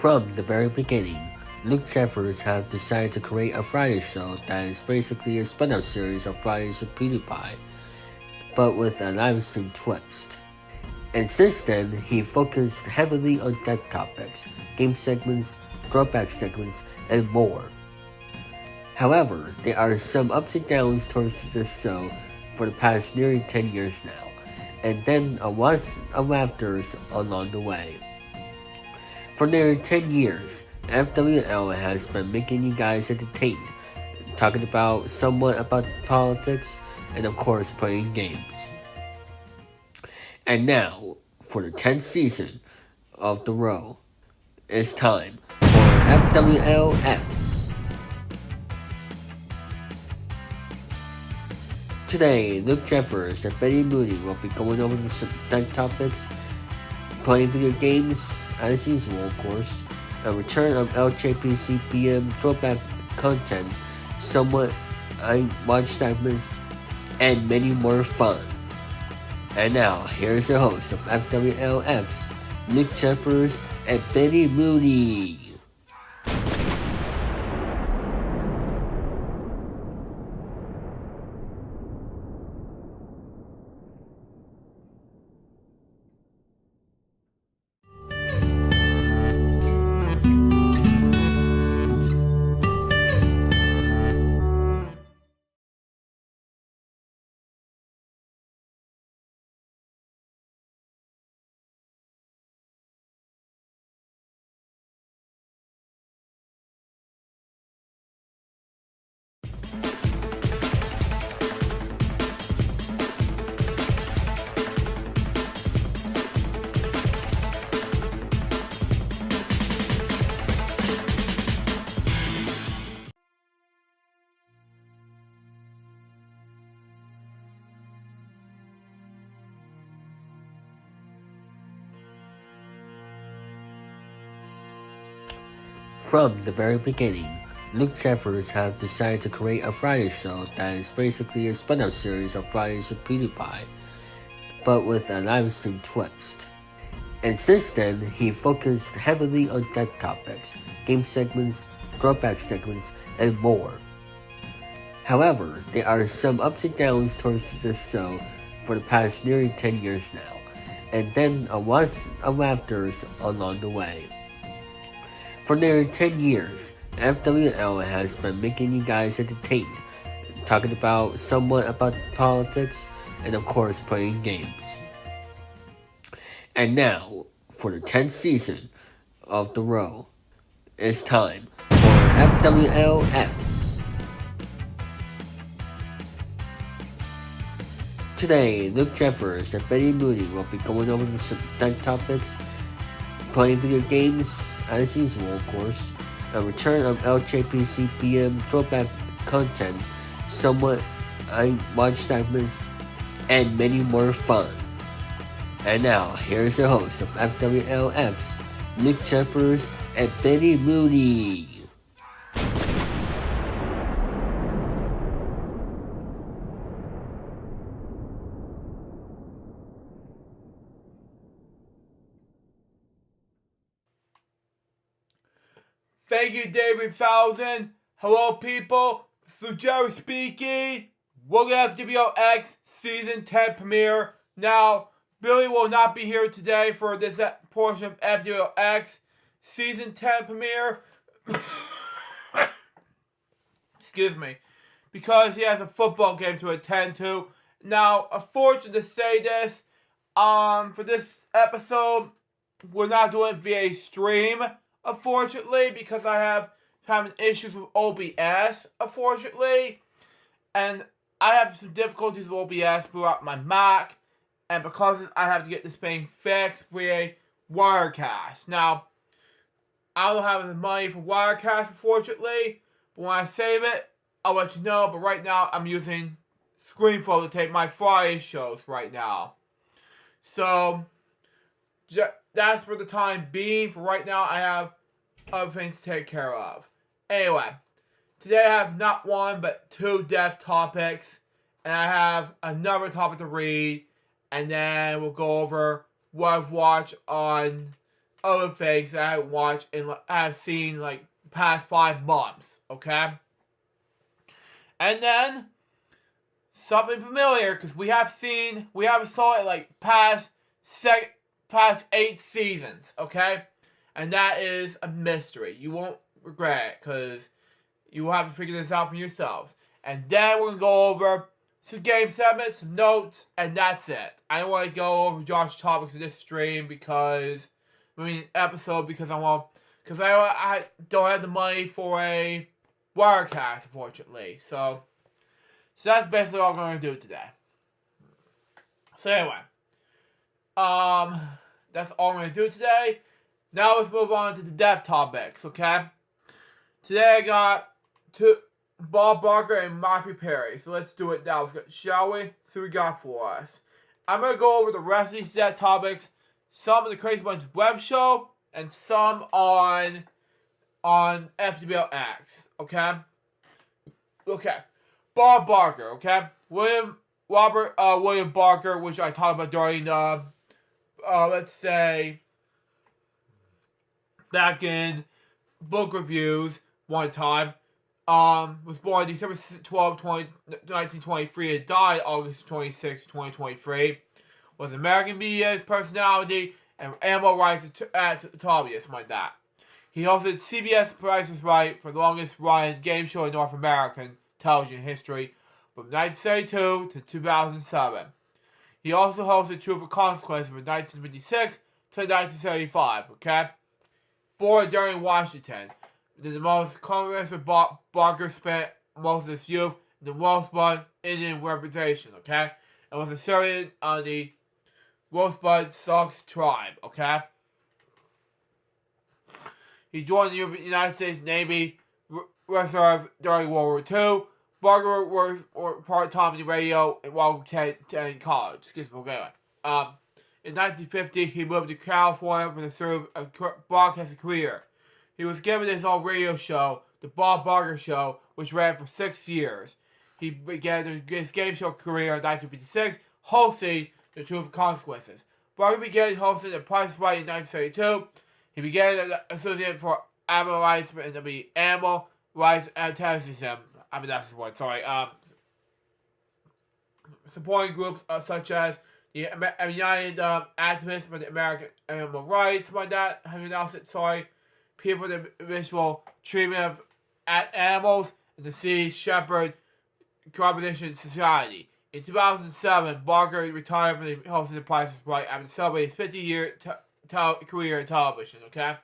From the very beginning, Luke Jeffers have decided to create a Friday show that is basically a spin-off series of Fridays with PewDiePie, but with a live stream twist. And since then, he focused heavily on tech topics, game segments, throwback segments, and more. However, there are some ups and downs towards this show for the past nearly 10 years now, and then a was of laughters along the way. For nearly 10 years, FwL has been making you guys entertained, talking about somewhat about politics, and of course playing games. And now, for the 10th season of the row, it's time for FwLX. Today, Luke Jeffers and Betty Mooney will be going over some tech topics, playing video games, as usual of course, a return of LJPCPM throwback content, somewhat I watch segments, and many more fun. And now, here's the host of FwLX, Luke Jeffers and Betty Mooney. From the very beginning, Luke Jeffers have decided to create a Friday show that is basically a spin-off series of Fridays with PewDiePie, but with a live stream twist. And since then, he focused heavily on tech topics, game segments, throwback segments, and more. However, there are some ups and downs towards this show for the past nearly 10 years now, and then a was of laughters along the way. For nearly 10 years, FwL has been making you guys entertained, talking about somewhat about politics, and of course playing games. And now, for the 10th season of the row, it's time for FwLX. Today, Luke Jeffers and Betty Mooney will be going over some tech topics, playing video games, as usual of course, a return of LJPCPM throwback content, somewhat I watch segments, and many more fun. And now, here's the host of FwLX, Luke Jeffers and Betty Mooney. Thank you, David Thousand. Hello, people. This is Jerry speaking. Welcome to FwX Season 10 premiere. Now, Billy will not be here today for this portion of FwX Season 10 premiere. Excuse me. Because he has a football game to attend to. Now, unfortunate to say this, for this episode, we're not doing it via stream, unfortunately, because I have having issues with OBS, unfortunately. And I have some difficulties with OBS throughout my Mac. And because I have to get this thing fixed via Wirecast. Now, I don't have the money for Wirecast, unfortunately. But when I save it, I'll let you know. But right now, I'm using ScreenFlow to tape my Friday shows right now. So, that's for the time being. For right now, I have other things to take care of. Anyway, today I have not one, but two dev topics. And I have another topic to read. And then we'll go over what I've watched on other things that I watched and I've seen like past 5 months, okay? And then something familiar because we haven't saw it like past 8 seasons, okay? And that is a mystery. You won't regret it because you will have to figure this out for yourselves. And then we're gonna go over some game segments, some notes, and that's it. I don't want to go over Josh topics in this stream episode because I don't have the money for a wirecast, unfortunately. So that's basically all I'm going to do today. So anyway, that's all I'm going to do today. Now let's move on to the depth topics, okay? Today I got Bob Barker and Matthew Perry. So let's do it now. Shall we? See what we got for us. I'm going to go over the rest of these depth topics. Some of the Crazy Bunch web show and some on FwL, okay? Okay. Bob Barker, okay? William Barker, which I talked about during let's say back in book reviews one time. Was born December 12, 1923 and died August 26, 2023. Was an American media personality and animal rights lobbyist, like that. He hosted CBS Price is Right for the longest running game show in North American television history from 1972 to 2007. He also hosted Truth or Consequences from 1956 to 1975, okay? Born during Washington. The most controversial Barker spent most of his youth in the Rosebud Indian representation, okay? And was inserted on the Rosebud Sioux tribe, okay? He joined the United States Navy Reserve during World War II. Barker worked part-time in the radio and while attending college. Excuse me, okay. In 1950, he moved to California to serve a broadcasting career. He was given his own radio show, The Bob Barker Show, which ran for 6 years. He began his game show career in 1956, hosting The Truth and Consequences. Barker began hosting The Price is Right in 1972. He began associated for animal rights and the animal rights antagonism. I mean, that's his word, sorry. Supporting groups such as the United Activists for the American Animal Rights, like that, how you pronounce it, sorry. People with the visual treatment of animals and the Sea Shepherd Competition Society. In 2007, Barker retired from the hosting The Price is Right after celebrating his 50-year career in television, okay?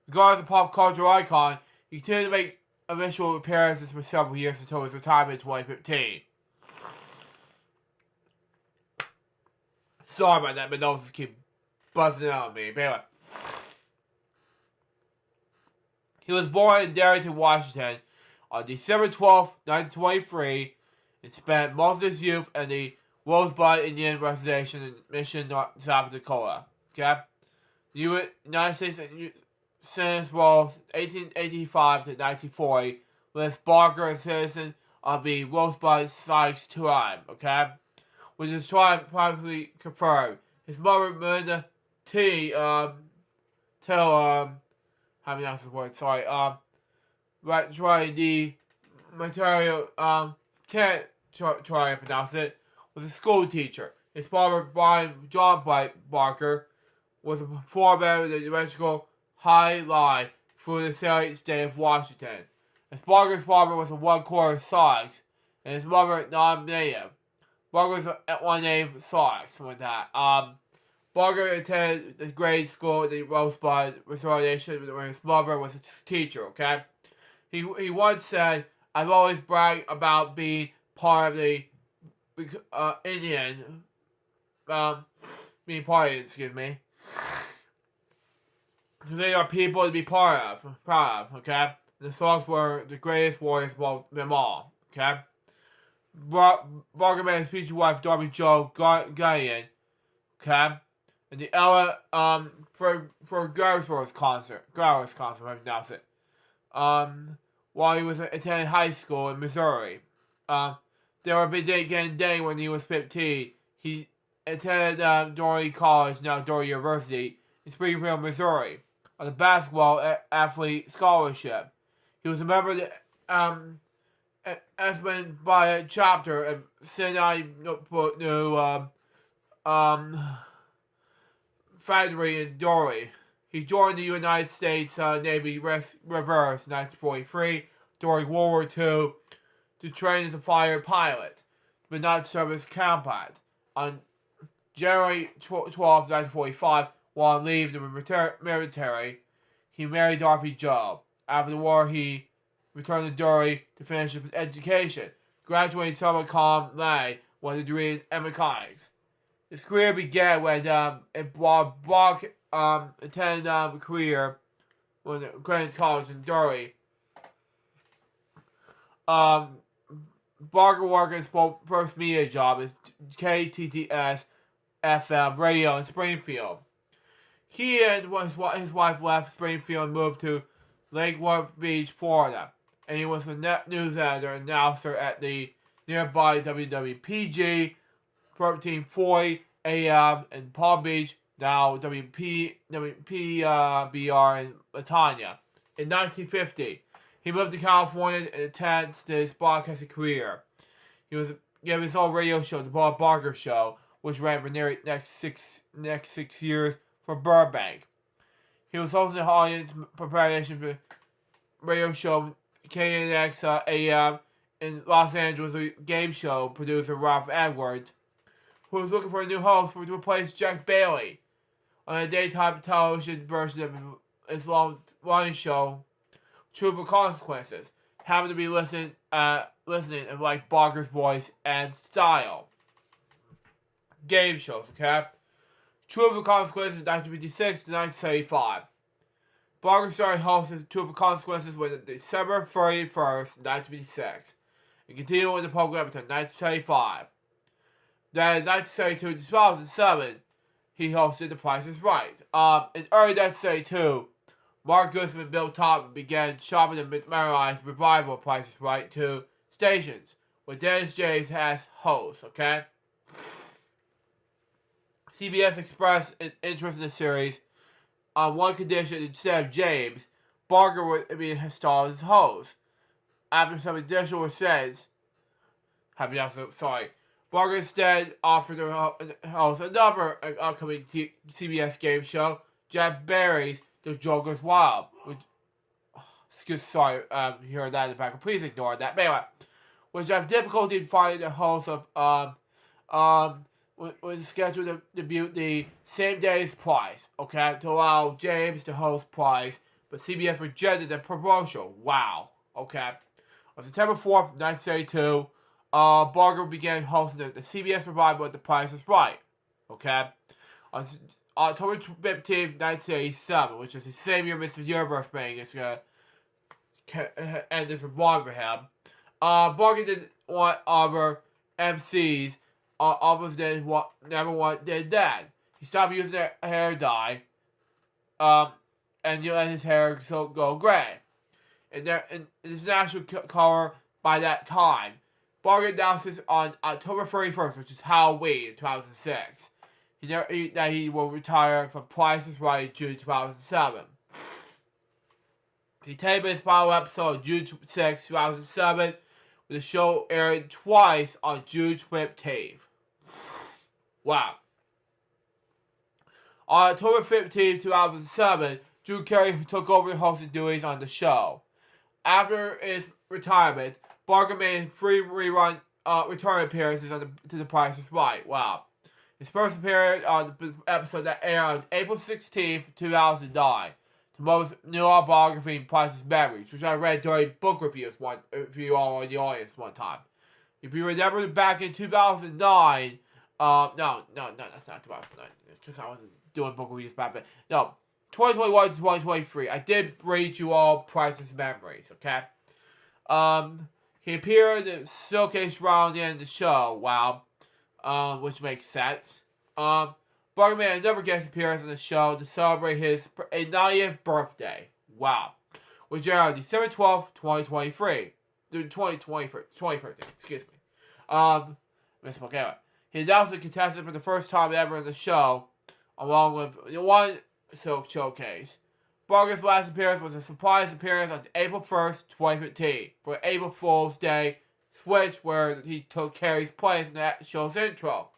Regardless of pop culture icon, he continued to make eventual appearances for several years until his retirement in 2015. Sorry about that, my nose just keep buzzing out on me. But anyway. He was born in Darrington, Washington on December 12, 1923 and spent most of his youth in the Rosebud Indian Reservation in Mission, South Dakota. Okay? The United States Census Rolls 1885 to 1940 lists Barker as a citizen of the Rosebud Sioux tribe, okay? Which is tribe privately confirmed. His mother, Melinda T. How many else is word? Sorry. Right, try the material. Can't try to pronounce it. Was a school teacher. His father, John Barker, was a performer of the electrical high line through the state of Washington. His Barker's father was a one-quarter Sioux, and his mother non-native. Barker was at one name Sioux, something like that. Barker attended the grade school at the Rosebud Reservation where his mother was a teacher, okay? He once said, I've always bragged about being part of the Indian, being part of it, excuse me. Because they are people to be proud of, okay? The Sioux were the greatest warriors of them all, okay? Barker met his future wife, Darby Jo Guyan, okay? And the Ella, for Garrisworth concert, if I pronounce it. While he was attending high school in Missouri. There were getting day when he was 15. attended Dory College, now Dory University, in Springfield, Missouri, on the basketball athlete scholarship. He was a member of the Esmond by a chapter of Sinai factory in Dory. He joined the United States Navy Reserves in 1943 during World War II to train as a fighter pilot, but not serve as combat. On January 12, 1945, while on leave in the military, he married Dorothy Joe. After the war, he returned to Dory to finish his education, graduating summa cum laude with a degree in mechanics. His career began when Brock attended a career when Greenwich College in Dory. Barker worked his first media job as KTTS FM radio in Springfield. He and his wife left Springfield and moved to Lake Worth Beach, Florida, and he was a news editor and announcer at the nearby WWPG 1340 AM in Palm Beach, now WPBR in Latanya. In 1950, he moved to California and attended his broadcasting career. He was given his own radio show, The Bob Barker Show, which ran for nearly next six years for Burbank. He was hosting the audience preparation for radio show KNX AM in Los Angeles, a game show producer Ralph Edwards, who was looking for a new host to replace Jack Bailey on a daytime television version of his long-running show, Truth or Consequences. Happened to be listening and like Barker's voice and style. Game shows, okay? Truth or Consequences, 1956 to 1975. Barker started hosting Truth or Consequences when December 31st, 1956, and continued with the program until 1975. Then in 1972 to 2007, he hosted The Price is Right. In early 1972, Mark Guzman and Bill Topman began shopping the mesmerized revival of Price is Right to stations, with Dennis James as host, okay? CBS expressed an interest in the series on one condition: instead of James, Barker would be installed as host. After some additional was said, Barker instead offered to host another upcoming CBS game show, Jack Barry's The Joker's Wild, which, you heard that in the back, please ignore that. But anyway, which I have difficulty in finding the host of, was scheduled to debut the same day as Price, okay, to allow James to host Price, but CBS rejected the proposal. Wow, okay. On September 4th, 1972, Barker began hosting the CBS revival of The Price is Right, okay. On October 15th, 1987, which is the same year Mr. Universe Bang is going to end this one for him, Barker didn't want other MCs almost did that. He stopped using their hair dye, and you let his hair go gray. And his national color by that time. Barker announced this on October 31st, which is Halloween, 2006. That he will retire from Price is Right in June 2007. He taped his final episode on June 6, 2007, with the show airing twice on June 15th. Wow. On October 15, 2007, Drew Carey took over the hosting duties on the show. After his retirement, Barker made 3 return appearances to The Price is Right. Wow. His first appearance on the episode that aired on April 16, 2009, the most new autobiography in Price's Memories, which I read during book reviews if you all in the audience one time. If you remember back in 2009, no, that's not 2009. It's just I wasn't doing book reviews back then. No, 2021 to 2023. I did read you all Price's Memories, okay? He appeared in showcase around the end of the show, wow. Which makes sense. Barker made another guest appearance on the show to celebrate his 90th birthday. Wow. Which aired on December 12th, 2023. 2013, excuse me. Misspoke anyway. He announced the contestant for the first time ever in the show, along with one silk showcase. Barker's last appearance was a surprise appearance on April 1st, 2015, for April Fool's Day switch where he took Carrie's place in that show's intro.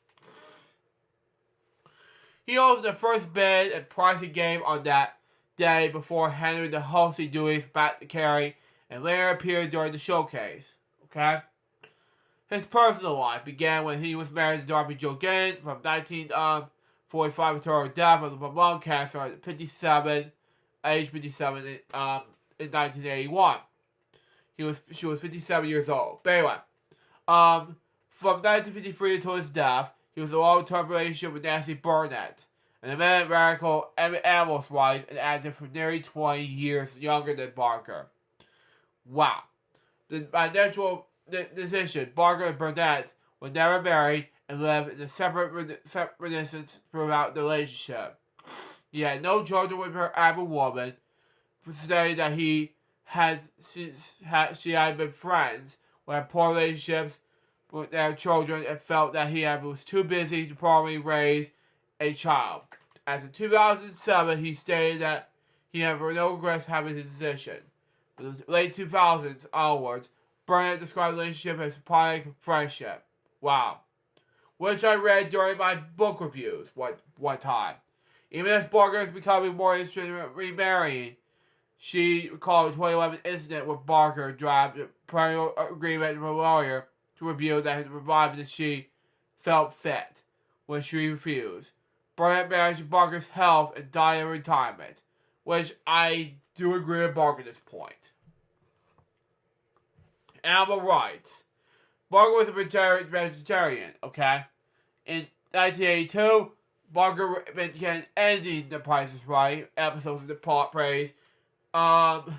He hosted the first bid and pricing game on that day before handing the hosting duties back to Carrie and later appeared during the showcase. Okay? His personal life began when he was married to Darby Jo Gann from 1945 until her death of lung cancer at age 57 in 1981. She was 57 years old. But anyway, from 1953 until his death, he was in a long-term relationship with Nancy Burnett, an American radical animal rights and active for nearly 20 years younger than Barker. Wow. By natural decision, Barker and Burnett were never married and lived in a separate residence throughout the relationship. He had no children with her able woman, saying that she had been friends who had poor relationships with their children and felt that he was too busy to properly raise a child. As in 2007, he stated that he had no regrets having his decision. In the late 2000s onwards, Burnett described the relationship as platonic friendship. Wow. Which I read during my book reviews one time. Even as Barker is becoming more interested in remarrying, she recalled a 2011 incident where Barker drafted a parental agreement with a lawyer to reveal that he provided that she felt fit when she refused. Burnett managed Barker's health and died in retirement, which I do agree with Barker at this point. Animal rights. Barker was a vegetarian, okay? In 1982, Barker began ending The Price is Right episodes of the Pot Praise. Barker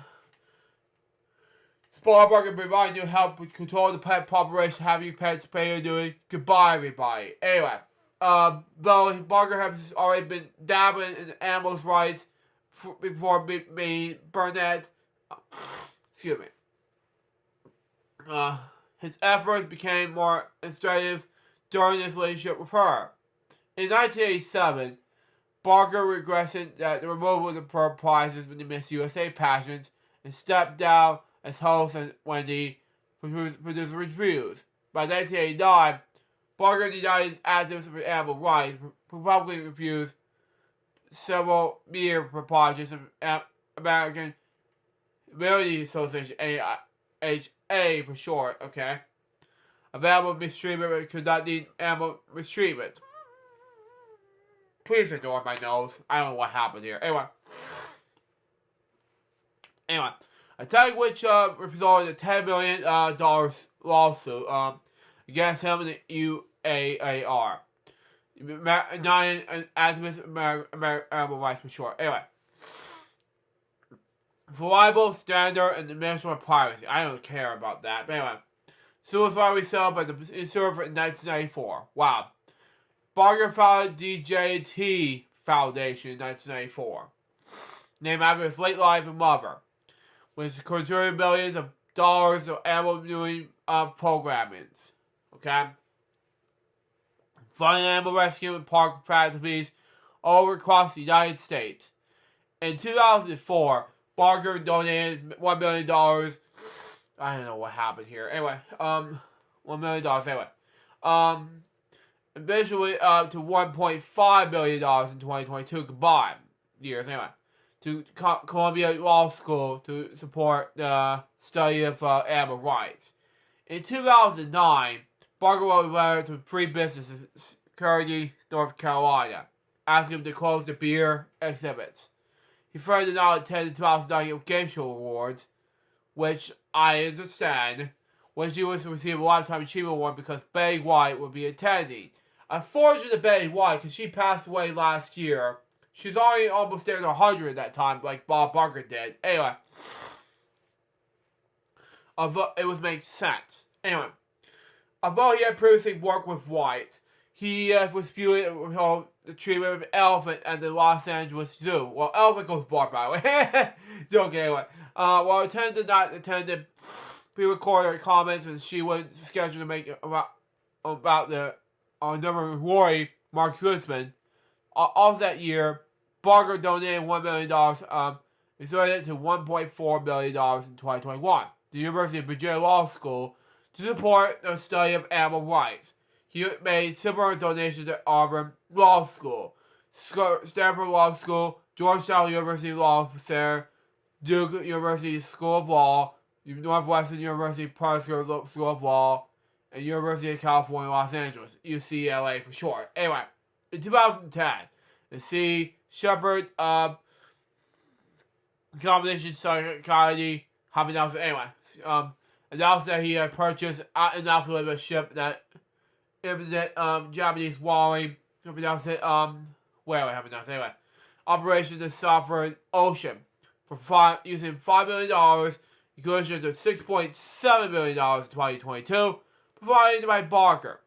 providing you help with control the pet population, having your pets pay your duty. Goodbye, everybody. Anyway, though Barker has already been dabbling in animals' rights before me, Burnett. Excuse me. His efforts became more extensive during his relationship with her. In 1987, Barker regretted that the removal of the prizes with the Miss USA pageants and stepped down as host when the producer reviews. By 1989, Barker denied his activism for animal rights, publicly refused several media projects of American Humane Association, AHA for short, okay? Of animal mistreatment but could not need animal mistreatment. Please ignore my nose. I don't know what happened here. Anyway, a tag which resulted in a $10 million lawsuit against him and the UAAR. An activist American animal rights for short. Anyway. Reliable, standard, and dimensional privacy. I don't care about that. But anyway. Suicide resettled by the server in 1994. Wow. Barker founded DJT Foundation in 1994. Named after his late life and mother. Which contributed millions of dollars to animal viewing programmings. Okay? Funding animal rescue and park facilities all across the United States. In 2004, Barker donated $1 million. I don't know what happened here. Anyway, $1 million. Anyway, eventually to $1.5 million in 2022 combined years. Anyway, to Columbia Law School to support the study of animal rights. In 2009, Barker wrote a letter to Free Business in Kearney, North Carolina, asking him to close the beer exhibits. He threatened to not attend the 2009 Game Show Awards, which I understand, when she was to receive a Lifetime Achievement Award because Betty White would be attending. Unfortunately, Betty White, because she passed away last year, she's already almost there to 100 at that time, like Bob Barker did. Anyway, it was making sense. Anyway, although he had previously worked with White, he was viewed the treatment of an elephant at the Los Angeles Zoo. Well, elephant goes bark, by the way. Joke anyway. While attendant did not attend the pre-recorded comments, and she was scheduled to make about the number employee, Mark Switzman. Also that year, Barker donated $1 million, and donated to $1.4 million in 2021. The University of Virginia Law School to support the study of animal rights. He made similar donations at Auburn Law School, Stanford Law School, Georgetown University Law Center, Duke University School of Law, Northwestern University Pritzker School of Law, and University of California, Los Angeles, UCLA for short. Anyway, in 2010, the C. Shepard Combination Society, announced that he had purchased an alphabet ship that Japanese Wally, operations in Southern Ocean for using $5 million, equivalent to $6.7 million in 2022, provided by Barker.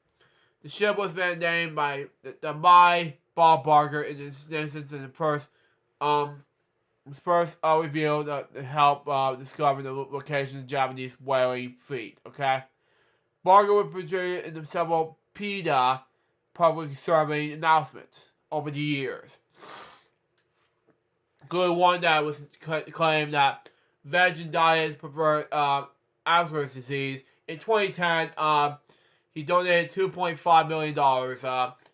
The ship was named by Bob Barker in this instance in the first revealed to help discover the location of the Japanese whaling fleet. Okay, Barker was portrayed in several PETA public serving announcements over the years. Including one that was claimed that vegan diets prevent Alzheimer's disease. In 2010, he donated $2.5 million,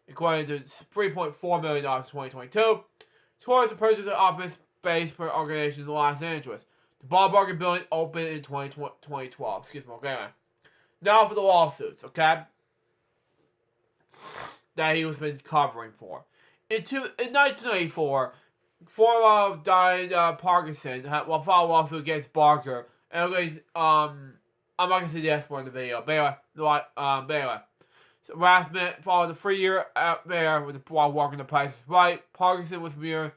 according to $3.4 million in 2022, towards the purchase of office-based organizations in Los Angeles. The Bob Barker building opened in 2012. Okay, man. Now for the lawsuits, okay? That he was been covering for. In 1994, former Diane Parkinson filed a lawsuit against Barker. And I'm not going to say the S word in the video. But anyway. So harassment followed a 3-year affair while walking the Price is Right. Parkinson was mere.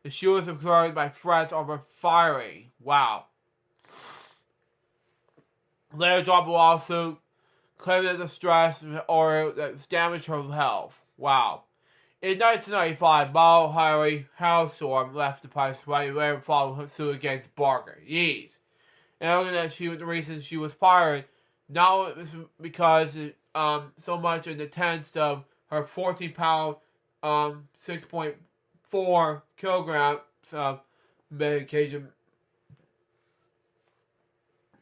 She was concerned by threats over firing. Wow. Later dropped a lawsuit, claiming that the stress or that damaged her health. Wow. In 1995, model Harry Halstorm left the Price is Right and later filed suit against Barker. Yeez. And arguing that the reason she was fired, not because so much in the tense of her 14-pound, 6.4 kilograms of medication,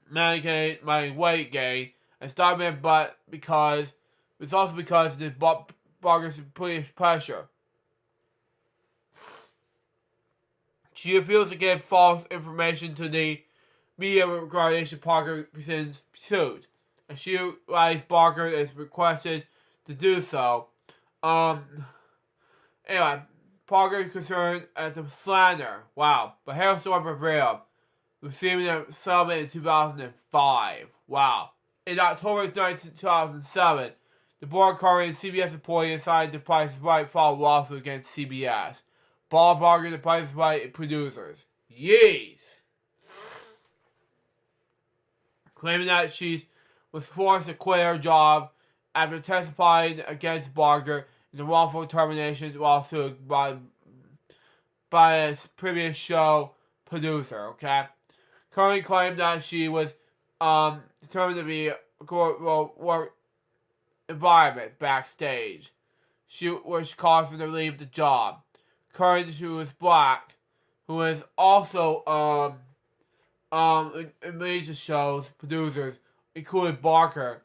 my weight gain, and starving, but because it's also because of the Barker's pressure. She refused to give false information to the media regarding Parker presents suit, and she advised Barker is requested to do so. Anyway, Parker is concerned at the slander. Wow, but Hailstorm prevailed, receiving a settlement in 2005. Wow. In October 2007, the board covering CBS employee assigned to Price is Right filed a lawsuit against CBS. Bob Barker, the Price is Right producers. Yeez. Claiming that she was forced to quit her job after testifying against Barker in the wrongful termination lawsuit by a previous show producer. Okay, Curry claimed that she was determined to be work environment backstage, which caused her to leave the job. Curry, who was black, who was also in major shows, producers, including Barker,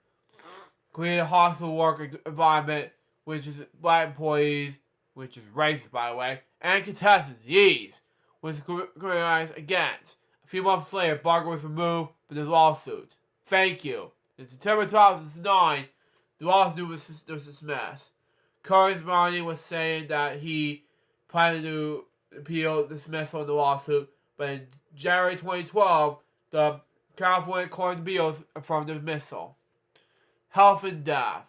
created a hostile work environment, which is black employees, which is racist, by the way, and contestants, yeez, was criticized against. A few months later, Barker was removed from the lawsuit. Thank you. In September 2009, the lawsuit was dismissed. Curry's money was saying that he planned to appeal dismissal of the lawsuit, but in January 2012, the California Court of Appeals affirmed the dismissal. Health and death.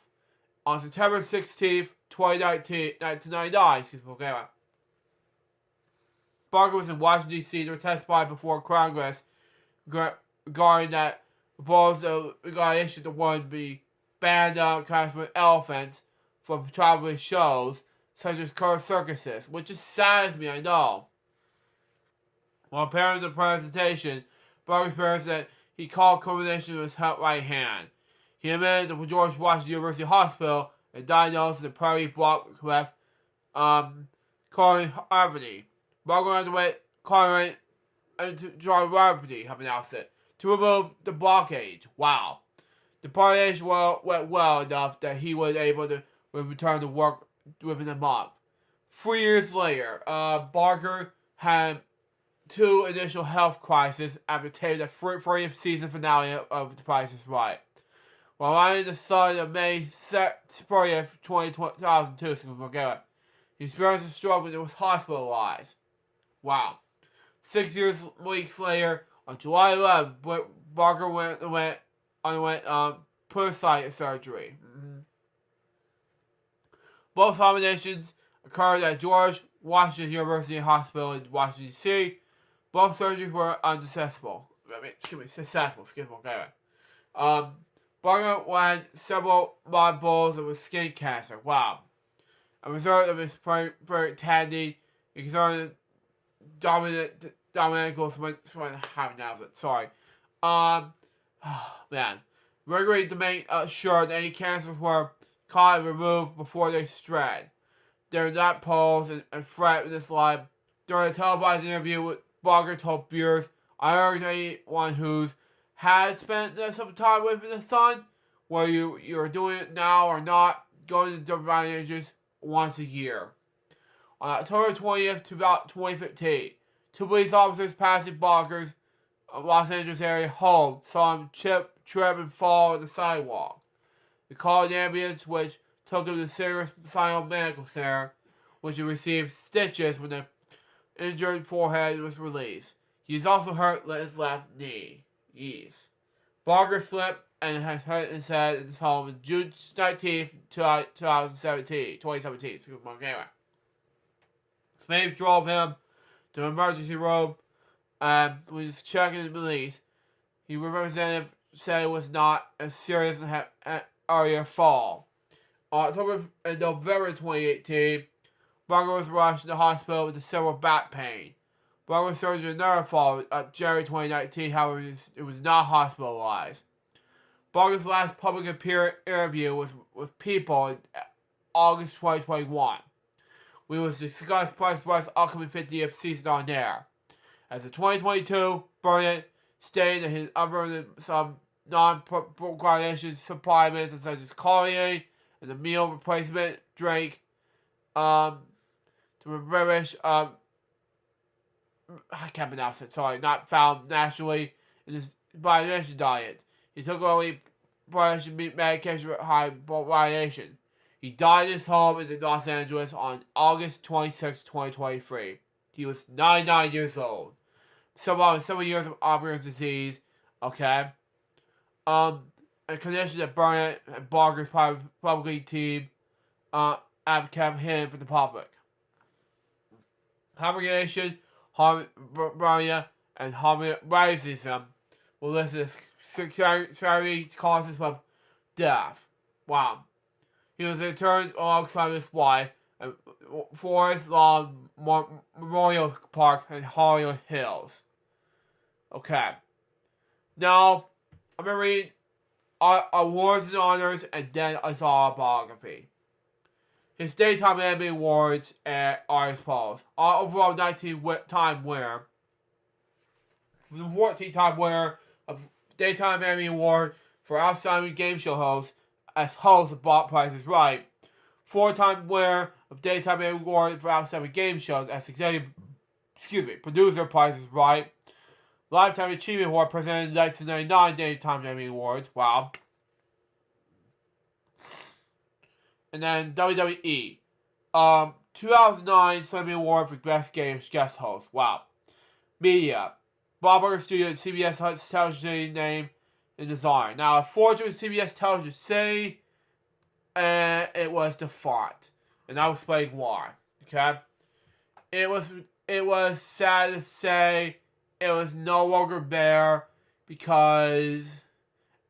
On September 16th, 1999, Barker was in Washington, D.C. to testify before Congress regarding that proposal regarding issue to one to be banned with elephants from traveling shows such as circuses, which just saddens me, I know. While preparing the presentation, Barker's parents said he called coordination with his right hand. He admitted to George Washington University Hospital and diagnosed with Prairie block cleft coronary artery. Barker underwent coronary artery, have announced it, to remove the blockage. Wow. The operation went well enough that he was able to return to work within a month. 3 years later, Barker had two initial health crises after taping the 30th season finale of The Price is Right. While riding the sun of May 30th, 2002, he experienced a stroke and was hospitalized. Wow. 6 weeks later, on July 11th, Barker underwent appendicitis surgery. Both combinations occurred at George Washington University Hospital in Washington, D.C. Both surgeries were unsuccessful. Successful. Barker had several mod bulls with skin cancer. Wow. A result of his pretending he concerned Dominical sorry. Man. Regularly to make sure that any cancers were caught and removed before they spread. They were not pose and threat in this life. During a televised interview with Barker told viewers, I urge anyone who's had spent some time with the sun, whether you're doing it now or not, going to different ranges once a year. On October 20th, 2015, two police officers passing Barker's Los Angeles area home saw him trip and fall on the sidewalk. They called an ambulance, which took him to Serious Sinai Medical Center, which he received stitches when the injured forehead was released. He's also hurt his left knee. Barker slipped and has hurt his head in his home on June 19th, 2017. Spain drove him to the emergency room and when he was checking the release, he representative said it was not as serious as an earlier fall. On October and November 2018, Barker was rushed to the hospital with severe back pain. Barker surgery another fall at January 2019, however, it was not hospitalized. Barker's last public interview was with People in August 2021. We will discuss Price Rice's upcoming 50th season on air. As the 2022 Burnett stated that his other some non-coordination supplements such as choline and the meal replacement drink to replenish I can't pronounce it, sorry, not found naturally in his vitamination diet. He took only medication with high radiation. He died in his home in Los Angeles on August 26, 2023. He was 99 years old. Several years of Alzheimer's disease, okay? A condition that Burnett and Barker's publicly team have kept hidden from the public. Hypergation, hyperemia, and hyperracism were listed as secondary causes of death. Wow. He was interned alongside his wife at Forest Lawn Memorial Park in Hollywood Hills. Okay. Now, I'm going to read awards and honors and then his autobiography. His daytime Emmy Awards are as follows. Overall 19-time winner. The 14-time winner of Daytime Emmy Award for Outstanding Game Show Host as host of Bob Price is Right. 4-time winner of Daytime Emmy Award for Outstanding Game Show as producer Price is Right. Lifetime Achievement Award presented in 1999 Daytime Emmy Awards. Wow. And then WWE. 2009 Slammy Award for Best Games Guest Host. Wow. Media. Bob Barker Studio at CBS Television name and design. Now, unfortunately, CBS Television City, it was the font. And I'll explain why. Okay? It was sad to say it was no longer there because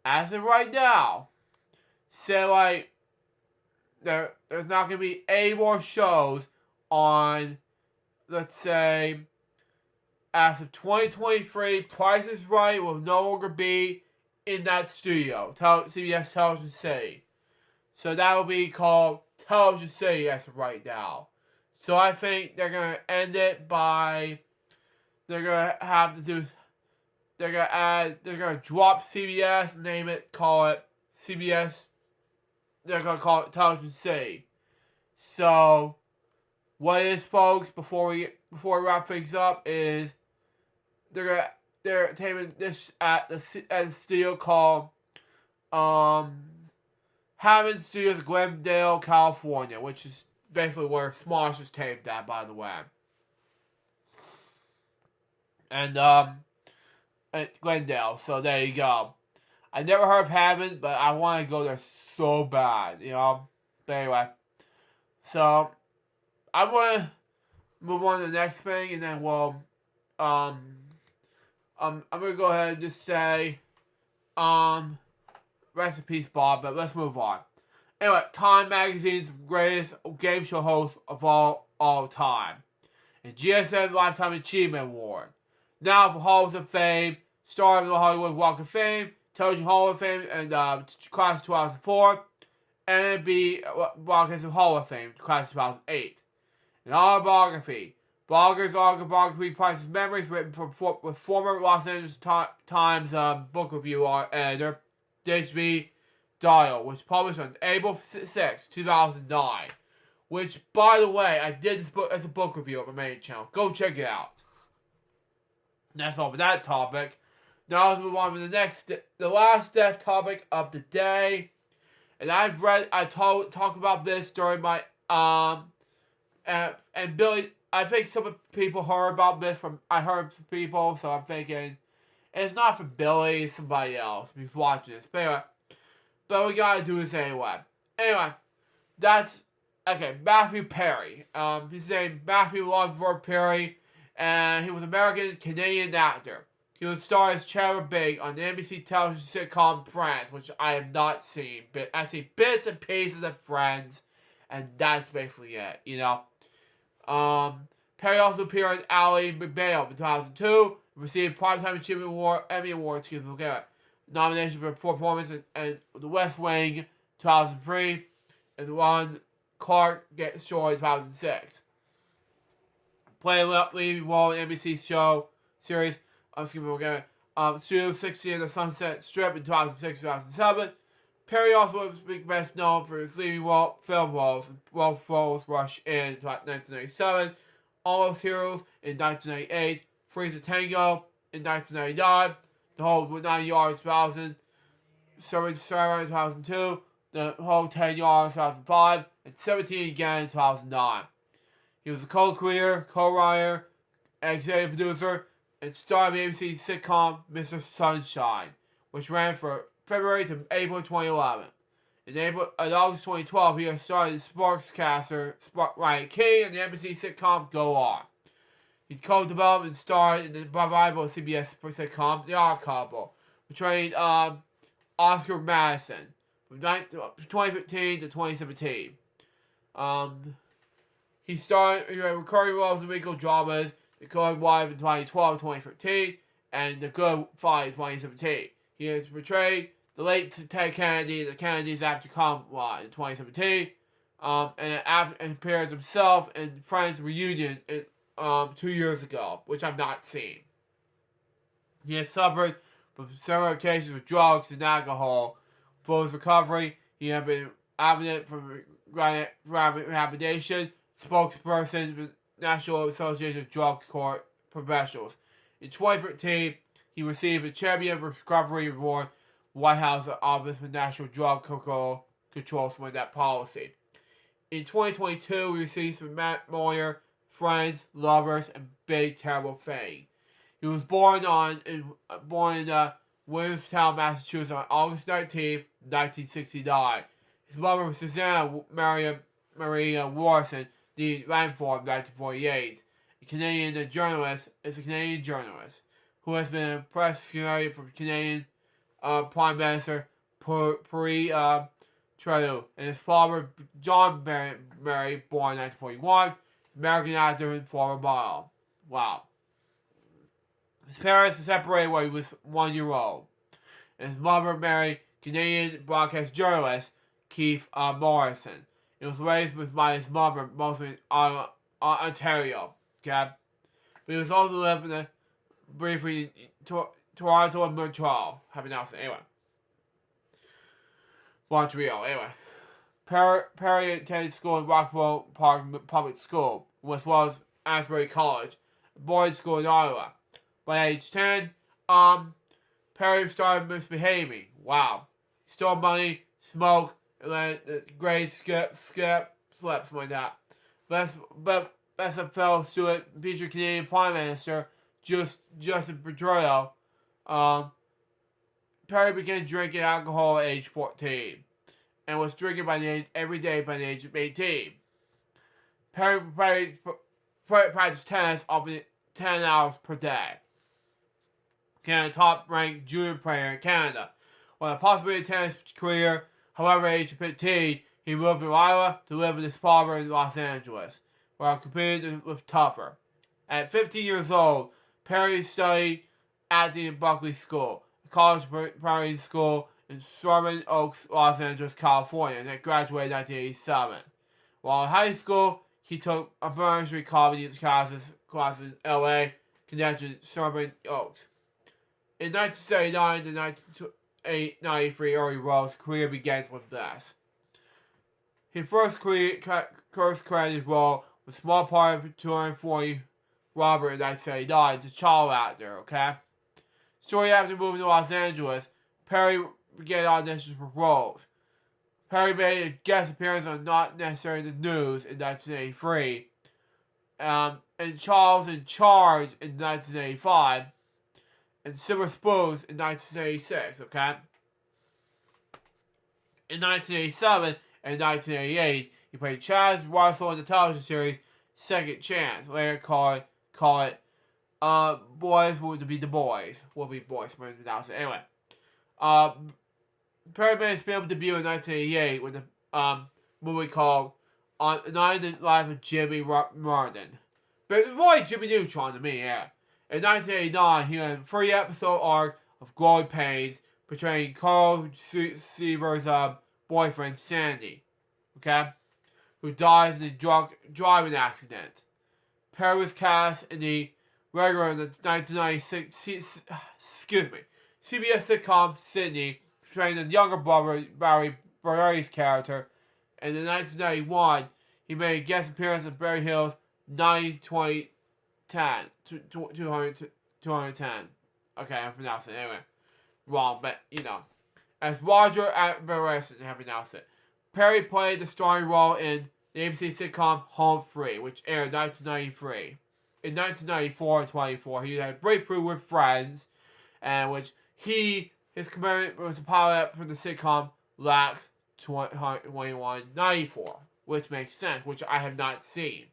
as of right now, say like there's not going to be any more shows on, let's say, as of 2023, Price is Right will no longer be in that studio, CBS Television City. So that will be called Television City as of right now. So I think they're going to end it by, they're going to have to do, they're going to drop CBS, name it, call it CBS. They're going to call it Television City. So what it is, folks, before we wrap things up, is they're taping this at the studio called Hammond Studios, Glendale, California, which is basically where Smosh is taped at, by the way. And at Glendale, so there you go. I never heard of Hammond, but I want to go there so bad, you know. But anyway, so I want to move on to the next thing, and then we'll I'm gonna go ahead and just say rest in peace, Bob. But let's move on. Anyway, Time Magazine's greatest game show host of all time, and GSM Lifetime Achievement Award. Now for Halls of Fame, star of the Hollywood Walk of Fame, Television Hall of Fame, and class 2004, NMB Broadcasting Hall of Fame, class 2008. An autobiography. Blogger's autobiography prices memories written with former Los Angeles Times book review editor Digby Dial, which published on April 6, 2009. Which, by the way, I did this book as a book review on my main channel. Go check it out. That's all for that topic. Now let's move on to the last death topic of the day. And I talked about this during my and Billy, I think some people heard about this I heard from people, so I'm thinking it's not for Billy, it's somebody else who's watching this. But we gotta do this anyway. Anyway, that's okay. Matthew Perry. His name Matthew Longford Perry, and he was an American Canadian actor. He was starred as Chandler Bing on the NBC television sitcom Friends, which I have not seen, but I see bits and pieces of Friends, and that's basically it, you know. Perry also appeared in Ally McBeal in 2002, received Primetime Achievement Award, Emmy Award, nomination for performance in The West Wing 2003, and won Clark Gets Shore in 2006. Played a leading role in NBC's show series, Studio 60 in the Sunset Strip in 2006-2007. Perry also was best known for his leading film roles in Wolf Rolls Rush in 1997, Almost Heroes in 1998, Freeze a Tango in 1999, The Whole 9 Yards 2000, Serving Sarah in 2002, The Whole 10 Yards 2005, and 17 again in 2009. He was a co-creator, co-writer, executive producer, and star of the ABC sitcom Mr. Sunshine, which ran from February to April 2011. In August 2012, he starred as Sportscaster Ryan King in the NBC sitcom Go On. He co-developed and starred in the revival CBS sitcom The Odd Couple, portraying Oscar Madison from 2015 to 2017. He starred in recurring roles in weekly dramas, The Good Wife in 2012-2013, and The Good Fight in 2017. He has portrayed the late Ted Kennedy, the Kennedys after Commonwealth in 2017, and appears himself in Friends Reunion 2 years ago, which I've not seen. He has suffered from several cases of drugs and alcohol. For his recovery, he has been abstinent from rehabilitation, spokesperson of the National Association of Drug Court Professionals. In 2013, he received a Champion of Recovery Award, White House Office for National Drug Control for that policy. In 2022, he received from Matt Moyer, Friends, Lovers, and Big Terrible Thing. He was born in Williamstown, Massachusetts on August 19, 1969. His mother was Susanna Maria Warson, the Langford, 1948. A Canadian journalist who has been a press secretary for Canadian Prime Minister Pierre Trudeau, and his father, John Mary, born in 1941, American actor and former model. Wow. His parents were separated when he was 1 year old. And his mother married Canadian broadcast journalist Keith Morrison. He was raised by his mother, mostly in Ontario. Okay, but he was also living briefly in Toronto and Montreal. Happy now, anyway. Montreal, anyway. Perry attended school in Rockville Park Public School, as well as Asbury College, a boarding school in Ottawa. By age 10, Perry started misbehaving. Wow. He stole money, smoked, and let the grades slept, something like that. But FwL student featured Canadian Prime Minister Justin Trudeau. Perry began drinking alcohol at age 14 and was drinking every day by the age of 18. Perry practiced tennis up to 10 hours per day. Canada top-ranked junior player in Canada. With a possibility of tennis career, however, at age 15, he moved to Iowa to live with his father in Los Angeles, where he competed with Tougher. At 15 years old, Perry studied acting in Buckley School, a college preparatory school in Sherman Oaks, Los Angeles, California, and graduated in 1987. While in high school, he took a preparatory comedy classes in L.A., Connection, Sherman Oaks. In 1979 to 1993 early roles, career begins with this. His first credited role was a small part of 240 Robert in 1979 as a child actor, okay? Shortly after moving to Los Angeles, Perry began auditions for roles. Perry made a guest appearance on Not Necessarily the News in 1983, and Charles in Charge in 1985, and Silver Spoons in 1986, okay? In 1987 and 1988, he played Chaz Russell in the television series Second Chance. Later call it Boys Will Be the Boys. Will be boys. Anyway, Perry made his film debut in 1988 with a movie called On Night in the Life of Jimmy Martin. But more like Jimmy Neutron to me, yeah. In 1989, he had a 3-episode arc of growing pains, portraying Carl Seaver's boyfriend, Sandy, okay, who dies in a drunk driving accident. Perry was cast in the regular 1996 CBS sitcom Sydney, portraying the younger brother Barry Barry's character. And in 1991, he made a guest appearance in Beverly Hills 90210. 210. Okay, I'm pronouncing it anyway. Wrong, but you know. As Roger at Barrison, I have pronounced it. Perry played the starring role in the ABC sitcom Home Free, which aired in 1993. In 1994 and 24, he had a breakthrough with Friends, and which his commitment was a pilot for the sitcom Lax 2194, which makes sense, which I have not seen.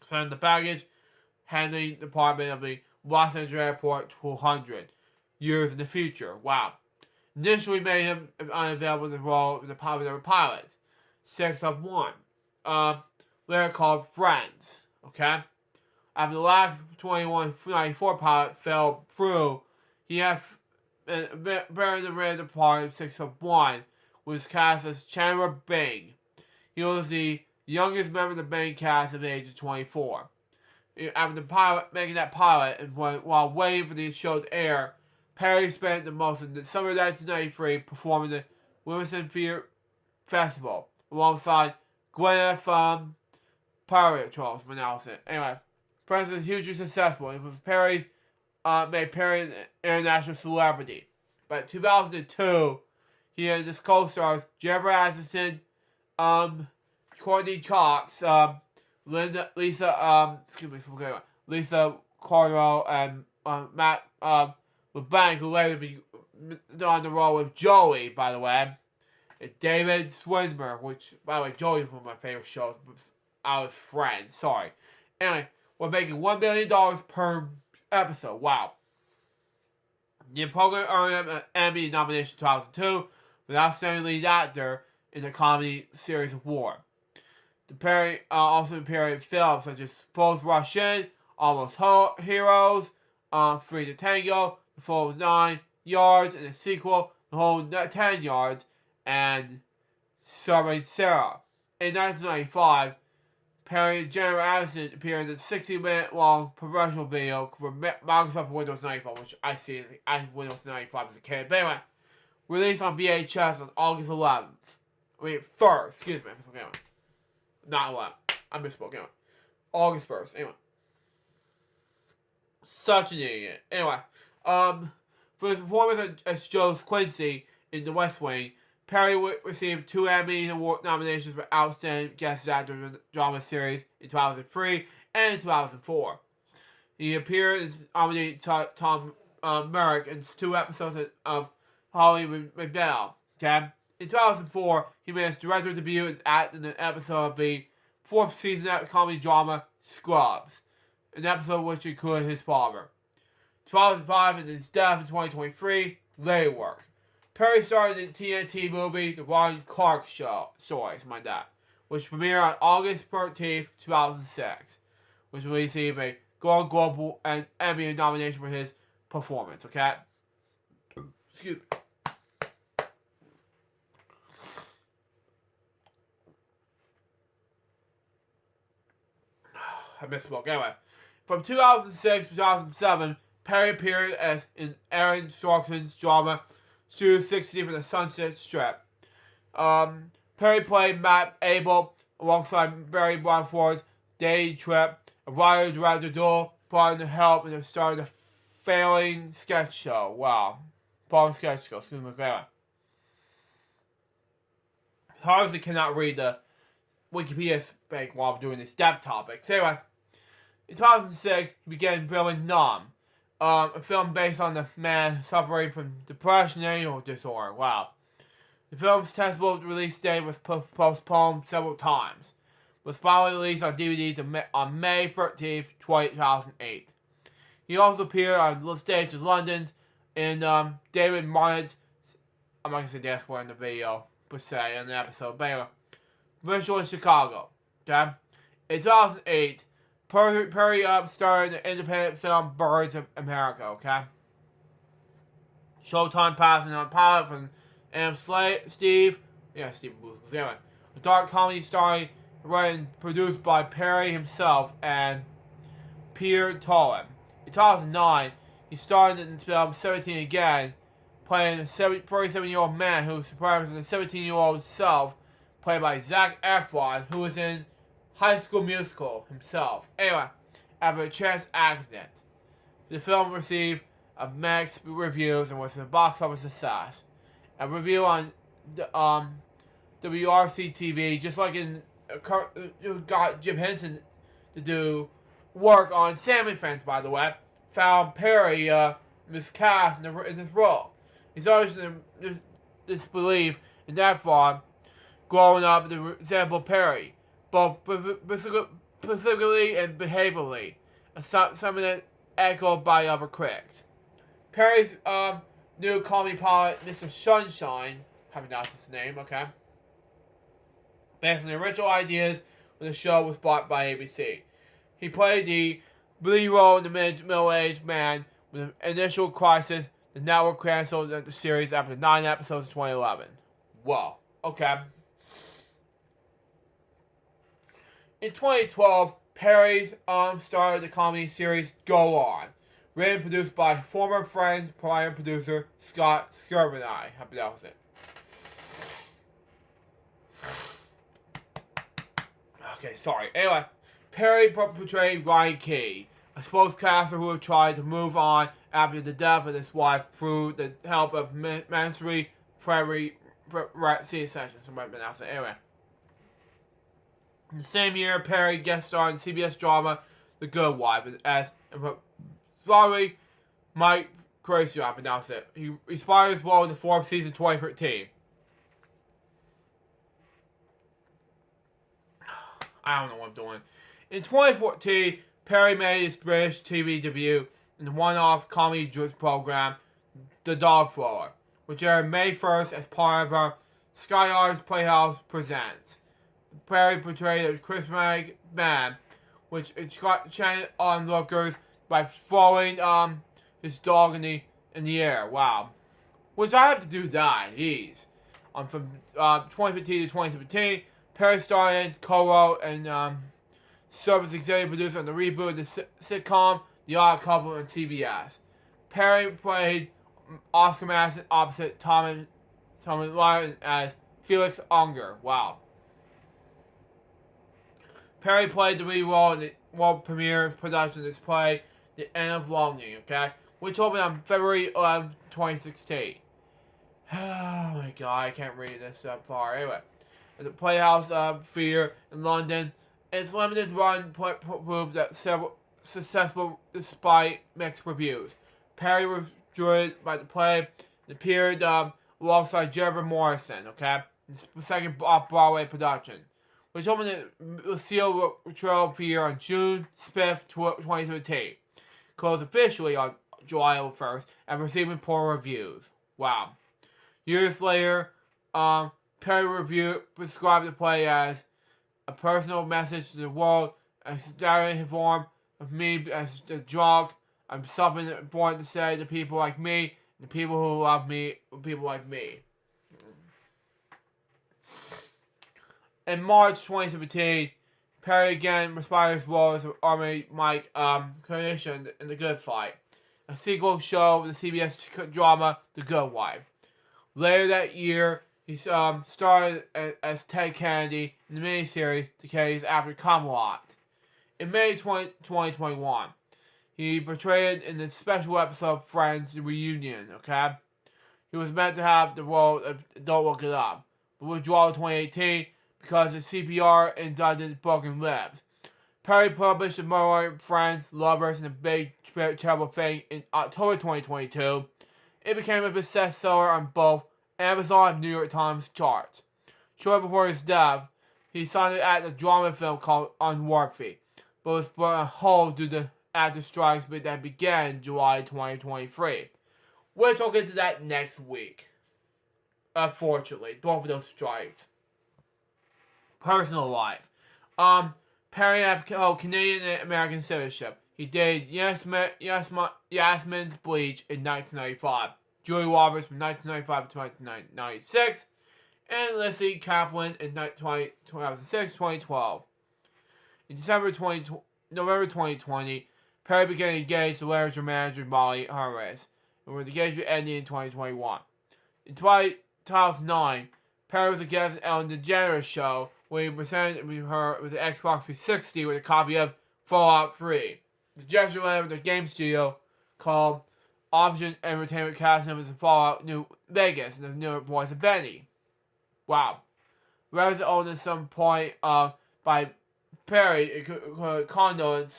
Send the baggage handling department of the Los Angeles Airport 200 years in the future. Wow. Initially made him unavailable in the role of the pilot. 6 of 1. Later called Friends. Okay? After the last 2194 pilot fell through, he had buried the random part of 6 of 1, was cast as Chandler Bing. He was the youngest member of the Bing cast at the age of 24. After making that pilot, and while waiting for the show to air, Perry spent the most of the summer of 1993 performing the Wilmington Theatre Festival alongside Gwyneth Paltrow, announced it. Anyway, Friends was hugely successful. It was made Perry an international celebrity. By 2002, he had his co-stars Jennifer Aniston, Courtney Cox, Lisa Cordero, and Matt LeBlanc, who later be on the role with Joey, by the way. And David Swinsmer, which, by the way, Joey is one of my favorite shows. I was Friends, sorry. Anyway, we're making $1 billion per episode. Wow. The program earned an Emmy nomination in 2002 for the Outstanding Lead Actor in the Comedy Series Award. The Perry also appeared in films such as Bulls Rush In, Almost Heroes, Free to Tango, The Full 9 Yards, and the sequel, The Whole 10 Yards, and starring Sarah. In 1995, Perry and Jennifer Aniston appeared in a 60-minute-long promotional video for Microsoft Windows 95, which I see as Windows 95 as a kid. But anyway, released on VHS on August 11th. Wait, 1st. Excuse me. Anyway. Not 11th. I misspoke. Anyway. August 1st. Anyway. Such an idiot. Anyway. For his performance as Joe Quincy in The West Wing, Perry received 2 Emmy Award nominations for Outstanding Guest Actor in the Drama Series in 2003 and in 2004. He appeared as nominated Tom Merrick in 2 episodes of Holly McDowell. Okay? In 2004, he made his director debut as actor in an episode of the 4th season comedy drama Scrubs, an episode which included his father. 2005 and his death in 2023, later work. Perry starred in the TNT movie The Ron Clark Show, Stories, which premiered on August 13th, 2006, which received a Golden Globe and Emmy nomination for his performance, okay? Excuse me. I misspoke. Anyway, from 2006 to 2007, Perry appeared as in Aaron Sorkin's drama Studio 60 for the Sunset Strip. Perry played Matt Abel alongside Barry Bonford's Day Trip, a writer-director duo, brought in help in the start of the failing sketch show. Wow. Failing sketch show. Excuse me. Anyway. Obviously cannot read the Wikipedia spec while I'm doing this depth topic. So anyway, in 2006, he began filming Numb, a film based on the man suffering from depression and anal disorder. Wow. The film's tentable release date was postponed several times. It was finally released on DVD on May 13th, 2008. He also appeared on the stage in London in David Marnett's, I'm not going to say that's one in the video, per se, in the episode, but anyway, Visual in Chicago. Okay? In 2008, Perry starred in the independent film Birds of America, okay? Showtime passing on pilot from Steve Booth. Anyway, a dark comedy starring, written and produced by Perry himself and Peter Tolan. In 2009, he starred in the film 17 Again, playing a 47-year-old man who surprises a 17-year-old self, played by Zac Efron, who was in High School Musical himself. Anyway, after a chance accident, the film received mixed reviews and was a box office success. A review on WRC TV, just like got Jim Henson to do work on Salmon Fence, by the way, found Perry miscast in this role. He's always in disbelief in that farm growing up to resemble Perry, both specifically and behaviorally, something that echoed by other critics. Perry's new comedy pilot, Mr. Sunshine, I haven't asked his name, okay, based on the original ideas when the show was bought by ABC. He played the lead role in the middle-aged man with an initial crisis. The network canceled the series after 9 episodes in 2011. Whoa, okay. In 2012, Perry starred the comedy series Go On, written and produced by former Friends prime producer Scott Scrivener. How pronounce it? Okay, sorry. Anyway, Perry portrayed Ryan Key, a sportscaster who had tried to move on after the death of his wife through the help of mandatory C-section. Somebody pronounce it. Anyway. In the same year, Perry guest starred in CBS drama The Good Wife as sorry, Mike Crazy, I pronounce it. He inspired his role in the 4th season 2013. I don't know what I'm doing. In 2014, Perry made his British TV debut in the one-off comedy program The Dog Thrower, which aired May 1st as part of our Sky Arts Playhouse Presents. Perry portrayed a charismatic man, which enchanted onlookers by throwing his dog in the air. Wow. Which I have to do that. Jeez. from 2015 to 2017. Perry starred, co-wrote, and served as executive producer on the reboot of the sitcom The Odd Couple on CBS. Perry played Oscar Madison opposite Tommy Lyon as Felix Unger. Wow. Perry played the lead role in the world premiere production of this play, The End of Longing, okay? Which opened on February 11, 2016. Oh my god, I can't read this that far. Anyway, at the Playhouse Theatre in London, its limited run proved that several successful despite mixed reviews. Perry was enjoyed by the play and appeared alongside Jeremy Morrison, okay? The second off-Broadway production, which opened at Lucille Trail Theatre on June 5th, 2017. Closed officially on July 1st and receiving poor reviews. Wow. Years later, Perry described the play as a personal message to the world, a staggering form of me as a drug. I'm something important to say to people like me, the people who love me, people like me. In March 2017, Perry again responded his role as Army Mike clinician in The Good Fight, a sequel show of the CBS drama The Good Wife. Later that year, he starred as Ted Kennedy in the miniseries The Kennedys after Camelot. In May 2021, he portrayed in the special episode Friends The Reunion, okay? He was meant to have the role of Don't Look It Up, but withdrew in 2018 because of CPR and Dundon's broken ribs. Perry published The Murder Friends, Lovers, and A Big Terrible Thing in October 2022. It became a bestseller on both Amazon and New York Times charts. Shortly before his death, he signed to act in a drama film called Unworthy, but was put on hold due to actor strikes that began in July 2023. Which I'll get to that next week. Unfortunately, both of those strikes. Personal life. Perry had Canadian and American citizenship. He dated Yasmin Bleach in 1995, Julie Roberts from 1995 to 1996, and Lizzie Kaplan in 2006-2012. In November 2020, Perry became engaged to literature manager Molly Harris, and with the engagement ending in 2021. In 2009, Perry was a guest on Ellen DeGeneres' show, where he presented her with the Xbox 360 with a copy of Fallout 3. The gesture led with a game studio called Option Entertainment cast him as Fallout New Vegas and the new voice of Benny. Wow. Rose owned at some point by Perry a condo in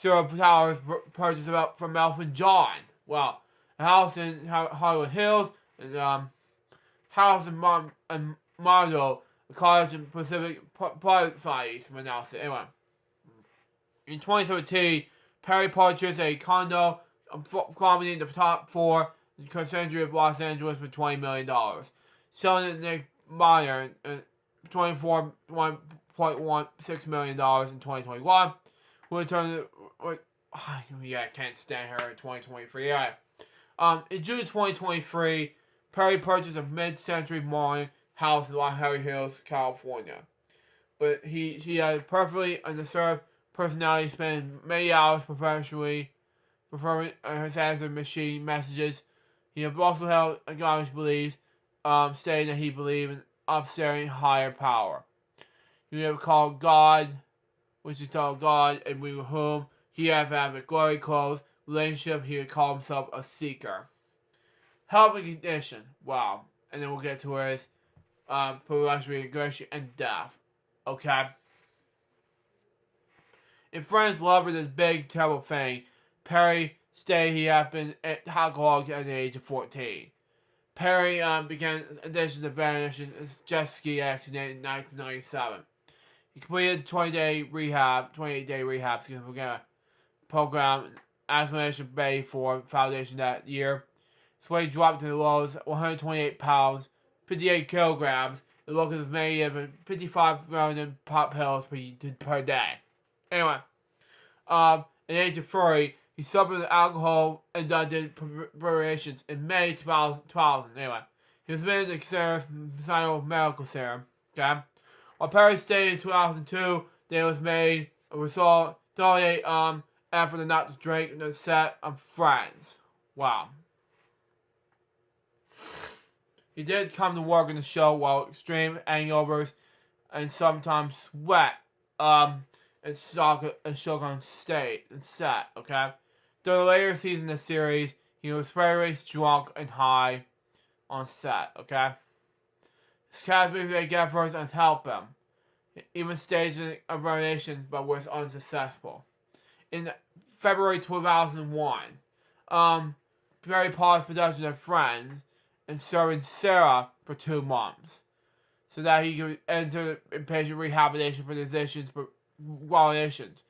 Zero Towers purchased from Elton John. Wow. A house in Hollywood Hills and house in Mardo, a college in Pacific Private Societies from announced it. Anyway. In 2017, Perry purchased a condo prominent in the top 4 in the century of Los Angeles for $20 million. Selling it to Nick Meyer $24.16 million in 2021. I can't stand her in 2023. Yeah. In June 2023, Perry purchased a mid-century modern house in Los Hills, California. But he had a perfectly underserved personality, spending many hours professionally performing his answer machine messages. He also held acknowledged beliefs, stating that he believed in upstairs higher power. He have called God, which is called God, and with whom he have a glory close relationship. He would call himself a seeker. Health and condition, wow. And then we'll get to his progression, aggression, and death. Okay. In Friends, Lover, This Big Terrible Thing, Perry stated he had been alcoholic at the age of 14. Perry began addiction to vanishing as jet ski accident in 1997. He completed 28-day rehab program Isolation Bay for Foundation that year. His weight dropped to the lowest 128 pounds, 58 kilograms, and looked as many as 55 million pop pills per day. Anyway, at the age of 30, he suffered alcohol-induced preparations in May 2000. Anyway, He was made to consider final medical serum. Okay? While Perry stayed in 2002, they was made a result 38 after the not to drink in the set of Friends. Wow. He did come to work in the show while extreme hangovers and sometimes sweat and shock on state and set, okay? During the later season of the series, he was very drunk and high on set, okay? His castmates made efforts and help him. He even staged a renovation but was unsuccessful. In February 2001, Perry paused production of Friends and serving Sarah for 2 months so that he could enter inpatient rehabilitation for decisions for violations,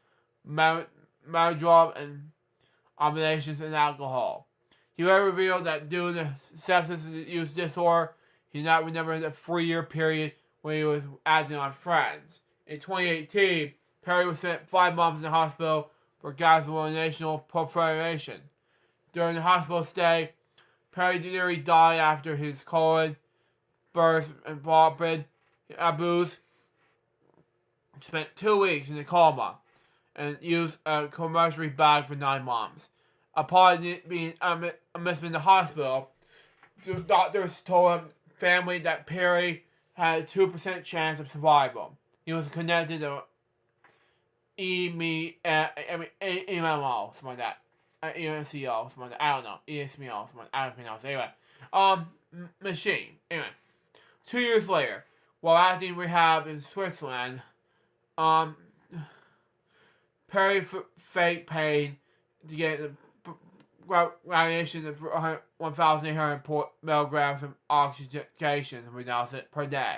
drug and abominations and alcohol. He later revealed that due to substance use disorder, he did not remember the 3-year period when he was acting on Friends. In 2018, Perry was spent 5 months in the hospital for gastrointestinal perforation. During the hospital stay, Perry nearly died after his colon burst and vomit abuse. He spent 2 weeks in a coma and used a commercial bag for 9 months. Upon being admitted in the hospital, the doctors told him family that Perry had a 2% chance of survival. He was connected to EMO, something like that. ENCO, something like that. I don't know. ESMO, something like that. I don't pronounce it. Anyway, machine. Anyway, 2 years later, while acting rehab in Switzerland, Perry faked pain to get the radiation of 1,800 milligrams of oxygenation per day.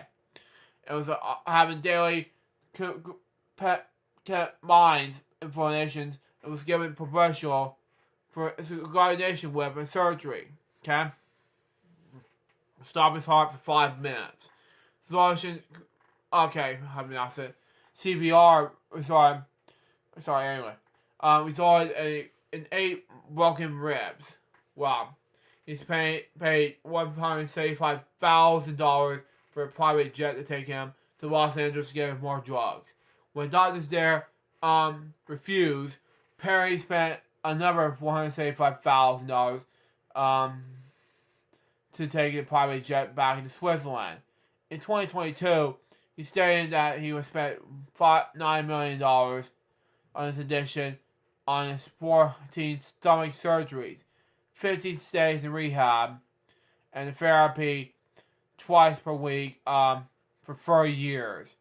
It was having daily minds inflations. It was given professional for coordination with and surgery. Okay? Stop his heart for 5 minutes. Solution. Okay, I pronounced it. CPR. Anyway. Resulted in 8 broken ribs. Wow. He's paid $175,000 for a private jet to take him to Los Angeles to get him more drugs. When doctors there refused, Perry spent another $175,000 to take a private jet back into Switzerland. In 2022, he stated that he would spend $9 million on his addiction on his 14 stomach surgeries, 15 stays in rehab, and therapy twice per week for 30 years.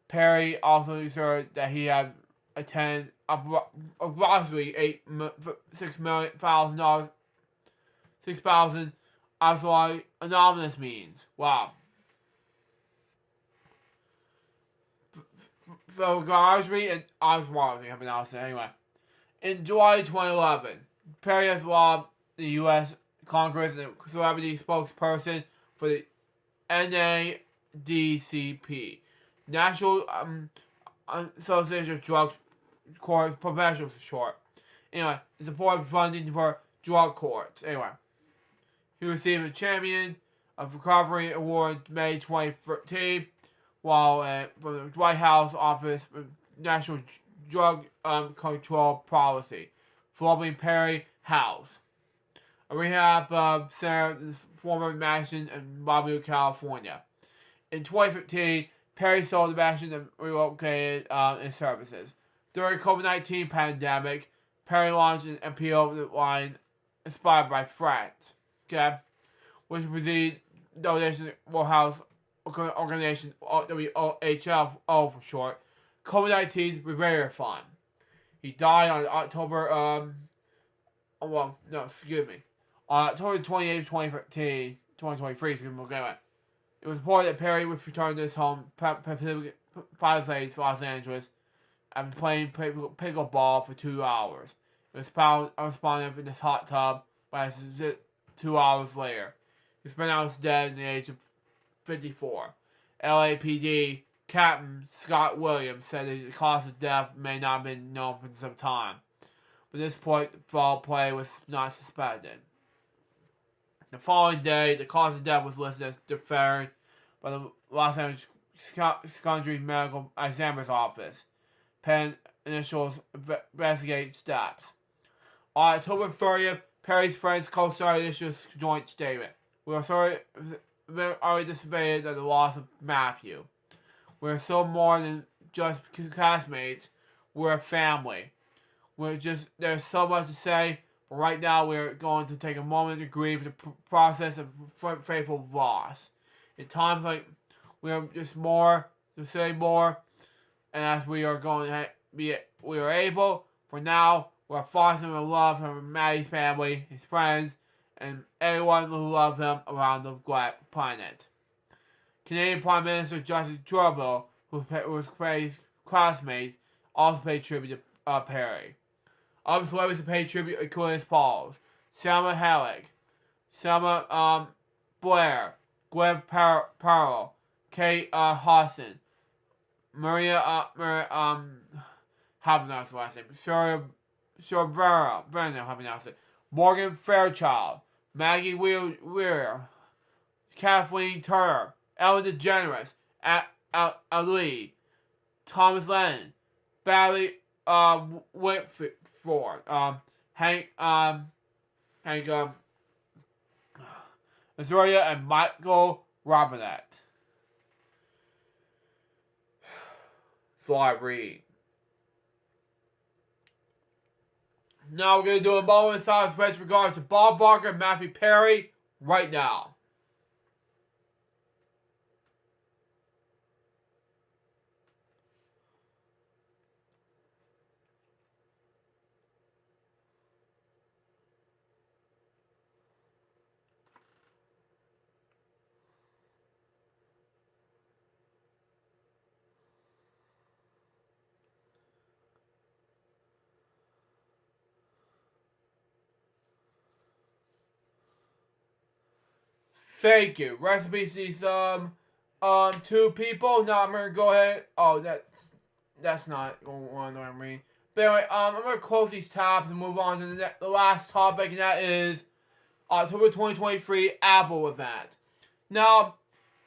Perry also asserted that he had attended approximately $6,000 as anonymous means. Wow. So Gargery and Oswald, I've announced it anyway. In July 2011, Perry has robbed the U.S. Congress and a celebrity spokesperson for the NADCP, National Association of Drug Court Professionals, for short. Anyway, to support funding for drug courts. Anyway, he received a Champion of Recovery Award in May 2013, while from the White House Office of National Drug Control Policy, following Perry House, a rehab center in former mansion in Malibu, California. In 2015, Perry sold the mansion and relocated its services. During the COVID-19 pandemic, Perry launched an MPO line inspired by Friends, okay, which preceded donation World Health Organization, WHO for short, COVID-19 Prevention Fund. He died on October, on October 28, 2023, It was reported that Perry would return to his home, Palisades, Los Angeles, after playing pickleball for 2 hours. It was found unresponsive in his hot tub by 2 hours later. He was pronounced dead at the age of 54. LAPD Captain Scott Williams said that the cause of death may not have been known for some time. But at this point, foul play was not suspected. The following day, the cause of death was listed as declared by the Los Angeles County Medical Examiner's Office. Pen initials investigate steps. On October 30th, Perry's friends co-started issued a joint statement. We are sorry, already dismayed at the loss of Matthew. We're so more than just classmates. We're a family. There's so much to say, but right now we're going to take a moment to grieve the process of faithful loss. In times like we have just more to say more, and as we are going to we are able, for now, we're fostering the love from Maddie's family, his friends, and everyone who loves him around the planet. Canadian Prime Minister Justin Trudeau, who was Perry's classmates, also paid tribute to Perry. Other celebrities to pay tribute include Pauls, Selma Hayek, Selma Blair, Gwen Powell, Kate Hudson, Maria how to pronounce the last name? Shervera, how to pronounce it. Morgan Fairchild, Maggie Weir, Kathleen Turner, Ellen DeGeneres, Ali, Thomas Lennon, Barry Whitford, Hank Azoria, and Michael Robinette. So I read. Now we're going to do a moment of silence with regards to Bob Barker and Matthew Perry right now. Thank you. Rest in peace to these two people. Now I'm gonna go ahead. Oh, that's not one that I'm reading. But anyway, I'm gonna close these tabs and move on to the last topic, and that is October 2023 Apple event. Now,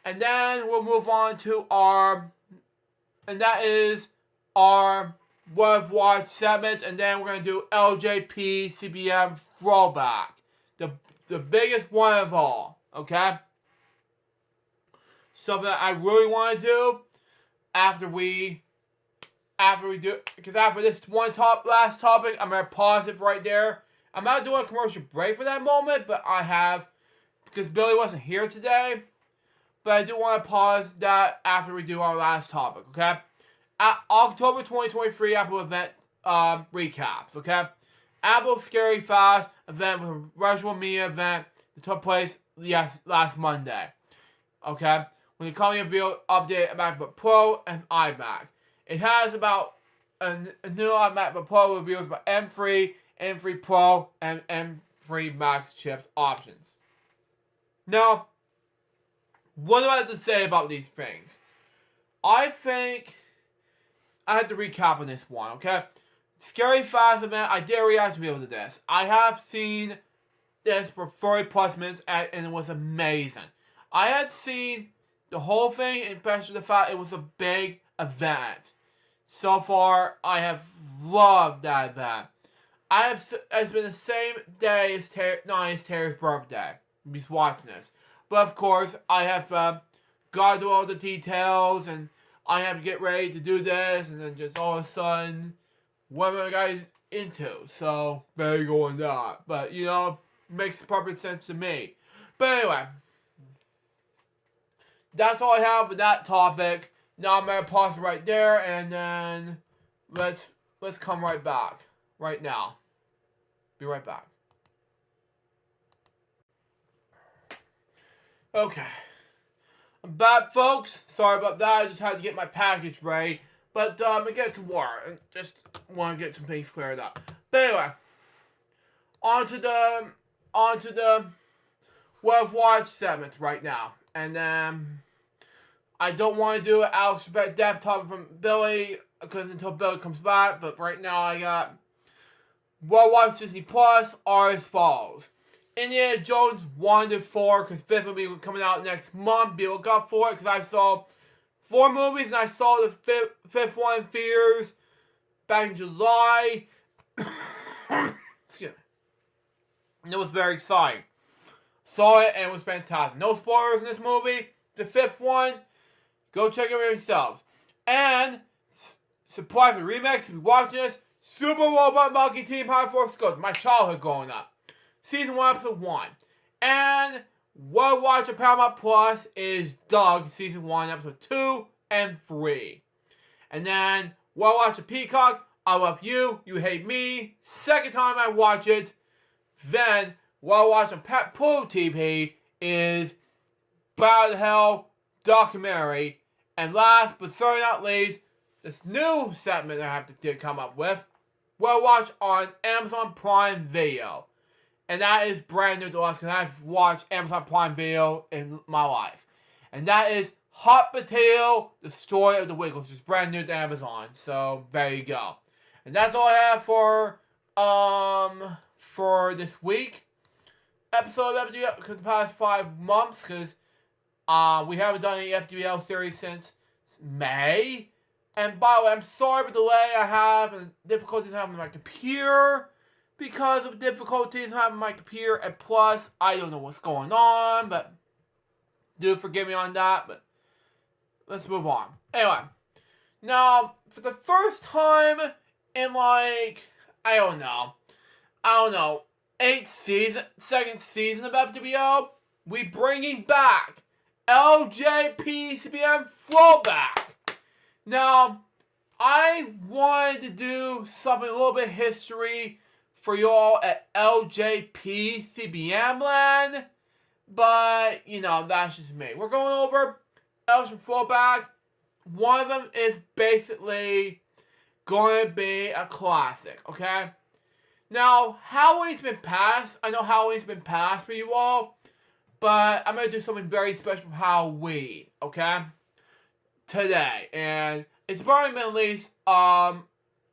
and then we'll move on to and that is our What I've Watched segment, and then we're gonna do LJP CBM throwback, the biggest one of all. Okay? Something that I really want to do after we do, because after this last topic, I'm going to pause it right there. I'm not doing a commercial break for that moment, but I have, because Billy wasn't here today, but I do want to pause that after we do our last topic, okay? October 2023 Apple event recaps, okay? Apple Scary Fast event was a virtual media event that took place last Monday. Okay? When the company revealed updated MacBook Pro and iMac. It has about a new MacBook Pro reveals about M3, M3 Pro, and M3 Max chips options. Now, what do I have to say about these things? I think I have to recap on this one, okay? Scary Fast event, I did react to be able to this. I have seen this for 40 plus minutes and it was amazing. I had seen the whole thing, especially the fact it was a big event. So far, I have loved that event. It's been the same day as Terry's birthday. He's watching this. But of course, I have got to do all the details and I have to get ready to do this and then just all of a sudden, what am I guys into? So, very go on that. But, you know, makes perfect sense to me. But anyway, that's all I have with that topic. Now I'm gonna pause it right there, and then let's come right back right now. Be right back. Okay, I'm back, folks. Sorry about that. I just had to get my package ready, but I get to water and just want to get some things cleared up. But anyway, on to the What I've Watched segments right now. And I don't want to do an Alex Depth topic from Billy, because until Billy comes back, but right now I got What I've Watched Disney Plus are as follows. Indiana Jones 1 to 4, because 5th will be coming out next month. Be look up for it, because I saw 4 movies, and I saw the fifth one in theaters back in July. Excuse me. And it was very exciting. Saw it, and it was fantastic. No spoilers in this movie. The 5th one, go check it out yourselves. And, surprise the remix, if you're watching this, Super Robot Monkey Team High Force Ghost, my childhood growing up. Season 1, Episode 1. And what watch on Paramount Plus is Doug, Season 1, Episode 2 and 3. And then, what watch on Peacock, I Love You, You Hate Me. Second time I watch it. Then, what I watch on Pluto TV is Battle Hell documentary. And last but certainly not least, this new segment I have to come up with, what I watch on Amazon Prime Video. And that is brand new to us because I've watched Amazon Prime Video in my life. And that is Hot Potato, The Story of the Week, which is brand new to Amazon. So, there you go. And that's all I have for this week episode of FwL because the past 5 months, because we haven't done any FwL series since May. And by the way, I'm sorry for the delay I have and difficulties I have with my computer. Because of difficulties I have with my computer, and plus, I don't know what's going on, but do forgive me on that, but let's move on. Anyway, now, for the first time in like, I don't know, 2nd season of FwL, we bringing back LJP CBM Throwback. Now, I wanted to do something a little bit history for y'all at LJP CBM land, but, you know, that's just me. We're going over LJP Throwback. One of them is basically going to be a classic, okay? Now, Halloween's been passed. I know Halloween's been passed for you all, but I'm going to do something very special for Halloween, okay? Today, and it's already been released,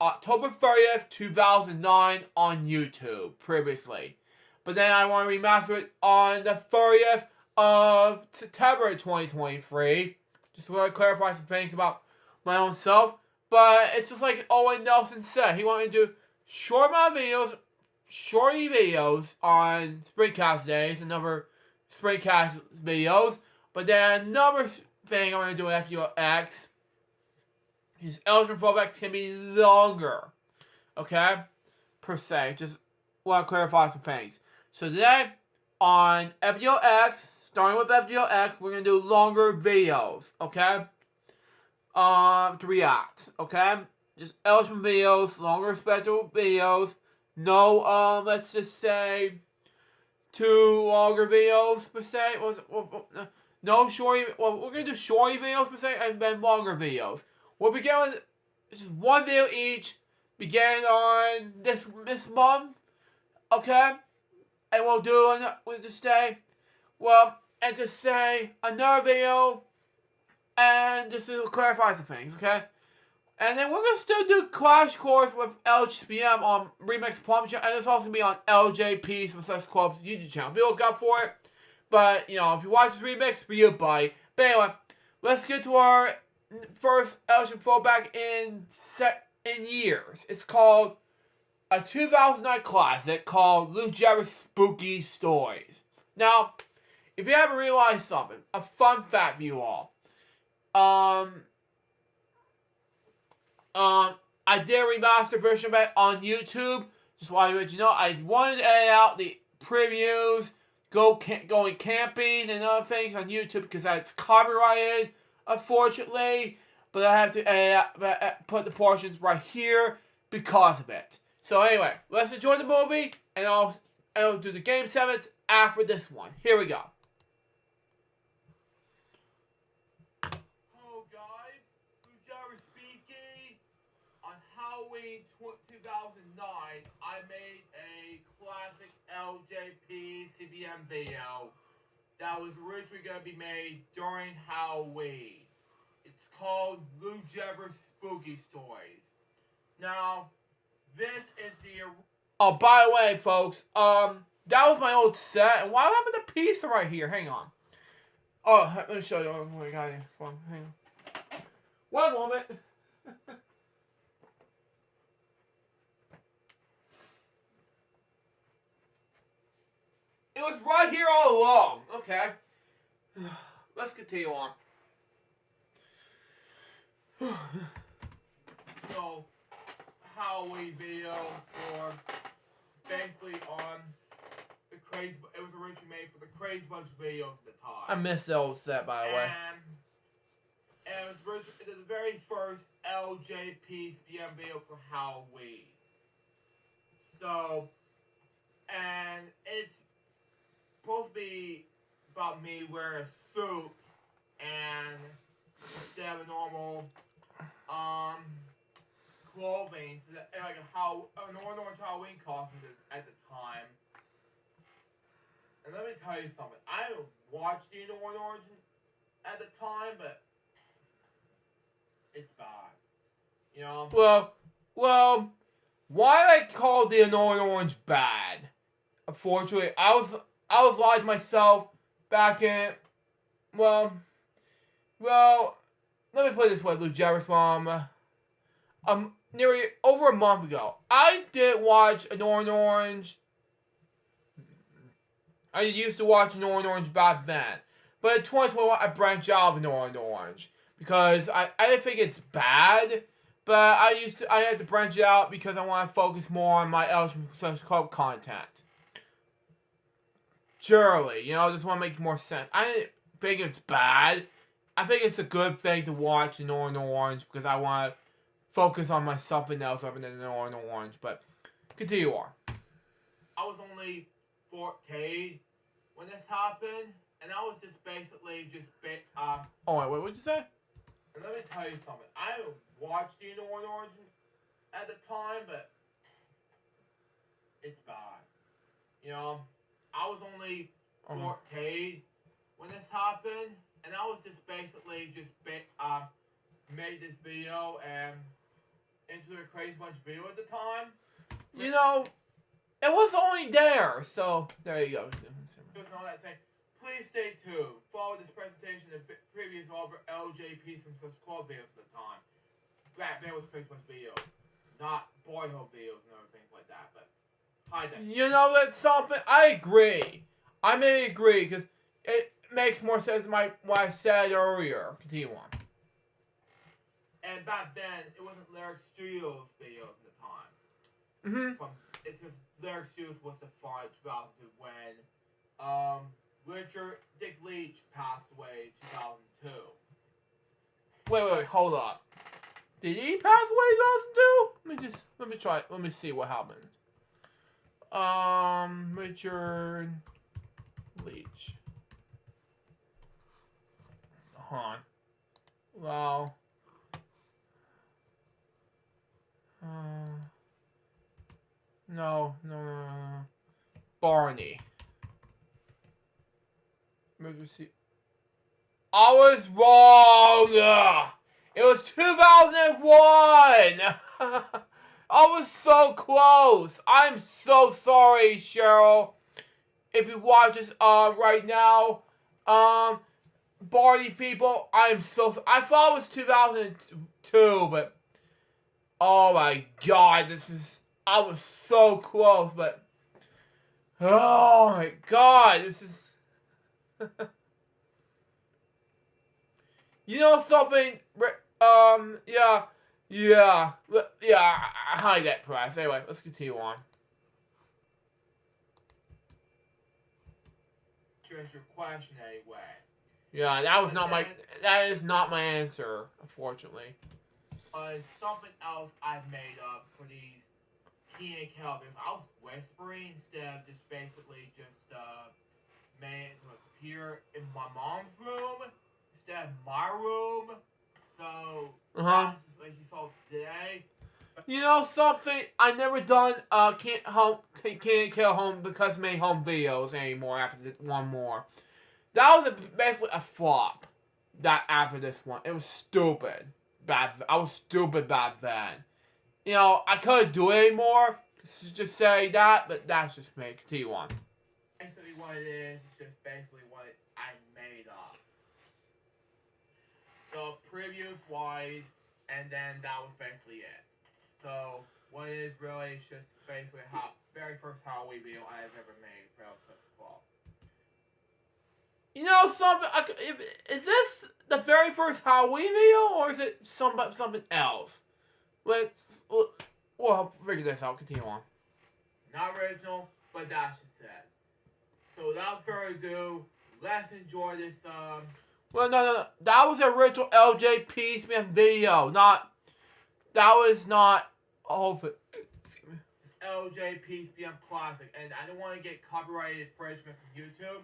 October 30th, 2009 on YouTube previously. But then I want to remaster it on the 30th of September 2023. Just want to clarify some things about my own self. But it's just like Owen Nelson said. He wanted to do shorty videos on Springcast days, another Springcast videos. But then another thing I'm going to do with FwX, his eligible fallback can be longer, okay, per se. Just want to clarify some things. So today, on FwX, starting with FwX, we're going to do longer videos, okay, to react, okay? Just eligible videos, longer special videos, no, let's just say, 2 longer videos, per se. No shorty, well, we're going to do shorty videos, per se, and then longer videos. We'll begin with just 1 video each, beginning on this month, okay? And we'll just say, and just say another video, and just to clarify some things, okay? And then we're going to still do Crash Course with LHPM on Remix Plum channel, and it's also going to be on LJP Success Club's YouTube channel. Be look out for it. But, you know, if you watch this remix, be a buddy. But anyway, let's get to our first LJP throwback in years. It's called a 2009 classic called Lou Jarrett's Spooky Stories. Now, if you haven't realized something, a fun fact for you all. I did a remastered version of it on YouTube. Just wanted to let you know, I wanted to edit out the previews, going camping and other things on YouTube because that's copyrighted, unfortunately. But I have to put the portions right here because of it. So anyway, let's enjoy the movie, and I'll do the game 7s after this one. Here we go. Hello guys, Lou Jarrett speaking. On Halloween 2009, I made a classic LJP CBM video that was originally going to be made during Halloween. It's called Lou Jarrett's Spooky Stories. Now, this is the... Oh, by the way, folks, That was my old set. And why happened to piece right here? Hang on. Oh, let me show you what I got here. Hang on. One moment. It was right here all along. Okay. Let's continue on. So, Halloween video for basically on the Crazy. It was originally made for the Crazy Bunch videos at the time. I missed the old set, by the way. And it was the very first LJPCBM video for Halloween. So, and it's supposed to be about me wearing a suit and instead of a normal clothing, so that, like an orange Halloween costume at the time. And let me tell you something. I haven't watched the orange at the time, but it's bad. You know. Well, why I call the orange bad? Unfortunately, I was lying to myself back in. Well, let me put it this way, Lou Jarvis Mom. Nearly over a month ago, I did watch an orange. I used to watch an orange back then, but in 2021 I branched out of an orange because I didn't think it's bad, but I had to branch it out because I want to focus more on my LGBT club content. Surely, you know, I just want to make more sense. I didn't think it's bad. I think it's a good thing to watch an orange because I want to focus on my something else other than an orange. But continue on. I was only 14 when this happened, and I was just basically Oh wait, what'd you say? And let me tell you something. I haven't watched the orange at the time, but it's bad. You know, I was only 14 when this happened, and I was just basically made this video and into the Crazy Bunch video at the time. You know, it was only there, so there you go. Just all that saying, please stay tuned. Follow this presentation and previous over LJP from such club videos at the time. That was Crazy Bunch videos, not boyhood videos and other things like that. But hide that. You know, that's something. I agree. I may agree because it makes more sense than what I said earlier. Continue on. And back then, it wasn't Lyric Studios videos at the time. It's just Lyric Studios was the font 2002 when Richard Dick Leach passed away in 2002. Wait, hold up. Did he pass away in 2002? Let me try. Let me see what happened. Richard Leach. Well. No. Barney. Maybe see. I was wrong! It was 2001! I was so close! I'm so sorry, Cheryl. If you watch this right now, Barney people, I'm so sorry. I thought it was 2002, but oh my god, I was so close, but oh my god, this is you know something, yeah, hide that press. Anyway, let's continue on. To answer your question anyway. Yeah, that is not my answer, unfortunately. Something else I've made up for these Keenan and Kel videos. I was whispering instead of just basically made it into a computer in my mom's room instead of my room. So that's just like you saw today. You know something? I never done Keenan and Kel home because made home videos anymore after one more. That was basically a flop. That after this one, it was stupid. I was stupid back then. You know, I couldn't do it anymore. Just say that, but that's just me. Continue on. basically what it is just basically what I made up. So previews wise, and then that was basically it. So what it is really is just basically how very first Halloween video I've ever made for FwL. You know something? Is this the very first Halloween video, or is it something else? We'll figure this out. Continue on. Not original, but that's just it. So without further ado, let's enjoy this. Well, no. That was the original LJ Peaceman video. That was not all of it. LJ Peaceman Classic, and I don't want to get copyright infringement from YouTube,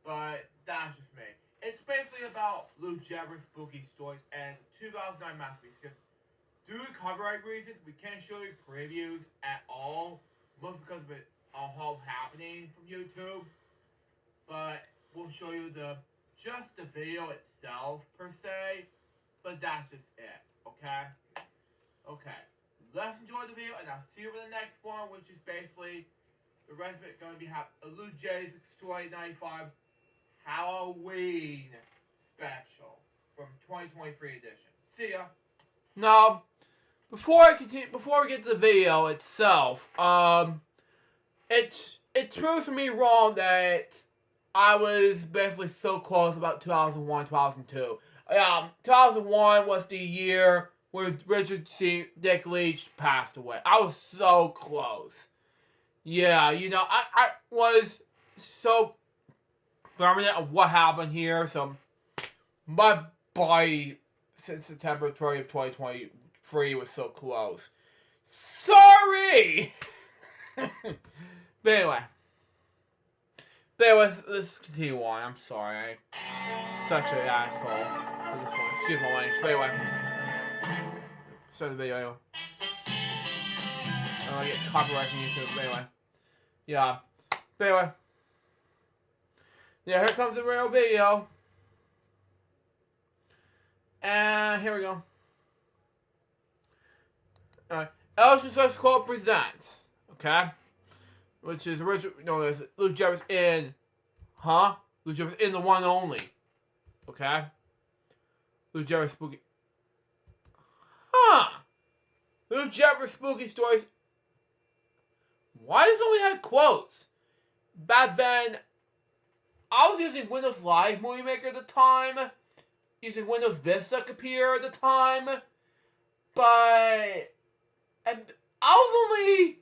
but that's just me. It's basically about Lou Jabber's spooky stories and 2009 masterpiece. Because due to copyright reasons, we can't show you previews at all, mostly because of it all happening from YouTube. But we'll show you just the video itself per se, but that's just it. Okay. Let's enjoy the video, and I'll see you in the next one, which is basically the rest of it going to be Lou J's Story 95's Halloween special from 2023 edition. See ya. Now, before we get to the video itself, it proves me wrong that I was basically so close about 2001, 2002. 2001 was the year where Richard C. Dick Leach passed away. I was so close. Yeah, you know, I was so permanent of what happened here, so my body since September 30th, 2023 was so close. Sorry! But anyway, let's continue on. I'm sorry, I'm such an asshole for this one. Excuse my language. But anyway, start the video anyway. I don't want to get copyright from YouTube. But anyway, yeah. But anyway, yeah. Here comes the real video, and here we go. Alright, Elton Social Club presents. Okay. Which is original, known as Lou Jeffers in, Lou Jeffers in the one and only. Okay? Lou Jeffers Spooky. Lou Jeffers Spooky Stories. Why does it only have quotes? Back then, I was using Windows Live Movie Maker at the time. Using Windows Vista Computer at the time. But, and I was only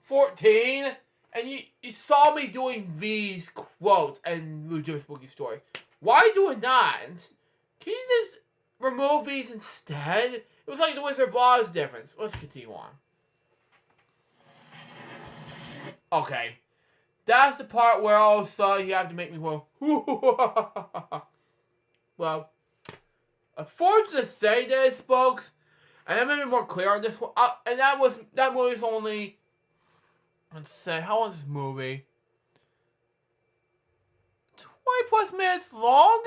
14. And you saw me doing these quotes and Lou Jeffers Spooky Stories. Why are you doing that? Can you just remove these instead? It was like the Wizard of Oz difference. Let's continue on. Okay. That's the part where all of a sudden you have to make me go, well, unfortunately to say this, folks, and I'm going to be more clear on this one, and that movie was only, let's say, how long is this movie? 20 plus minutes long?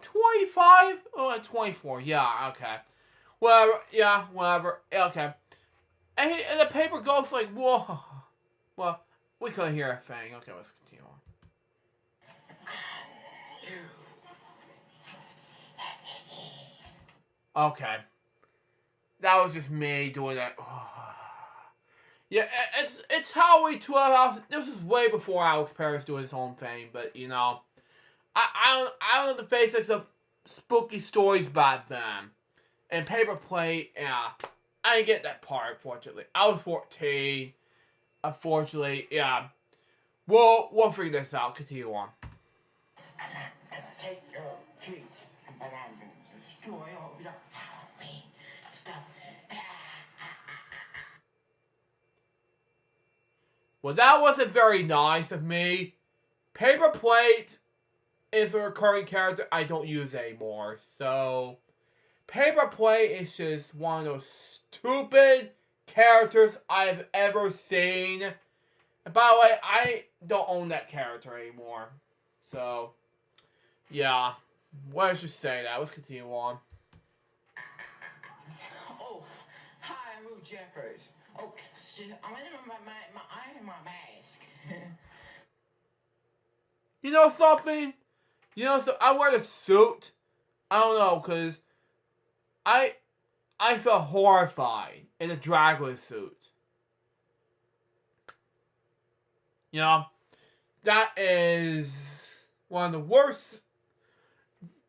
25? Oh, 24. Yeah, okay. Whatever. Yeah, whatever. Okay. And the paper goes like, whoa. Well, we couldn't hear a thing. Okay, let's continue on. Okay. That was just me doing that. Yeah, it's Halloween 12 hours. This was way before Alex Perez doing his own thing, but you know, I don't know the basics of spooky stories back then. And paper plate, yeah, I didn't get that part. Fortunately, I was 14. Unfortunately, yeah. We'll figure this out. Continue on. Take your treats, but I'm going to destroy all your Halloween stuff. Well, that wasn't very nice of me. Paper Plate is a recurring character I don't use anymore. So, Paper Plate is just one of those stupid characters I've ever seen. And by the way, I don't own that character anymore. So, yeah. Let's just say that. Let's continue on. Oh, hi, I'm Lou Jeffers. Okay, I'm gonna my eye and my mask. You know something? So I wear a suit. I don't know, cause I I felt horrified in a Dracula suit. You know, that is one of the worst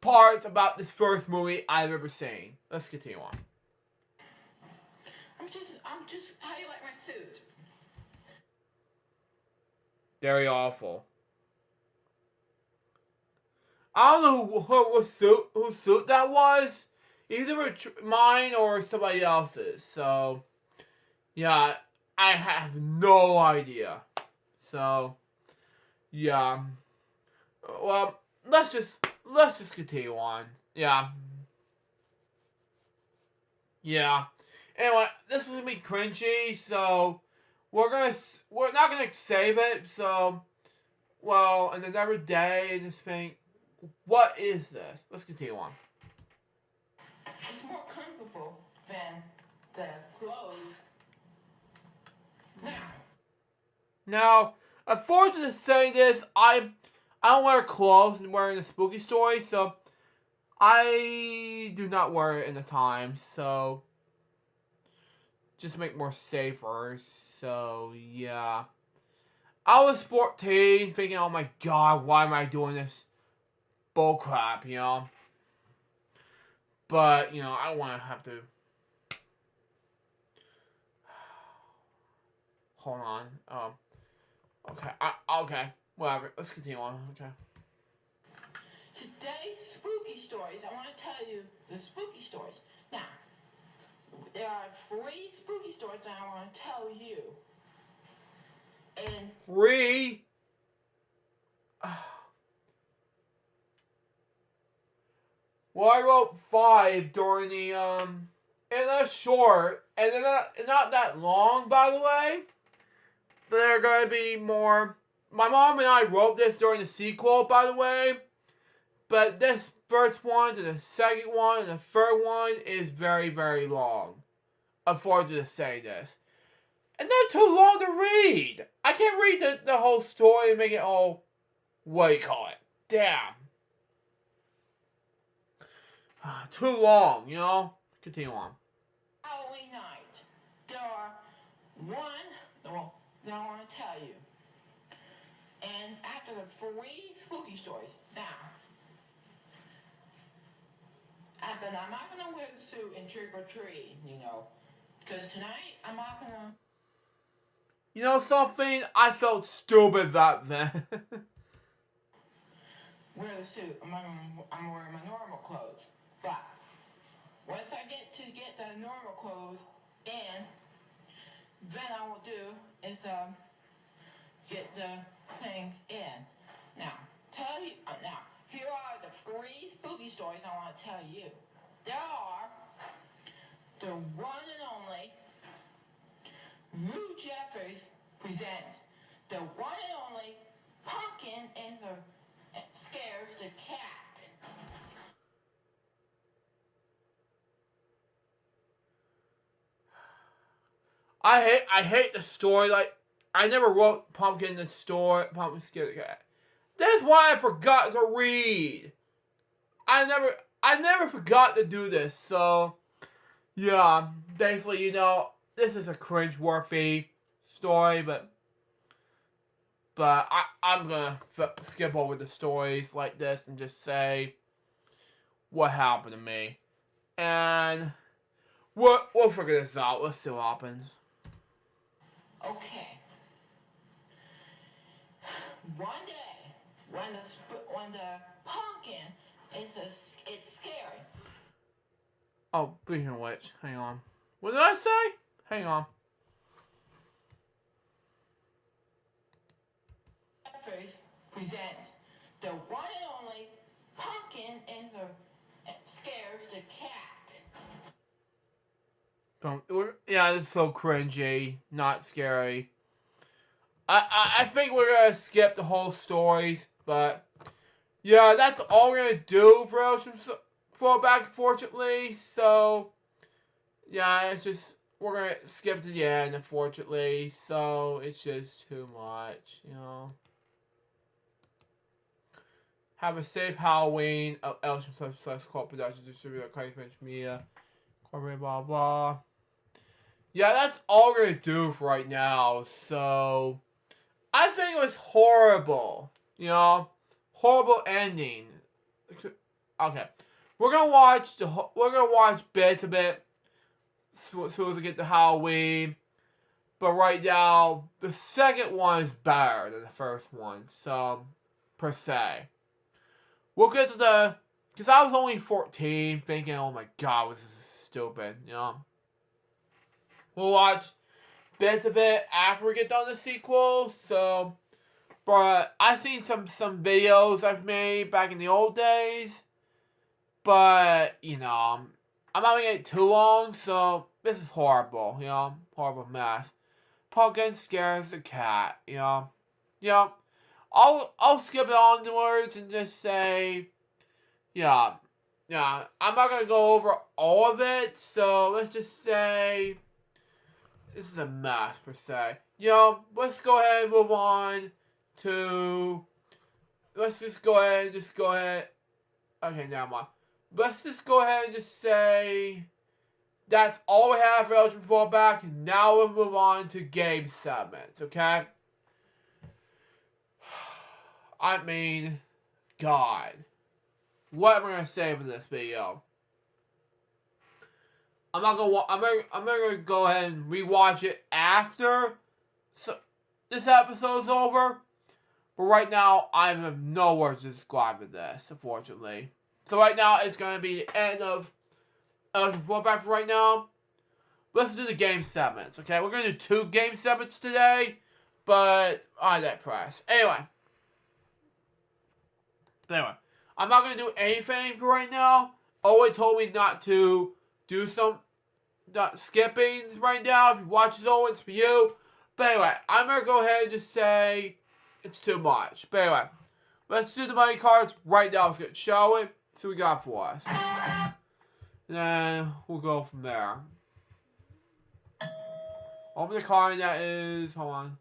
parts about this first movie I've ever seen. Let's continue on. I'm just, how do you like my suit? Very awful. I don't know whose suit that was. Either mine or somebody else's. So, yeah, I have no idea. So, yeah. Well, let's just continue on. Yeah. Yeah. Anyway, this is gonna be cringy, so we're not gonna save it. So, well, in another day, just think, what is this? Let's continue on. It's more comfortable than the clothes. Now, unfortunately to say this, I don't wear clothes and wearing the spooky story, so I do not wear it in the time. So, just make more safer. So yeah. I was 14 thinking, oh my god, why am I doing this bullcrap, But, I don't want to have to... Hold on. Okay. Okay. Whatever. Let's continue on. Okay. Today's spooky stories, I want to tell you the spooky stories. Now, there are 3 spooky stories that I want to tell you. And 3? Well, I wrote 5 during the, and they're short, and they're not that long, by the way. They're gonna be more... My mom and I wrote this during the sequel, by the way. But this first one, to the second one, and the third one is very, very long. Unfortunately to say this. And they're too long to read. I can't read the whole story and make it all... What do you call it? Damn. Too long, Continue on. Halloween night, there are that I want to tell you. And after the 3 spooky stories, now, but I'm not going to wear the suit and trick or treat, because tonight I'm not going to... You know something? I felt stupid back then. Wear the suit. I'm wearing my normal clothes. But once I get the normal clothes in, then I will do is get the things in. Now, here are the 3 spooky stories I want to tell you. There are the one and only Lou Jeffers presents the one and only Pumpkin and the Scares the Cat. I hate the story. Like, I never wrote Pumpkin in the story. Pumpkin Scared the Cat. That's why I forgot to read. I never forgot to do this. So, yeah, basically, this is a cringe-worthy story, but I'm gonna skip over the stories like this and just say what happened to me, and we'll figure this out. Let's see what happens. Okay. One day, when the pumpkin it's scary. Oh, speaking of which, hang on. What did I say? Hang on. Jeffers presents the one and only Pumpkin and the Scares the Cat. Yeah, this is so cringy, not scary. I think we're gonna skip the whole stories, but yeah, that's all we're gonna do for Ocean Throwback, unfortunately. So yeah, it's just we're gonna skip to the end, unfortunately. So it's just too much, you know. Have a safe Halloween. Elsham / Corp Production Distributor, Christ Media, Corporate, blah blah. Yeah, that's all we're gonna do for right now. So I think it was horrible. You know, horrible ending. Okay, we're gonna watch bits of it so as we get to Halloween. But right now, the second one is better than the first one. So, per se. We'll get to the... Because I was only 14, thinking, oh my god, this is stupid, you know? We'll watch bits of it after we get done the sequel, so... But I've seen some videos I've made back in the old days. But, you know, I'm not making it too long, so this is horrible, you know? Horrible mess. Pumpkin scares the cat, you know? You know? I'll skip it onwards and just say, yeah, I'm not gonna go over all of it, so let's just say this is a mess per se. You know, let's go ahead and move on to, let's just go ahead, okay, never mind. Let's just go ahead and just say that's all we have for Elgin Fallback. Now we'll move on to game segments, okay? I mean, God. What am I gonna say for this video? I'm gonna go ahead and rewatch it after this episode's over. But right now, I have no words to describe this, unfortunately. So right now, it's gonna be the end of Fallback for right now. Let's do the game segments, okay? We're gonna do 2 game segments today, but I digress. Anyway, I'm not going to do anything for right now. Owen told me not to do some skippings right now. If you watch this, Owen, it's for you. But anyway, I'm going to go ahead and just say it's too much. But anyway, let's do the money cards right now. Let's get, shall we? See what we got for us. Then we'll go from there. Open the card that is, hold on.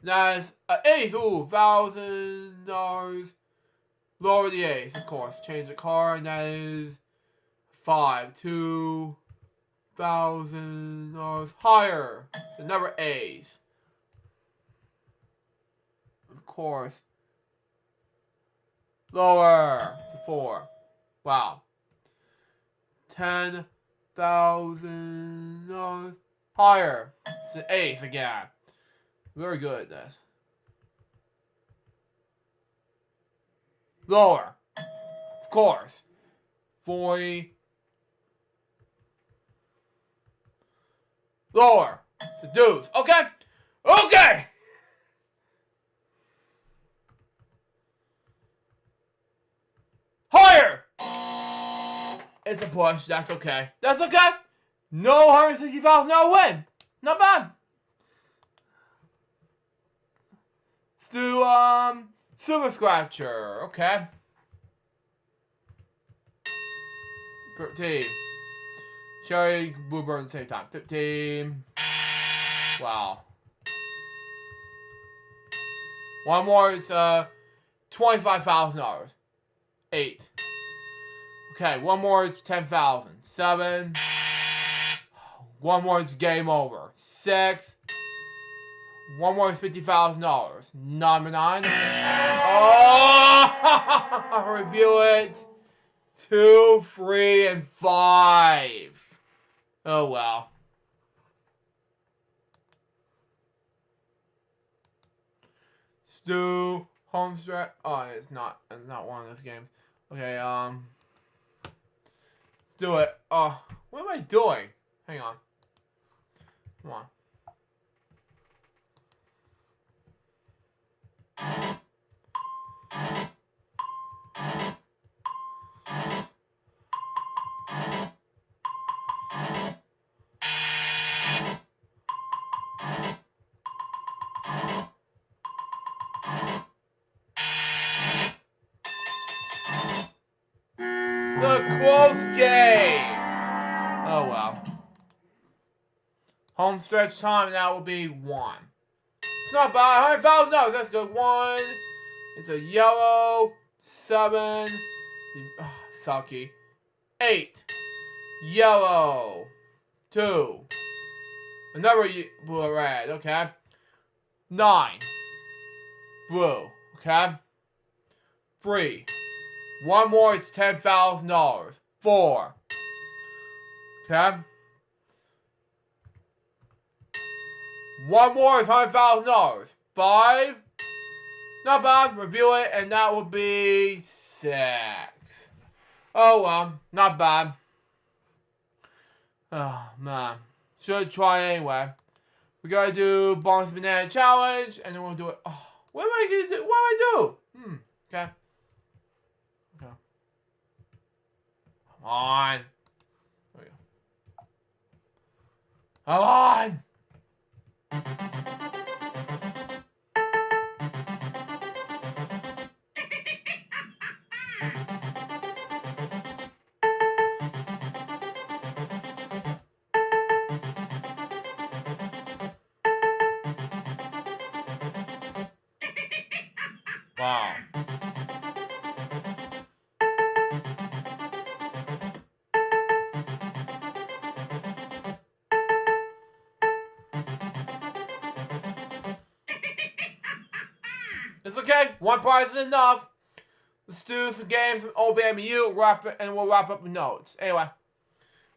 That is an ace. Ooh, $1,000. Lower the ace, of course. Change the card, and that is 5, $2,000 higher. The number ace. Of course. Lower. 4. Wow. $10,000 higher. It's an ace again. Very good at this. Lower. Of course. 40. Lower. The deuce. Okay. Okay. Higher. It's a push. That's okay. That's okay. No $160,000 win. Not bad. Let's do, Super Scratcher, okay. 13. Cherry, Bluebird at the same time. 15. Wow. One more, it's $25,000. 8. Okay, one more, it's 10,000. 7. One more, it's game over. 6. One more is $50,000. Number 9. Oh! Review it. 2, 3, and 5. Oh well. Stu Homestretch. Oh, it's not one of those games. Okay, let's do it. Oh, what am I doing? Hang on. Come on. The close game. Oh well. Home stretch time, and that will be 1. It's not bad. $100,000. That's good. 1. It's a yellow. 7. Sucky. 8. Yellow. 2. Another blue or red. Okay. 9. Blue. Okay. 3. One more. It's $10,000. 4. Okay. One more is $100,000. 5. Not bad. Review it, and that will be 6. Oh well, not bad. Oh man, should try anyway. We gotta do bonus banana challenge, and then we'll do it. Oh, what am I gonna do? What do I do? Okay. Okay. Come on. There we go. Come on. Wow. It's okay. 1 prize is enough. Let's do some games from OBMU, and we'll wrap up with notes. Anyway,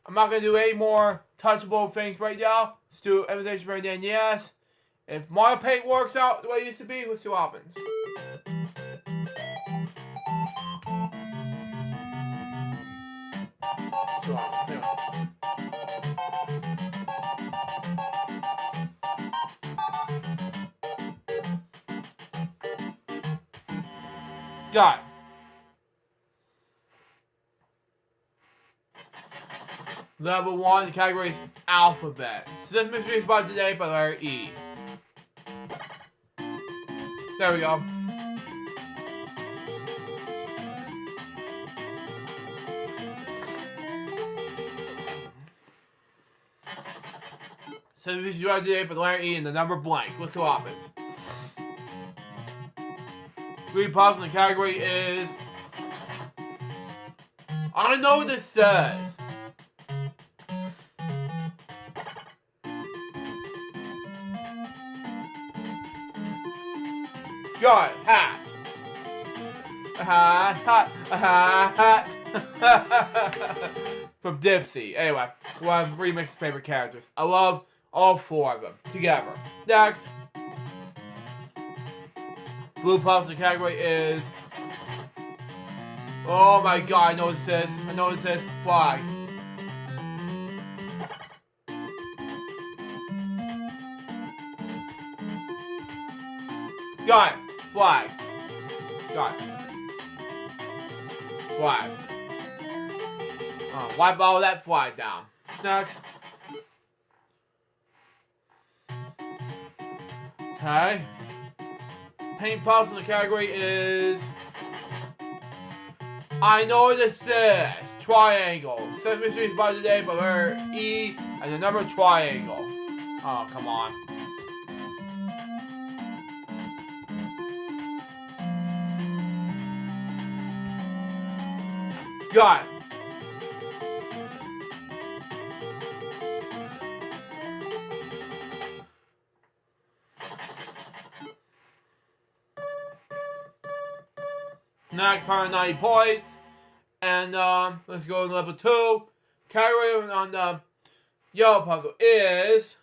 I'm not going to do any more touchable things right now. Let's do Invitation right then, yes. If Mario Paint works out the way it used to be, let's see what happens. Got it. Level 1, the category is alphabet. So this mystery is about today by the letter E. There we go. So this is about today by the letter E and the number blank. Let's see what happens. 3 puzzles in the category is... I don't know what this says. Got it. Hat. Hat. From Dipsy. Anyway, one of Remix's favorite characters. I love all 4 of them together. Next. Blue puzzle in the category is... Oh my god, I know what it says. I know what it says. Flag. Got it. Flag. Got it. Flag. Wipe all that flag down. Next. Okay. Paint puzzle in the category is... I know what this says. Triangle. 7 mysteries by today, but letter E and the number triangle. Oh, come on. Got it. Next, 190 points. And let's go to level 2. Category on the yellow puzzle is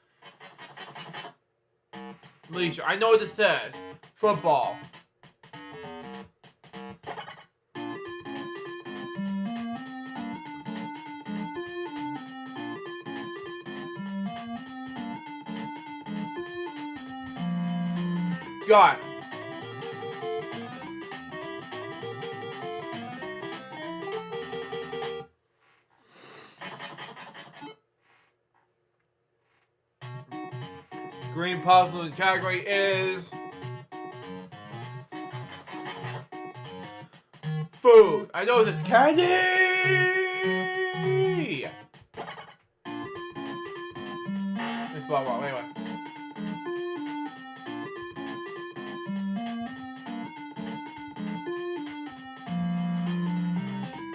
leisure. I know what this says. Football. Got it. Green puzzle in the category is food. I know this. Candy! It's spelled wrong. Anyway.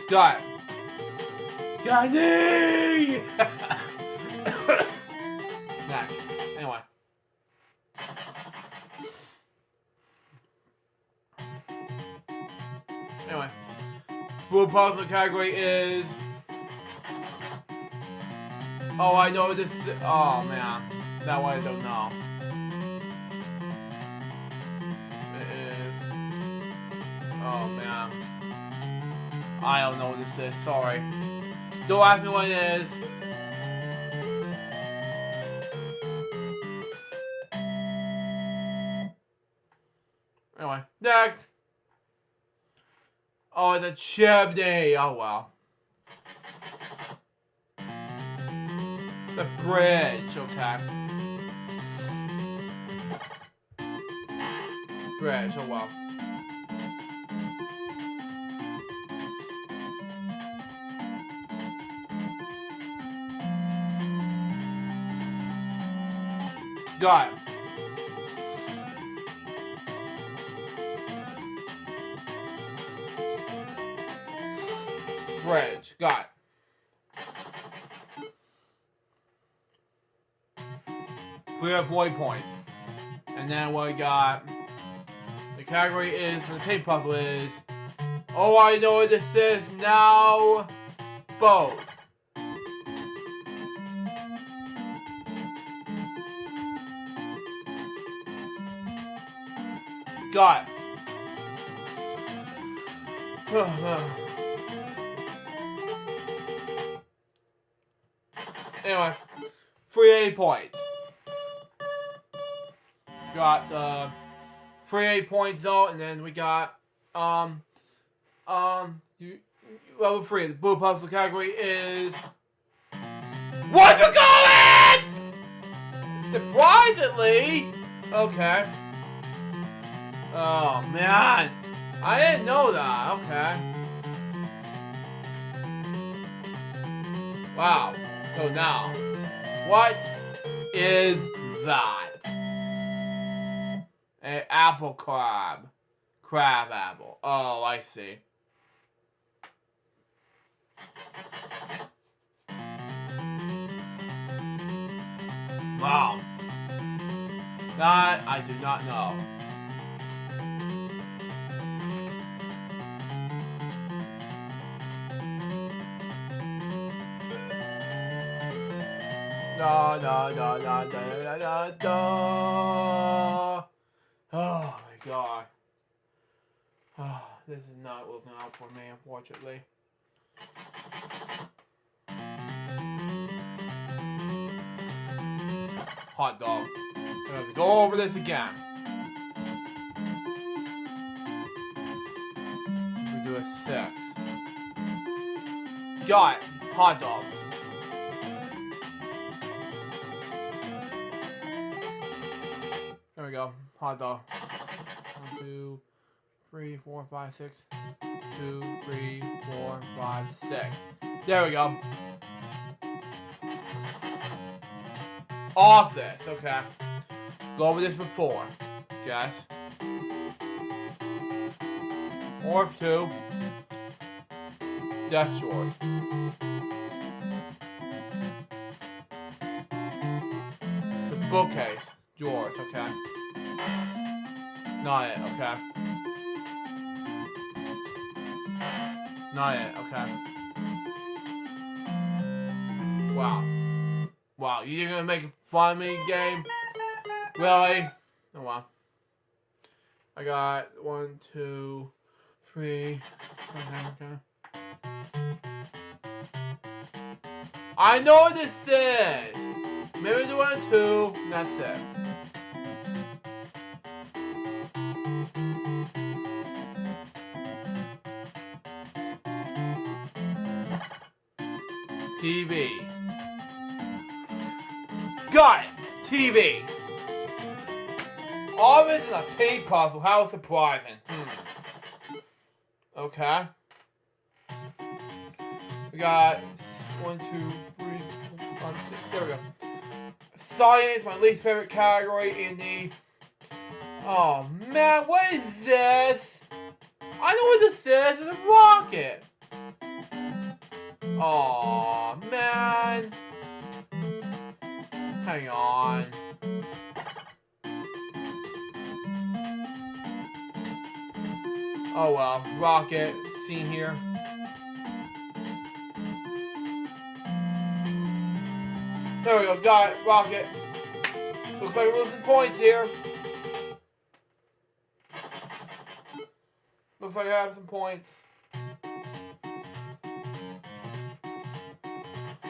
Got it. Got it! Next. Anyway. Anyway. Blue puzzle category is... Oh, I know this is... Oh, man. That one I don't know. It is... Oh, man. I don't know what this is. Sorry. Don't ask me what it is. Anyway, next. Oh, it's a chimney. Oh, well. The bridge, okay. Bridge, oh well. Got it. Bridge, got it. We have void points. And then what we got, the category is, for the tape puzzle is, oh, I know what this is now, boat. Got it. Anyway, 3 points. Got the 3 point zone, and then we got level 3. The blue puzzle category is what you call it? Surprisingly, okay. Oh man, I didn't know that. Okay. Wow. So now, what is that? An apple crab. Crab apple. Oh, I see. Wow. That I do not know. Da da da da da da da. Oh my god. Oh, this is not working out for me, unfortunately. Hot dog. We have to go over this again. We do a 6. Got it. Hot dog. There we go. Hot dog. 1, 2, 3, 4, 5, 6. 2, 3, 4, 5, 6. There we go. Off this. Okay. Go over this before. Yes. Orb 2. Death Shores. The bookcase. Drawers, okay. Not it, okay. Not it, okay. Wow. Wow, you're gonna make fun of me, game? Really? Oh wow. I got 1, 2, 3. Okay. I know what this is! Maybe do 1 and 2, and that's it. TV. Got it! TV! All of it is a tape puzzle. How surprising. Okay. We got 1, 2, 3, 4, 5, 6. There we go. Science, my least favorite category in the... Oh man, what is this? I know what this is. It's a rocket. Oh man. Hang on. Oh well, rocket, seen here. There we go, got it, rocket. Looks like we're losing points here. Looks like I have some points.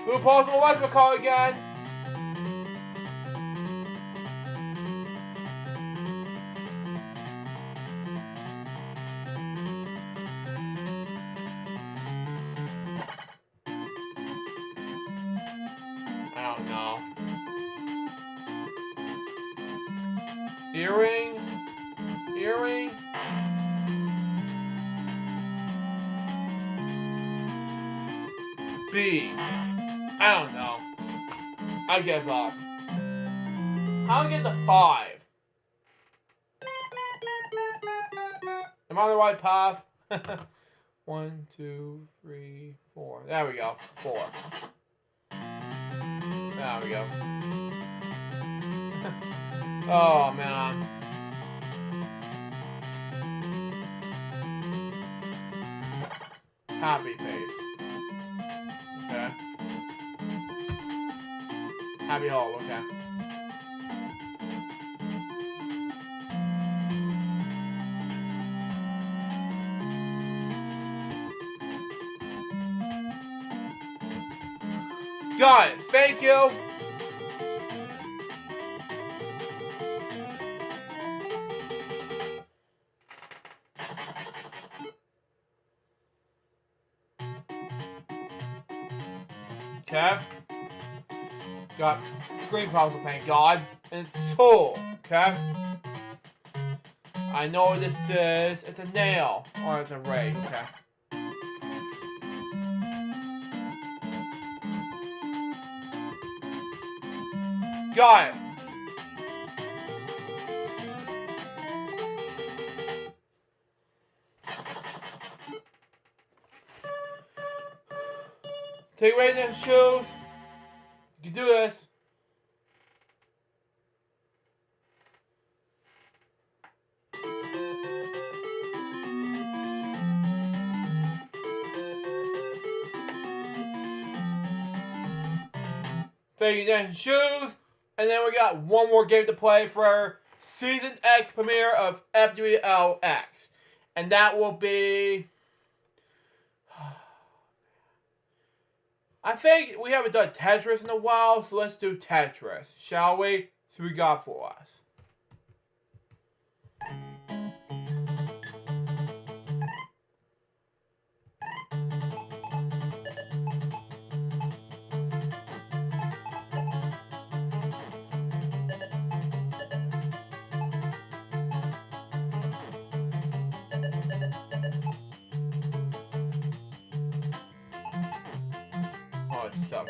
Blue possible Westbrook call again. I don't know. Earring? Earring? B. I don't know. I give up. How do I get to 5? Am I on the right path? 1, 2, 3, 4. There we go. 4. There we go. Oh man. Happy face. Okay. Happy hole, okay. Got it. Thank you. Okay. Got screen puzzle, thank God. And it's tool. Okay. I know what this is. It's a nail. Or it's a ray. Okay. Got it. Take away the shoes. You can do this. Taking the shoes. And then we got one more game to play for our Season X premiere of FwL X. And that will be... I think we haven't done Tetris in a while, so let's do Tetris, shall we? See what we got for us. Oh, it's stuck.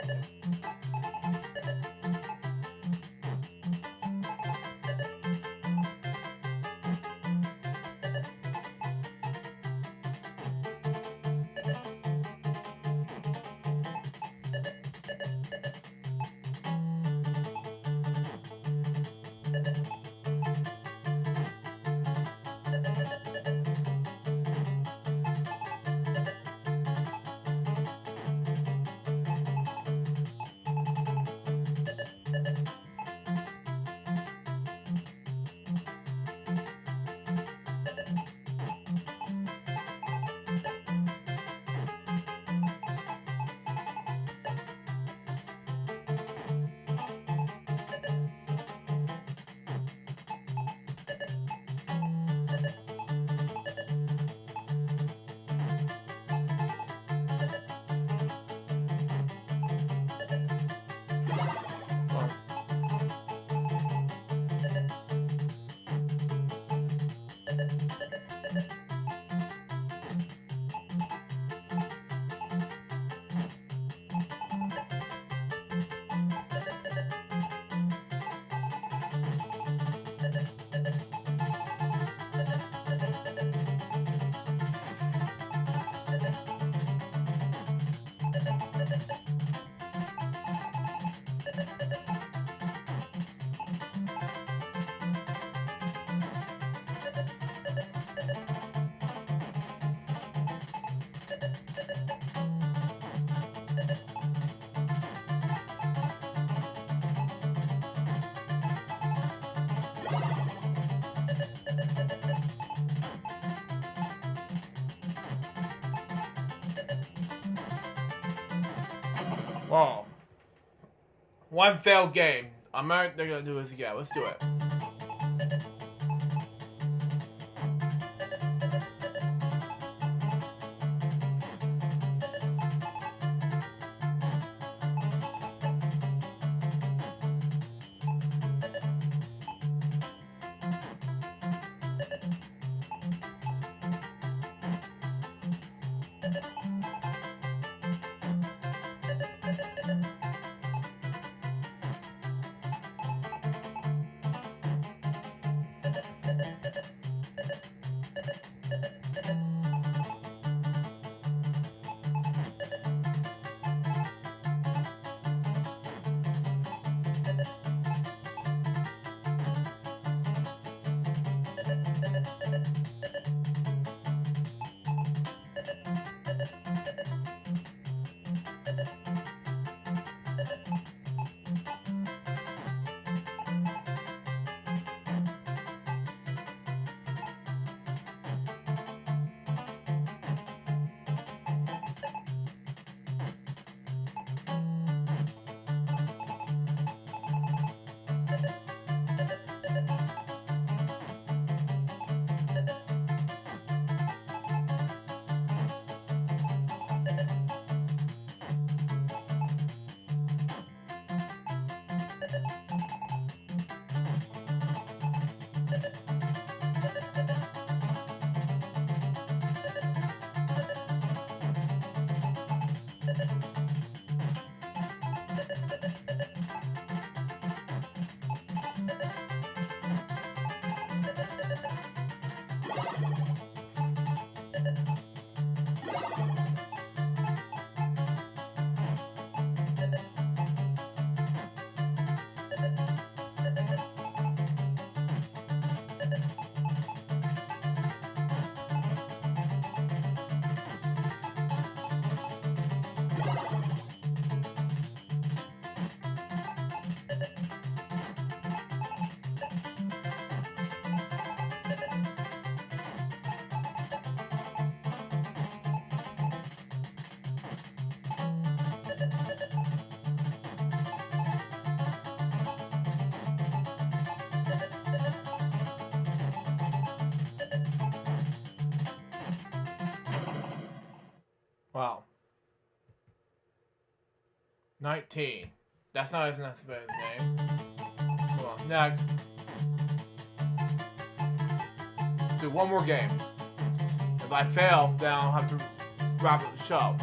Whoa. One failed game. They're gonna do this again. Let's do it. Wow. 19. That's not as nice of a name. Come on, next. Do one more game. If I fail, then I'll have to wrap up the show.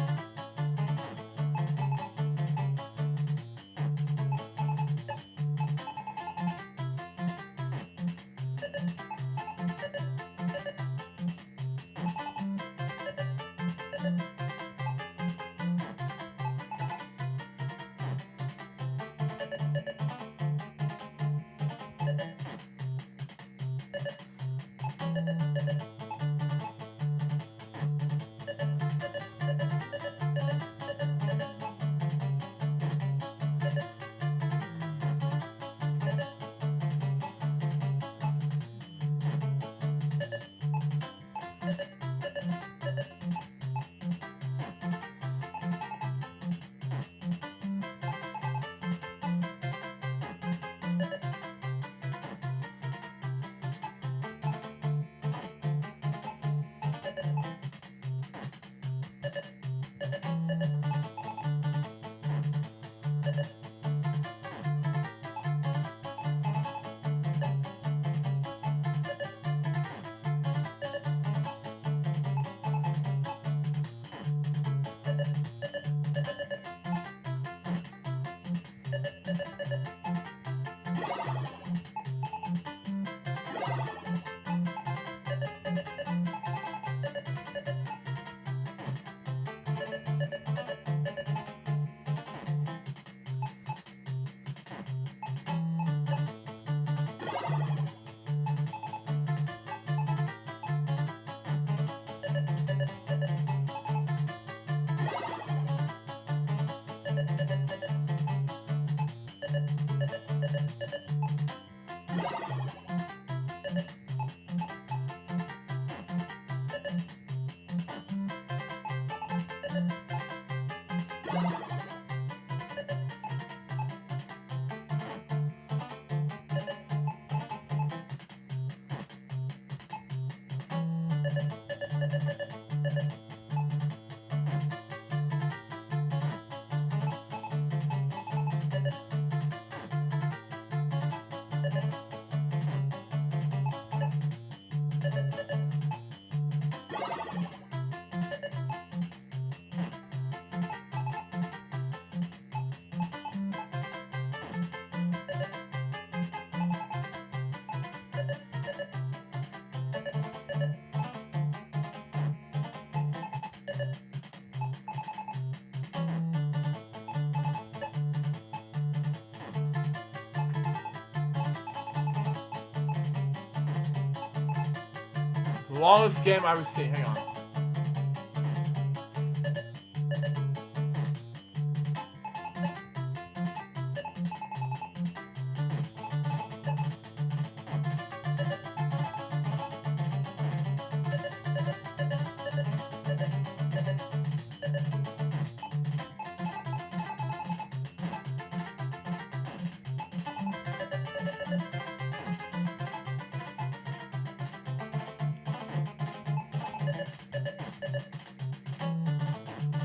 The longest game I've ever seen. Hang on.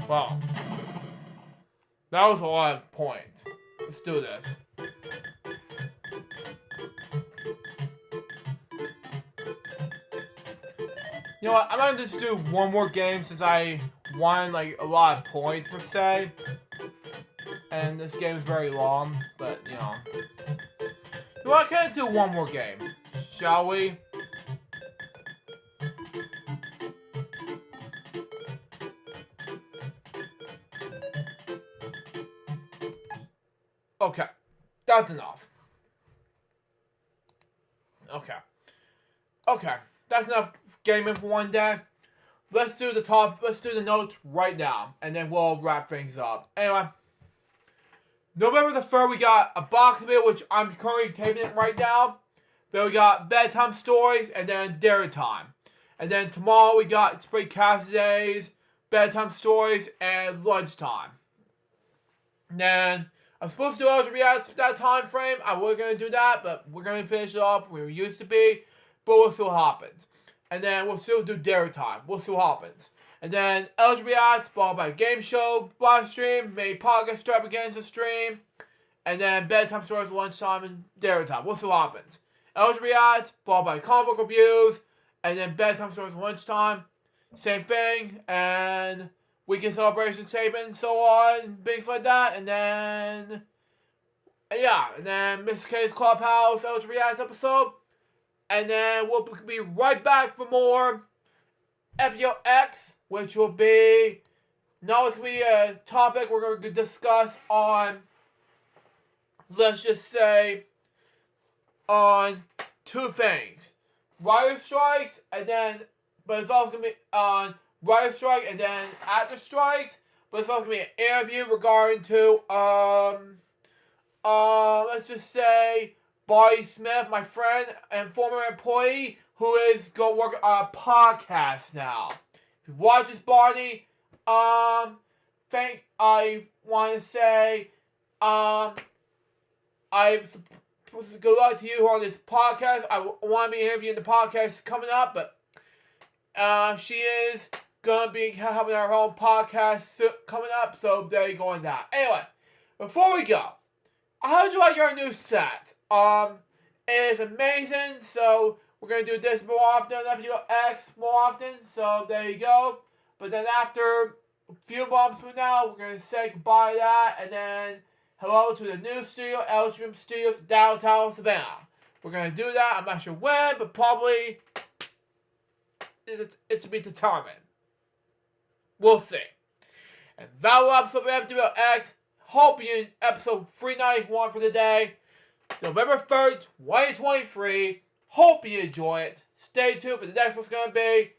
Wow. That was a lot of points. Let's do this. You know what? I'm gonna just do one more game since I won like a lot of points per se. And this game is very long, but you know. You know what? Can I do one more game? Shall we? Okay, that's enough. Okay, that's enough gaming for one day. Let's do the notes right now, and then we'll wrap things up. Anyway, November the 3rd, we got a box of it, which I'm currently taping it right now. Then we got bedtime stories, and then dairy time. And then tomorrow we got Spring Cassidy's bedtime stories and lunchtime. And then I'm supposed to do Elder Reacts for that time frame. I was going to do that, but we're going to finish it off where we used to be. But we'll see what happens. And then we'll still do dairy time. We'll see what happens. And then Elder Reacts, followed by game show, live stream, maybe podcast strap against the stream. And then bedtime stories, lunchtime, and dairy time. We'll see what happens. Elder Reacts, followed by comic book reviews. And then bedtime stories, lunchtime. Same thing. And weekend celebration statement, so on, and things like that. And then, yeah, and then Mr. K's Clubhouse, Elder Reacts episode. And then we'll be right back for more FwL X, which will be, now it's going to be a topic we're going to discuss on, let's just say, on two things. Writer strikes, and then, but it's also going to be on writer strike, and then actor strikes, but it's also going to be an interview regarding to, let's just say, Barney Smith, my friend and former employee, who is going to work on a podcast now. If you watch this, Barney, I want to say, good luck to you on this podcast. I want to be interviewing the podcast coming up, but she is going to be having her own podcast coming up, so there you go on that. Anyway, before we go, how did you like your new set? It is amazing, so we're going to do this more often, FwL X more often, so there you go. But then after a few months from now, we're going to say goodbye to that, and then hello to the new studio, Elstream Studios, downtown Savannah. We're going to do that, I'm not sure when, but probably it's to be determined. We'll see. And that will episode of FwL X. Hope you episode 391 for the day. November 3rd, 2023. Hope you enjoy it. Stay tuned for the next one's going to be.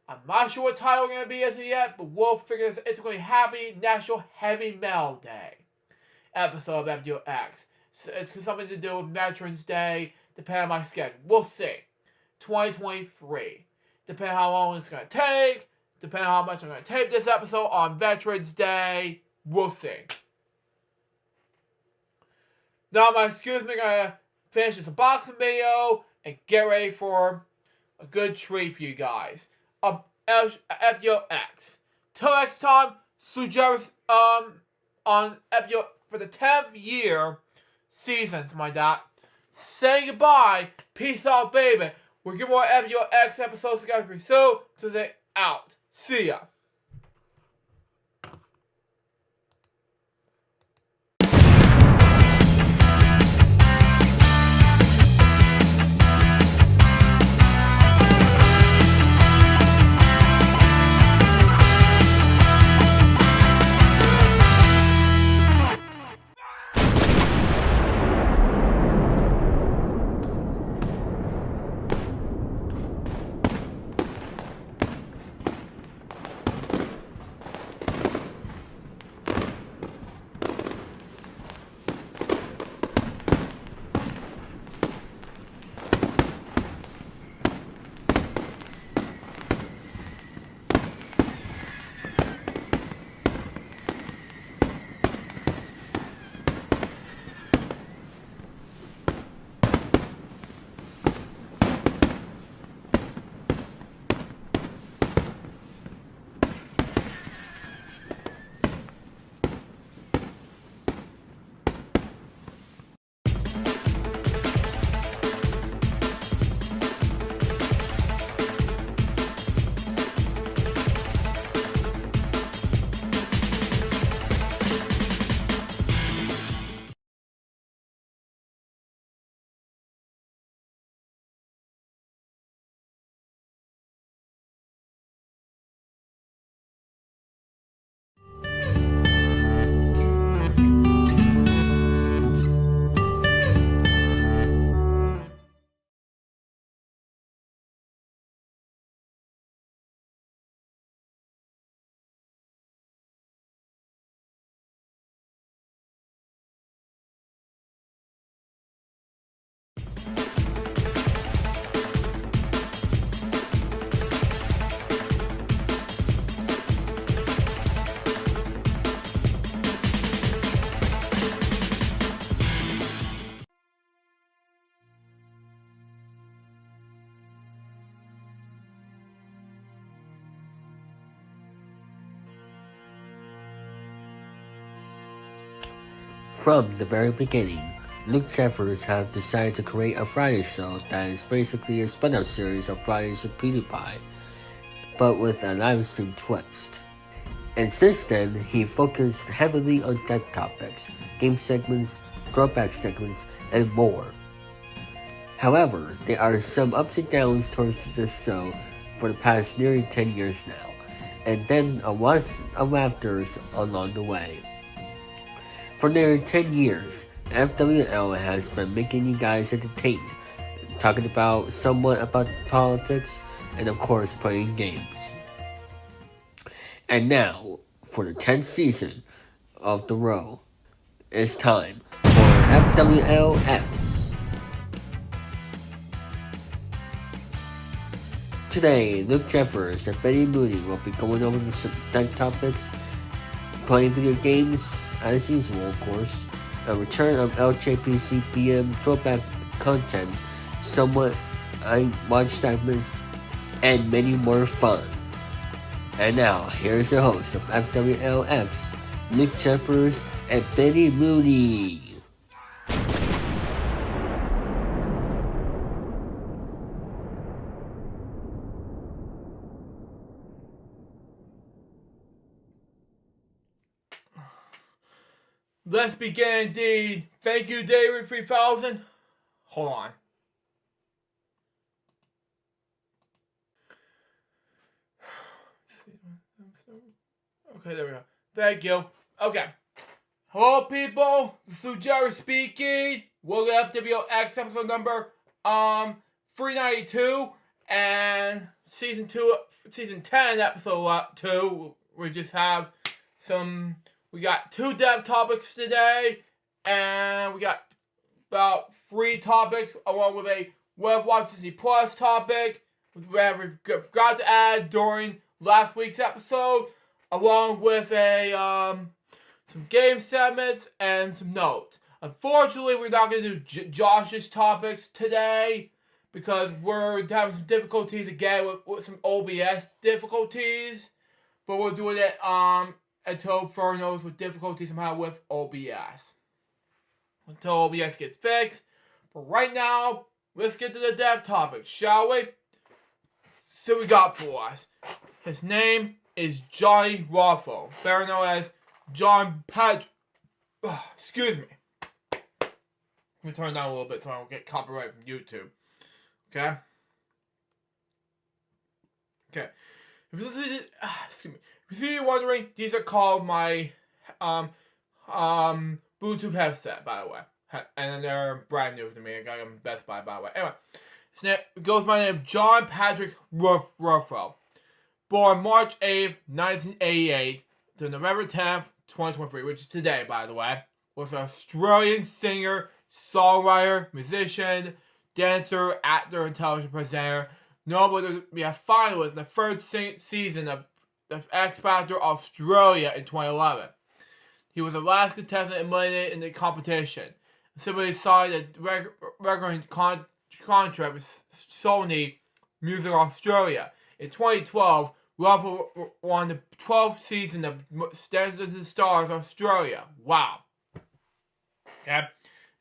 I'm not sure what title it's going to be as of yet, but we'll figure this. It's going to be Happy National Heavy Metal Day episode of FwL X. So it's something to do with Veterans Day, depending on my schedule. We'll see. 2023. Depending on how long it's going to take. Depending on how much I'm going to tape this episode on Veterans Day. We'll see. Now, excuse me, I'm going to finish this unboxing video and get ready for a good treat for you guys. FwX. Till next time, suggest on FwL for the 10th year seasons, my dad. Saying goodbye. Peace out, baby. We'll get more FwX episodes together pretty soon. So they out. See ya. From the very beginning, Luke Jeffers have decided to create a Friday show that is basically a spin-off series of Fridays with PewDiePie, but with a live stream twist. And since then, he focused heavily on tech topics, game segments, throwback segments, and more. However, there are some ups and downs towards this show for the past nearly 10 years now, and then a lot of laughters along the way. For nearly 10 years, FwL has been making you guys entertained, talking about somewhat about politics, and of course playing games. And now, for the 10th season of the row, it's time for FwLX. Today, Luke Jeffers and Betty Mooney will be going over some tech topics, playing video games, as usual, of course, a return of LJPC PM throwback content, somewhat I watch segments, and many more fun. And now, here's the host of FwLX, Luke Jeffers and Betty Mooney. Let's begin indeed. Thank you, David 3000. Hold on. Okay, there we go. Thank you. Okay. Hello, people. This is Jerry speaking. Welcome to FwX episode number 392 and season 10, episode 2. We just have we got 2 dev topics today, and we got about 3 topics, along with a Web Watch Disney Plus topic, which we forgot to add during last week's episode, along with some game segments and some notes. Unfortunately, we're not going to do Josh's topics today because we're having some difficulties again with some OBS difficulties, but we're doing it until Fern knows what difficulties somehow with OBS. Until OBS gets fixed. But right now, let's get to the dev topic, shall we? So we got for us. His name is Johnny Ruffo, better known as John Patrick. Excuse me. Let me turn it down a little bit so I don't get copyright from YouTube. Okay? Okay. If you're wondering, these are called my Bluetooth headset, by the way. And they're brand new to me. I got them at Best Buy, by the way. Anyway, it goes by the name John Patrick Ruffo. Born March 8th, 1988 to November 10th, 2023, which is today, by the way. Was an Australian singer, songwriter, musician, dancer, actor, and television presenter. Notable to be a finalist in the third season of the X Factor Australia in 2011. He was the last contestant eliminated in the competition. Simply signed a record contract with Sony Music Australia. In 2012, Ruffo won the 12th season of Dancing with the Stars Australia. Wow. Okay.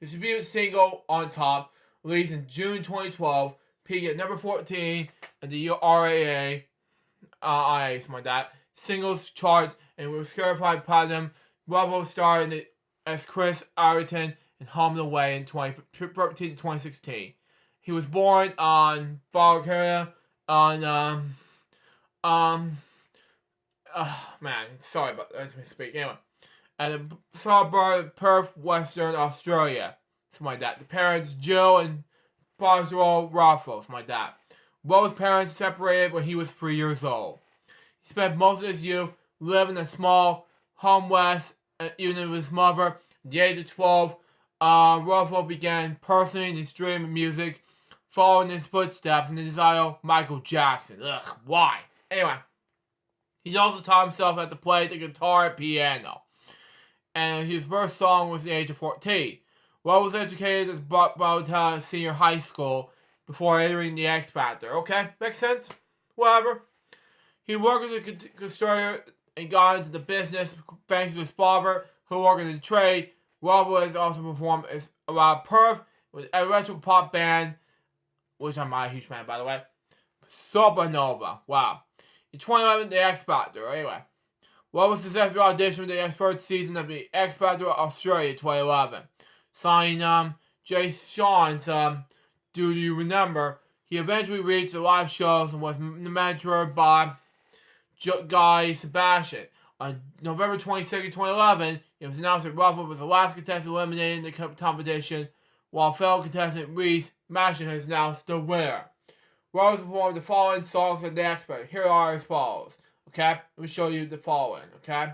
The debut single, On Top, released in June 2012, peaked at number 14 in the RAA, something like that, singles charts, and was certified platinum. Ruffo starred as Chris Ireton in Home and Away in 2013 to 2016. He was born on Bulgaria on sorry about that. Let me speak. Anyway, at a suburb of Perth, Western Australia, something like that. The parents, Jill and Boswell Ruffo, something like that. Ruffo's parents separated when he was 3 years old. He spent most of his youth living in a small home west unit with his mother. At the age of 12, Ruffo began pursuing his dream of music, following his footsteps in the desire of Michael Jackson. Ugh, why? Anyway, he also taught himself how to play the guitar and piano. And his first song was at the age of 14. Ruffo was educated at Baltimore Senior High School before entering the X Factor. Okay, makes sense? Whatever. He worked as a constructor and got into the business thanks to his father, who worked in the trade. Ruffo has also performed around Perth with a retro pop band, which I'm not a huge fan, by the way. Supernova. Wow. In 2011, the X Factor. Anyway, Ruffo successfully auditioned for the first season of the X Factor Australia 2011. Signing Jay Sean's Do You Remember? He eventually reached the live shows and was mentored by Guy Sebastian. On November 22nd, 2011, it was announced that Ruffo was the last contestant eliminated in the competition, while fellow contestant Reese Mashin is now the winner. Ruffo performed the following songs at the X Factor. Here are as follows. Okay? Let me show you the following. Okay?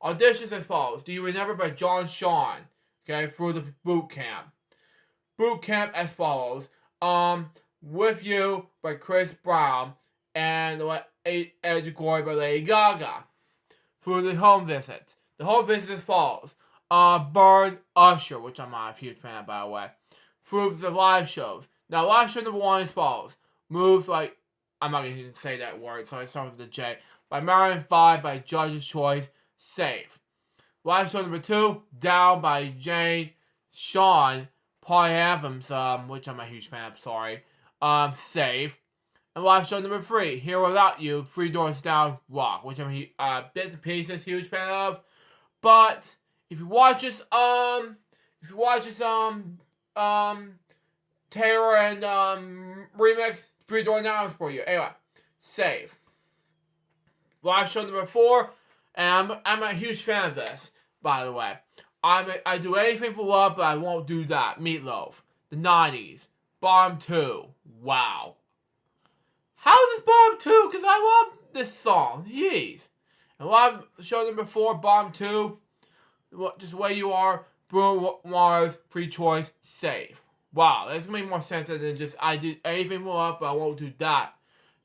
Auditions as follows. Do You Remember by John Sean. Okay? Through the boot camp. Boot camp as follows. With You by Chris Brown. And Edge Glory by Lady Gaga. Through the home visits. The home visits as follows. Burn Usher, which I'm not a huge fan of, by the way. Through the live shows. Now, live show number 1 as follows. Moves like, I'm not going to even say that word, so I start with the J. By Maroon 5 by Judge's Choice, Safe. Live show number 2, Down by Jane Sean, Party Anthems, which I'm a huge fan of, sorry. Safe. And live show number 3, Here Without You, Three Doors Down, Rock, which I'm bits and pieces huge fan of. But if you watch this, Taylor and remix, Three Doors Down for you. Anyway, Safe. Live show number 4, and I'm a huge fan of this, by the way. I do anything for love, but I won't do that. Meatloaf, the 90s, Bomb 2. Wow. How is this Bomb 2? Because I love this song. Jeez. And live show number 4, Bomb 2. Just the way you are. Bruno Mars, Free Choice, Safe. Wow, that's gonna make more sense than just I did anything more up, but I won't do that.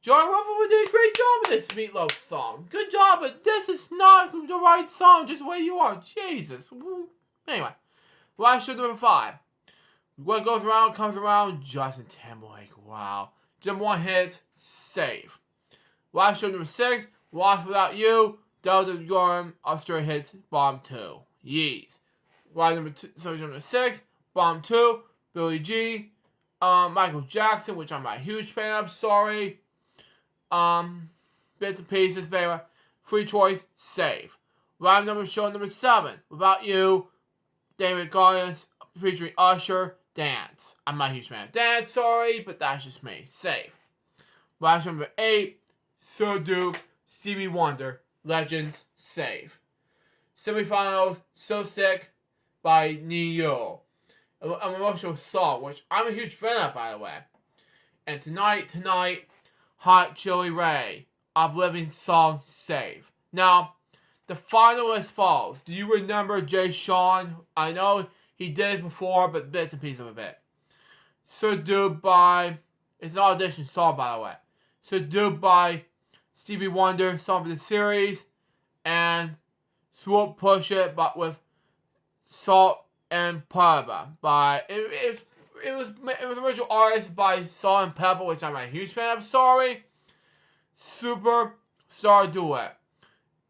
John Ruffo did a great job with this Meatloaf song. Good job, but this is not the right song, just the way you are. Jesus. Anyway, live show number 5. What goes around comes around. Justin Timberlake. Wow. Number 1 hit. Save. Live show number 6. Lost Without You. Delta Gorham. Australia hits. Bomb 2. Yeez. Live number 6. Bomb 2. Billie G. Michael Jackson, which I'm not a huge fan of. Sorry. Bits and pieces, baby. Free choice. Save. Live show number 7. Without You. David Gardens featuring Usher. Dance. I'm not a huge fan of Dance, sorry, but that's just me. Save. Live show number 8. Sir Duke. Stevie Wonder. Legends. Save. Semifinals. So Sick by Neo. An emotional song, which I'm a huge fan of, by the way. And tonight, Hot Chili Ray. Oblivion song. Save. Now, the finalist falls. Do you remember Jay Sean? I know he did it before, but bits and pieces of it. Subdued by... It's an audition song, by the way. Subdued by Stevie Wonder, song for the series. And Swoop Push It, but with Salt and Pepper. By... It was original artist by Salt and Pepper, which I'm a huge fan of. Sorry. Superstar Duet.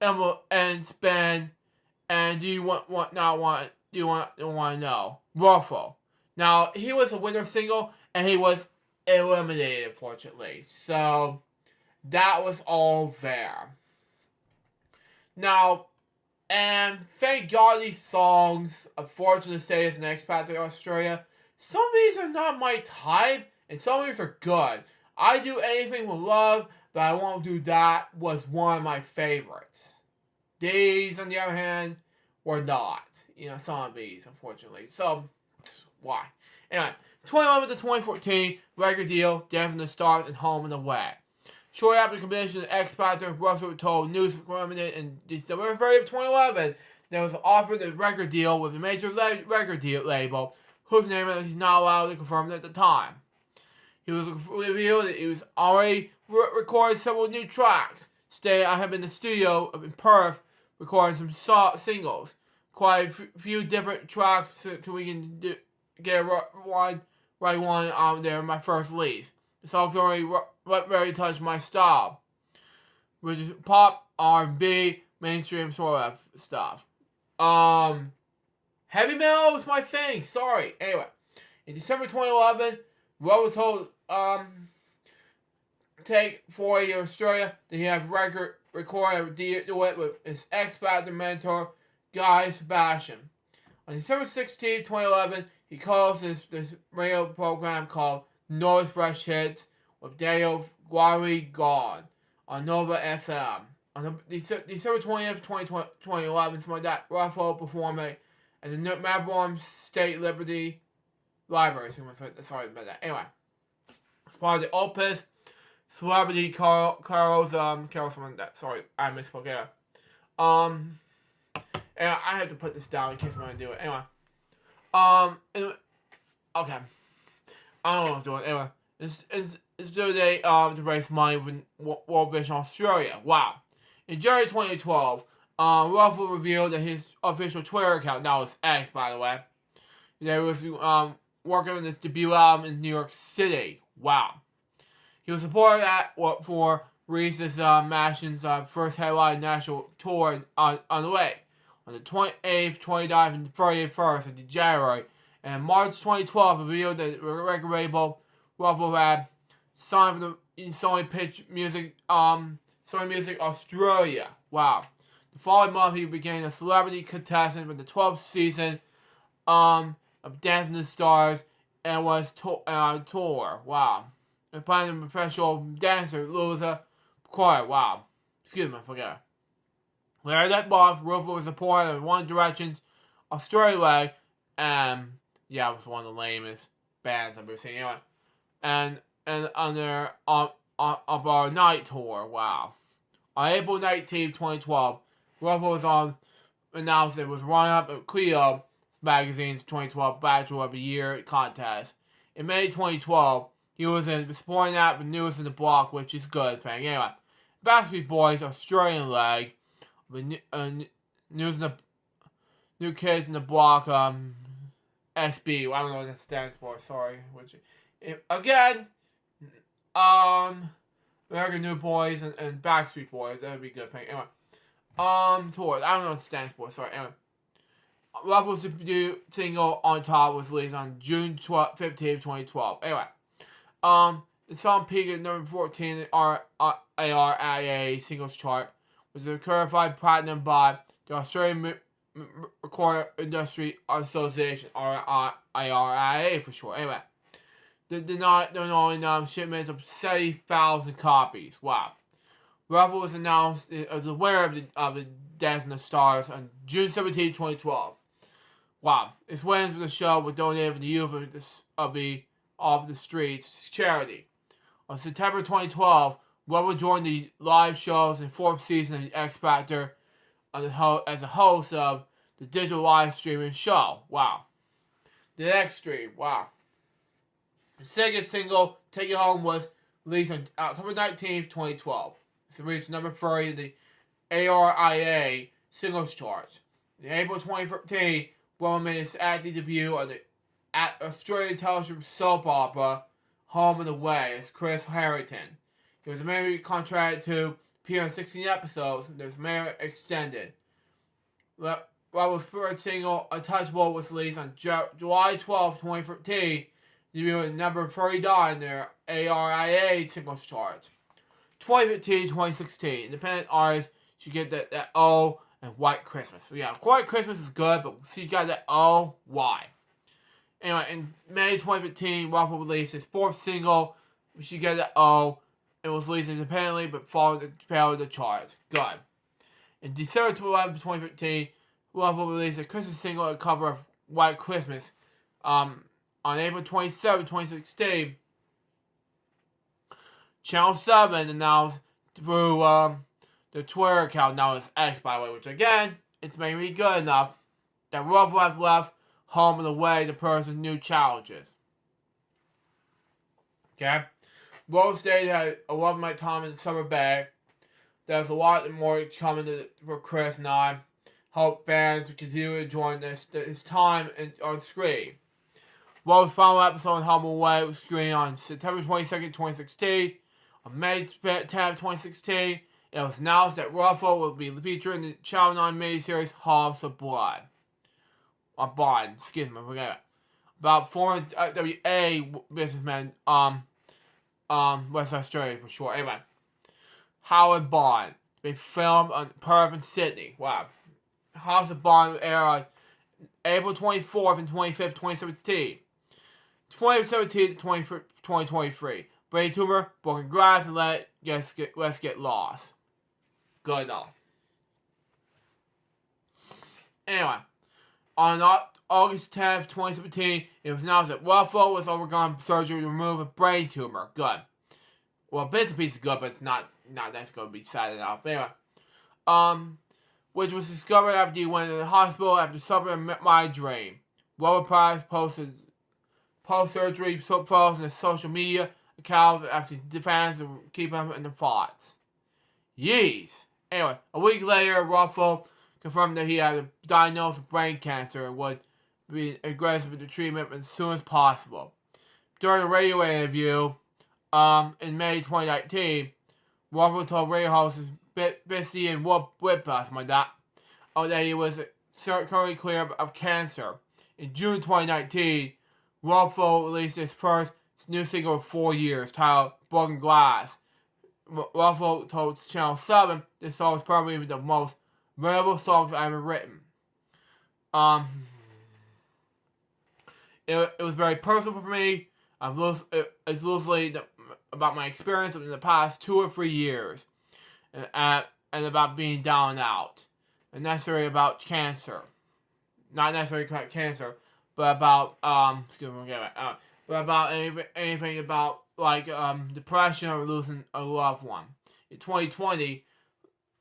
And Spin. And do you want to know? Ruffle. Now, he was a winner single, and he was eliminated, unfortunately. So, that was all there. Now, and thank God these songs, unfortunately to say, is an X Factor Australia. Some of these are not my type, and some of these are good. I Do Anything With Love, but I Won't Do That was one of my favorites. These, on the other hand, were not. You know, some of these, unfortunately. So, why? Anyway, 2011 to 2014, record deal, Dance in the Stars, and Home and Away. Shortly after the completion of X Factor, Russell told News Limited in December 30th, 2011, there was offered a record deal with a major record deal label, whose name he's not allowed to confirm at the time. He was revealed that he was already recorded several new tracks. I have been in the studio in Perth recording some singles. Quite a few different tracks so we can get one out there in my first release. The song's already very touched my style, which is pop, R&B, mainstream sort of stuff. Heavy metal was my thing. Sorry. Anyway, in December 2011, Will was told take 4 years Australia that he had recorded a duet with his X Factor mentor Guy Sebastian. On December 16, 2011, he calls this radio program called Noise Fresh Hits with Daniel Guari Gone on Nova FM. On December 20th, 2011, something like that, Ruffalo performing at the Melbourne State Liberty Library. Sorry about that. Anyway, as part of the Opus, Celebrity Carol something like that. Sorry, I misspoke there. And I have to put this down in case I'm gonna do it. Anyway. Okay. I don't know what I'm doing. Anyway. It's the day to raise money for World Vision Australia. Wow. In January 2012, Ruffalo revealed that his official Twitter account, now it's X by the way, that he was working on his debut album in New York City. Wow. He was supported for Reese's Machines first headline national tour on the way. On the 28th, 29th, and 31st of January, and in March 2012, revealed that the record label Ruffalo had signed for the Sony Music Australia. Wow. The following month, he became a celebrity contestant for the 12th season of Dancing with the Stars and was on tour. Wow. And playing a professional dancer, Louisa Picard. Wow. Excuse me, I forgot. Later that month, Ruffalo was supported in One Direction's Australia leg, and yeah, it was one of the lamest bands I've ever seen. Anyway, and on their on our night tour. Wow. On April 19, 2012, Ruffalo was announced it was running up at Clio magazine's 2012 Bachelor of the Year contest. In May 2012, he was in supporting that with News in the Block, which is good thing. Anyway, Backstreet Boys Australian leg. The New Kids in the Block SB. Well, I don't know what that stands for. Sorry. Again, American New Boys and Backstreet Boys. That would be good. Anyway, tours. I don't know what it stands for. Sorry. Anyway, Ruffles' debut single "On Top" was released on June 15th, 2012. Anyway, the song peaked at number 14 in the ARIA singles chart, was certified platinum by the Australian Recording Industry Association, or ARIA for short. Anyway, the only shipments of 70,000 copies. Wow. Ruffles was announced as the winner of the Dance of the Stars on June 17, 2012. Wow. Its winners for the show were donated to the youth of the Streets charity. On September 2012, Ruffles joined the live shows in the 4th season of The X Factor as a host of the digital live streaming show. Wow. The X Stream. Wow. The second single, Take It Home, was released on October 19th, 2012. It reached number 30 in the ARIA singles charts. In April 2013, Ruffles made his acting debut on the Australian television soap opera Home and Away as Chris Harrington. He was mainly contracted to appear in 16 episodes, and was mainly extended. Ruffles' first single, Untouchable, was released on July 12, 2013, debuting at number 39 in their ARIA singles charts. 2015-2016, independent artists should get that O and White Christmas. So yeah, White Christmas is good, but she got that O, why? Anyway, in May 2015, Ruffles released his 4th single, She Got That O, and was released independently but followed the charts. Good. In December 2015, Ruffles released a Christmas single, a cover of White Christmas. On April 27, 2016, Channel 7 announced through the Twitter account, now it's X by the way, which again, it's made me good enough that Ruffles has left home and away to pursue new challenges. Okay? Rose State had a love-night time in Summer Bay. There's a lot more coming for Chris and I. Hope fans will continue enjoying this time on screen. Rose's final episode on Home and Away was screened on September 22nd, 2016. On May 10th, 2016, it was announced that Ruffles will be featured in the Channel 9 miniseries House of Blood. Bond, excuse me, forget it. About former WA businessman, West Australia for short. Anyway, Howard Bond. They filmed on Perth and Sydney. Wow. House of Bond will air on April 24th and 25th, 2017. 2017 to 2023. Brain tumor, broken glass, and let's get lost. Good enough. Anyway, on August 10th, 2017, it was announced that Ruffles was undergone surgery to remove a brain tumor. Good. Well, bits and pieces good, but it's not that's going to be sad enough. Anyway, which was discovered after he went to the hospital after suffering a migraine. Ruffles Price posted post-surgery photos in his social media accounts after fans to keep him in their thoughts. Yeez. Anyway, a week later, Ruffles confirmed that he had a diagnosis of brain cancer and would be aggressive with the treatment as soon as possible. During a radio interview in May 2019, Ruffles told radio hosts Bissy and Whitbus, my dad, that he was currently clear of cancer. In June 2019, Ruffles released his first new single in 4 years, titled Broken Glass. Ruffles told Channel 7 this song is probably the most memorable songs I've ever written. It was very personal for me. It's loosely about my experience in the past 2 or 3 years, and about being down and out, and necessarily about cancer. Not necessarily about cancer, but about but about anything about like depression or losing a loved one. In 2020,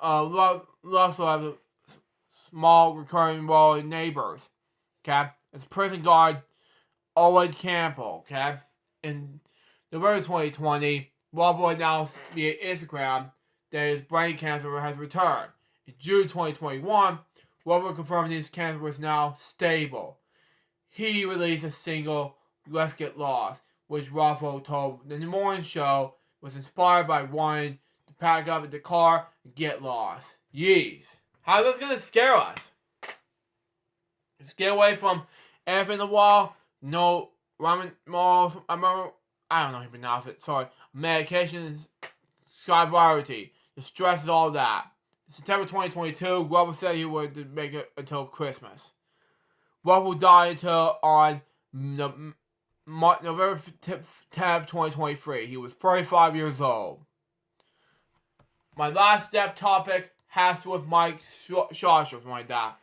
Russell has a small recurring role in Neighbors. Okay, as prison guard Owen Campbell. Okay, in November 2020, Russell announced via Instagram that his brain cancer has returned. In June 2021, Russell confirmed his cancer was now stable. he released a single, Let's Get Lost, which Ruffalo told the morning show was inspired by wanting to pack up in the car and get lost. Yeez. How's this gonna scare us? Just get away from everything in the wall, no ramen malls, I don't know how to pronounce it, sorry. Medications, sobriety, the stress is all that. September 2022, Ruffalo said he would make it until Christmas. Ruffalo died until on November 10th, 2023. He was 35 years old. My last step topic has to do with Mike Schosser, something like that.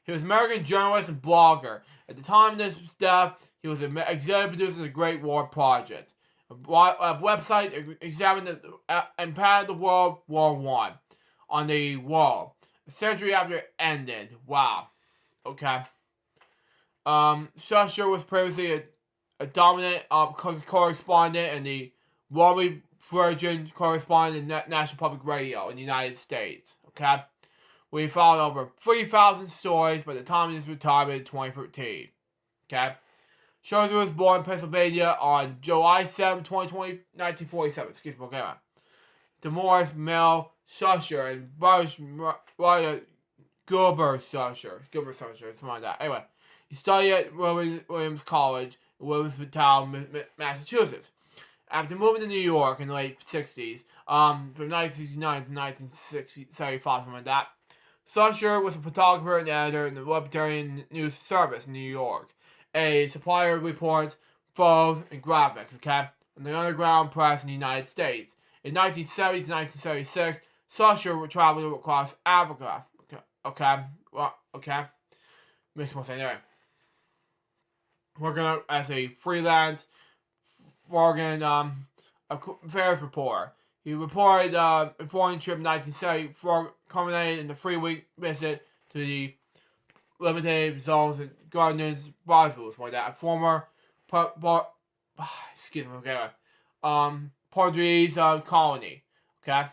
He was an American journalist and blogger. At the time of this death, he was an executive producer of the Great War Project, a website examined and patented the World War I on the world. A century after it ended. Wow. Okay. Schosser was previously a dominant correspondent and the World Virgin correspondent in National Public Radio in the United States. Okay? We followed over 3,000 stories by the time of his retirement in 2013. Okay? Schosser was born in Pennsylvania on July 7, 1947. Excuse me, okay. Demoris Mel Schosser and Boris Gilbert Schosser, something like that. Anyway, he studied at Williams College in Williamstown, Massachusetts. After moving to New York in the late 60s, from 1969 to 1975, something like that, Schosser was a photographer and editor in the Libertarian News Service in New York, a supplier of reports, photos, and graphics, okay, in the underground press in the United States. In 1970 to 1976, Schosser traveled across Africa, okay, makes more sense anyway. Working as a freelance foreign affairs reporter. He reported a foreign trip in 1970, culminated in the 3-week visit to the limited zones in Gardens, Brazil, like that. A former Portuguese colony. Okay.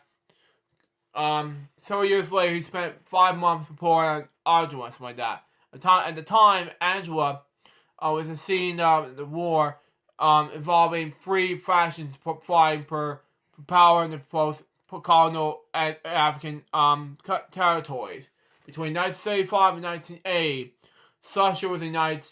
Several years later, he spent 5 months reporting on Angela, something like that. At the time, Angela was a scene of the war involving 3 factions fighting for power in the post-colonial African territories. Between 1975 and 1980, Schosser was in the United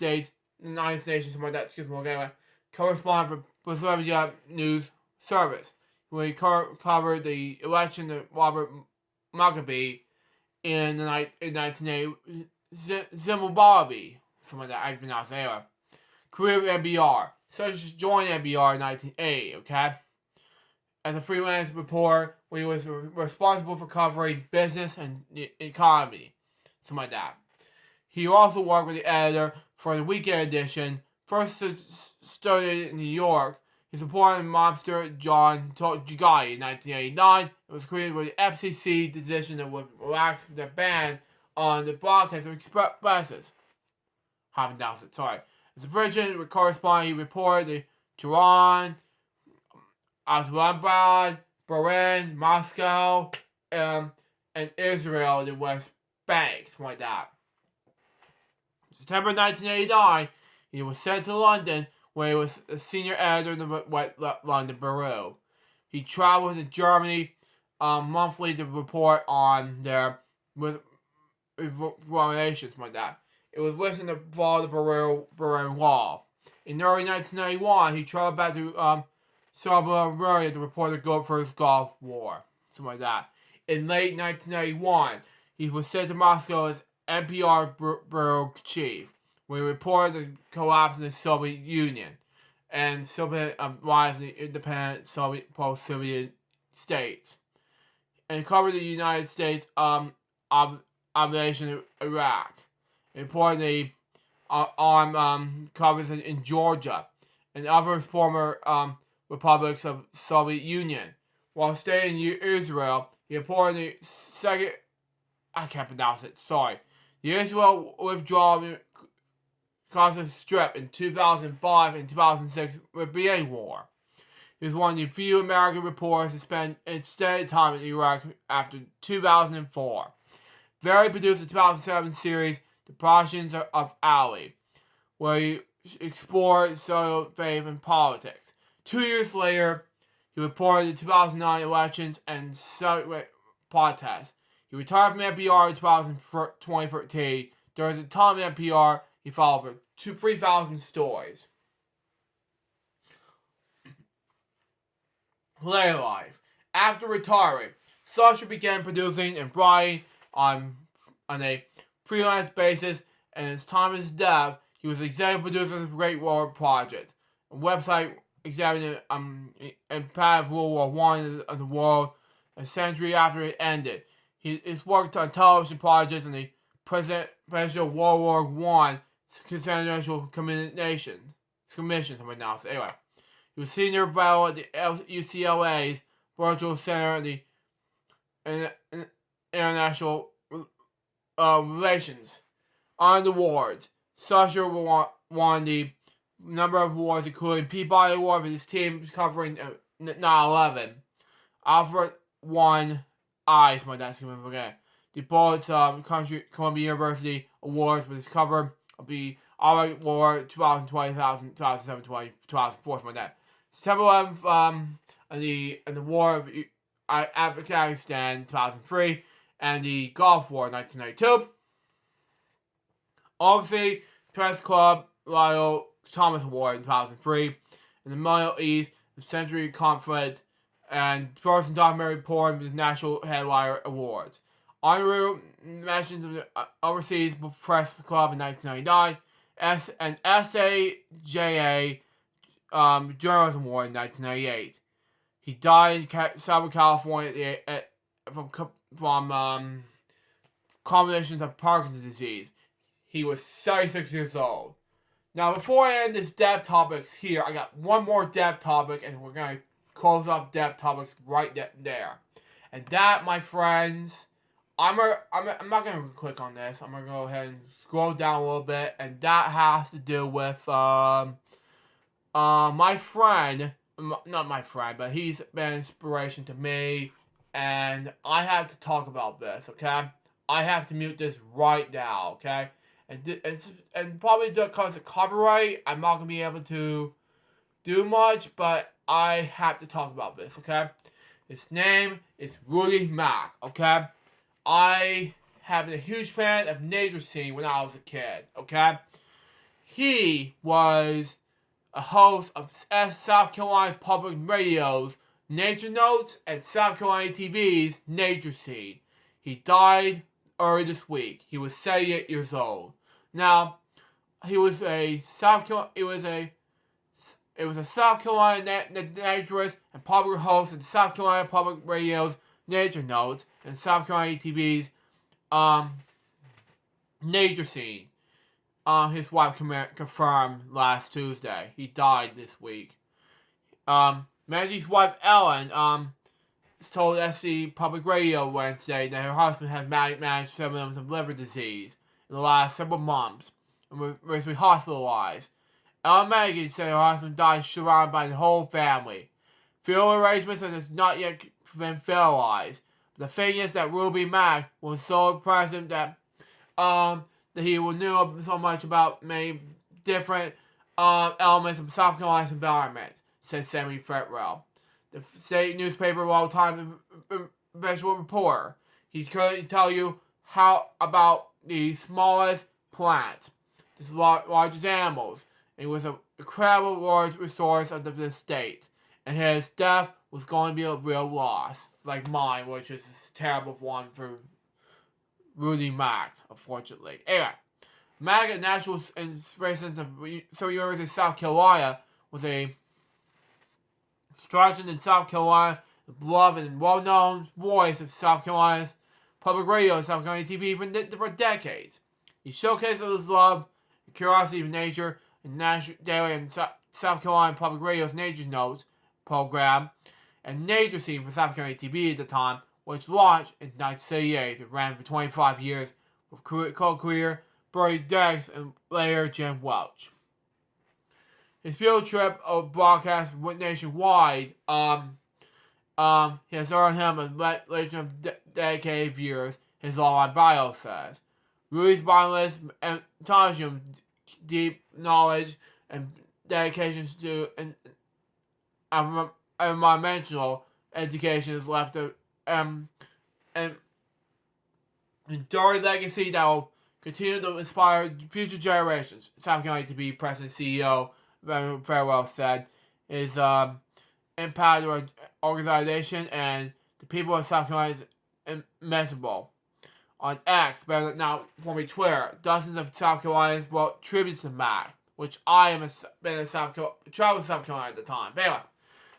Nations, something like that, correspondent for Brazilian News Service, where he covered the election of Robert Mugabe in 1980, Zimbabwe, something like that, I pronounce it anyway. Career with NBR. Schosser joined NBR in 1980, okay? As a freelance reporter, when he was responsible for covering business and the economy, something like that. He also worked with the editor for the weekend edition. First started in New York, he supported mobster John Gigai in 1989. It was created with the FCC decision that would relax the ban on the broadcast of expresses. Haven't announced it, sorry. As a Virgin correspondent, he reported the Tehran, Islamabad, Bahrain, Moscow, and Israel, the West Bank, something like that. September 1989, he was sent to London, where he was a senior editor in the London Bureau. He traveled to Germany monthly to report on their relations, something like that. It was listed to follow the Berlin Wall. In early 1991, he traveled back to Siberia to report the first Gulf War, something like that. In late 1991, he was sent to Moscow as NPR bureau chief, where he reported the collapse of the Soviet Union and Soviet rise of the independent post-Soviet states, and covered the United States operation in Iraq. Importantly, armed covers in Georgia and other former republics of Soviet Union. While staying in Israel, he reported the second, I can't pronounce it, sorry. The Israel withdrawal caused a strip in 2005 and 2006 Libyan War. He was one of the few American reporters to spend extended time in Iraq after 2004. Very produced the 2007 series The Passions of Ali, where he explored social faith and politics. 2 years later, he reported the 2009 elections and subsequent protests. He retired from NPR in 2013. During his time at NPR, he followed over 3,000 stories. Later life. After retiring, Sasha began producing and writing on a freelance basis, and at his time of his death, he was executive producer of the Great War Project, a website examining and part of World War I of the world a century after it ended. He has worked on television projects in the presidential World War I Congressional Commission, Anyway, he was senior fellow at the UCLA's Virtual Center of the International Relations. On the awards, Sasha won the number of awards, including Peabody Award for his team covering 9/11. Alfred won the Bullets Columbia University Awards for his cover of the Alright War 2020, 2007, 2004, something like that. September 11th, and the War of Afghanistan 2003, and the Gulf War 1992. Obviously, Press Club Lyle Thomas Award in 2003, and the Middle East Century Conflict, and first documentary porn with National Headliner Awards. Honorary mentions of the Overseas Press Club in 1999, and SAJA Journalism Award in 1998. He died in Southern California from combinations of Parkinson's disease. He was 76 years old. Now, before I end this depth topics here, I got one more depth topic, and we're going to close up depth topics right there. And that, my friends, I'm not going to click on this. I'm going to go ahead and scroll down a little bit, and that has to do with my friend, not my friend, but he's been an inspiration to me, and I have to talk about this, okay? I have to mute this right now, okay? And probably because of copyright, I'm not going to be able to do much, but I have to talk about this, okay? His name is Rudy Mack, okay? I have been a huge fan of Nature Scene when I was a kid, okay? He was a host of South Carolina's public radio's Nature Notes and South Carolina TV's Nature Scene. He died early this week. He was 78 years old. Now, he was a South Carolina naturalist and popular host of South Carolina Public Radio's Nature Notes and South Carolina TV's Nature Scene. His wife confirmed last Tuesday. He died this week. Maggie's wife Ellen told SC Public Radio Wednesday that her husband had managed symptoms of liver disease in the last several months and was recently hospitalized. Ellen Maggie said her husband died surrounded by the whole family. Funeral arrangements have not yet been finalized. The thing is that Ruby Mack was so present that he knew so much about many different elements of South Carolina's environment, said Sammy FwL, the state newspaper all time visual reporter. He couldn't tell you how about the smallest plants, the largest animals. He was an incredible large resource of the state, and his death was going to be a real loss, like mine, which is a terrible one for Rudy Mack, unfortunately. Anyway, Mack, a natural inspiration of University of South Carolina, was a sergeant in South Carolina, the beloved and well-known voice of South Carolina's public radio and South Carolina TV for decades. He showcases his love and curiosity of nature in National Daily and South Carolina Public Radio's Nature Notes program and Nature Scene for South Carolina TV at the time, which launched in 1978 and ran for 25 years with co-career Bertie Dex and later Jim Welch. His field trip of broadcast nationwide has earned him a legend of dedicated viewers, his online bio says. Rudy's boundless enthusiasm deep knowledge and dedications to environmental education is left to and enduring legacy that will continue to inspire future generations. South Carolina to be president CEO, FwL said, is impact our organization and the people of South Carolina is immeasurable. On X, but now formerly Twitter, dozens of South Carolinians wrote tributes to Mac, which I am been in traveled to South Carolina at the time. But anyway,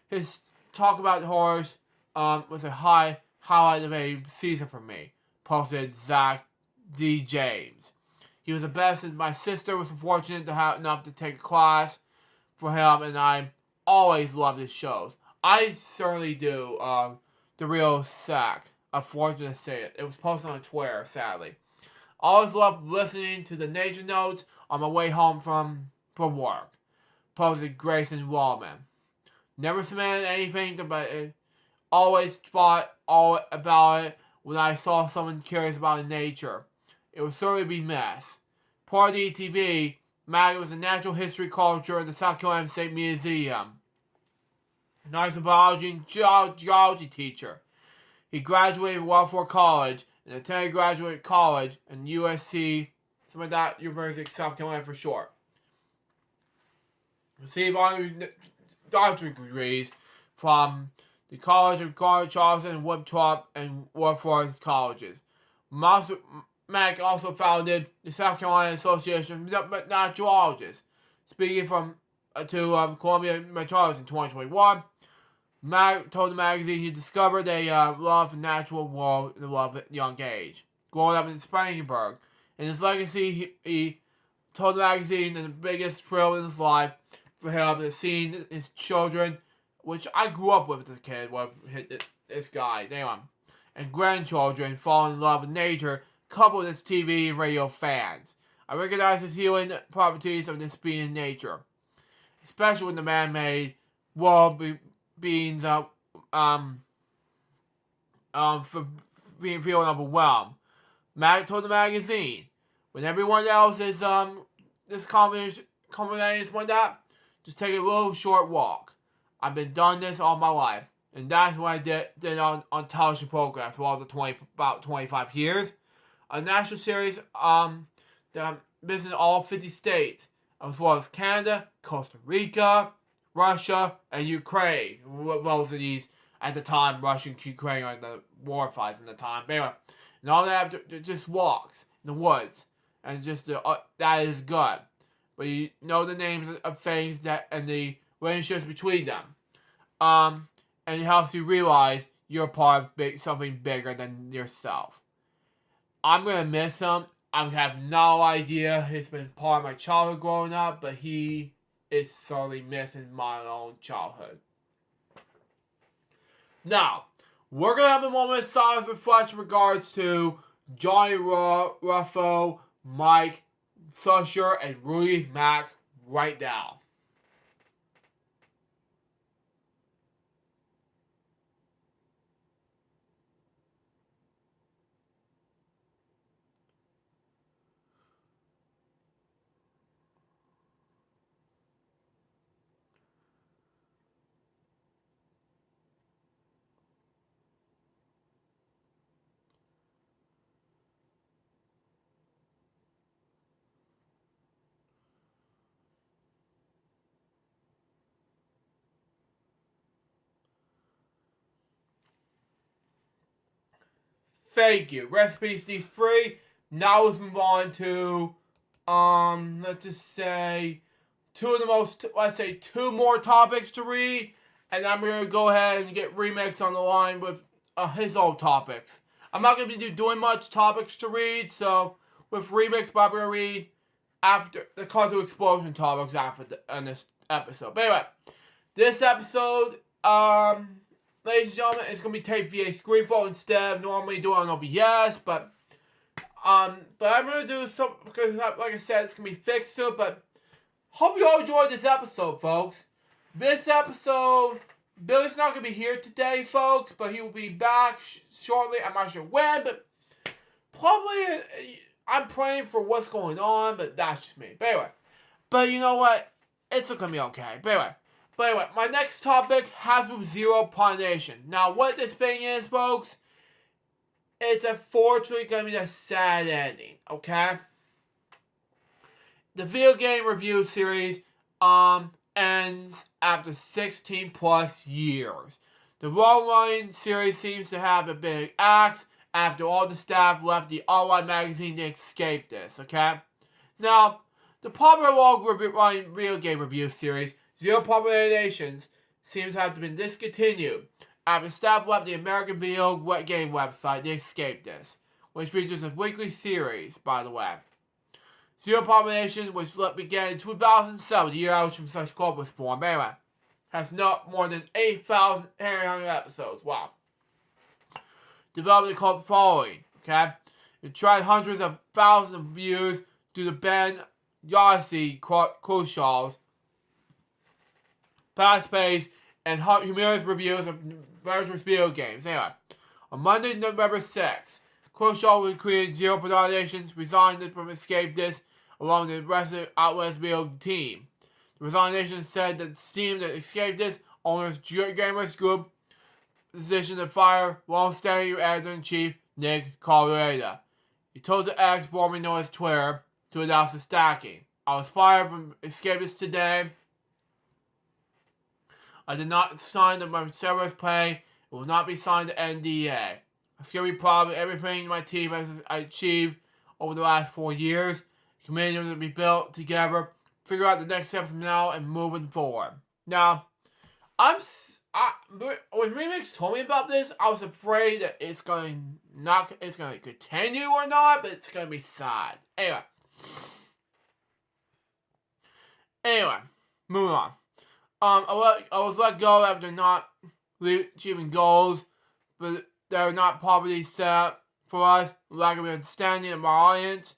his talk about the horrors was a highlight of a season for me. Posted Zach D. James. He was the best, and my sister was fortunate to have enough to take a class for him, and I always loved his shows. I certainly do. The real Sack. I'm fortunate to say it. It was posted on Twitter, sadly. I always loved listening to the nature notes on my way home from work. Posted Grayson Wallman. Never submitted anything about it. Always thought all about it when I saw someone curious about nature. It would certainly be missed. Part of the ETV, Maggie was a natural history culture at the South Carolina State Museum. Nice biology and geology teacher. He graduated from Wellford College and attended graduate college and USC, some of that, University of South Carolina for short. Received doctorate degrees from the College of Garnet Charleston and Winthrop and Woodforth colleges. Mack also founded the South Carolina Association of Naturologists, speaking to Columbia Metropolitan in 2021. Mack told the magazine he discovered a love for the natural world in a young age. Growing up in Spartanburg. In his legacy, he told the magazine that the biggest thrill in his life for him is seeing his children, which I grew up with as a kid, this guy, damn, and grandchildren fall in love with nature, coupled with his TV and radio fans. I recognize his healing properties of this being in nature, especially when the man-made world beings for being feeling overwhelmed. Mack told the magazine, when everyone else is this combination one that, just take a little short walk. I've been done this all my life, and that's what I did on television programs for all the about 25 years. A national series that visited all 50 states, as well as Canada, Costa Rica, Russia, and Ukraine. Most of these, at the time, Russia and Ukraine are in the war fights at the time. But anyway, and all that just walks in the woods. And just that is good. But you know the names of things and the relationships between them. And it helps you realize you're part of something bigger than yourself. I'm going to miss him. I have no idea. He's been part of my childhood growing up, but he is sorely missing my own childhood. Now, we're going to have a moment of silence reflection in regards to Johnny Ruffo, Mike Susher, and Rudy Mack right now. Thank you. Recipes these three. Now let's move on to, let's just say, two more topics to read. And I'm going to go ahead and get Remix on the line with his own topics. I'm not going to be doing much topics to read, so with Remix, I'm going to read after the Cause Explosion topics on this episode. But anyway, this episode, ladies and gentlemen, it's going to be taped via ScreenFlow instead of normally doing on OBS, but I'm going to do something, because like I said, it's going to be fixed soon, but hope you all enjoyed this episode, folks. This episode, Billy's not going to be here today, folks, but he will be back shortly. I'm not sure when, but probably, I'm praying for what's going on, but that's just me. But anyway, But you know what? It's gonna be okay. But anyway, my next topic has with Zero Pollination. Now, what this thing is, folks, it's unfortunately gonna be a sad ending, okay? The video game review series ends after 16 plus years. The long-running series seems to have a big axe after all the staff left the online magazine to escape this, okay? Now, the popular long-running video game review series, Zero Populations, seems to have been discontinued after staff left the American video game website to escape this, which features a weekly series, by the way. Zero Population, which began in 2007, the year out from such club was formed. Anyway, has not more than 8,800 episodes. Wow. Developed a cult following, okay? It tried hundreds of thousands of views due to Ben Yossi Koshaw's fast-paced and humorous reviews of various video games. Anyway, on Monday, November 6th, Croshaw, who created Zero Productions, resigned from Escape This along with the rest of the Outlast video team. The resignation said that the team that Escape This owners gamers group decision to fire long-standing editor-in-chief Nick Colorado. He told the X, formerly known as Twitter, to announce the stacking. I was fired from Escape This today. I did not sign my severance pay. It will not be signed to NDA. I'm still be proud of everything my team has achieved over the last 4 years. Committing to be built together, figure out the next steps from now and moving forward. Now, when Remix told me about this, I was afraid that it's going to continue or not, but it's going to be sad. Anyway, moving on. I was let go after not achieving goals, but they're not properly set for us. Lack of understanding of our audience.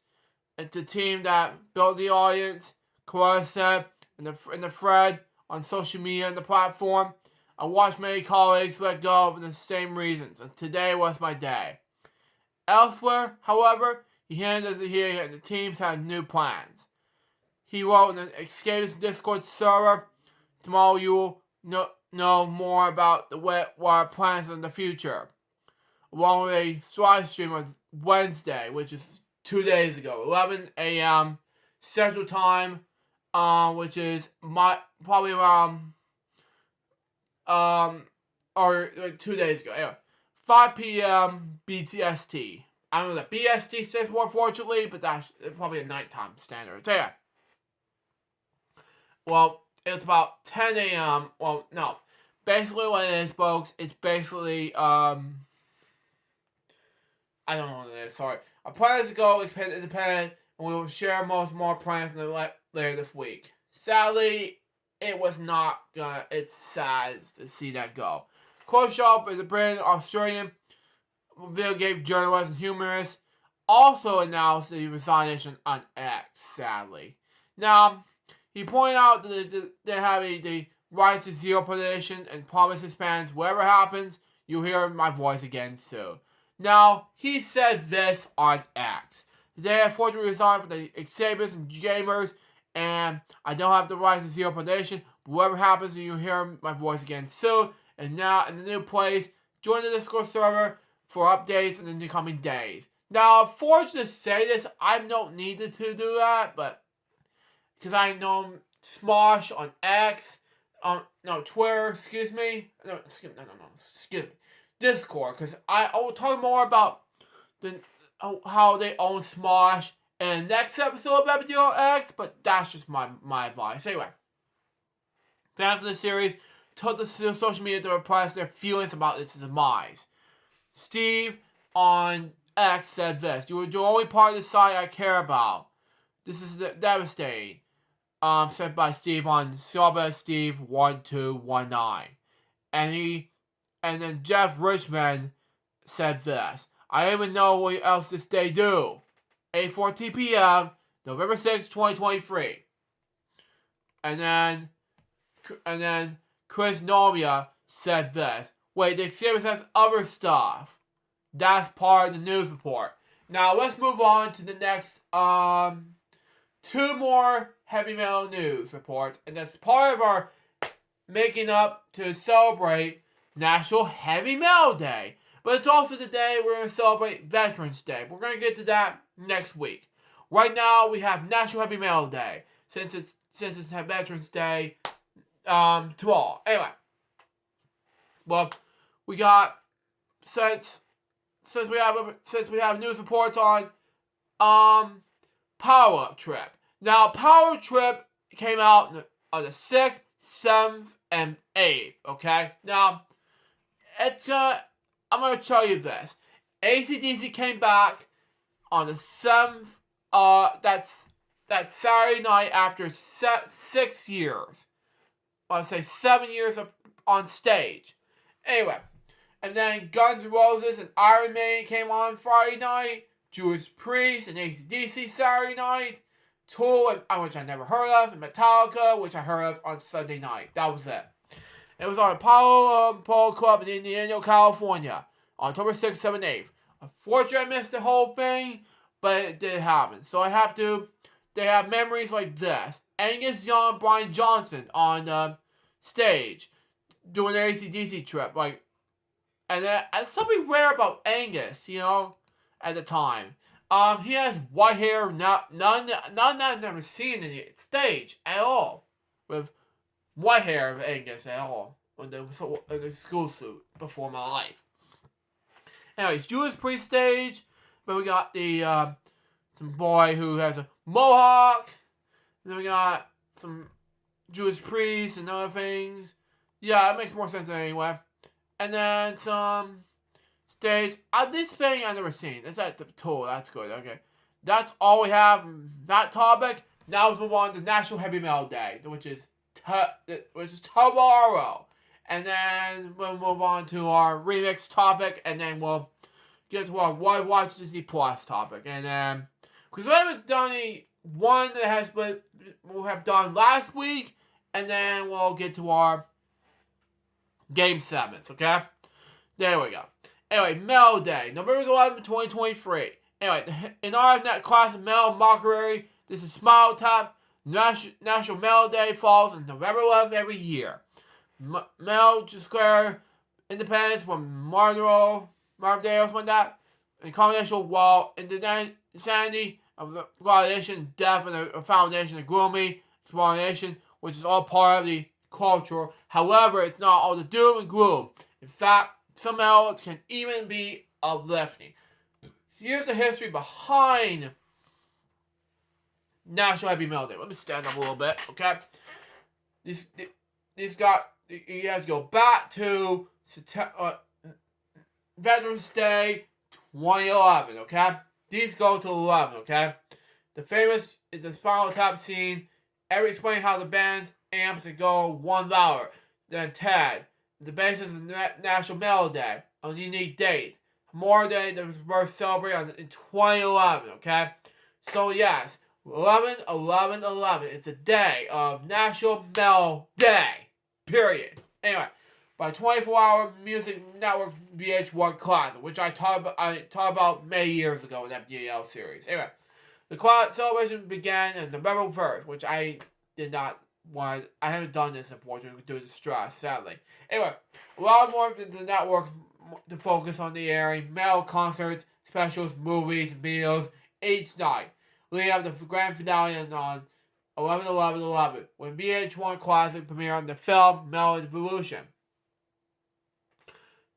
It's the team that built the audience, Cora said, in the thread on social media and the platform. I watched many colleagues let go for the same reasons, and today was my day. Elsewhere, however, he handed it here and the teams had new plans. He wrote in the Escapist Discord server, tomorrow you will know more about what our plans in the future. Along with a live stream on Wednesday, which is 2 days ago, 11 a.m. Central Time, which is probably around, or like 2 days ago. Anyway, 5 p.m. BTST. I don't know that BST stands for, unfortunately, but that's probably a nighttime standard. So yeah. Well, it's about 10 a.m. Well, no. Basically what it is, folks, it's basically, I don't know what it is, sorry. Our plan is to go independent, and we will share more plans later this week. Sadly, it was not gonna, it's sad to see that go. Koshop is a British Australian video game journalist and humorist, also announced the resignation on X, sadly. Now, he pointed out that they have the right to zero predation and promises fans, whatever happens, you'll hear my voice again soon. Now, he said this on X. Today, I fortunately resigned from the Escapists and Gamers, and I don't have the right to zero predation, but whatever happens, you'll hear my voice again soon. And now, in the new place, join the Discord server for updates in the coming days. Now, unfortunately to say this, I don't need to do that, but because I know Smosh on X, Twitter, excuse me, Discord, because I will talk more about how they own Smosh in the next episode of Epidural X, but that's just my advice. Anyway, fans of the series told the social media to express their feelings about its demise. Steve on X said this: "You were the only part of the site I care about. This is devastating." Said by Steve on Steve1219. And then Jeff Richmond said this: "I don't even know what else to stay do. 8:14 p.m. November 6, 2023. And then Chris Nomia said this: "Wait, the Escapist has other stuff." That's part of the news report. Now let's move on to the next two more heavy metal news report, and that's part of our making up to celebrate National Heavy Metal Day. But it's also the day we're going to celebrate Veterans Day. We're going to get to that next week. Right now, we have National Heavy Metal Day, since it's Veterans Day tomorrow. Anyway, well, we got since we have news reports on Power Up Trip. Now, Power Trip came out on the 6th, 7th, and 8th. Okay, now it's I'm gonna tell you this. AC/DC came back on the 7th. That's Saturday night after 6 years. I'll say 7 years on stage. Anyway, and then Guns N' Roses and Iron Maiden came on Friday night. Judas Priest and AC/DC Saturday night. Tool, which I never heard of, and Metallica, which I heard of on Sunday night. That was it. It was on Apollo Polo Club in Indiana, California, on October 6th, 7th, 8th. Unfortunately, I missed the whole thing, but it did happen. So they have memories like this. Angus Young and Brian Johnson on stage doing their AC/DC trip. And something rare about Angus, at the time. He has white hair, none I've never seen in the stage at all. With white hair of Angus at all. In the school suit before my life. Anyways, Judas Priest stage. But we got the, some boy who has a mohawk. And then we got some Judas Priest and other things. Yeah, it makes more sense anyway. And then some stage. This thing I've never seen. It's at the tour. That's good. Okay. That's all we have on that topic. Now let's move on to National Heavy Metal Day, which is tomorrow. And then we'll move on to our remix topic, and then we'll get to our Why Watch Disney Plus topic. And then, because we haven't done one that we'll have done last week, and then we'll get to our Game 7s, okay? There we go. Anyway, Metal Day, November 11th, 2023. Anyway, in honor of that classic metal mockery, this is Smile Tap. National Metal Day falls on November 11th every year. Metal to Square Independence from Marlboro Day or something like that. In combination with Wall, Insanity of the Exploitation, Death, and the Foundation of Gloomy Exploitation, which is all part of the culture. However, it's not all the doom and gloom. In fact, some elements can even be uplifting. Here's the history behind National Heavy Metal Day. Let me stand up a little bit, okay? You have to go back to Veterans Day 2011, okay? These go to 11, okay? The famous is the Spinal Tap scene. Every explain how the band's amps go one louder than Ted. The basis of National Metal Day on a unique date. More Day that was first celebrated in 2011, okay? So yes, 11/11/11. It's a day of National Metal Day. Period. Anyway, by 24-hour music network VH1 Classic, which I talked about many years ago in that FwL series. Anyway, the celebration began on November 1st, which I did not want. I haven't done this, unfortunately, due to stress, sadly. Anyway, a lot more of the networks to focus on the airing metal concerts, specials, movies, and videos each night, leading up to the grand finale on 11/11/11, when VH1 Classic premiered on the film Metal Evolution.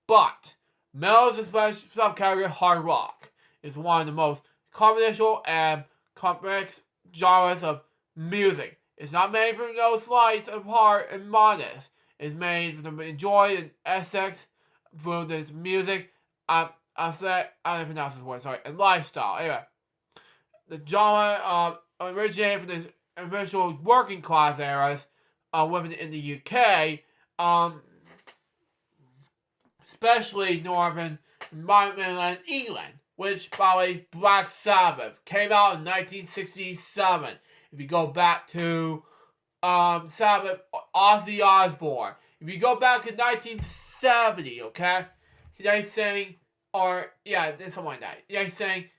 But metal is a special subcategory of hard rock. It's one of the most controversial and complex genres of music. It's not made from those lights apart and modest. It's made to enjoy and essence through this music. I don't pronounce this word, sorry, and lifestyle. Anyway, the genre originated from this original working class eras, women in the UK, especially Northern Ireland, England, which, by the way, Black Sabbath came out in 1967. If you go back to Sabbath, Ozzy Osbourne. If you go back to 1970, okay, they sing, something like that. They sing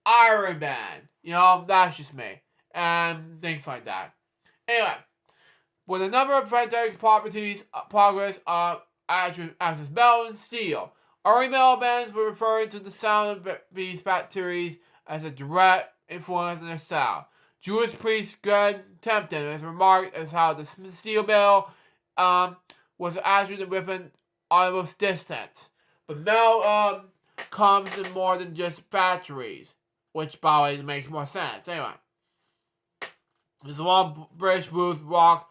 Iron Man. That's just me. And things like that. Anyway, with a number of fantastic properties, progress as is metal and steel. Early metal bands were referring to the sound of these batteries as a direct influence on their style. Jewish priest Greg Tempton has remarked as how the steel metal was actually within audible distance. But metal comes in more than just batteries, which by the way makes more sense. Anyway, there's one British blues rock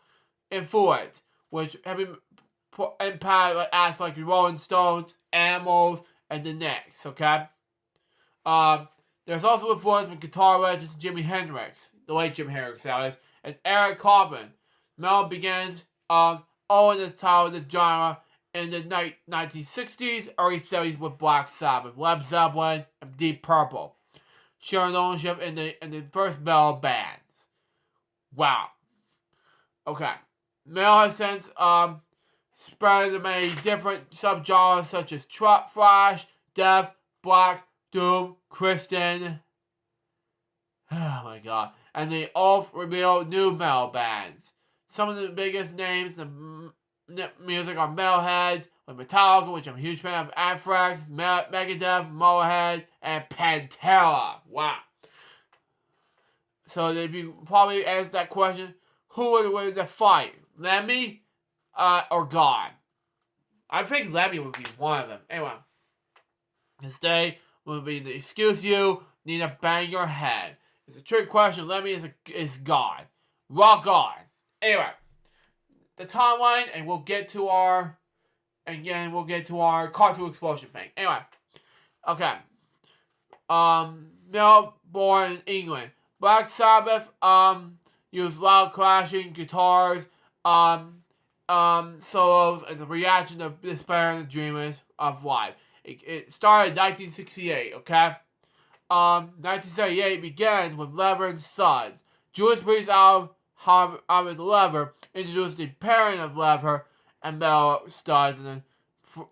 influence, which heavy impact like acts like the Rolling Stones, Animals, and the Knicks. Okay. There's also influence from guitar legends Jimi Hendrix, the late Jimi Hendrix, that is, and Eric Clapton. Metal begins owing the title of the genre in the 1960s, early 70s with Black Sabbath, Led Zeppelin, and Deep Purple, sharing ownership in the first metal bands. Wow. Okay. Metal has since spread into many different subgenres such as trap, thrash, death, black, doom, Christian. Oh my god. And they all reveal new metal bands. Some of the biggest names in the music are metalheads, like Metallica, which I'm a huge fan of, Anthrax, Megadeth, Motorhead, and Pantera. Wow. So if you probably ask that question, who would win the fight? Lemmy or God? I think Lemmy would be one of them. Anyway. Instead would be the excuse you need to bang your head. It's a trick question. Lemmy is God. Rock on. Anyway. The timeline, and we'll get to our cartoon explosion thing. Anyway. Okay. Male born in England. Black Sabbath used loud crashing guitars, solos as a reaction to despair and the dreamers of life. It started in 1968, okay? 1978 begins with Lever and Sons. Jewish priest Harvard Lever introduced the pairing of Lever and metal studs and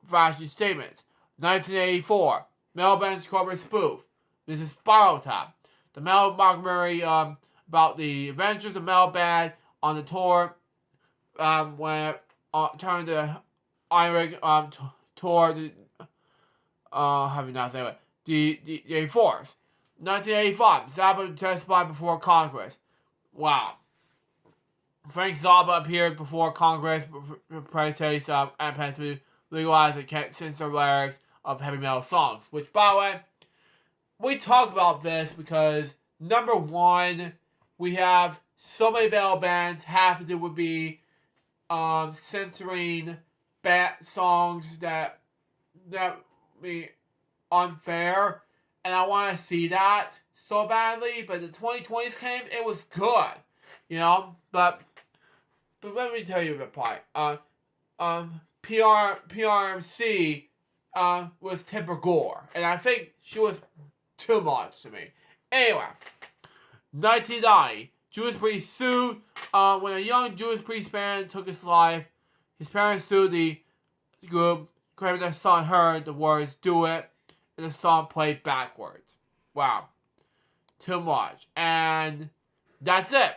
fashion statements. 1984, metal band's cover spoof. This is Spinal Tap. The metal mockumentary about the adventures of metal band on the tour when turned the Irish tour how do you not say it? The Force. 1985, Zappa testified before Congress. Wow. Frank Zappa appeared before Congress protest and plans to legalize and can't censor lyrics of heavy metal songs. Which, by the way, we talk about this because, number one, we have so many metal bands have to do with censoring songs that be unfair, and I want to see that so badly. But the 2020s came, it was good, you know. But let me tell you the part. PRMC was Tipper Gore, and I think she was too much to me. Anyway, 1990, Jewish priest sued when a young Jewish priest man took his life. His parents sued the group, claiming their son heard the words "do it," and the song played backwards. Wow. Too much. And that's it.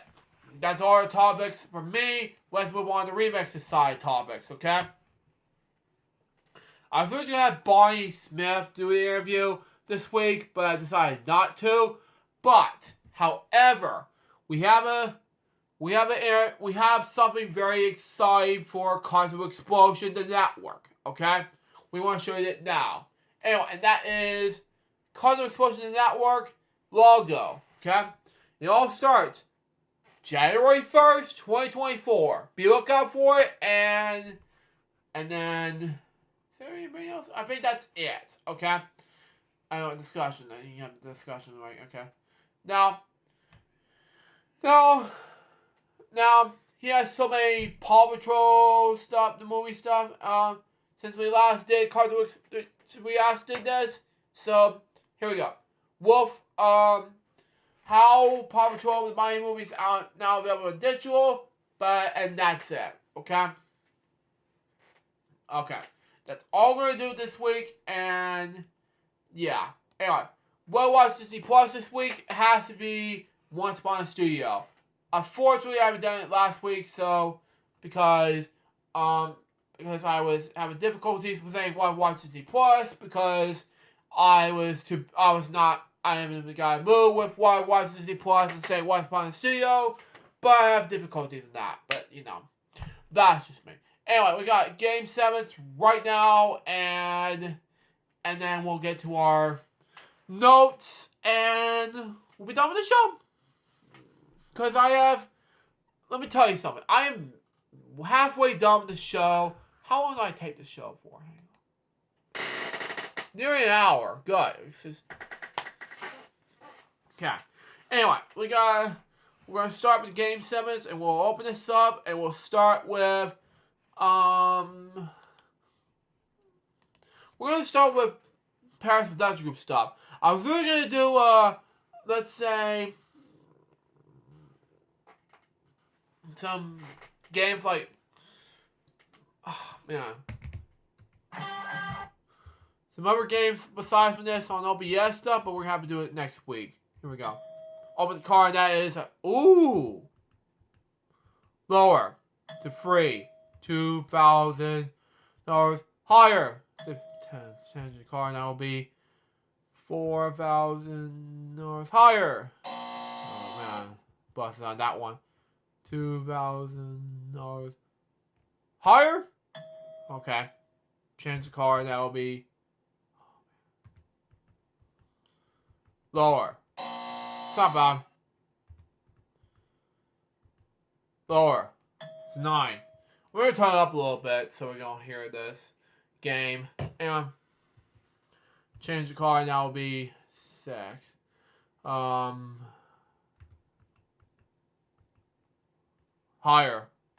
That's all the topics for me. Let's move on to remix side topics, okay? I was originally going to have Barney Smith do the interview this week, but I decided not to. But, however, we have something very exciting for Cartoon Explosion, the network, okay? We want to show you it now. Anyway, and that is Cartoon Explosion, the network logo, okay? It all starts January 1st, 2024. Be lookout for it, and then, is there anybody else? I think that's it, okay? I know, discussion. I think you have the discussion, right? Okay. Now, he has so many Paw Patrol stuff, the movie stuff, since we last did this. So, here we go. Wolf, how Paw Patrol with Mighty movies are now available in digital, and that's it, okay? Okay. That's all we're gonna do this week, and yeah. Anyway, what watch Disney Plus this week has to be Once Upon a Studio. Unfortunately, I haven't done it last week, so because I was having difficulties with saying why watch Disney Plus because I am in the guy mood with why watch Disney Plus and say what's upon the studio, but I have difficulties in that. But that's just me. Anyway, we got Game 7 right now, and then we'll get to our notes, and we'll be done with the show. Because let me tell you something. I am halfway done with the show. How long did I take the show for? Nearly an hour. Good. Okay. Anyway, we're gonna start with Game 7, and we'll open this up, and we'll start with we're gonna start with Paris Production Group stuff. I was really gonna do let's say some games like some other games besides this on OBS stuff, but we're gonna have to do it next week. Here we go. Open the card, that is ooh, lower to free, $2,000 higher to 10. Change the card, that will be $4,000 higher. Oh man, busted on that one. $2,000 higher. Okay, change the card, that will be lower. It's not bad. Lower. It's 9. We're going to turn it up a little bit so we don't hear this game. Anyway. Change the card, that will be 6. Higher.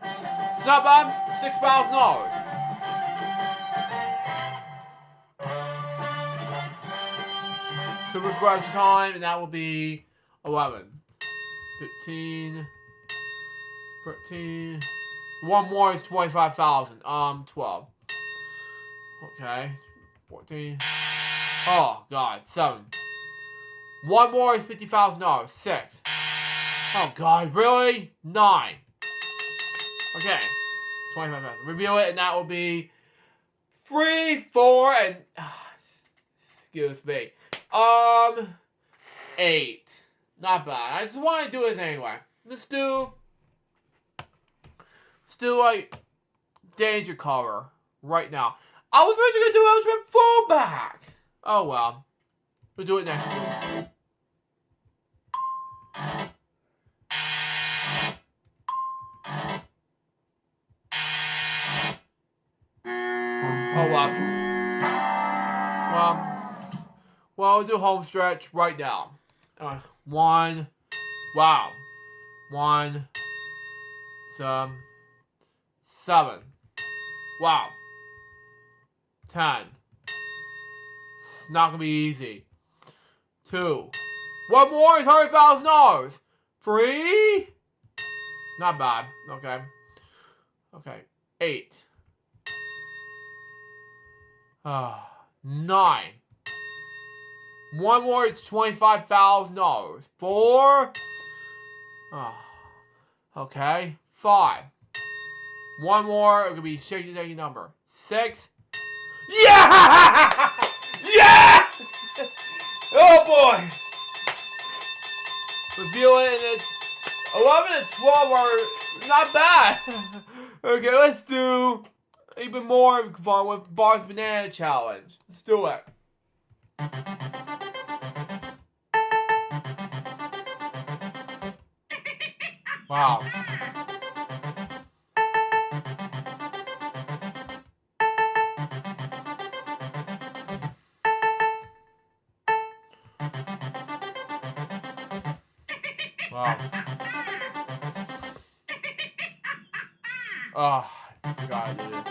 It's not bad. $6,000. Super scratch time, and that will be 11, 15, 13. One more is 25,000. 12. Okay, 14. Oh God, 7. One more is $50,000. 6. Oh God, really? 9. Okay, 25,000. Review it, and that will be 3, 4, and excuse me. 8. Not bad. I just want to do this anyway. Let's do like danger cover right now. I was originally gonna do Ultimate Fullback. Oh well. We'll do it next week. Oh well. Well, we'll do home stretch right now. 1. Wow. 1. 7. Wow. 10. It's not gonna be easy. 2. One more is $100,000. 3. Not bad. Okay. 8. 9. One more is $25,000. 4. Okay. 5. One more, it could be shaky number. 6. Yeah! Yeah! Oh boy! Review it, and it's 11 and 12 are not bad. Okay, let's do even more fun with Bar's Banana Challenge. Let's do it. Wow. Wow. Oh, I forgot to do this.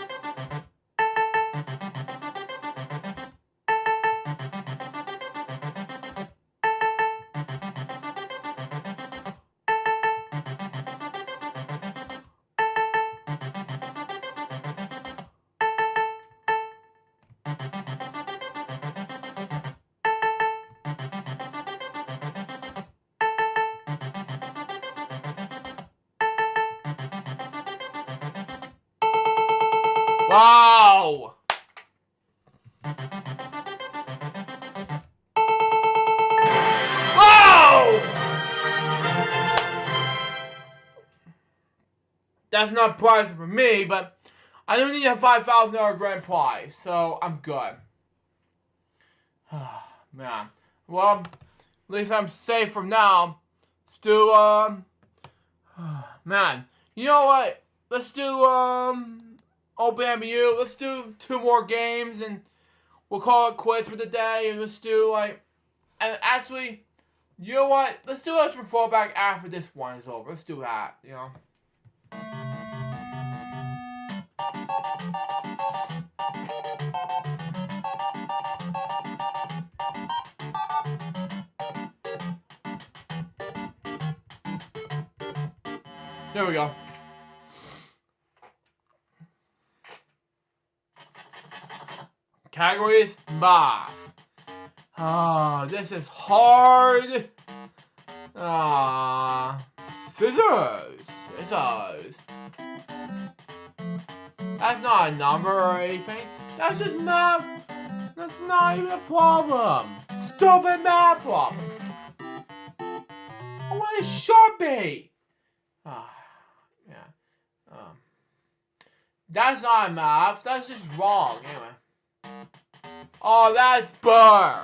Oh! Oh! That's not a prize for me, but I don't need a $5,000 grand prize, so I'm good. Man. Well, at least I'm safe from now. Let's do, man. You know what? Let's do, OBMU. Let's do 2 more games, and we'll call it quits for the day, and let's do, like, and actually, you know what? Let's do Ultimate Fallback after this one is over. Let's do that, you know? There we go. Categories, math. Oh, this is hard. Scissors. Scissors. That's not a number or anything. That's just math. That's not even a problem. Stupid math problem. I want a Sharpie. Yeah. That's not math. That's just wrong. Anyway. Oh, that's Burr.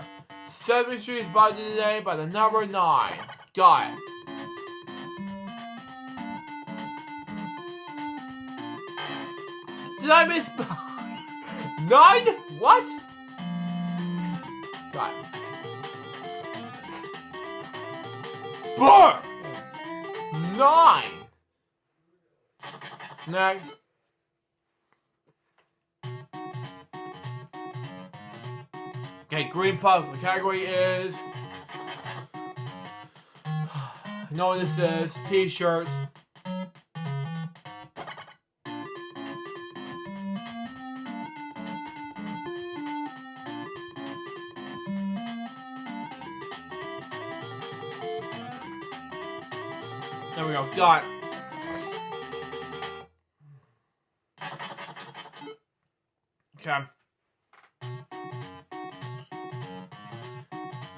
Sesame Street is budgeted today by the number 9. Got it. Did I miss 9? What? Got it. Burr. 9. Next. Okay, green puzzle. The category is... I know what this is. T-shirts. There we go. Got it. Okay.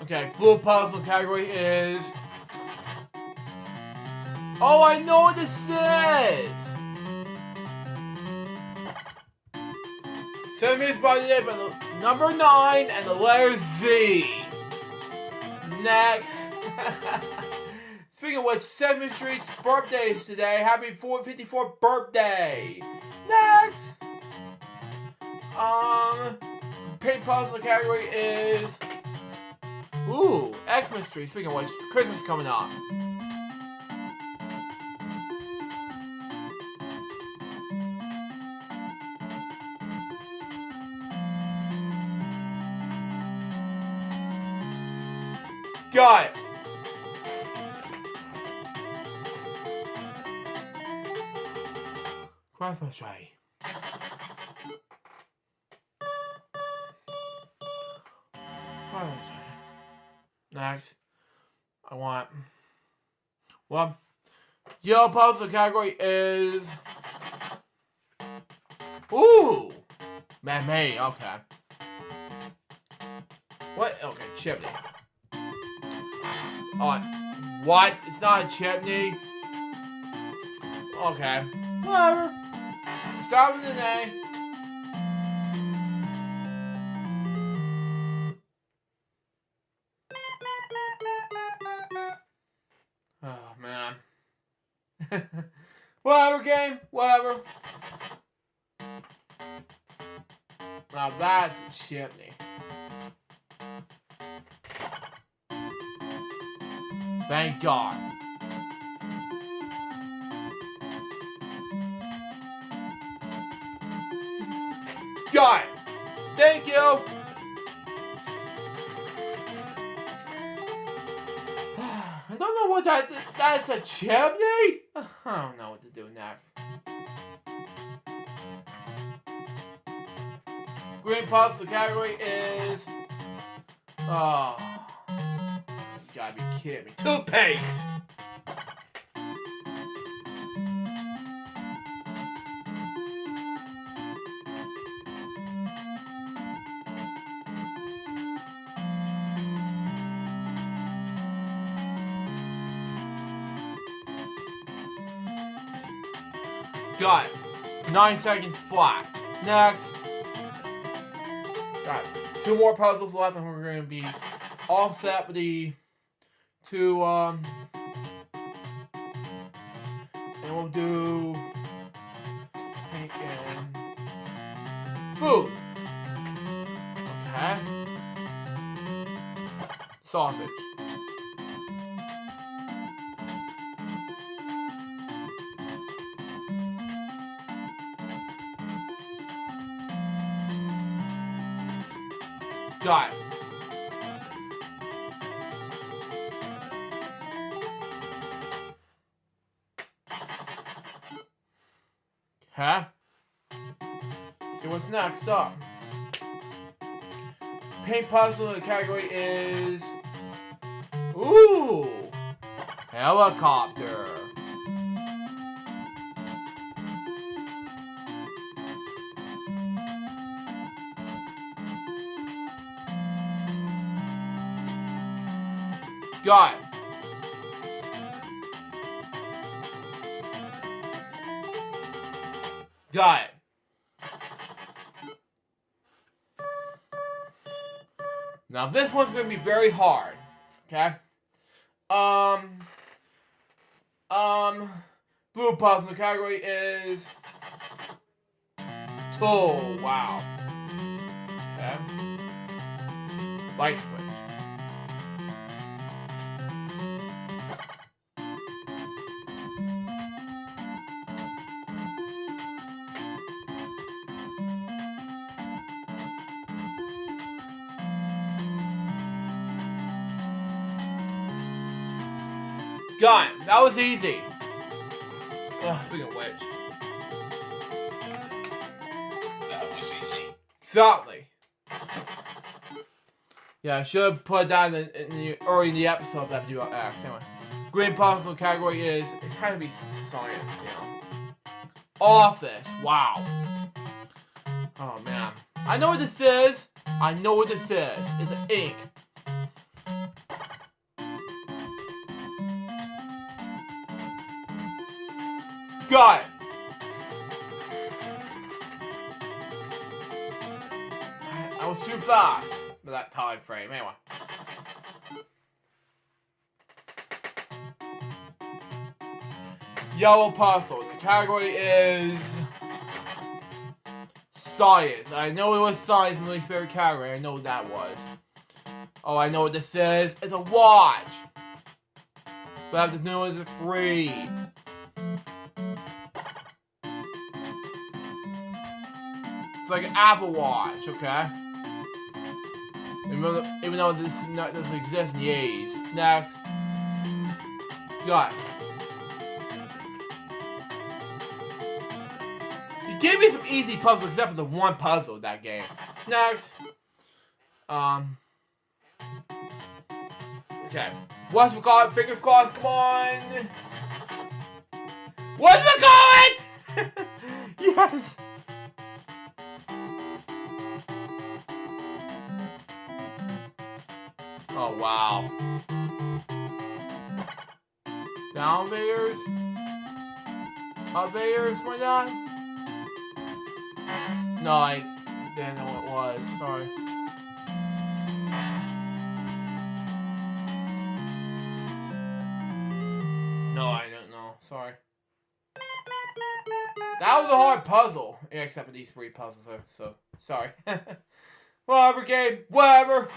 Okay, blue puzzle category is... Oh, I know what this is! Sesame is by the number 9 and the letter Z. Next. Speaking of which, Sesame Street's birthday is today. Happy 54th birthday. Next. Pink puzzle category is... Ooh, Xmas tree. Speaking of which, Christmas coming up. Got it. Christmas tree. Next, I want... Well, yellow puzzle category is... Ooh! Man-made, okay. What? Okay, chimney. Oh, what? It's not a chimney? Okay. Whatever. Start with an A. Oh, man. Whatever, game. Whatever. Now that's a chimney. Thank God. Got it. Thank you. I don't know what that's a chimney? I don't know what to do next. Green puzzle category is... Oh. You gotta be kidding me. Toothpaste! Got it. 9 seconds flat. Next. Got it. 2 more puzzles left, and we're going to be all set with the 2, and we'll do cake and food. Okay. Sausage. Got it. Okay. See what's next up. Paint puzzle, the category is... Ooh! Helicopter. Got it. Got it. Now this one's going to be very hard. Okay? Blue puzzle, the category is... Tool. Wow. Okay. Light switch. Got it. That was easy. Speaking of which. That was easy. Exactly. Yeah, I should have put that early in the episode that I do X. Anyway. Green puzzle category is, it had to be science, you know. Office. Wow. Oh, man. I know what this is. I know what this is. It's an ink. Got it. I was too fast for that time frame. Anyway. Yellow puzzle. The category is science. I know it was science, my least favorite category. I know what that was. Oh, I know what this is. It's a watch. But I have to know it's free. It's like an Apple Watch, okay? Even though this doesn't exist in the 80s. Next. Got it. You gave me some easy puzzles except for the one puzzle of that game. Next. Okay. What's we call it? Fingers crossed, come on! What's we call it? Yes! Oh, wow. The elevators? Elevators, why not? No, I didn't know what it was. Sorry. No, I don't know. Sorry. That was a hard puzzle. Yeah, except for these 3 puzzles, so sorry. Whatever, game. Whatever.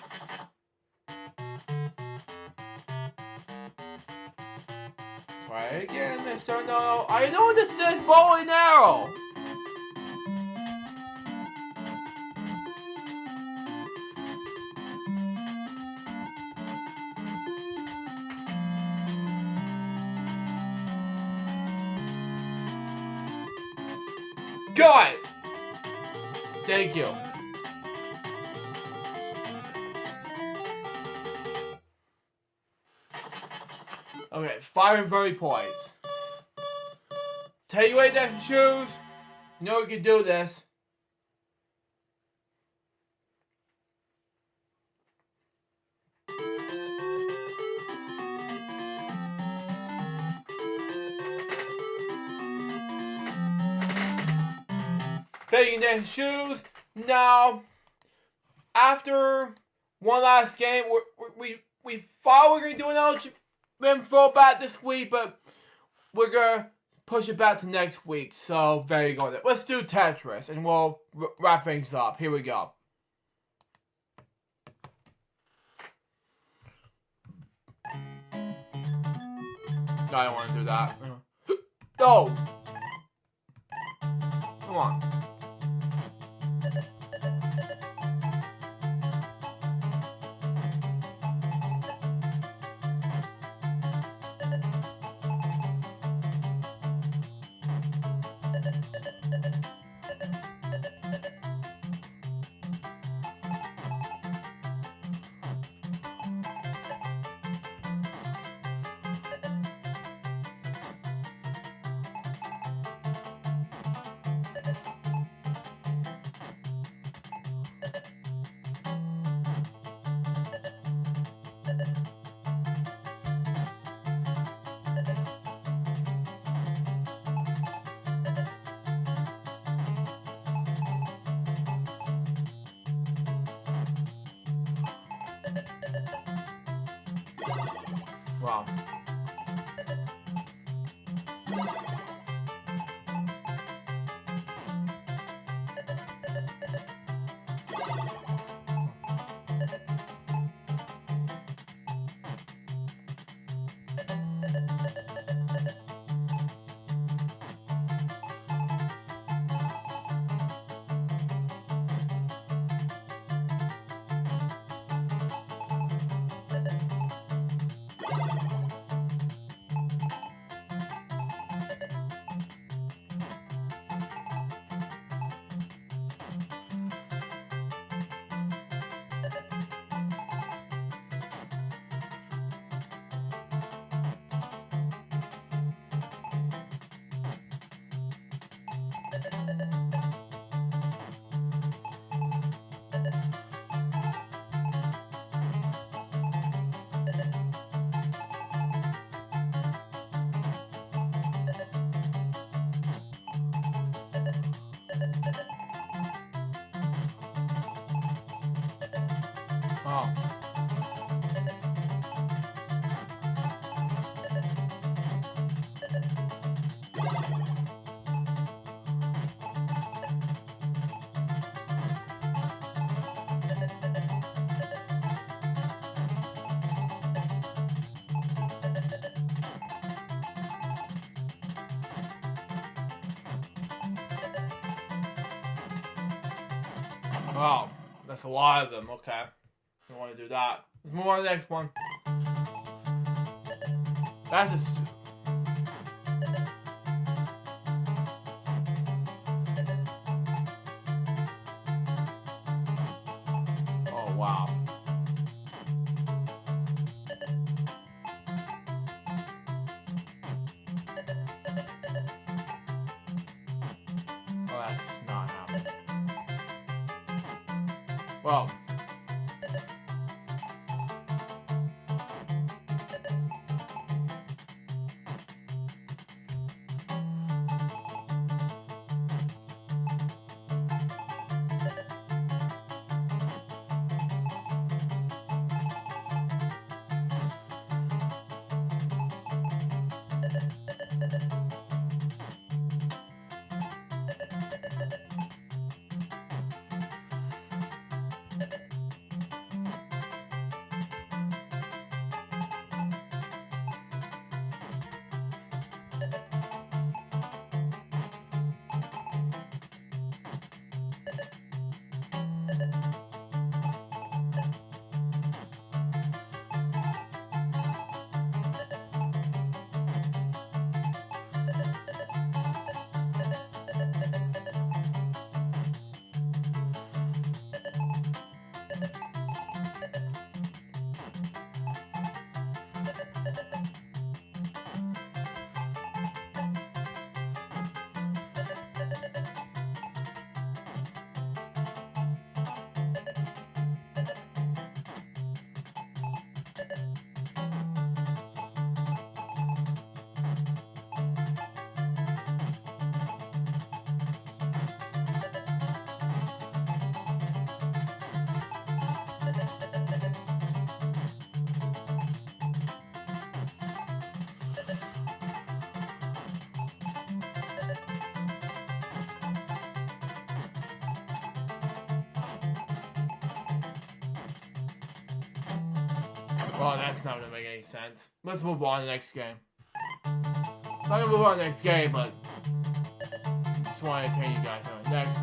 Try it again, Mr. No. I know this is bow and arrow. Got it. Thank you. Okay, 5 and 30 points. Tell you what, that shoes. You know you can do this. taking their shoes. Now, after one last game, we thought we were going to do another throwback this week, but we're going to push it back to next week. So, there you go. Let's do Tetris, and we'll wrap things up. Here we go. No, I don't want to do that. No! Come on. Wow. Oh. Wow, that's a lot of them. Okay. I don't want to do that. Let's move on to the next one. That's just... Oh, wow. Oh, that's just not happening. Well... Well, that's not gonna make any sense. Let's move on to the next game. I'm not gonna move on to the next game, but just want to entertain you guys on it. Next.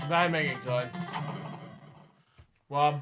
Gotta make it good. Well.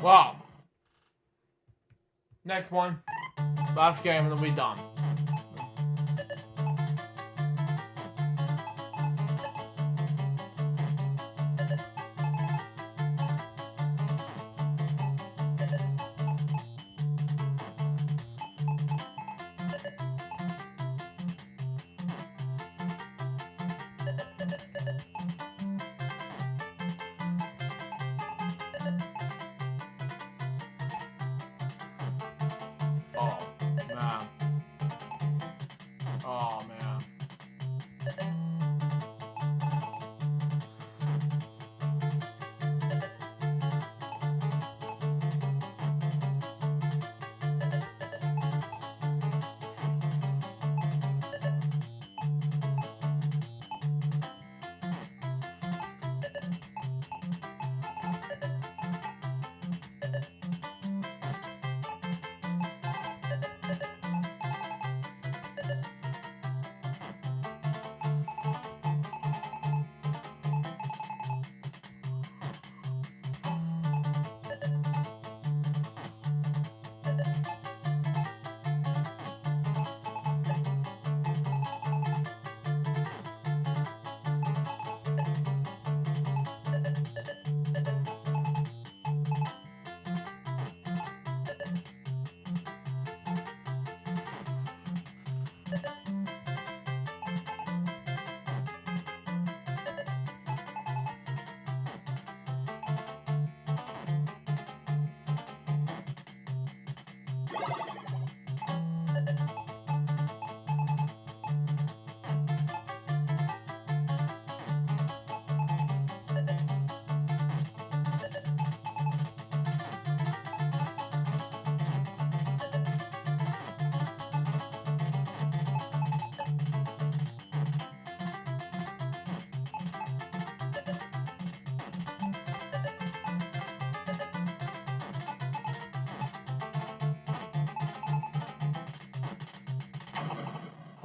Wow. Next one. Last game and then we'll be done.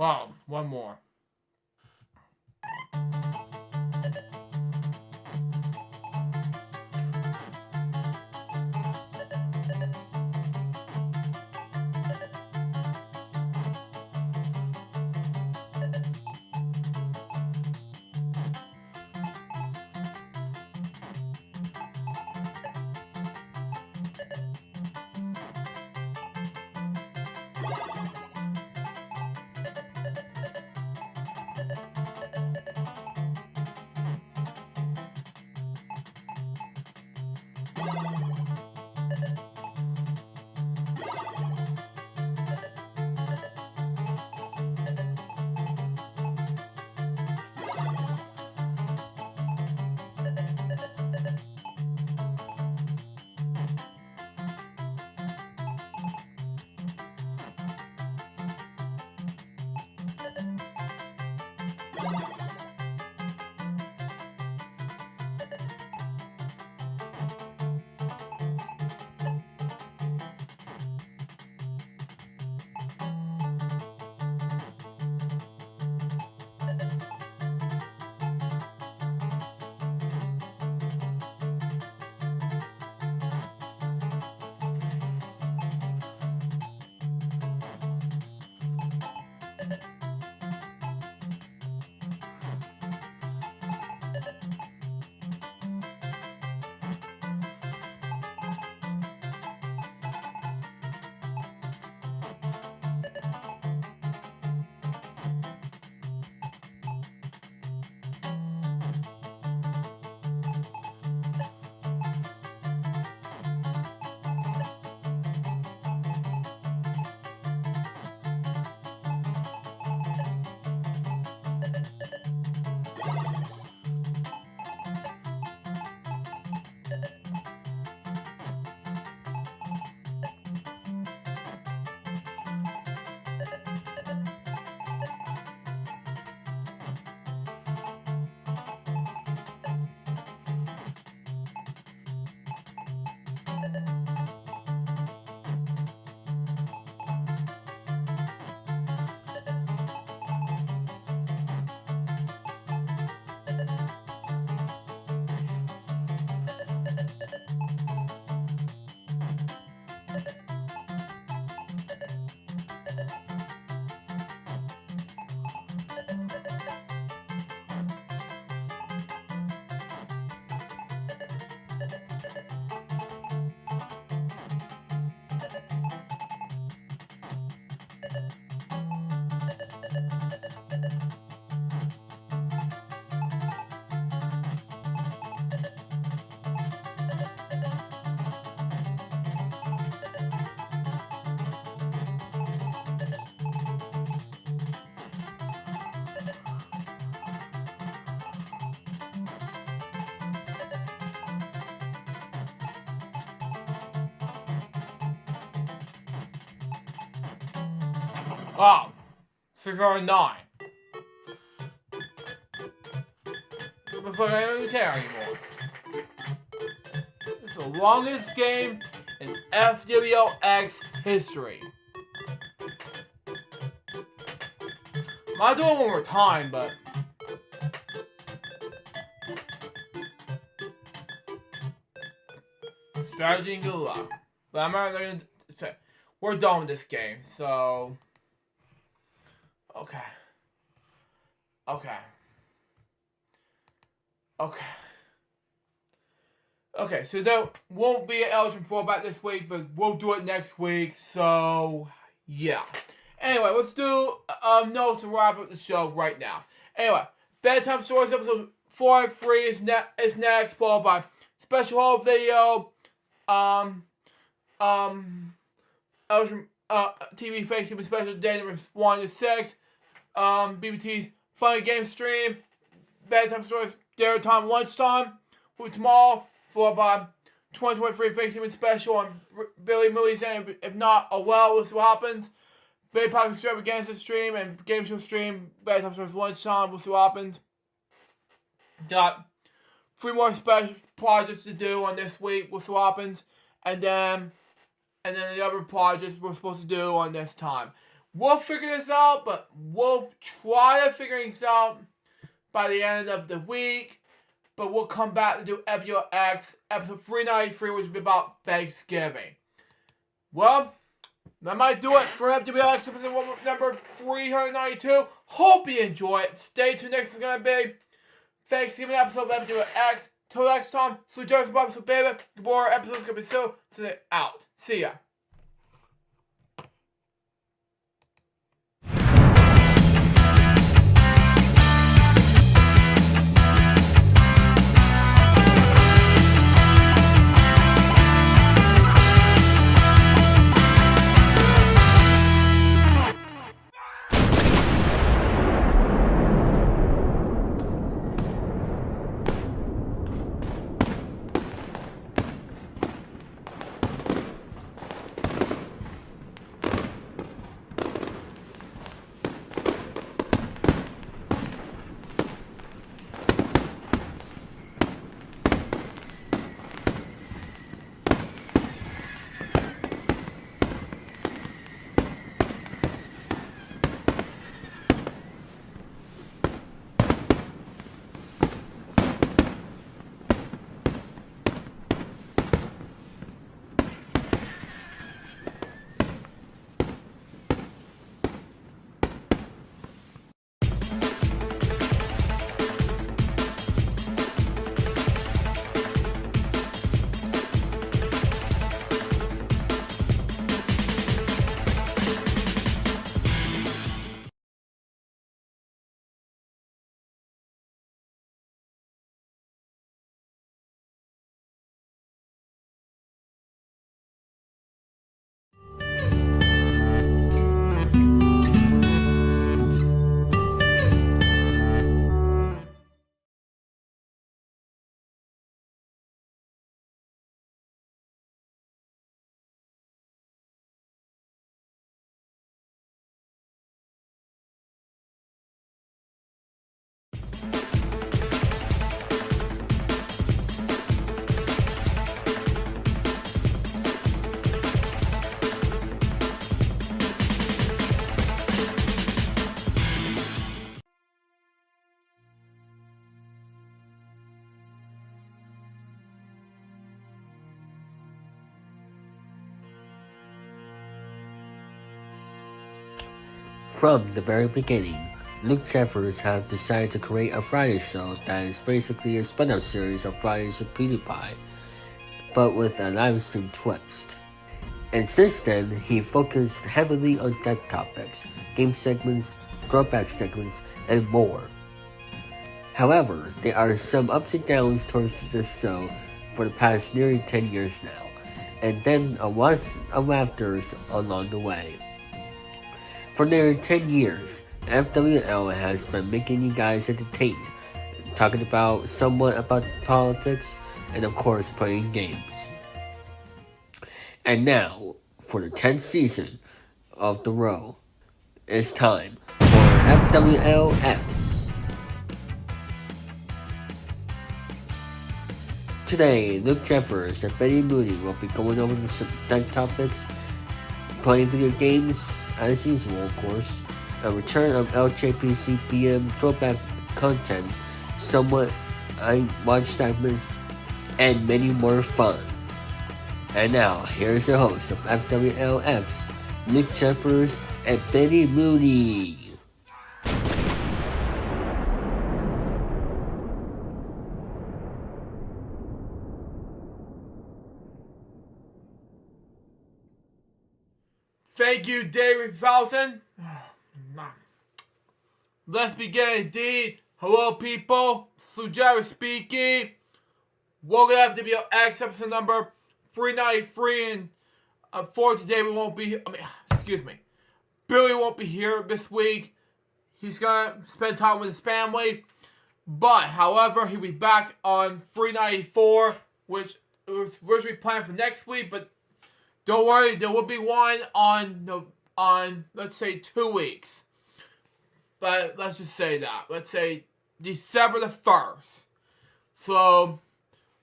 Wow, one more. Wow, 609. Looks like I don't even care anymore. It's the longest game in FwX history. Might do it one more time, but strategy and good luck. But I'm not going to say we're done with this game, so okay. Okay, so there won't be an Elgin fallback this week, but we'll do it next week, so yeah. Anyway, let's do a note to wrap up the show right now. Anyway, Bedtime Stories episode 403 is next, followed by special whole video, Elgin TV Fake Super Special Day number 1 to 6, BBT's Funny Game Stream, Bedtime Stories Dinner Time Lunchtime with tomorrow, followed by 2023 Fake Super Special on Billy Moody saying if not, oh well, we'll see what happens. Billy Pocket Extravaganza stream and Game Show stream, Bedtime Stories Lunchtime, we'll see what happens. Got 3 more special projects to do on this week, we'll see what happens. And then the other projects we're supposed to do on this time. We'll figure this out, but we'll try to figure things out by the end of the week. But we'll come back to do FwX, episode 393, which will be about Thanksgiving. Well, that might do it for FwX episode number 392. Hope you enjoy it. Stay tuned. Next is going to be Thanksgiving episode of FwX. Till next time, so Joseph Bob, so baby, more episodes going to be soon. So they're out. See ya. From the very beginning, Luke Jeffers have decided to create a Friday show that is basically a spin-off series of Fridays with PewDiePie, but with a live stream twist. And since then, he focused heavily on tech topics, game segments, throwback segments, and more. However, there are some ups and downs towards this show for the past nearly 10 years now, and then a lot of afters along the way. For nearly 10 years, FwL has been making you guys entertained, talking about somewhat about politics, and of course playing games. And now, for the 10th season of the row, it's time for FwLX. Today, Luke Jeffers and Betty Mooney will be going over some tech topics, playing video games, as usual of course, a return of LJPC BM throwback content, somewhat I watch segments, and many more fun. And now, here's the host of FwLX, Luke Jeffers and Betty Mooney. Thank you, David Falson. Let's begin indeed. Hello, people. Sujara speaking. Welcome to FwX episode number 393. And unfortunately, today we won't be. Billy won't be here this week. He's gonna spend time with his family. But, however, he'll be back on 394, which was originally planned for next week, but don't worry, there will be one on let's say 2 weeks. But let's just say that. Let's say December the 1st. So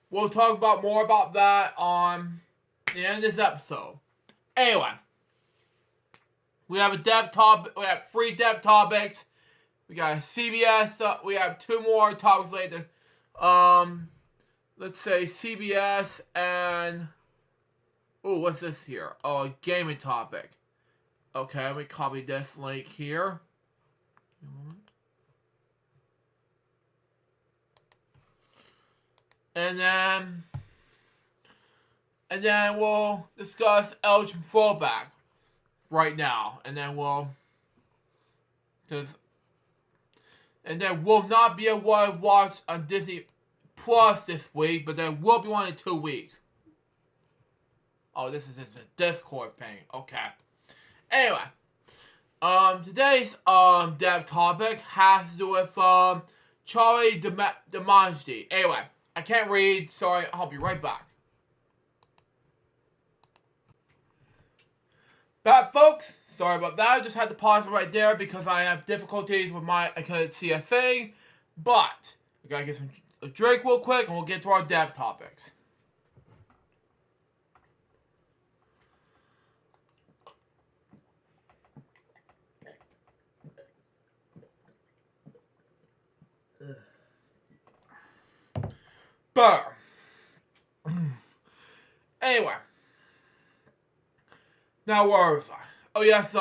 we'll talk about more about that on the end of this episode. Anyway, We have a depth topic. We have 3 depth topics. We got a CBS. We have 2 more topics later. Let's say CBS and what's this here? Oh, a gaming topic. Okay, let me copy this link here. And then we'll discuss eligible fullback right now, and then we'll not be able to watch on Disney Plus this week, but there will be one in 2 weeks. Oh, this is just a Discord thing. Okay. Anyway, today's dev topic has to do with Charlie D'Amangi. Anyway, I can't read. Sorry, I'll be right back. Back, folks. Sorry about that. I just had to pause it right there because I have difficulties with I couldn't see a thing. But we gotta get a drink real quick, and we'll get to our dev topics. But anyway, now where was I? Oh yes,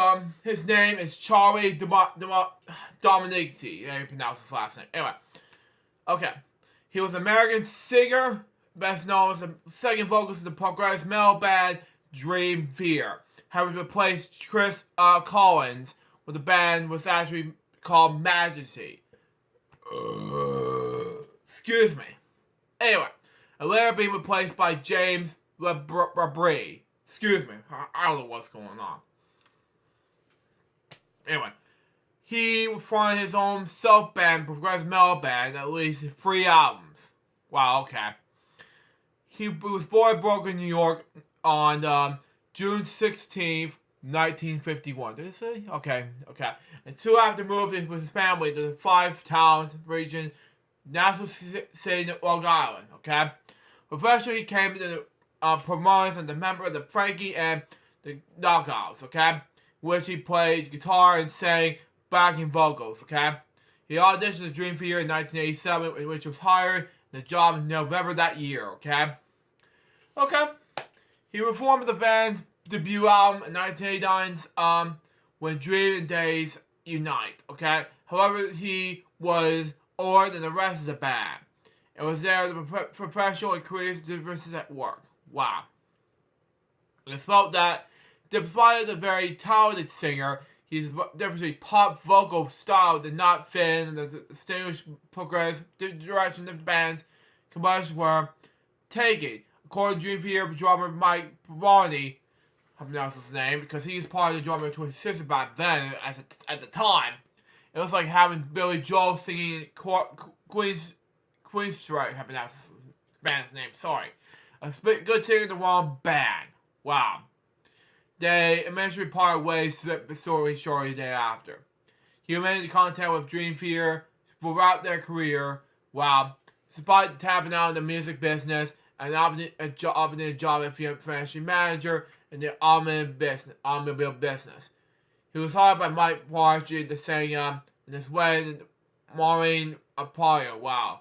his name is Charlie Dominici. I pronounce his last name. Anyway, okay, he was an American singer, best known as the second vocalist of the progressive metal band Dream Theater, having replaced Chris Collins, when the band was actually called Majesty. Excuse me. Anyway, and later being replaced by James Labrie. Excuse me, I don't know what's going on. Anyway, he fronted his own self-band, progressive metal band, at least 3 albums. Wow, okay. He was born in Brooklyn, New York, on June 16th, 1951. Did it say? Okay. And soon after moving with his family to the Five Towns region, National City, Long Island, okay? Professionally, he came to the promoters and the member of the Frankie and the Knockouts, okay? Which he played guitar and sang backing vocals, okay? He auditioned for Dream Theater in 1987, in which he was hired the job in November that year, okay? Okay. He performed the band's debut album in 1989's When Dream and Days Unite, okay? However, he was older than the rest of the band. It was there the professional and creative differences at work. Wow. It felt that, despite the very talented singer, his differently pop vocal style did not fit in the distinguished progressive direction the band's combustions were taking. According to Dream Theater drummer Mike Barney, I pronounce his name because he was part of the drummer Twisted Sister back then. At the time, it was like having Billy Joel singing Queen's Strike. I pronounce his band's name. Sorry, a good singer in the wrong band. Wow. They eventually parted ways shortly thereafter. He remained in contact with Dream Theater throughout their career. Wow. Despite tapping out in the music business and opting a job as financial manager in the automobile business. He was hired by Mike Barney to sing in his wedding, Maureen Apollo. Wow.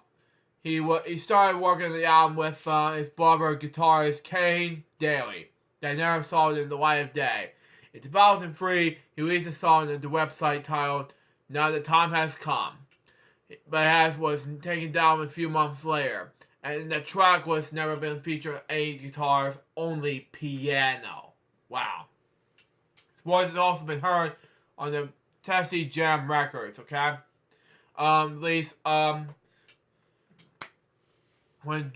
He started working on the album with his brother guitarist Kane Daly. That never saw it in the light of day. In 2003, he released a song on the website titled Now the Time Has Come, but was taken down a few months later, and the track was never been featured on any guitars, only piano. Wow. His voice has also been heard on the Tessie Jam records, okay? When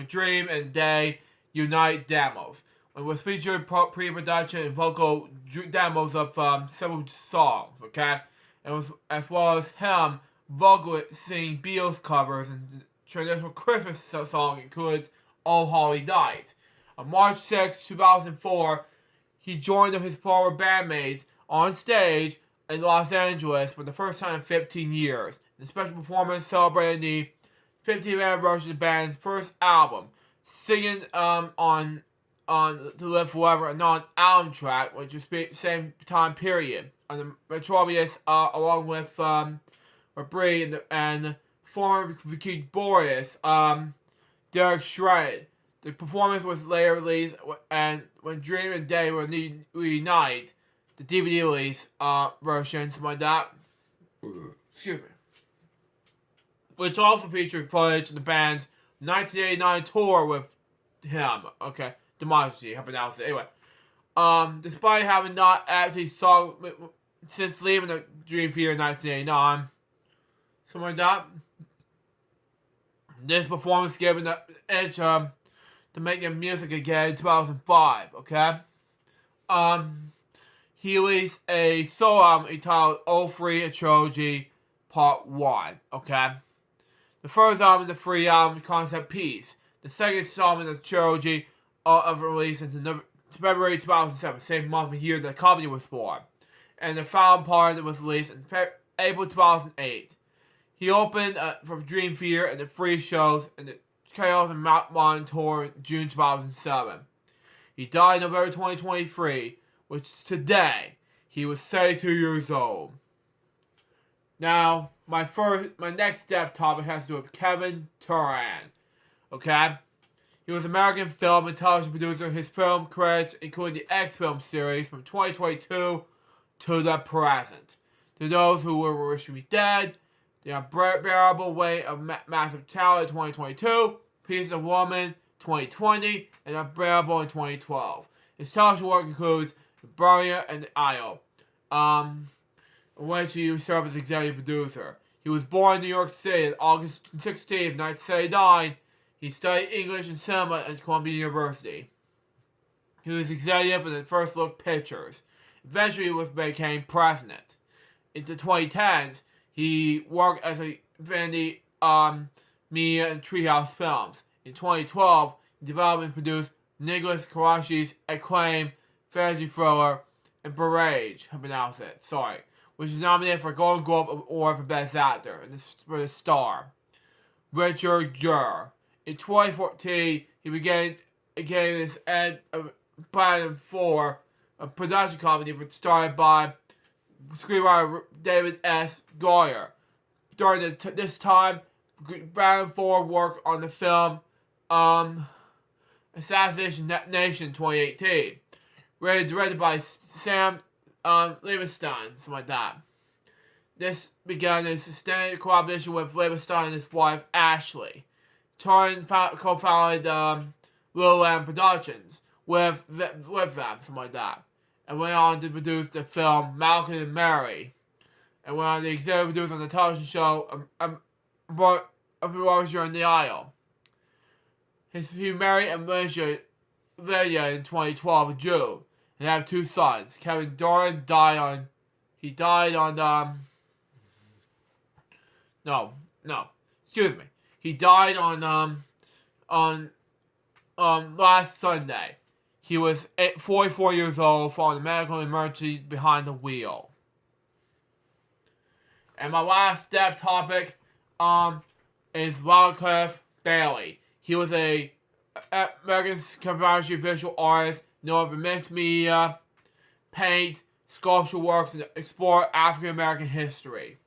Dream and Day Unite demos. It was featured pre-production and vocal demos of several songs, okay? It was as well as him vocal singing Beatles covers and traditional Christmas song includes Oh Holly Night. On March 6, 2004, he joined his former bandmates on stage in Los Angeles for the first time in 15 years. The special performance celebrating the 15th anniversary of the band's first album, singing on on To Live Forever, a non-album track, which was the same time period. On the Metropolis, along with Bree and former Vicky Boreas, Derek Shred. The performance was later released, and when Dream and Day were reunite, the DVD release version, something like that. Excuse me. Which also featured footage of the band's 1989 tour with him. Okay, Democracy, I pronounced it. Anyway, despite having not actually sung since leaving the Dream Theater in 1989, something like that. This performance gave the edge to making music again in 2005. Okay, he released a solo album entitled "All Free a Trilogy Part 1. Okay, the first album is the free album Concept Piece. The second song in the trilogy of release in February 2007, same month and year the company was born. And the final part was released in April 2008. He opened for Dream Theater and the free shows in the Chaos and Mount Mon tour in June 2007. He died in November 2023, which is today. He was 32 years old. Now, my next step topic has to do with Kevin Turan. Okay? He was an American film and television producer. His film credits include the X-Film series from 2022 to the present. To those who were wishing me dead, The Unbearable Weight of Massive Talent 2022, Piece of Woman 2020, and Unbearable in 2012. His television work includes Brilliant and The Isle, in which he served as executive producer. He was born in New York City on August 16, 1979. He studied English and cinema at Columbia University. He was executive in the First Look Pictures. Eventually, he became president. In the 2010s, he worked as a Vanity Media and Treehouse Films. In 2012, he developed and produced Nicholas Karashi's acclaimed fantasy thriller and Barrage, I pronounce it, sorry, which is nominated for a Golden Globe Award for Best Actor for The Star. Richard Gere. In 2014, he began his Platinum 4, a production company started by screenwriter David S. Goyer. During this time, Platinum 4 worked on the film Assassination Nation 2018. Directed by Sam Levinstein, something like that. This began a sustained collaboration with Levinstein and his wife Ashley. Turan co-founded Little Lamb Productions with them, something like that, and went on to produce the film Malcolm and Mary, and went on to executive produce on the television show Roger in the Isle. He married Alicia in 2012 in June, and have two sons. Kevin Turan died on He died on last Sunday. He was 44 years old following a medical emergency behind the wheel. And my last step topic is Wycliffe Bailey. He was a American contemporary visual artist known for mixed media, paint, sculpture works, and explore African American history.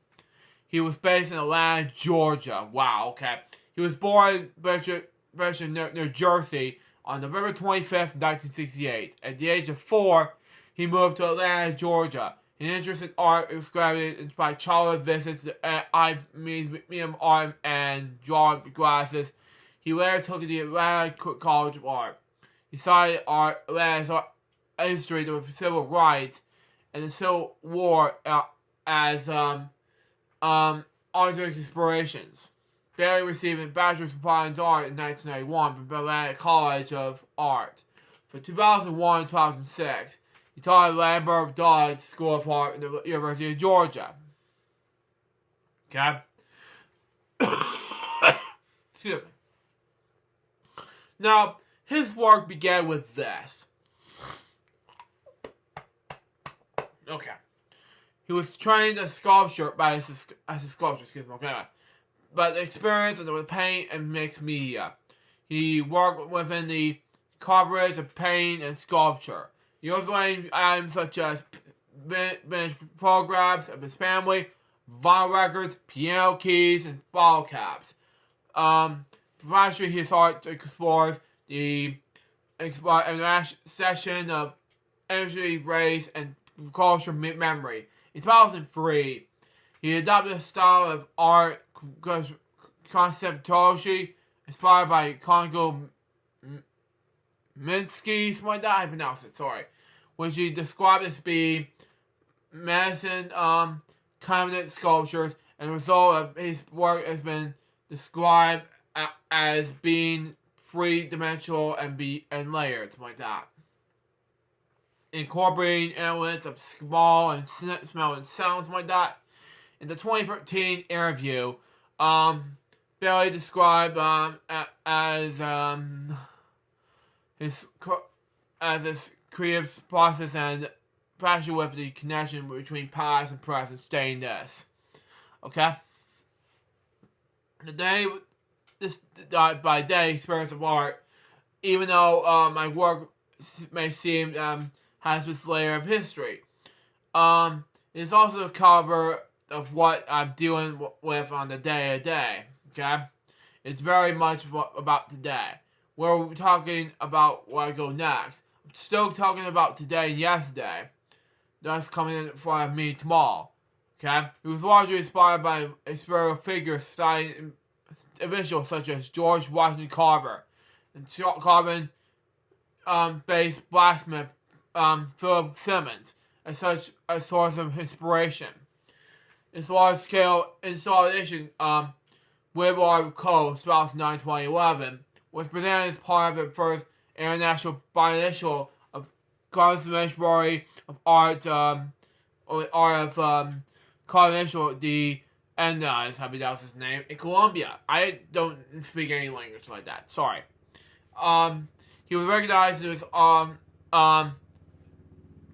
He was based in Atlanta, Georgia. Wow, okay. He was born in New Jersey on November 25th, 1968. At the age of 4, he moved to Atlanta, Georgia. His interest in art was gravitated by childhood visits to museum art and drawing classes. He later took the Atlanta College of Art. He studied Atlanta's history of civil rights and the Civil War as artistic inspirations. Bailey received a Bachelor's of Fine Art in 1991 from Atlanta College of Art. From 2001 to 2006, he taught at Lambert Dodd School of Art at the University of Georgia. Okay? Excuse me. Now, his work began with this. Okay. He was trained as a sculptor but the experience with paint and mixed media. He worked within the coverage of painting and sculpture. He also named items such as vintage photographs of his family, vinyl records, piano keys, and bottle caps. Partially his art explores the intersection of energy, race, and cultural memory. In 2003, he adopted a style of art conceptuology inspired by Kongo Minsky, something like that, I pronounce it, sorry, which he described as being medicine, cabinet sculptures, and the result of his work has been described as being three-dimensional and layered, something like that. Incorporating elements of smell and sounds, something like that. In the 2013 interview, Bailey described as his creative process and passion with the connection between past and present, stating this. Okay? This by day experience of art, even though my work may seem has this layer of history, it's also a cover of what I'm dealing with on the day to day. Okay, it's very much about today. We're talking about where I go next. I'm still talking about today and yesterday. That's coming in front of me tomorrow. Okay, it was largely inspired by experimental figures studying individuals such as George Washington Carver and carbon-based blacksmith Philip Simmons as such a source of inspiration. Its large-scale installation, Whitbar Cove, Sprouts 9/2011, was presented as part of the first international biennial of Conservatory of Art, Conservatory de Andes, I believe that's his name, in Colombia. I don't speak any language like that. Sorry. He was recognized as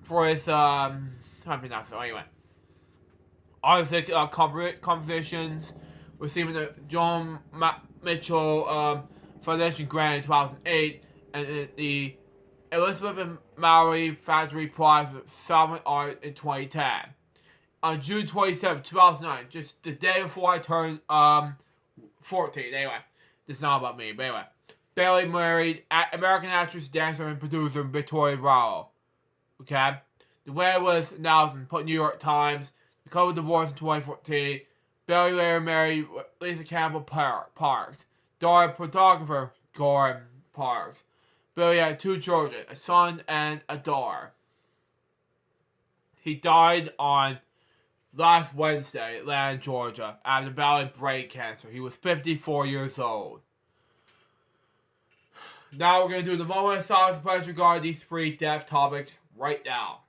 for his I pronounce it anyway. Artistic compositions, receiving the John Mitchell Foundation grant in 2008, and the Elizabeth and Mallory Factory Prize of Sovereign Art in 2010. On June 27, 2009, just the day before I turned 14. Anyway, this is not about me, but anyway. Bailey married American actress, dancer, and producer Victoria Rowell. Okay? The wedding was announced in the New York Times. The couple divorced in 2014. Bailey later married Lisa Campbell Parks, daughter of photographer Gordon Parks. Bailey had 2 children, a son and a daughter. He died on last Wednesday in Atlanta, Georgia, after battling brain cancer. He was 54 years old. Now we're going to do the moment of silence pledge regarding these 3 death topics right now.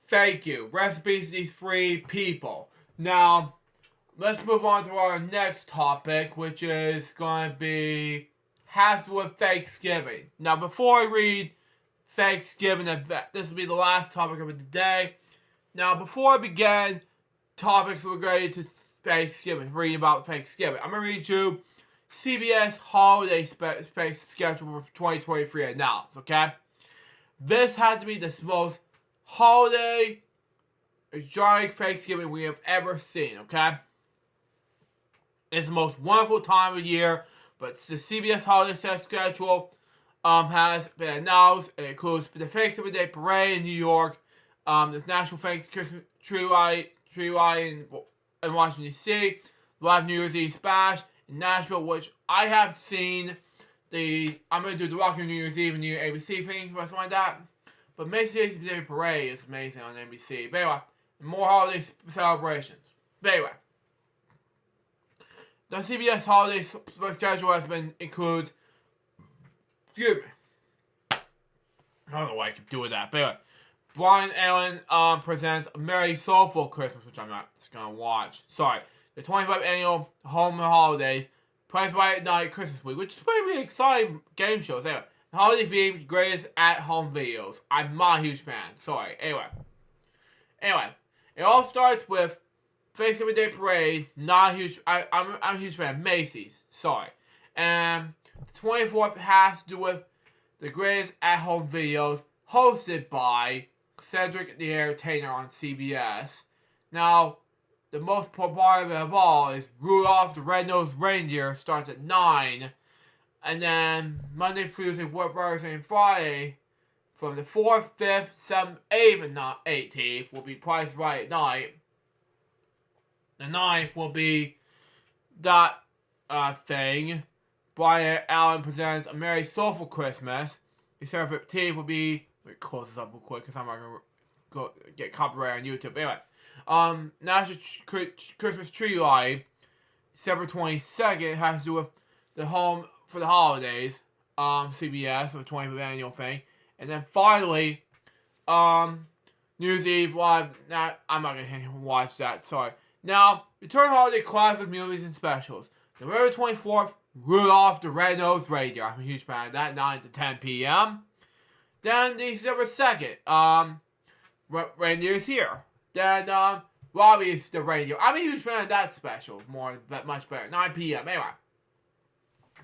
Thank you. Rest in peace to these 3 people. Now, let's move on to our next topic, which is going to be with Thanksgiving. Now, before I read Thanksgiving, this will be the last topic of the day. Now, before I begin topics related to Thanksgiving, reading about Thanksgiving, I'm going to read you CBS holiday schedule for 2023 announced, okay? This has to be the most holiday exotic Thanksgiving we have ever seen, okay? It's the most wonderful time of year, but the CBS holiday schedule has been announced. It includes the Thanksgiving Day Parade in New York, the National Thanksgiving Tree Light in Washington, D.C., Live New Year's Eve Splash in Nashville, which I have seen. I'm going to do the Rockin' New Year's Eve and New ABC thing, or something like that. But Macy's Day Parade is amazing on NBC. But anyway, more holiday celebrations. But anyway, the CBS holiday schedule has been included. Excuse me. I don't know why I keep doing that, but anyway. Brian Allen presents A Merry Soulful Christmas, which I'm not gonna watch. Sorry. The 25th annual Home Holidays, Price Right at Night Christmas Week, which is pretty exciting game shows. Anyway, holiday themed greatest at-home videos. I'm not a huge fan. Sorry. Anyway, it all starts with Thanksgiving Day Parade. Not a huge. I'm a huge fan. Macy's. Sorry. And the 24th has to do with the greatest at-home videos, hosted by Cedric the Entertainer on CBS. Now, the most popular of all is Rudolph the Red-Nosed Reindeer, starts at 9. And then Monday, Tuesday, Thursday, and Friday, from the 4th, 5th, 7th, 8th, and 18th, will be Price Right at Night. The 9th will be that thing. Brian Allen presents A Merry Soulful Christmas. December 15th will be... Let me close this up real quick because I'm not going to go get copyright on YouTube. Anyway, National Christmas Tree Lighting. December 22nd has to do with the Home for the Holidays. CBS, the 25th annual thing. And then finally, New Year's Eve Live. I'm not going to watch that. Sorry. Now, return holiday classic movies and specials. November 24th, Rudolph the Red-Nosed Reindeer. I'm a huge fan of that. 9 to 10 p.m. Then December 2nd, Reindeer's Here. Then Robbie's the Reindeer. I'm a huge fan of that special. Much better. 9 p.m. Anyway.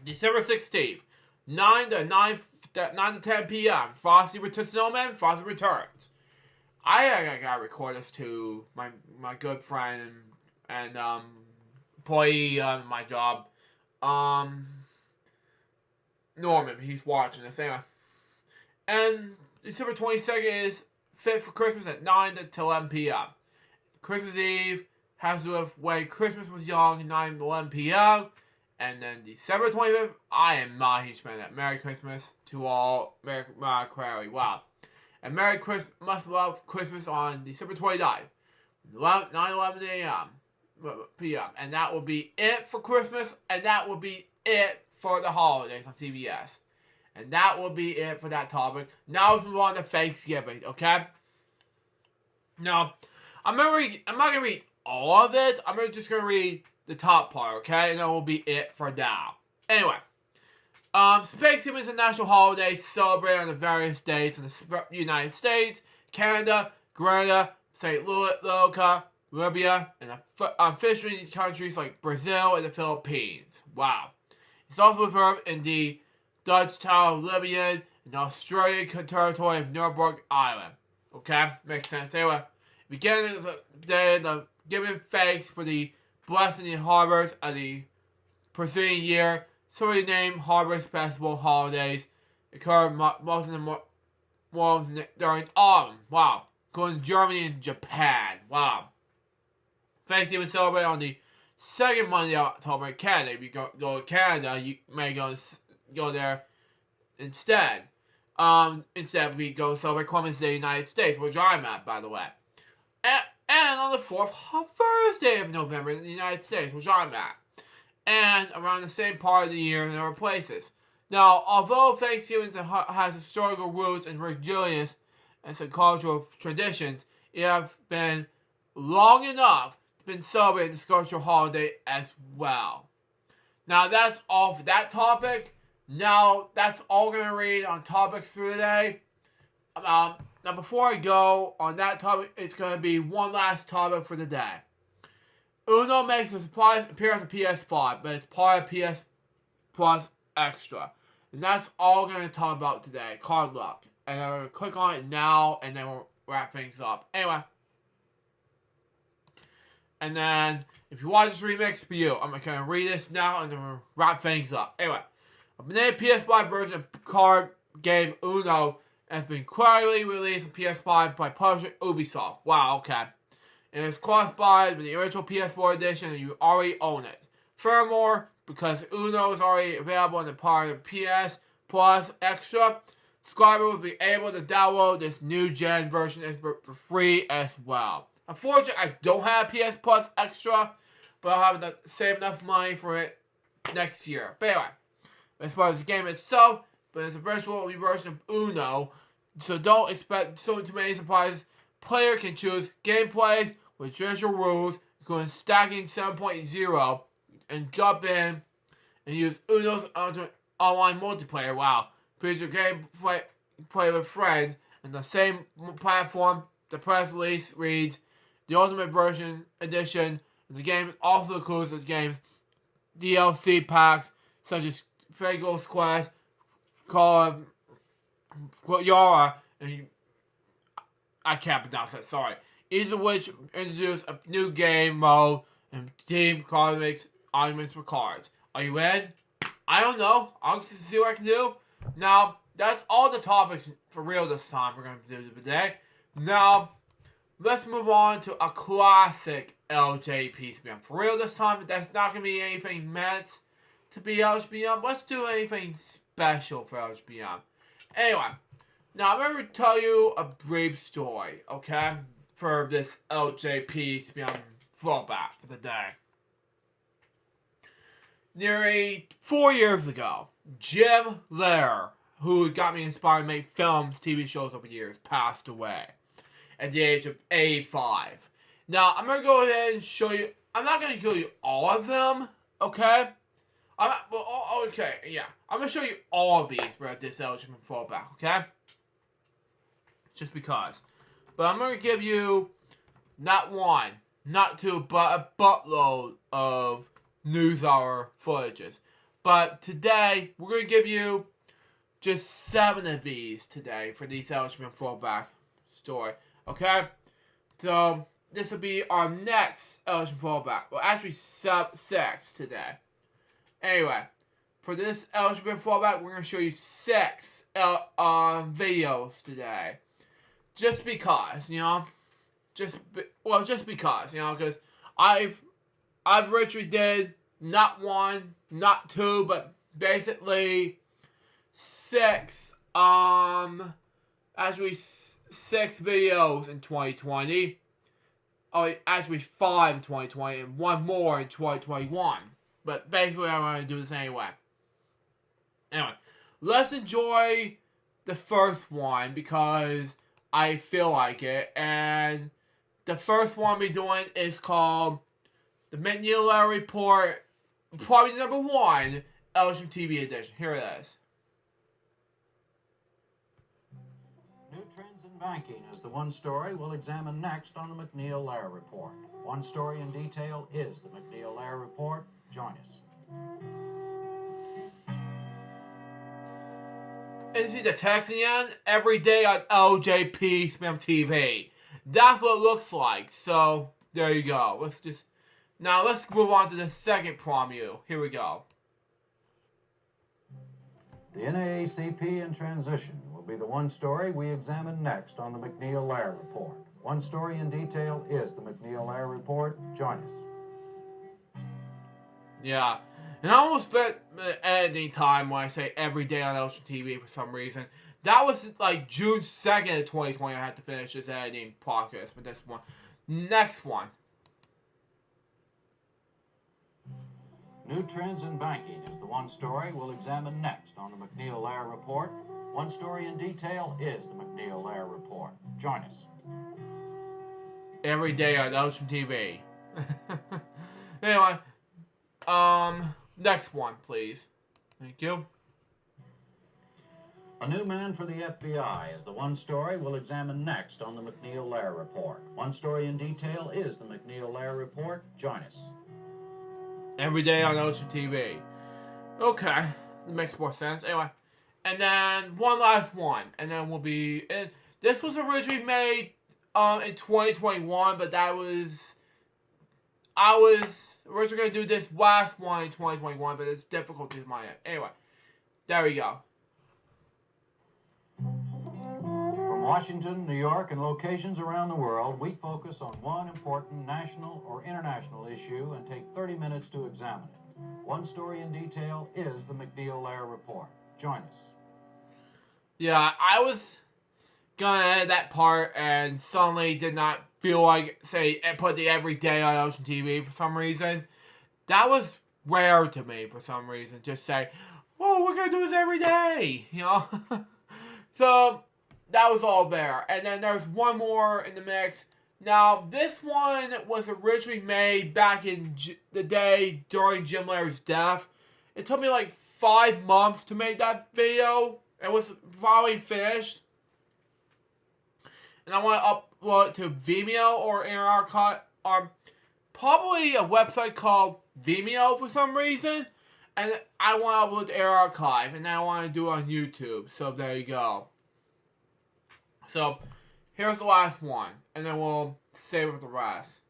December 16th, 9 to 10 p.m. Frosty Snowman, Frosty Returns. I gotta record this to my good friend and employee in my job, Norman. He's watching this anyway. And December 22nd is Fit for Christmas at 9 to 11 p.m. Christmas Eve has to do with when Christmas was young, 9 to 11 p.m. And then December 25th, I am not a huge fan of that. Merry Christmas to all. Merry Quarry. Wow. And Merry Christmas, must love Christmas on December 29th, 9-11 p.m. And that will be it for Christmas, and that will be it for the holidays on CBS. And that will be it for that topic. Now let's move on to Thanksgiving, okay? Now, I'm not going to read all of it. I'm just going to read the top part, okay? And that will be it for now. Anyway. Thanksgiving is a national holiday celebrated on the various dates in the United States, Canada, Grenada, St. Lucia, Libya, and officially countries like Brazil and the Philippines. Wow. It's also observed in the Dutch town of Libya and the Australian territory of Newburgh Island. Okay? Makes sense. Anyway, beginning of the day of giving thanks for the blessing and harvest of the preceding year. Some of the named Harvest Festival holidays occur most of the world during autumn. Wow. Going to Germany and Japan. Wow. Thanksgiving celebrated on the second Monday of October in Canada. If you go to Canada, you may go there instead. Instead, we go celebrate Columbus Day in the United States, which I'm at, by the way. And on the 4th Thursday of November in the United States, which I'm at. And around the same part of the year in other places. Now, although Thanksgiving has historical roots and religious and some cultural traditions, it has been long enough been celebrated as a cultural holiday as well. Now, that's all for that topic. Now, that's all I'm going to read on topics for today. Now, before I go on that topic, it's going to be one last topic for the day. Uno makes a surprise appearance on PS5, but it's part of PS Plus Extra. And that's all we're going to talk about today. Card luck. And I'm going to click on it now, and then we'll wrap things up. Anyway. And then, if you watch this remix for you, I'm going to read this now, and then we'll wrap things up. Anyway. A banana PS5 version of card game Uno has been quietly released on PS5 by publisher Ubisoft. Wow, okay. And it's cross-buy with the original PS4 edition, and you already own it. Furthermore, because Uno is already available in the part of PS Plus Extra, subscribers will be able to download this new gen version for free as well. Unfortunately, I don't have PS Plus Extra, but I'll have to save enough money for it next year. But anyway, as far as the game itself, but it's a virtual version of Uno, so don't expect so too many surprises. Player can choose gameplays with traditional rules, including stacking 7.0, and jump in and use Uno's online multiplayer. Wow. Feature play with friends and the same platform. The press release reads, the Ultimate Version Edition of the game also includes the game's DLC packs, such as Fatal Quest, Call of Yara, and I can't pronounce that, sorry. Each of which introduce a new game mode and team arguments for cards. Are you in? I don't know. I'll see what I can do. Now, that's all the topics for real this time we're going to do today. Now, let's move on to a classic LJP spam. For real this time, that's not going to be anything meant to be LGBM. Let's do anything special for LGBM. Anyway, now I'm going to tell you a brief story, okay? For this LJP spam throwback for the day. Nearly 4 years ago, Jim Lair, who got me inspired to make films, TV shows over the years, passed away at the age of 85. Now, I'm going to go ahead and show you, I'm not going to show you all of them, okay? I'm going to show you all of these for this eligible fallback, okay? Just because. But I'm going to give you not one, not two, but a buttload of news hour footages. But today, we're going to give you just 7 of these today for these eligible fallback story, okay? So, this will be our next eligible fallback. Well, actually, 6 today. Anyway, for this eligible fallback, we're going to show you 6 videos today. Just because, you know, just because, you know, because I've literally did not 1, not 2, but basically 6, actually 6 videos in 2020. Oh, actually 5 in 2020 and 1 more in 2021. But basically, I'm going to do this anyway. Anyway, let's enjoy the first one because I feel like it. And the first one we're doing is called the McNeil Report, probably number 1, LSU TV edition. Here it is. New trends in banking is the one story we'll examine next on the McNeil-Lair Report. One story in detail is the McNeil-Lair Report. Join us. And see the text again? Every day on LJP Spam TV. That's what it looks like. So, there you go. Now let's move on to the second prompt. Here we go. The NAACP in transition will be the one story we examine next on the McNeil-Lair Report. One story in detail is the McNeil-Lair Report. Join us. Yeah. And I almost spent editing time when I say every day on Ocean TV for some reason. That was like June 2nd of 2020 I had to finish this editing podcast. But this one. Next one. New trends in banking is the one story we'll examine next on the McNeil-Lair Report. One story in detail is the McNeil-Lair Report. Join us. Every day on Ocean TV. Anyway. Next one, please. Thank you. A new man for the FBI is the one story we'll examine next on the McNeil-Lair Report. One story in detail is the McNeil-Lair Report. Join us. Every day on Ocean TV. Okay. That makes more sense. Anyway. And then one last one. And then we'll be... And this was originally made in 2021, but that was... We're just going to do this last one in 2021, but it's difficult to do my end. Anyway, there we go. From Washington, New York, and locations around the world, we focus on one important national or international issue and take 30 minutes to examine it. One story in detail is the McNeil-Lair Report. Join us. Yeah, I was going to edit that part and suddenly did not feel like, say, put the everyday on Ocean TV for some reason. That was rare to me for some reason. Just say, oh, we're going to do this every day, you know? So, that was all there. And then there's one more in the mix. Now, this one was originally made back in the day during Jim Larry's death. It took me like 5 months to make that video. It was finally finished. And I want to upload it to Vimeo or Air Archive, or probably a website called Vimeo for some reason. And I want to upload to Air Archive, and then I want to do it on YouTube. So there you go. So here's the last one, and then we'll save it for the rest.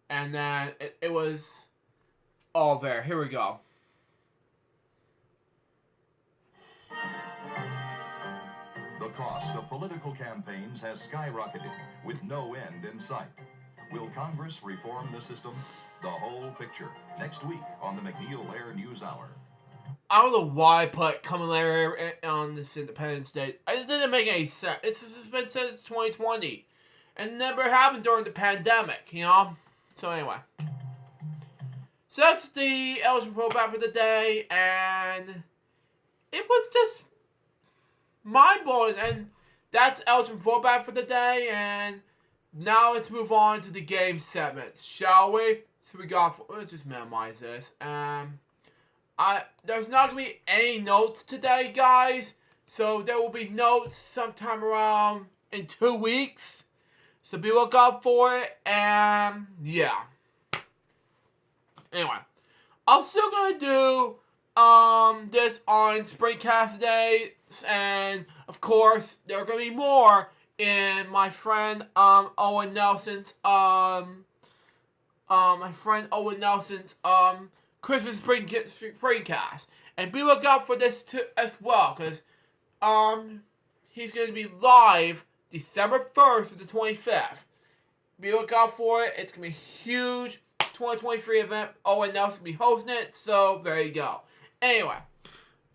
And then it was all there. Here we go. The cost of political campaigns has skyrocketed with no end in sight. Will Congress reform the system? The whole picture next week on the McNeil Lehrer News Hour. I don't know why I put Coming Later on this Independence Day. It just didn't make any sense. It's been since 2020. And never happened during the pandemic, you know? So anyway. So that's the eligible throwback for the day. And it was just mind-blowing. And that's eligible throwback for the day. And now let's move on to the game segments, shall we? So we got, let's just minimize this. There's not going to be any notes today, guys. So there will be notes sometime around in 2 weeks. So be look out for it. And yeah. Anyway. I'm still going to do this on Springcast Day. And of course, there are going to be more in my friend Owen Nelson's Christmas Springcast. And be look out for this too as well, because he's going to be live December 1st to the 25th. Be look out for it. It's going to be a huge 2023 event. Owen Nelson will be hosting it, so there you go. Anyway,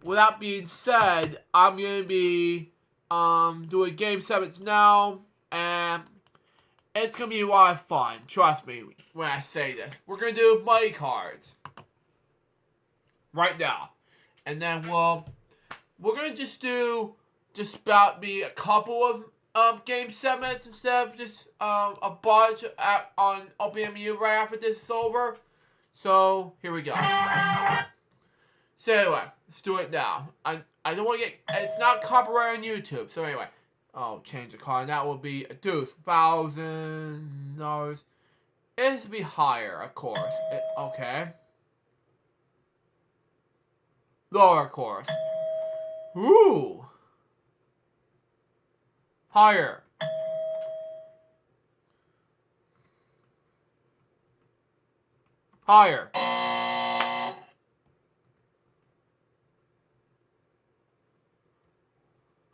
with that being said, I'm going to be doing game segments now, and it's going to be a lot of fun. Trust me when I say this. We're going to do money cards right now. And then we're going to just do about be a couple of game segments instead of just a bunch on OPMU right after this is over. So, here we go. So anyway, let's do it now. I don't want to get, it's not copyright on YouTube. So anyway, I'll change the card. That will be a $2,000. It has to be higher, of course. Okay. Lower, of course. Ooh. Higher. Higher.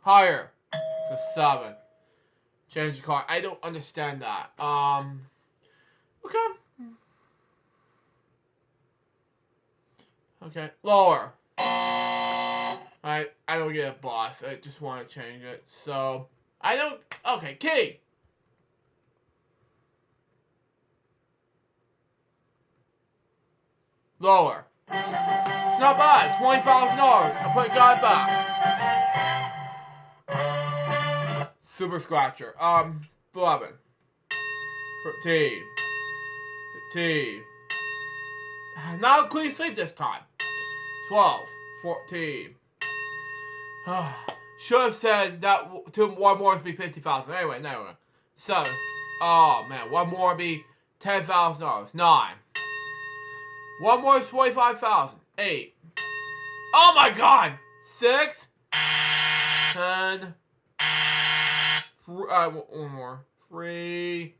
Higher. It's a 7. Change the card. I don't understand that. Okay. Okay. Lower. I don't get a boss. I just want to change it. So, I don't... Okay, key. Lower. It's not bad. $25. I put God back. Super Scratcher. 11. 13. 15. Not clean sleep this time. 12. 14. Should have said that one more would be 50,000. Anyway, no. 7. Oh man, one more would be $10,000. 9. One more is 25,000. 8. Oh my God. 6. 10. One more. 3.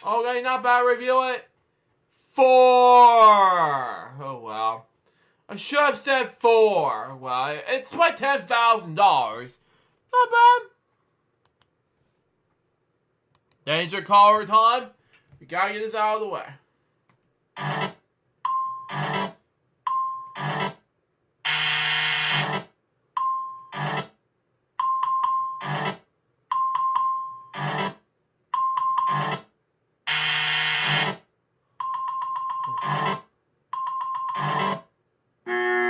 Okay, not bad. Review it. 4. Oh well. I should have said 4. Well, it's my $10,000. Not bad. Danger caller time. We gotta get this out of the way.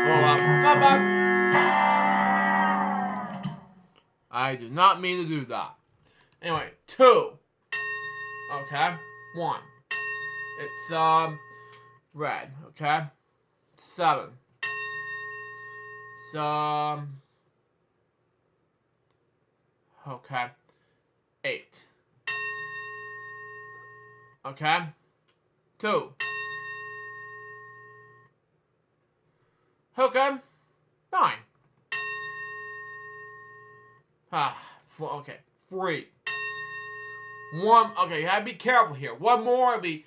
Not bad. I do not mean to do that. Anyway, 2. Okay, 1. It's red. Okay, 7. Okay, 8. Okay, 2. Okay, 9. Okay, 3. 1. Okay, you gotta be careful here. One more, it'll be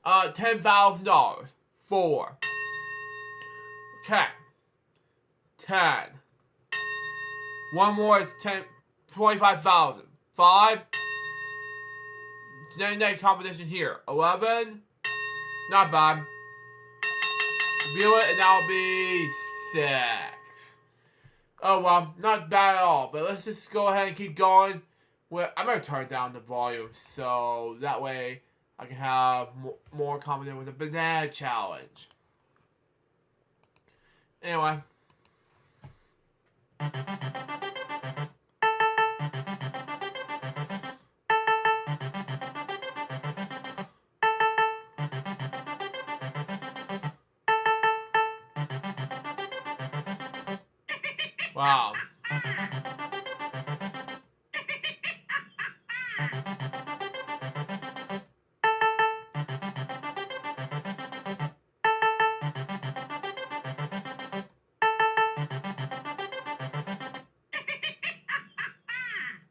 $10,000. 4. Okay, 10. One more is 25,000. 5. Net competition here. 11. Not bad. View it, and that'll be 6. Oh well, not bad at all. But let's just go ahead and keep going. Well, I'm gonna turn down the volume so that way I can have more confidence with the banana challenge. Anyway. Wow.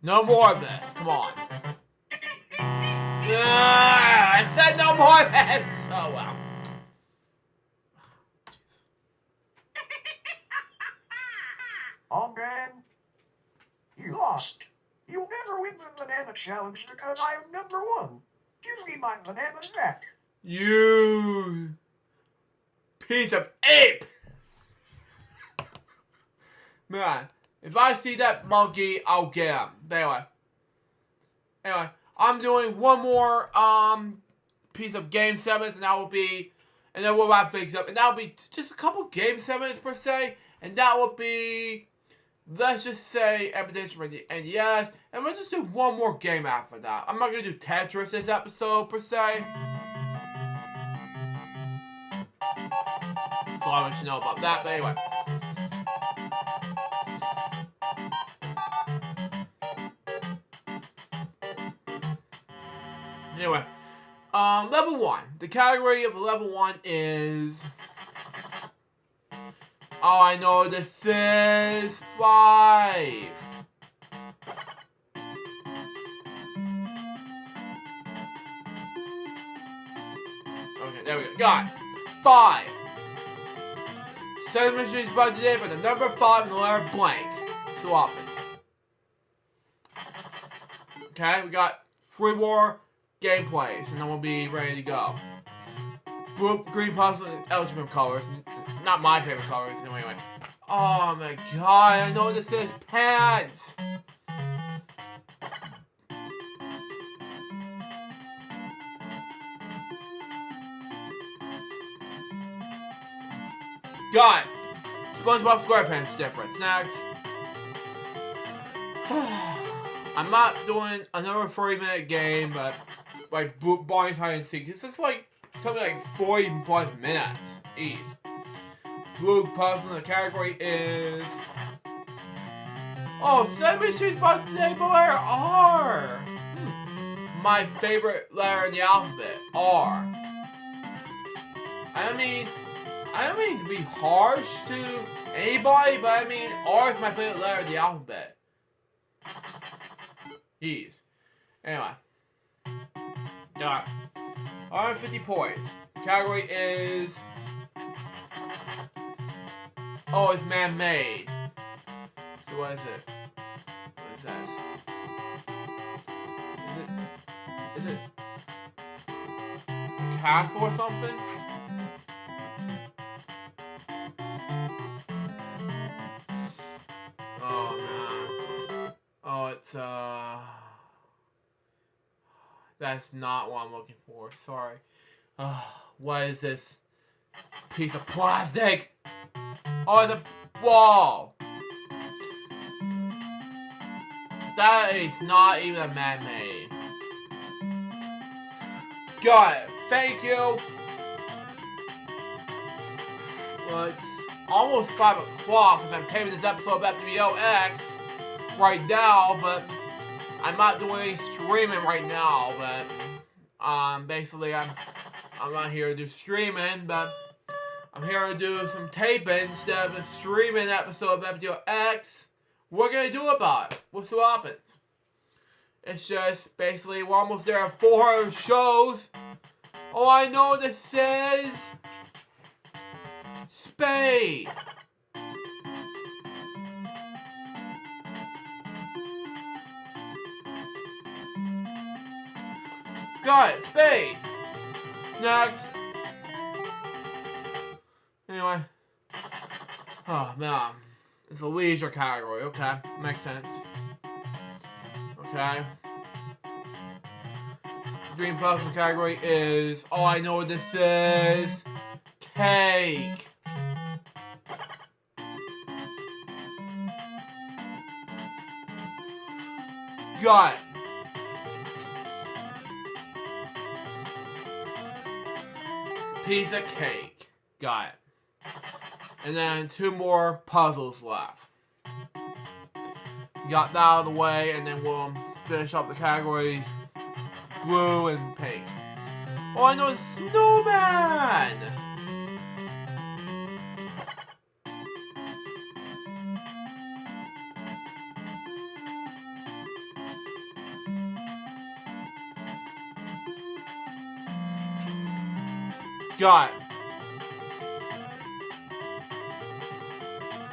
No more of this. Come on. I said no more of this. Oh, well. Ogden, you lost. You'll never win the banana challenge because I'm number 1. Give me my bananas back. You piece of ape. Man, if I see that monkey, I'll get him. But anyway, I'm doing one more piece of game 7s, and that will be, and then we'll wrap things up, and that will be just a couple game 7s per se, and that will be, let's just say, Expedition for the NES, and we'll just do one more game after that. I'm not gonna do Tetris this episode per se. So I'll let you know about that, but anyway. Anyway, level 1. The category of level 1 is... Oh, I know this is 5. Okay, there we go. Got it. 5. 7 mysteries by today for the number 5 and the letter blank. Swap it. Okay, we got 3 more gameplays, and then we'll be ready to go. Blue, green, puzzle, and eligible colors. Not my favorite colors, anyway. Oh my god, I know this is pants! Got it! SpongeBob SquarePants difference. Next. I'm not doing another 30-minute game, but like Barney's hide and seek. It's just like something like 40 plus minutes each. Blue puzzle. The category is Seven mysteries by the letter R. My favorite letter in the alphabet, R. I don't mean to be harsh to anybody, but I mean R is my favorite letter in the alphabet. Jeez. Anyway. Got 150 points. Category is... it's man-made. So what is it? What is this? Is it a castle or something? Oh, man. Oh, it's, that's not what I'm looking for. Sorry. What is this piece of plastic? Oh, it's a wall. That is not even a man-made. Got it. Thank you. Well, it's almost 5 o'clock because I'm taping this episode of FwL right now, but I'm not doing any streaming right now. But basically, I'm not here to do streaming, but I'm here to do some taping instead of a streaming episode of FwL. What are gonna do about it? What's what happens? It's just basically we're almost there at 400 shows. Oh, I know what this says. Spade. Got it. Spade. Next. Anyway. Oh man. It's a leisure category. Okay. Makes sense. Okay. Dream puzzle category is, oh, I know what this is. Cake. Got it. Piece of cake. Got it. And then 2 more puzzles left. Got that out of the way, and then we'll finish up the categories blue and pink. Oh, I know it's snowman! Got it.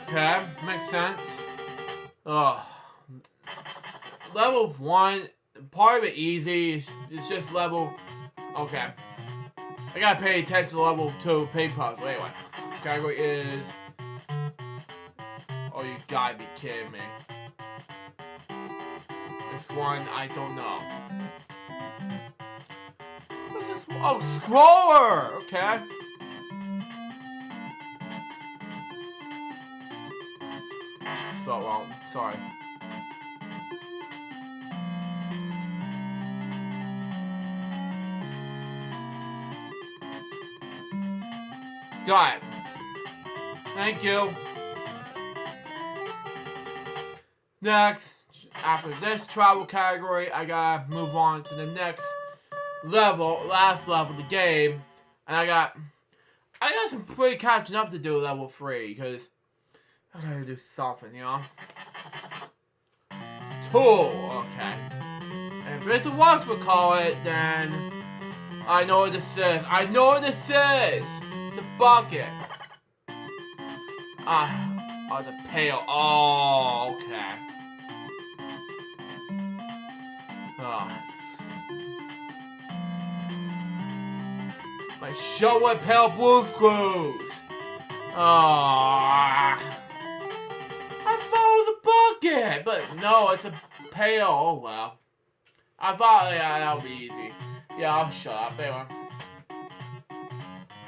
Okay, makes sense. Ugh. Level 1, part of it easy, it's just level, okay. I gotta pay attention to level 2 pay puzzle, anyway. Category is, oh, you gotta be kidding me. This one, I don't know. What's this? Oh, scroller, okay. Spelled wrong, sorry. Got it. Thank you. Next, after this travel category, I gotta move on to the next level, last level of the game. And I got some pretty catching up to do level 3, because I gotta do something, you know? Tool, okay. And if it's a whatchamacallit, then I know what this is. I know what this is! It's a bucket. Oh, the pail. Oh, okay. Oh. My show and pail blue screws. Oh. I thought it was a bucket, but no, it's a pail. Oh, well. I thought, yeah, that would be easy. Yeah, I'll shut up. Anyway.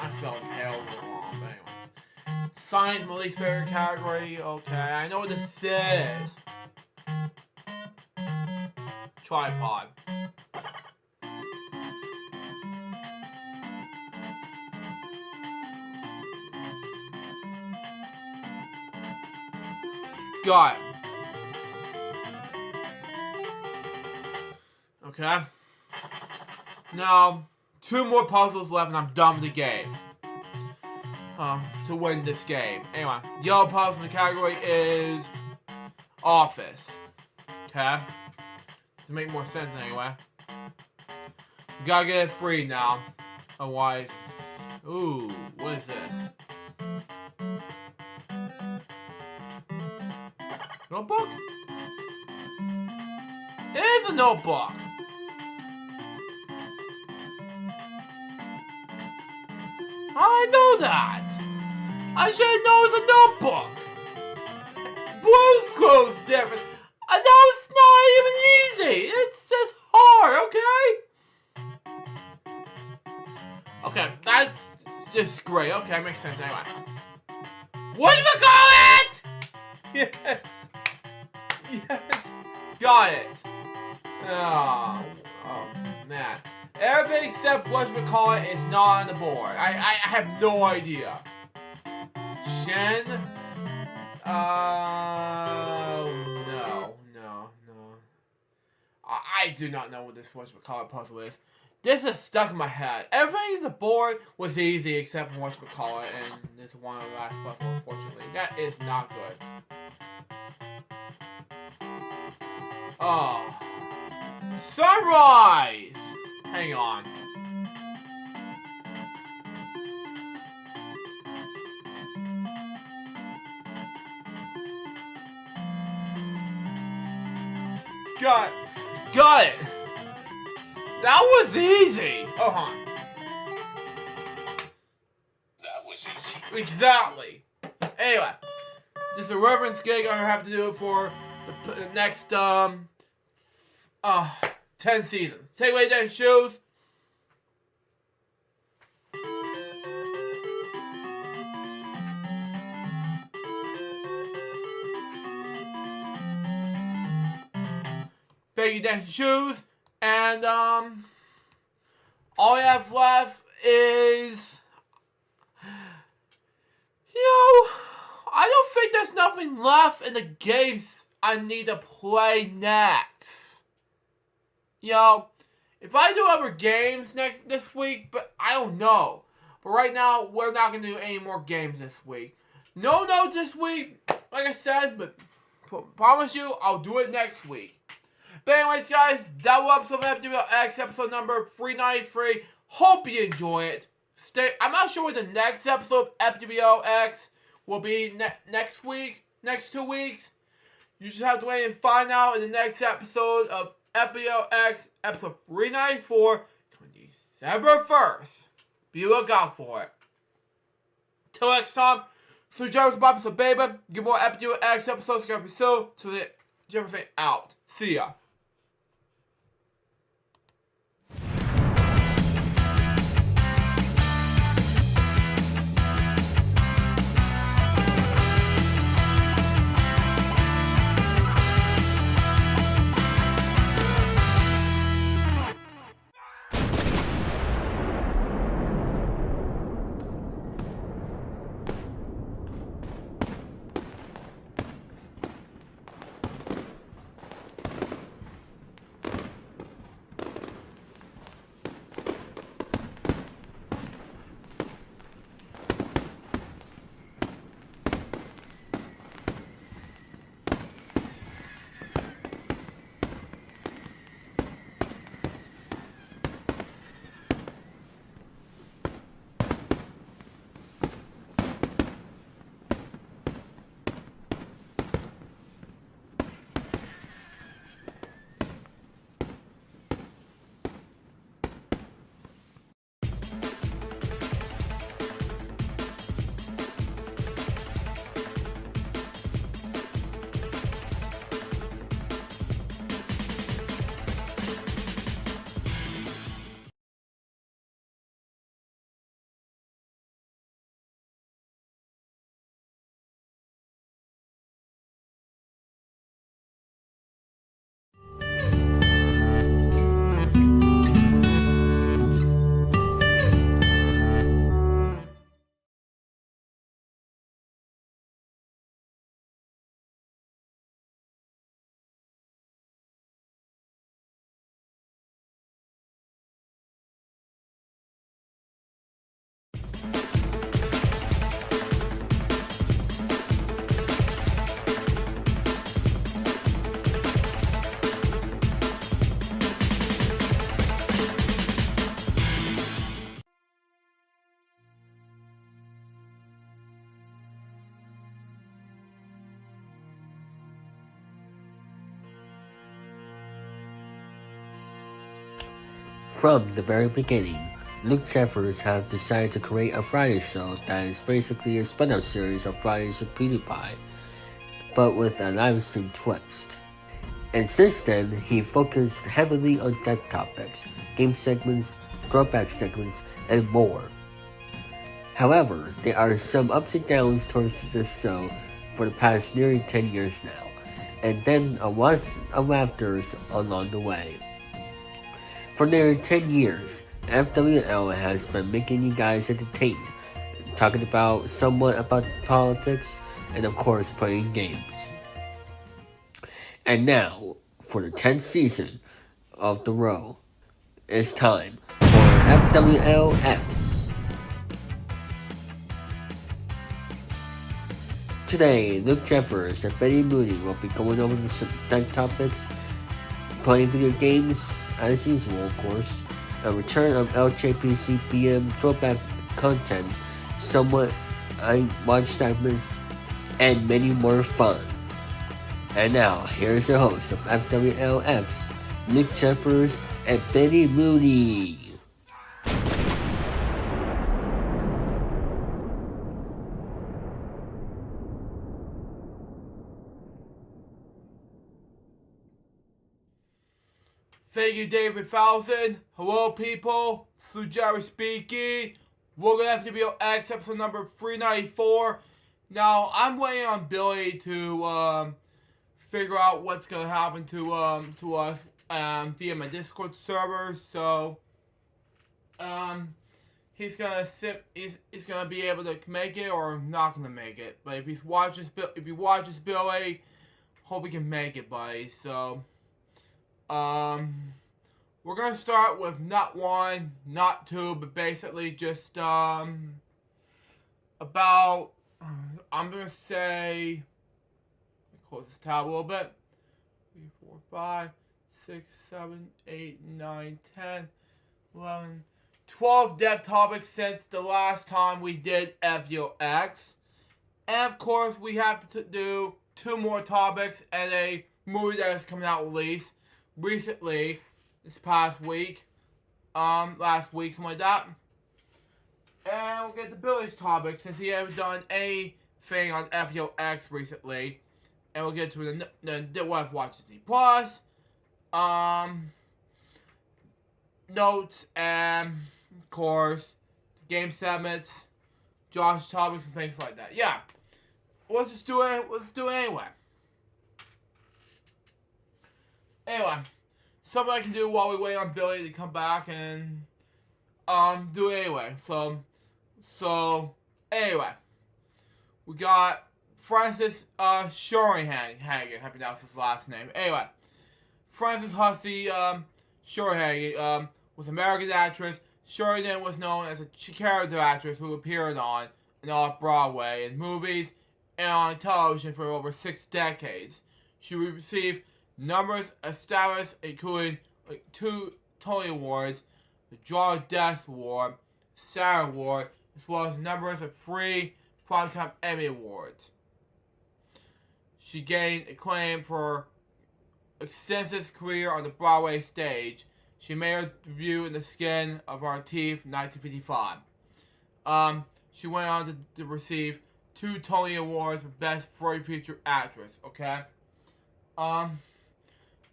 I spelled pail wrong, but anyway. Science, my least favorite category. Okay, I know what this is. Tripod. Got it. Okay. Now, 2 more puzzles left and I'm done with the game. To win this game. Anyway, yellow puzzle in the category is office. Okay. To make more sense anyway. You gotta get it free now. Otherwise, ooh, what is this? Notebook? It is a notebook. I know that. I should have known it was a notebook. Blue screw's different. I know it's not even easy. It's just hard, okay? Okay, that's just great. Okay, makes sense anyway. whatchamacallit? Yes. Yes. Got it. Oh man. Everything except whatchamacallit is not on the board. I have no idea. Shen? No. I do not know what this whatchamacallit puzzle is. This is stuck in my head. Everything on the board was easy except for whatchamacallit, and this one of the last puzzle, unfortunately. That is not good. Oh. Sunrise! Hang on. Got it. That was easy. Oh, hold on. That was easy. Exactly. Anyway, just a reverence gig. I'm gonna have to do it for the next 10 seasons. Take away your shoes. Baggy dancing shoes, and all I have left is, I don't think there's nothing left in the games I need to play next. If I do other games this week, but I don't know. But right now, we're not gonna do any more games this week. No notes this week, like I said, but promise you, I'll do it next week. But anyways, guys, that was episode of FwX, episode number 393. Hope you enjoy it. I'm not sure what the next episode of FwX will be next week, next 2 weeks. You just have to wait and find out in the next episode of FwX, episode 394, coming December 1st. Be look out for it. Till next time, so Jeremy's Bob, so baby, get more FwX episodes coming soon. So that Jeremy out. See ya. From the very beginning, Luke Jeffers have decided to create a Friday show that is basically a spin-off series of Fridays with PewDiePie, but with a live stream twist. And since then, he focused heavily on tech topics, game segments, throwback segments, and more. However, there are some ups and downs towards this show for the past nearly 10 years now, and then a lot of rafters along the way. For nearly 10 years, FwL has been making you guys entertained, talking about somewhat about politics, and of course playing games. And now, for the 10th season of the row, it's time for FwLX. Today, Luke Jeffers and Betty Mooney will be going over the subject topics, playing video games, as usual of course, a return of LJPC BM throwback content, somewhat I watch segments, and many more fun. And now, here's the host of FwLX, Luke Jeffers and Betty Mooney. Thank you, David Falson. Hello, people. Sue Jerry speaking. We're going to have to be on X episode number 394. Now, I'm waiting on Billy to figure out what's going to happen to us via my Discord server. So, he's gonna he's gonna be able to make it or not gonna make it. But if he watches Billy, hope he can make it, buddy. So, we're gonna start with not one, not two, but basically just about I'm gonna say, let me close this tab a little bit. 3, 4, 5, 6, 7, 8, 9, 10, 11, 12 dev topics since the last time we did FwX. And of course, we have to do 2 more topics and a movie that is coming out released recently, this past week, last week, something like that. And we'll get to Billy's topic since he hasn't done anything on FwX recently. And we'll get to the what I've watched Disney Plus, notes, and of course, game segments, Josh topics, and things like that. Yeah, let's just do it. Let's do it anyway. Anyway, something I can do while we wait on Billy to come back and do it anyway. So anyway, we got Frances Shorenhagen. Happy to pronounce his last name. Anyway, Frances Hussey Shorenhagen was an American actress. Sheridan was known as a character actress who appeared on and off Broadway in movies and on television for over 6 decades. She received numerous established, including 2 Tony Awards, the Draw Death Award, Saturn Award, as well as numbers of 3 Primetime Emmy Awards. She gained acclaim for her extensive career on the Broadway stage. She made her debut in The Skin of Our Teeth in 1955. She went on to receive 2 Tony Awards for Best Feature Actress, okay?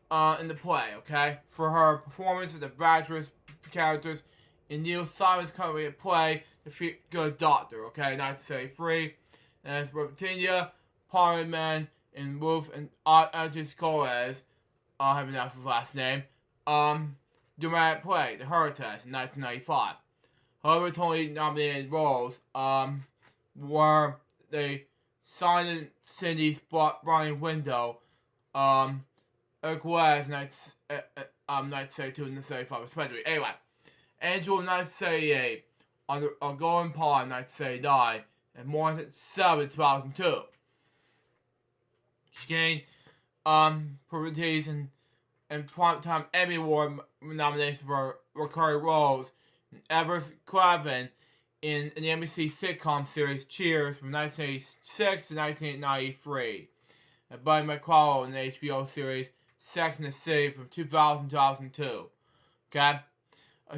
In the play, okay? For her performance as the various characters in Neil Simon's comedy play, The Good Doctor, okay? 1973. And as Virginia Parliament and Wolf and Archie Coles, I haven't announced his last name, dramatic play, The Hurtess, in 1995. However, Tony nominated roles were the Silent Cindy Spot Brian Window, Eric West, 1972 and 1975 respectively. Anyway, Angel in 1978, on Golden Paw in 1979, and Morris at 7 2002. She gained priorities and Primetime Emmy Award nominations for recurring roles in Everest Craven in the NBC sitcom series Cheers from 1986 to 1993, and Buddy McCall in the HBO series Sex and the City from 2000 to 2002. Okay?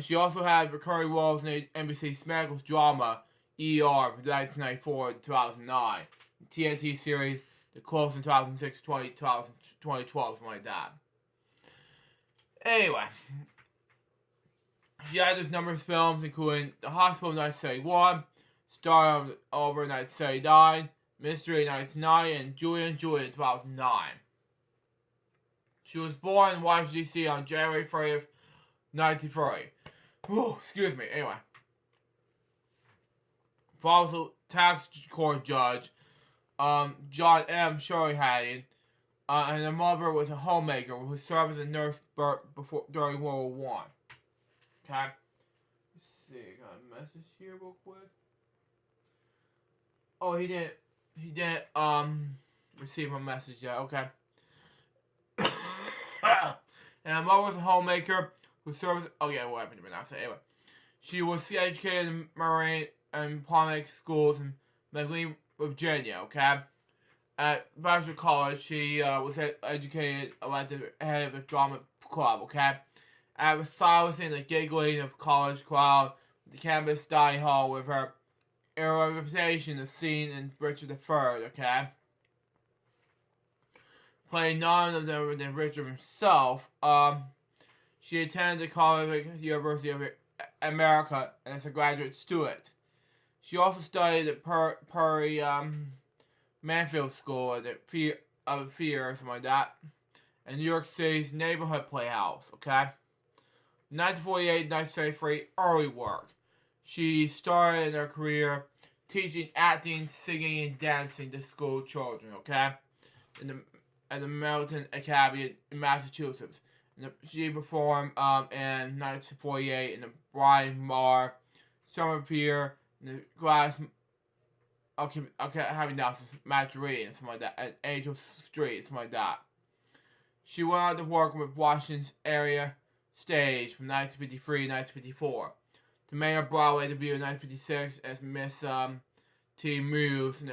She also had recurring roles in the NBC medical drama ER from 1994 to 2009, the TNT series The Close in 2006 2012, something like that. Anyway, she had this number of films, including The Hospital in 1971, starring over Night Say Die, Mystery 99, and Julian 2009. She was born in Washington, D.C. on January 30th, 1930. Excuse me. Anyway. Father was a tax court judge, John M. Sheridan, and her mother was a homemaker who served as a nurse during World War I. Okay? Let's see, I got a message here real quick. Oh, he didn't receive a message yet. Okay. And her mother was a homemaker who served as, oh yeah, what happened to me now? So anyway, she was educated in Marine and public schools in McLean, Virginia. Okay. At Vassar College, she was educated at the head of the drama club. Okay. At the silencing the giggling of college crowd, the campus dining hall with her reputation as seen in Richard III. Okay. Playing none other than Richard himself. She attended the College University of America as a graduate student. She also studied at Perry Manfield School at the Fear or something like that, and New York City's Neighborhood Playhouse. Okay, 1948, 1973, early work. She started her career teaching acting, singing, and dancing to school children. Okay, at the Milton Academy in Massachusetts. She performed in 1948 in the Brian Marr Summer Pier, in the Glass. Okay, having now Marjorie and something like that, at Angel Street, something like that. She went on to work with Washington's area stage from 1953 to 1954. To make her Broadway debut in 1956 as Miss T. Moves in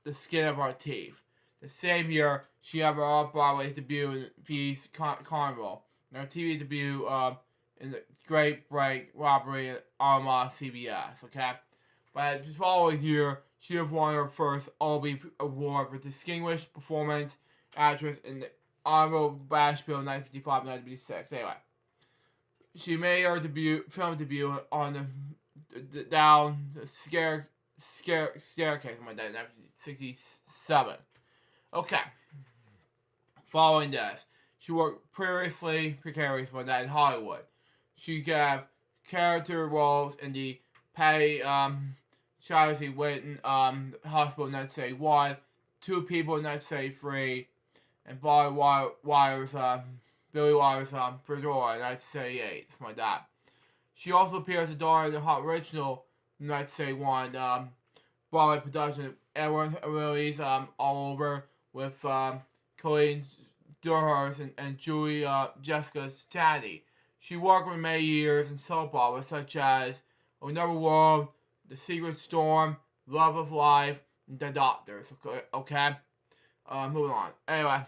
The Skin of Our Teeth. The same year, she had her off-Broadway debut in V's Carnival, and her TV debut in The Great Break Robbery at Armagh CBS, okay? But the following year, she have won her first Obie Award for Distinguished Performance Actress in the Honorable Bashville 1955-1956. Anyway, she made her film debut on the Down the Staircase in 1967. Okay. Following this, she worked precarious with that in Hollywood. She got character roles in the Patty Chelsea Whitten Hospital 1971, Two People 1973, and Billy Wilder's Fedora 1978, something like that. She also appears as the daughter of the Hot Original 1971 Broadway production of Edward Willie's All Over with Colleen Durhurst and Julie Jessica Chandy. She worked for many years in soap operas such as Another World, The Secret Storm, Love of Life, and The Doctors. Okay? Moving on. Anyway,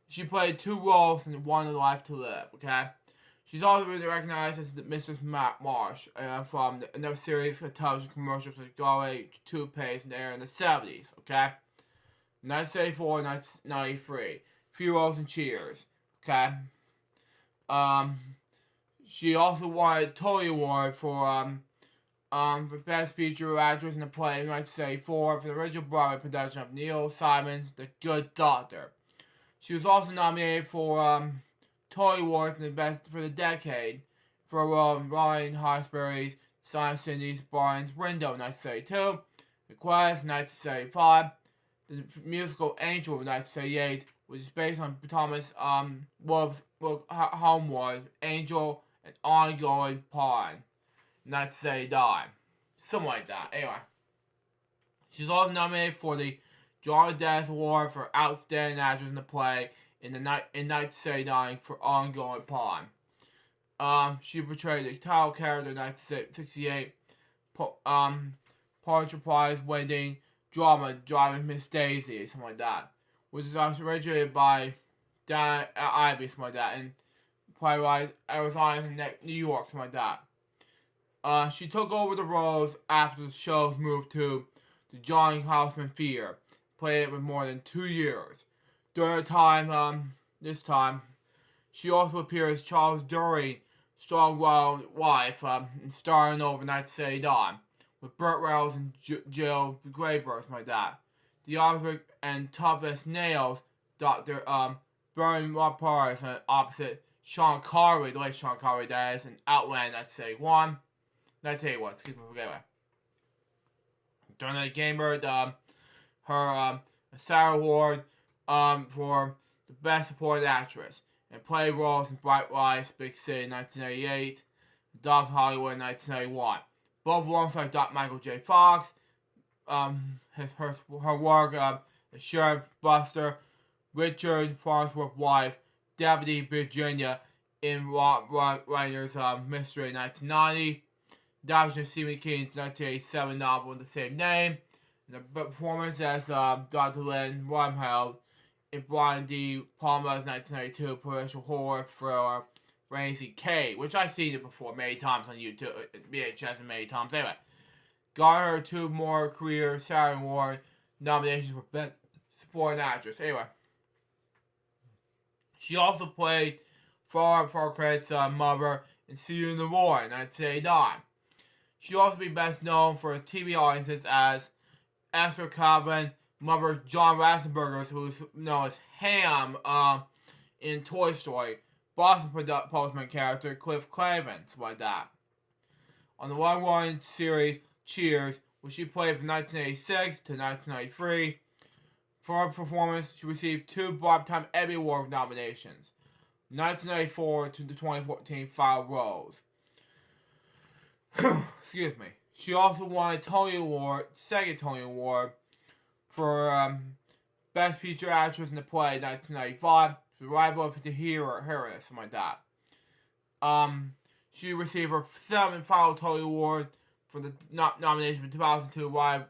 she played 2 roles in One Life to Live. Okay? She's also been recognized as Mrs. Marsh from another series of television commercials like Galway Toothpaste and aired in the 70s. Okay? 1974, 1993. Few roles in Cheers. Okay? She also won a Tony Award for Best Feature Actress in a Play in 1974 for the original Broadway production of Neil Simon's The Good Doctor. She was also nominated for Tony Award for the decade for a role in Ryan Hawkesbury's Silent Cindy's Barnes Window in 1972, The Quest in 1975, the musical Angel in 1978, which is based on Thomas Wolfe's book Homewood, Angel, and Ongoing Pawn, 1979. Something like that. Anyway. She's also nominated for the John Dennis Award for Outstanding Actress in the Play in 1979 for Ongoing Pawn. She portrayed the title character in 1968 Pulitzer Prize winning drama Driving Miss Daisy, something like that, which is originated by Dan Ivey, something like that, and playwright Arizona in New York, something like that. She took over the roles after the show's moved to the John Houseman Theater, played it for more than 2 years. During her time, she also appeared as Charles Dury, strong-willed wife, in Starring Over 1979, with Burt Reynolds and Jill Grayburg, something like that. The Osric and Toughest Nails, Dr. Brian Rapars, opposite Sean Connery, the late Sean Connery, that is, in Outland 1981, excuse me, forget it. During the Gamer, her Sarah Award for the Best Supporting Actress, and played roles in Bright Lights, Big City 1988, Dog Hollywood 1991. Both alongside Dr. Michael J. Fox. Her work as Sheriff Buster, Richard Farnsworth's wife, Deputy Virginia in Writer's Mystery 1990. Adaptation of Stephen King's 1987 novel with the same name. The performance as Dr. Lynn Wormheld in Brian D. Palmer's 1992 political horror thriller Raising K, which I've seen it before many times on YouTube, VHS, and many times. Anyway, got her 2 more career Saturn Award nominations for Best Supporting Actress. Anyway, she also played for Credit's mother in See You in the War in 1989. She'll also be best known for TV audiences as Esther Cobbin, mother John Ratzenberger, who's known as Ham in Toy Story, Boston Postman character Cliff Craven, something like that. On the long-running series Cheers, which she played from 1986 to 1993. For her performance, she received 2 Primetime Emmy Award nominations, 1994 to the 2014 Final Rose. Excuse me. She also won a Tony Award, second Tony Award, for Best Feature Actress in the Play 1995, the rival of the Harris, something like that. She received her 7th final Tony Award for the nomination for 2002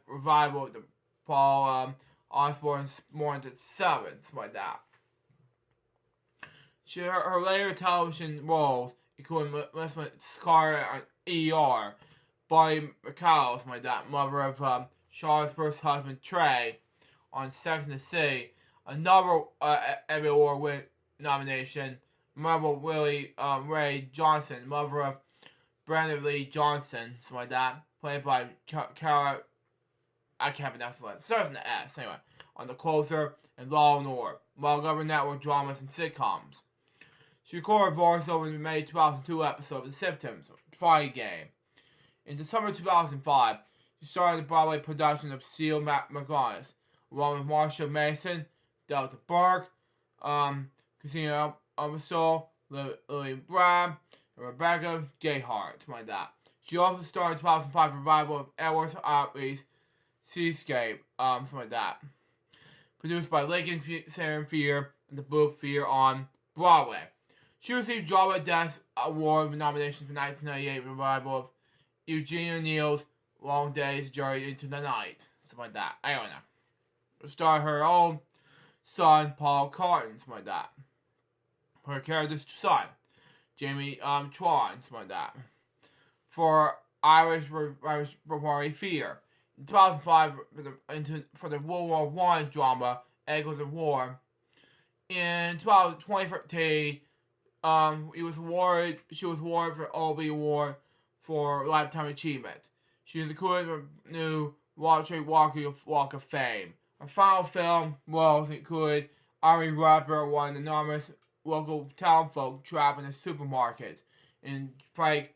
revival of the Paul Osborne's Mornings at 7, something like that. Her later television roles include Melissa Scar on ER, Bonnie McCall, something like that, mother of Charlotte's first husband Trey on Sex and the City, another Emmy Award nomination, memorable Willie Ray Johnson, mother of Brandon Lee Johnson, something like that, played by Cara. I can't pronounce the letter. Starts with an S. Anyway, on The Closer and Law and Order, Montgomery Network dramas and sitcoms. She recorded voiceover in the May 2002 episode of The Symptoms, Fighting Game. In December 2005, she starred in the Broadway production of Seal McGonagall, along with Marsha Mason, Delta Burke, Christina Armstrong, Lily Brown, and Rebecca Gayheart, something like that. She also starred in 2005 revival of Edward Otley's Seascape, something like that. Produced by Lincoln Center Fear and the Booth Fear on Broadway. She received Drama Desk Award nominations for 1998 revival of Eugene O'Neill's Long Day's Journey into the Night, something like that. I don't know. Starred her own son, Paul Carton, something like that. Her character's son, Jamie Twan, something like that. For Irish Repertory Fear. In 2005, for the World War I drama, Echoes of War. In 2013, she was awarded for Obie Award for Lifetime Achievement. She was included in the new Wall Street Walk of Fame. Her final film roles include Irene Rapper, one enormous local townfolk trapped in a supermarket, in Frank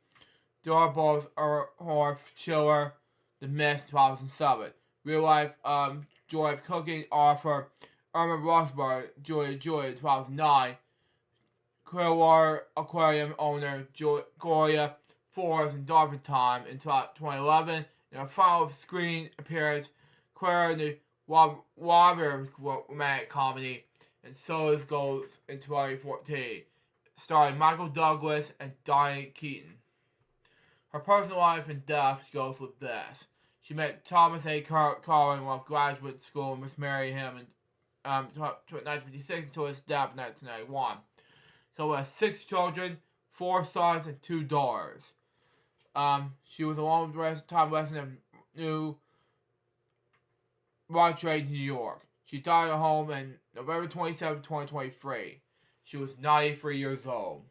Darball's Horf Chiller, The Mist, 2007. Real life joy of cooking author Irma Rosberg, Julia, 2009. Clearwater Aquarium owner Gloria Forrest in Darwin Time in 2011. In her final screen appearance, Claire in the Water romantic comedy, and So Is Gold in 2014, starring Michael Douglas and Diane Keaton. Her personal life and death goes with this. She met Thomas A. Collin while graduate school and was married him in 1956 until his death in 1991. So has 6 children, 4 sons, and 2 daughters. She was a long-time resident of New Montreal, New York. She died at home on November 27, 2023. She was 93 years old.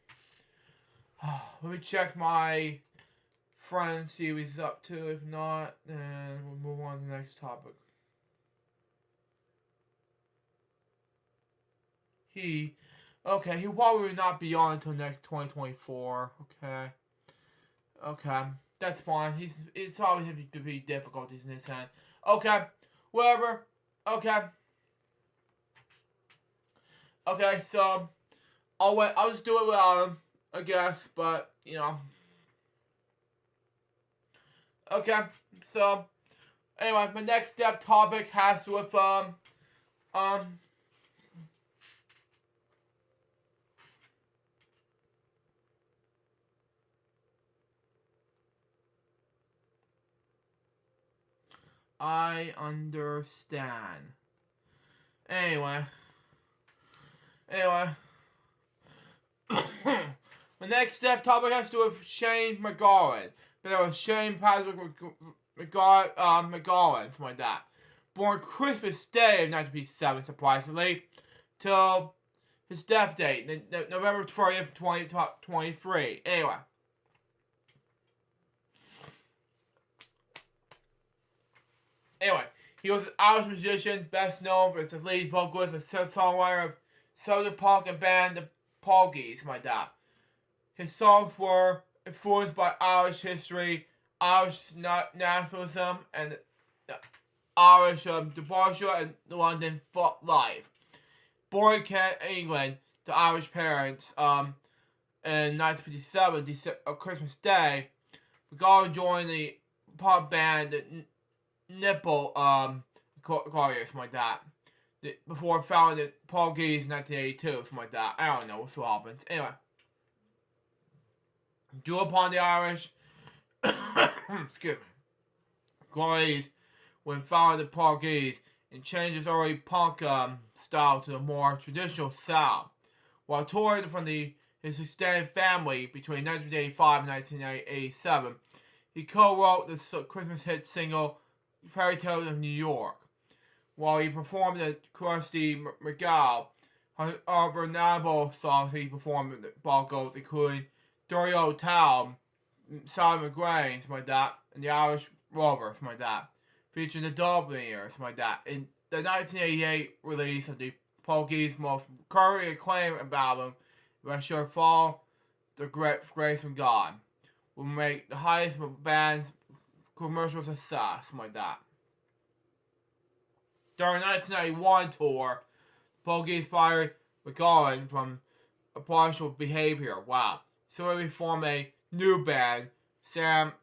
Let me check my Friends series is up to. If not, then we'll move on to the next topic. He probably will not be on until next 2024. Okay, that's fine. It's always going to be difficulties in his end. Okay, whatever. Okay, so I'll just do it without him, I guess. But Okay, so anyway, my next step topic has to with I understand. Anyway. My next step topic has to do with Shane McGowan. But it was Shane Patrick McGowan, something like that. Born Christmas Day of 1957, surprisingly, till his death date, November 20th, 2023. Anyway, he was an Irish musician, best known for his lead vocalist and songwriter of Southern punk and band the Porgies, like that. His songs were influenced by Irish history, Irish nationalism, and Irish departure and London life. Born in Kent, England, to Irish parents, in 1957, Christmas Day, McGowan joined the punk band Nipple Carriers, something like that. Before founding the Porgies in 1982, something like that. I don't know what happens. Anyway. Drew upon the Irish glories when founding the Porgies and changed his early punk style to the more traditional sound. While touring from his extended family between 1985 and 1987, he co-wrote the Christmas hit single Fairy Tales of New York. While he performed at Krusty McGowan, other notable songs he performed at the Balcos, including Dirty Old Town, Sally McGrain, something like that, and the Irish Rover, something like that, featuring the Dubliners, something like that. In the 1988 release of the Porgies' most currently acclaimed album, Where Shall Fall, The Grace from God, will make the highest band's commercial success, something like that. During the 1991 tour, the Porgies fired McGowan from a partial behavior. Wow. So we formed a new band, Shane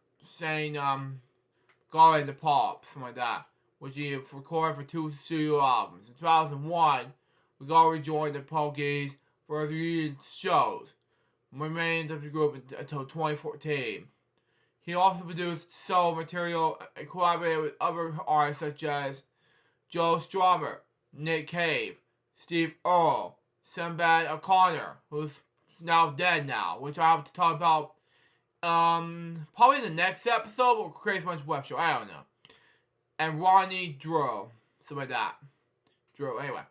McGowan and the Pops, something like that, which he recorded for 2 studio albums. In 2001, McGowan rejoined the Porgies for 3 shows, remained of the group until 2014. He also produced solo material and collaborated with other artists such as Joe Strummer, Nick Cave, Steve Earle, Sinbad O'Connor, who's now dead now, which I have to talk about probably in the next episode or Crazy Munch Web Show, I don't know. And Ronnie Drew, something like that. Drew, anyway.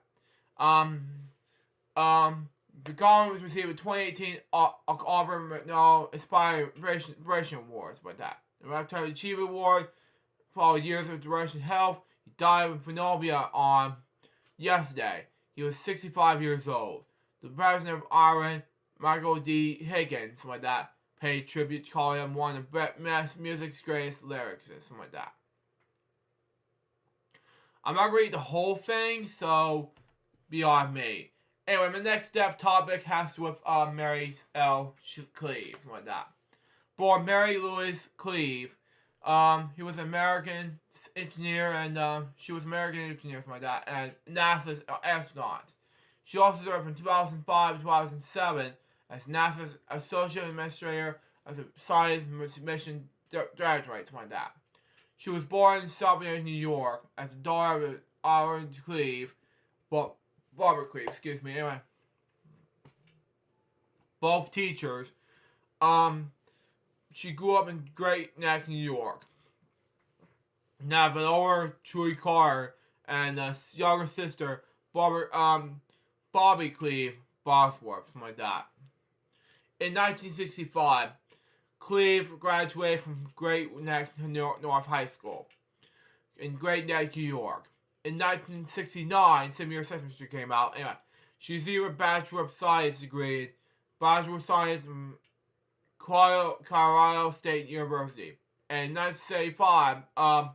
The Gone was received a 2018 Auburn McNall Inspiration Award, something like that. The Lifetime Achievement Award for years of duration health. He died of pneumonia on yesterday. He was 65 years old. The president of Ireland, Michael D. Higgins, something like that, paid tribute, calling him one of music's greatest lyricists, something like that. I'm not going to read the whole thing, so beyond me. Anyway, my next step topic has to do with Mary L. Cleve, something like that. Born Mary Louise Cleve, he was an American engineer, and she was an American engineer, something like that, and NASA's astronaut. She also served from 2005 to 2007 as NASA's Associate Administrator of the Science Mission Directorate, something like that. She was born in Southern New York as the daughter of Orange Cleve, Robert Cleve, anyway. Both teachers. She grew up in Great Neck, New York. Now, have an older Chewie Carter and a younger sister, Bobby Cleve Bosworth, something like that. In 1965, Cleve graduated from Great Neck North High School in Great Neck, New York. In 1969, same year Sesame Street came out. Anyway, she received a Bachelor of Science degree, Bachelor of Science from Colorado State University. And in 1975, a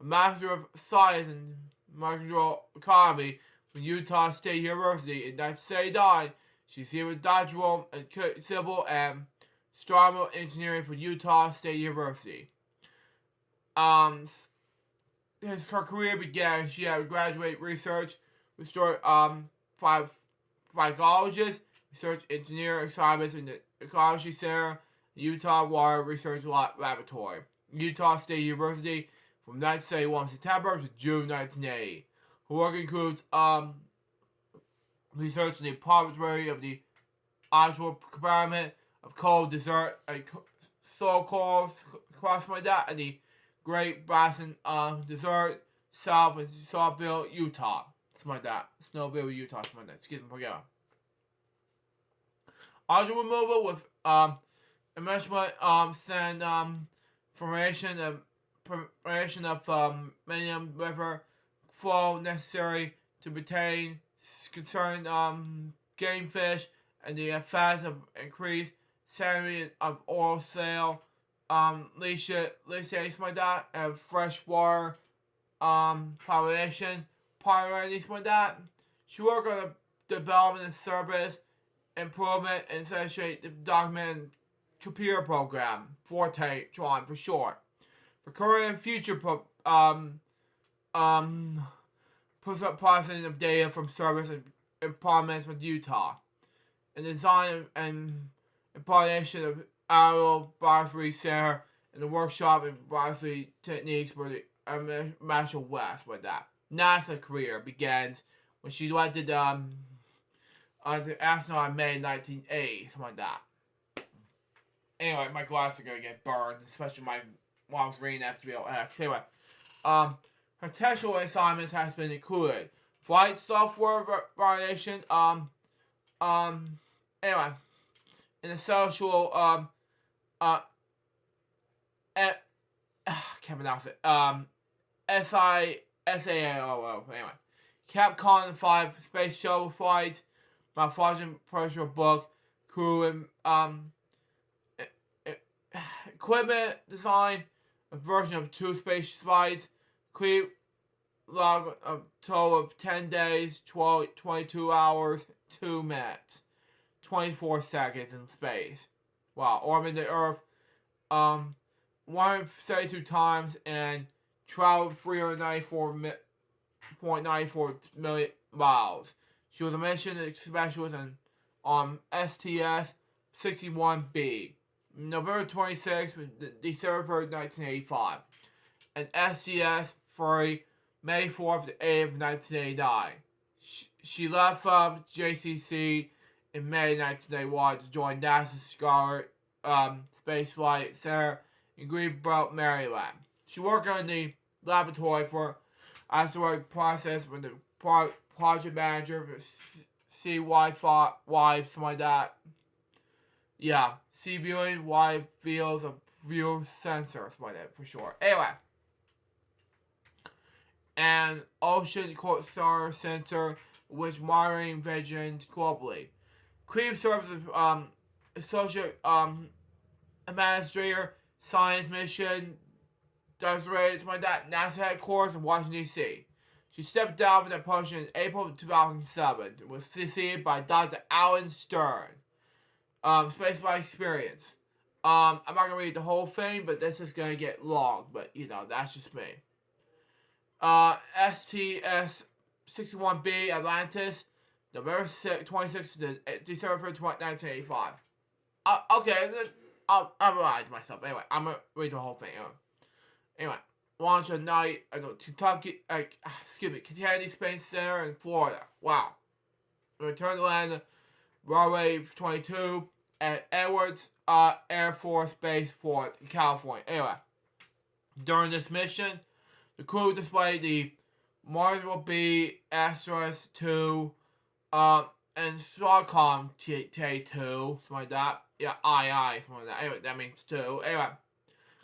Master of Science in Microeconomy from Utah State University. In 1979, she received a doctoral in civil and structural engineering from Utah State University. Her career began. She had graduate research with psychologist, research engineer assignments in the Ecology Center, Utah Water Research Laboratory, Utah State University from 1971 September to June 1980. Her work includes research in the repository of the actual experiment of cold desert and so-called across my dad and the Great Basin Desert south of Snowville, Utah. Something like that. Snowville, Utah. Something like that. Excuse me, forget it. Algae removal with enrichment, sand formation of Medium River flow necessary to retain concerned game fish and the effects of increased salinity of oil sail, leachate, something like that, and freshwater population, something like that. She worked on the development and service improvement and essentially the document computer program, Forte Tron for short. For current and future processing of data from service and implements with Utah. And design and implementation of aerial biology center and the workshop and biology techniques for the Marshall West with that. NASA career begins when she elected as an astronaut in May 1980, something like that. Anyway, my glasses are gonna get burned, especially while I was reading FwL. Anyway, her technical assignments has been included flight software validation. Anyway, in the social I can't pronounce it. SAO. Anyway, Capcom 5 space shuttle flights, malfunction personal book, crew and equipment design, a version of 2 space flights, creep log a total of 10 days, 22 hours, 2 minutes, 24 seconds in space. Wow, orbiting the Earth 132 times and traveled 394.94 million miles. She was a mission specialist on STS-61B, November 26, December 3rd, 1985, and STS-3, May 4th to 8th, 1989. She left from JCC in May 1991 to join NASA's Scarlet Space Flight Center in Greenbelt, Maryland. She worked in the laboratory for asteroid process with the project manager for C-Wi-Fi, something like that. Yeah, sea viewing, wide fields of view sensor, something like that for sure. Anyway. And Ocean Solar Sensor, which monitoring visions globally. Queen serves as associate administrator, science mission, something like that, NASA headquarters in Washington, D.C. She stepped down from that position in April of 2007 and was succeeded by Dr. Alan Stern. Spaceflight experience. I'm not going to read the whole thing, but this is going to get long, but, you know, that's just me. STS-61B Atlantis, November 26th to December 1st, 1985. Okay, I'll lie to myself. Anyway, I'm going to read the whole thing. Anyway, launch at night at Kentucky, Kennedy Space Center in Florida. Wow. Return to land, runway 22 at Edwards Air Force Base Fort, California. Anyway, during this mission, the crew displayed the Mars will be Astros 2 and Starcom T2, something like that. Yeah, II, something like that. Anyway, that means 2. Anyway,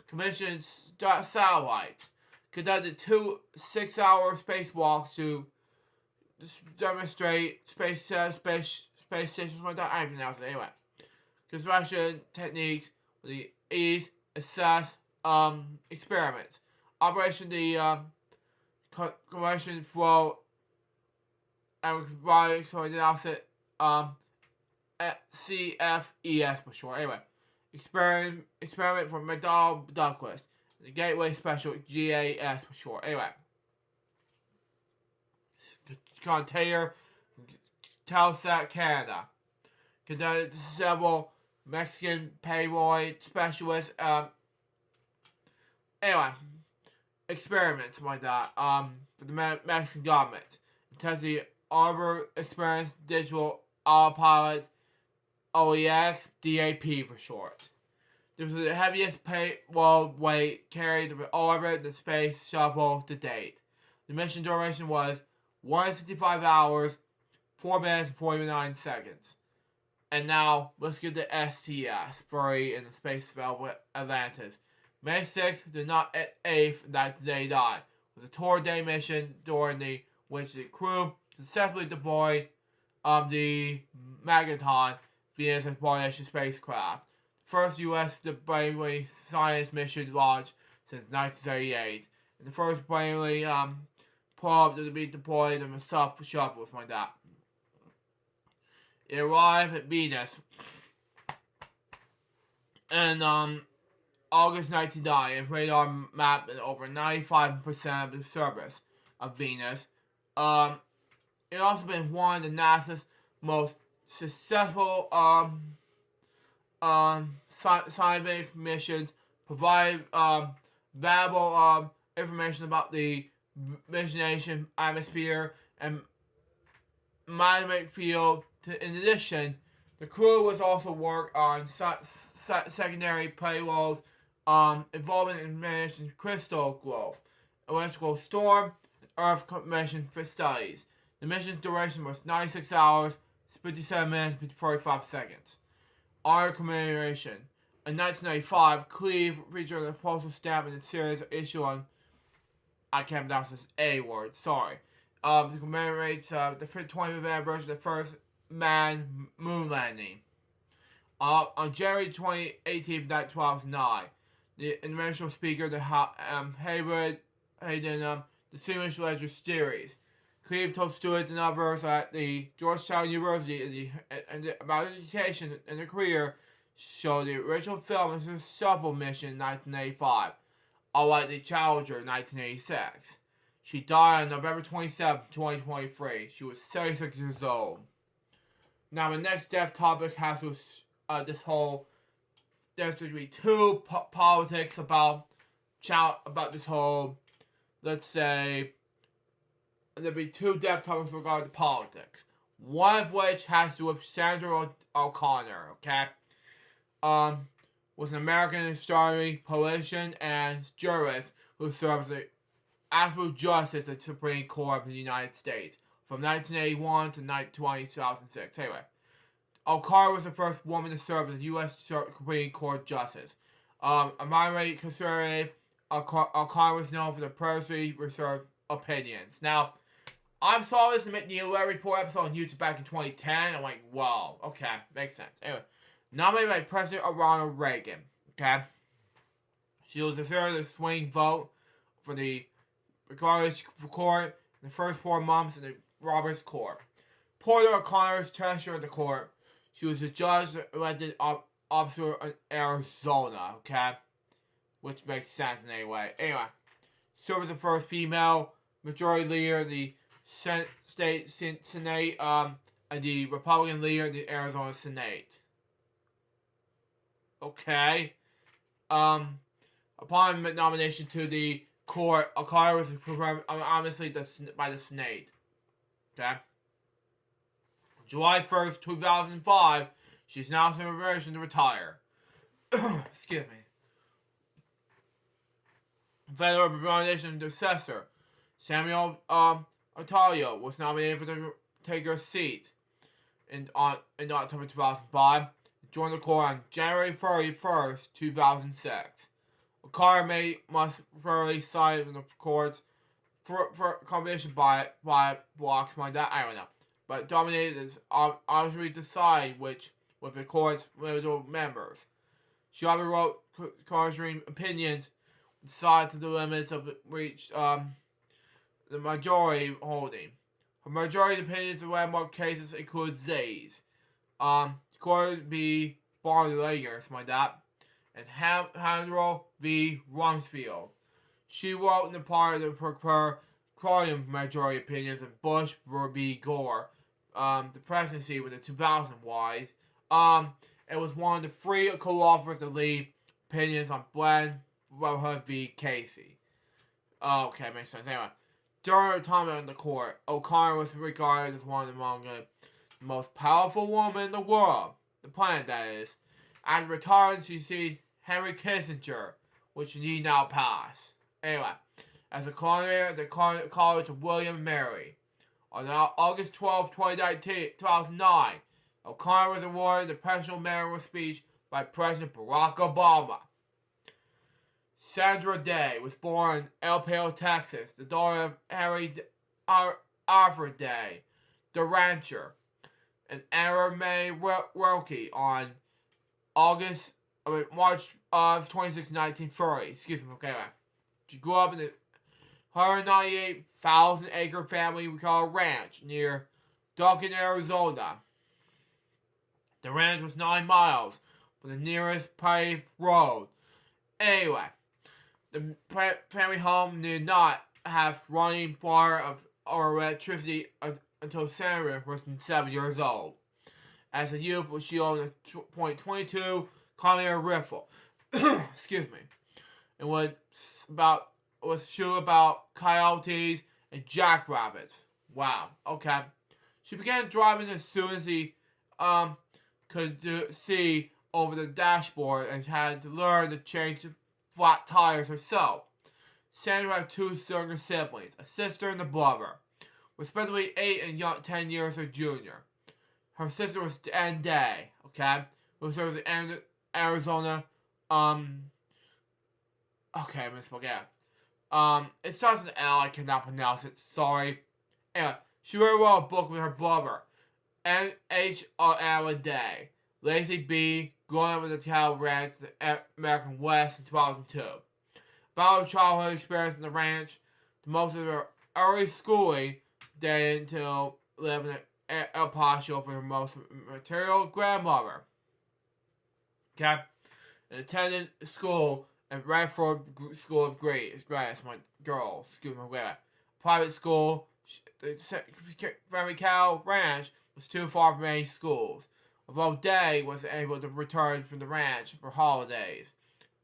commissioned satellites. Conducted 2 6-hour spacewalks to demonstrate space stations like that. I don't pronounce it anyway. Construction techniques for the ease assess experiments. Operation the commission flow and robotics so analysis CFES for short. Anyway, experiment for McDonnell Douglas. The Gateway Special GAS for short. Anyway, container Telsat Canada conducted several Mexican payroll specialists. Anyway, experiments like that. For the Mexican government, test the Arbor Experience Digital Autopilot OEX DAP for short. This was the heaviest payload weight carried to orbit the space shuttle to date. The mission duration was 165 hours, 4 minutes, and 49 seconds. And now, let's get the STS, buried in the space velvet Atlantis. May 6th to 8th, that day died. It was a tour-day mission during which the crew successfully deployed the Magneton Venus exploration spacecraft. First U.S. brainwave science mission launched since 1938. And the first brainwave probe to be deployed in the shuttle, like that. It arrived at Venus in August 1990 and radar mapped over 95% of the surface of Venus. It also been one of NASA's most successful scientific missions, provide valuable information about the mission atmosphere and magnetic field. In addition, the crew was also worked on secondary payloads involving information crystal growth, electrical storm, and Earth mission for studies. The mission's duration was 96 hours, 57 minutes, and 45 seconds. Honor commemoration. In 1995, Cleve featured a postal stamp in a series of issue on, I can't pronounce this A word, sorry. To commemorate the 20th anniversary of the first manned moon landing. On January 2018, 2009, the international speaker, the Hayden, distinguished lecture series. Cleve told students and others at the Georgetown University about education and their career, showed the original film as a shuttle mission in 1985, unlike the Challenger in 1986. She died on November 27, 2023. She was 36 years old. Now, the next death topic has to there's going to be two politics about this whole, let's say, there'll be two death topics regarding politics. One of which has to do with Sandra O'Connor, okay? Was an American astronomy politician and jurist who served as the absolute justice of the Supreme Court of the United States from 1981 to 2006. Anyway, O'Connor was the first woman to serve as the U.S. Supreme Court Justice. A moderate conservative, O'Connor was known for the personally reserved opinions. Now, I saw this in the Alert Report episode on YouTube back in 2010. I'm like, wow, okay, makes sense. Anyway, nominated by President Ronald Reagan, okay? She was considered a swing vote for the Regardless Court in the first 4 months in the Roberts Court. Porter O'Connor's treasurer of the court. She was a judge elected officer in Arizona, okay? Which makes sense in any way. Anyway, served as the first female majority leader of the state Senate, and the Republican leader of the Arizona Senate. Okay. Upon nomination to the court, O'Connor was confirmed, obviously, by the Senate. Okay. July 1st, 2005, she's now in preparation to retire. Excuse me. Federal nomination successor, Samuel Otalio, was nominated to take her seat in October 2005. joined the Corps on January 31st, 2006. O'Connor made must thoroughly sign the courts for combination by blocks like that, I don't know. But dominated is obviously decide which with the court's individual members. She also wrote conjuring opinions, decided to the limits of reached the majority holding. Her majority opinions in landmark cases include these. Could be Barney Lager, something like that, and Handel v. Rumsfeld. She wrote in the part of her Cronium majority opinions of Bush v. Gore, the presidency with the 2000 wise. It was one of the three co-authors to lead opinions on Glenn Brotherhood v. Casey. Okay, makes sense. Anyway, during her time in the court, O'Connor was regarded as one among the most powerful women in the world, the planet that is. After retiring, she succeeded Henry Kissinger, which need now pass. Anyway, as a coordinator at the College of William and Mary. On August 12, 2009, O'Connor was awarded the Presidential Medal of Speech by President Barack Obama. Sandra Day was born in El Paso, Texas, the daughter of Harry Alfred Day, the rancher, and Anna Mae Wilkie on March of 26, 1930. Excuse me, okay. She grew up in the 198,000-acre family we call a ranch near Duncan, Arizona. The ranch was 9 miles from the nearest paved road. Anyway, the family home did not have running water or electricity until Sandra was 7 years old. As a youth, she owned a .22 Collier rifle. Excuse me. It was shoot about coyotes and jackrabbits. Wow. Okay. She began driving as soon as he could see over the dashboard and had to learn to change the flat tires herself. Sandra had 2 younger siblings, a sister and a brother, respectively 8 and 10 years her junior. Her sister was Ann Day, okay, who served in Arizona. Okay, I misspoke, yeah. It starts with an L, I cannot pronounce it, sorry. Anyway, she wrote a book with her brother, N.H. Allen Day, Lazy B, growing up with the cattle ranch in the American West in 2002. About her childhood experience in the ranch, most of her early schooling, day until living in El Paso with her most material grandmother. Okay? And attended school at Radford School of Grace, my girls, excuse me, private school. The family cow ranch was too far from any schools, although Day was able to return from the ranch for holidays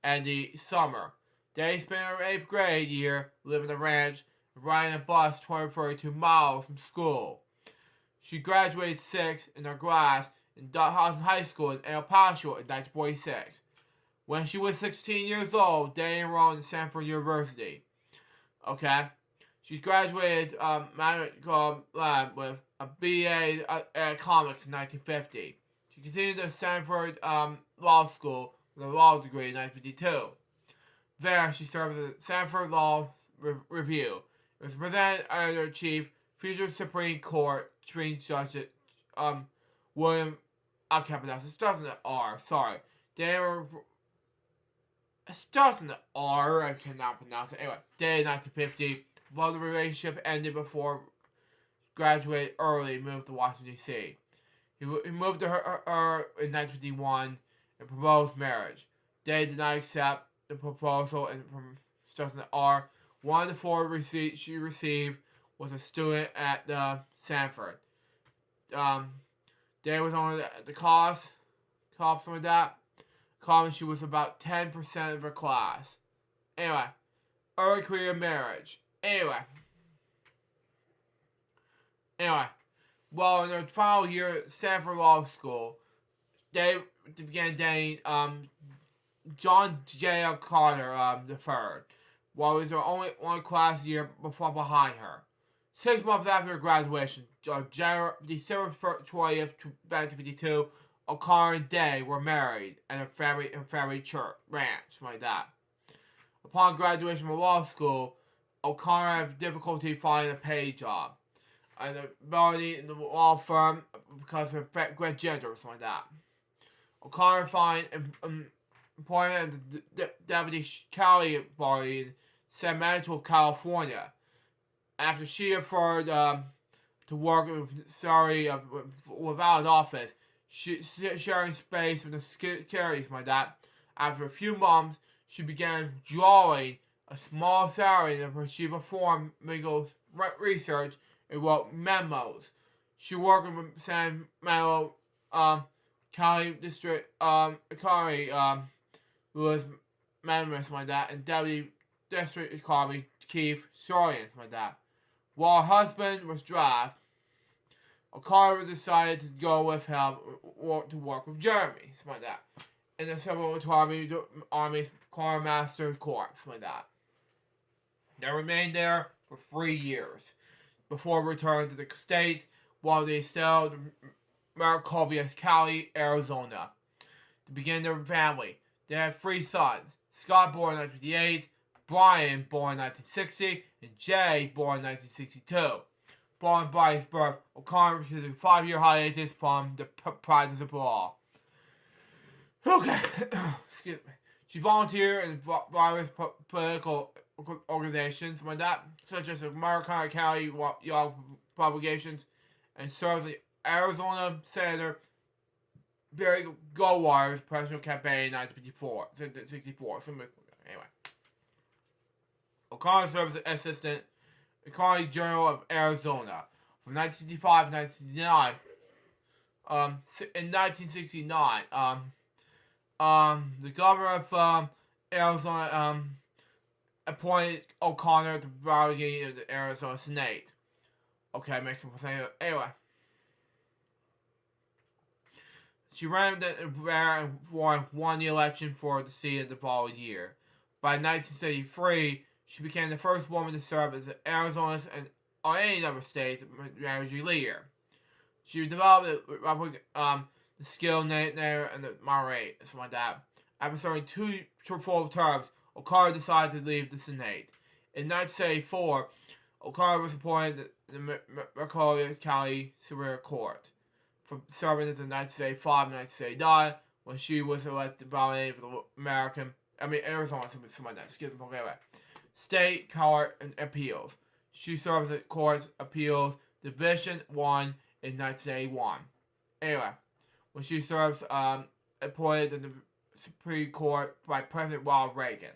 and the summer. Day spent her 8th grade year living the ranch and riding a bus 32 miles from school. She graduated 6th in her class in Dawson High School in El Paso in 1946. When she was 16 years old, Day enrolled in Stanford University. Okay? She graduated with a BA at Comics in 1950. She continued at Stanford Law School with a law degree in 1952. There, she served as the Stanford Law Review. It was presented under Chief Future Supreme Court Judge William. I can't pronounce it. It starts with an R. Sorry. It starts with an R. I cannot pronounce it. Anyway, day in 1950. While the relationship ended before graduated early, moved to Washington, D.C. He moved to her in 1951 and proposed marriage. Day did not accept the proposal, and from starting at R, one of the 4 she received was a student at Stanford. Day was on the cost of that. College, she was about 10% of her class. Anyway, early career marriage. Anyway, well, in her final year at Stanford Law School, they began dating John J. Carter III, while he was her only one class year behind her. 6 months after her graduation, December 20th, 1952, O'Connor and Day were married at a family church ranch, like that. Upon graduation from law school, O'Connor had difficulty finding a paid job and ability in the law firm because of great gender, like that. O'Connor found employment at the Deputy County Body in Sacramento, California, after she referred to work without an office, sharing space with the securities like that. After a few months, she began drawing a small salary and she performed legal research and wrote memos. She worked with San Manuel County District Attorney Louis Manuel like that, and Deputy District Attorney Keith Sorian like that. While her husband was drafted, O'Connor decided to go with him to work with Jeremy, like that, in the Civil Army's Quartermaster Corps, like that. They remained there for 3 years before returning to the States while they settled in Maricopa County, Arizona, to begin their family. They had 3 sons: Scott, born in 1958, Brian, born in 1960, and Jay, born in 1962. Following Brian's birth, O'Connor took a 5-year hiatus from the practice of law. Okay, excuse me. She volunteered in various political organizations like that, such as the Maricopa County Young Publications, and served the Arizona Senator Barry Goldwater's presidential campaign in 1964. Anyway, O'Connor served as assistant Attorney General of Arizona from 1965 to 1969. In 1969, the governor of Arizona appointed O'Connor to the delegate of the Arizona Senate. Okay, makes sense. Anyway, she ran and won the election for the seat of the following year. By 1973, she became the first woman to serve as Arizona's and any other state's majority leader. She developed the skill there and the moderate, something like that. After serving 2 full terms, O'Connor decided to leave the Senate. In 1974, O'Connor was appointed to the Maricopa County Superior Court for serving as in 1975 and 1979 when she was elected nominated for the Arizona, something like that. Excuse me, okay, right. State Court and Appeals. She serves at Courts Appeals Division 1 in 1981. Anyway, when she serves appointed in the Supreme Court by President Ronald Reagan.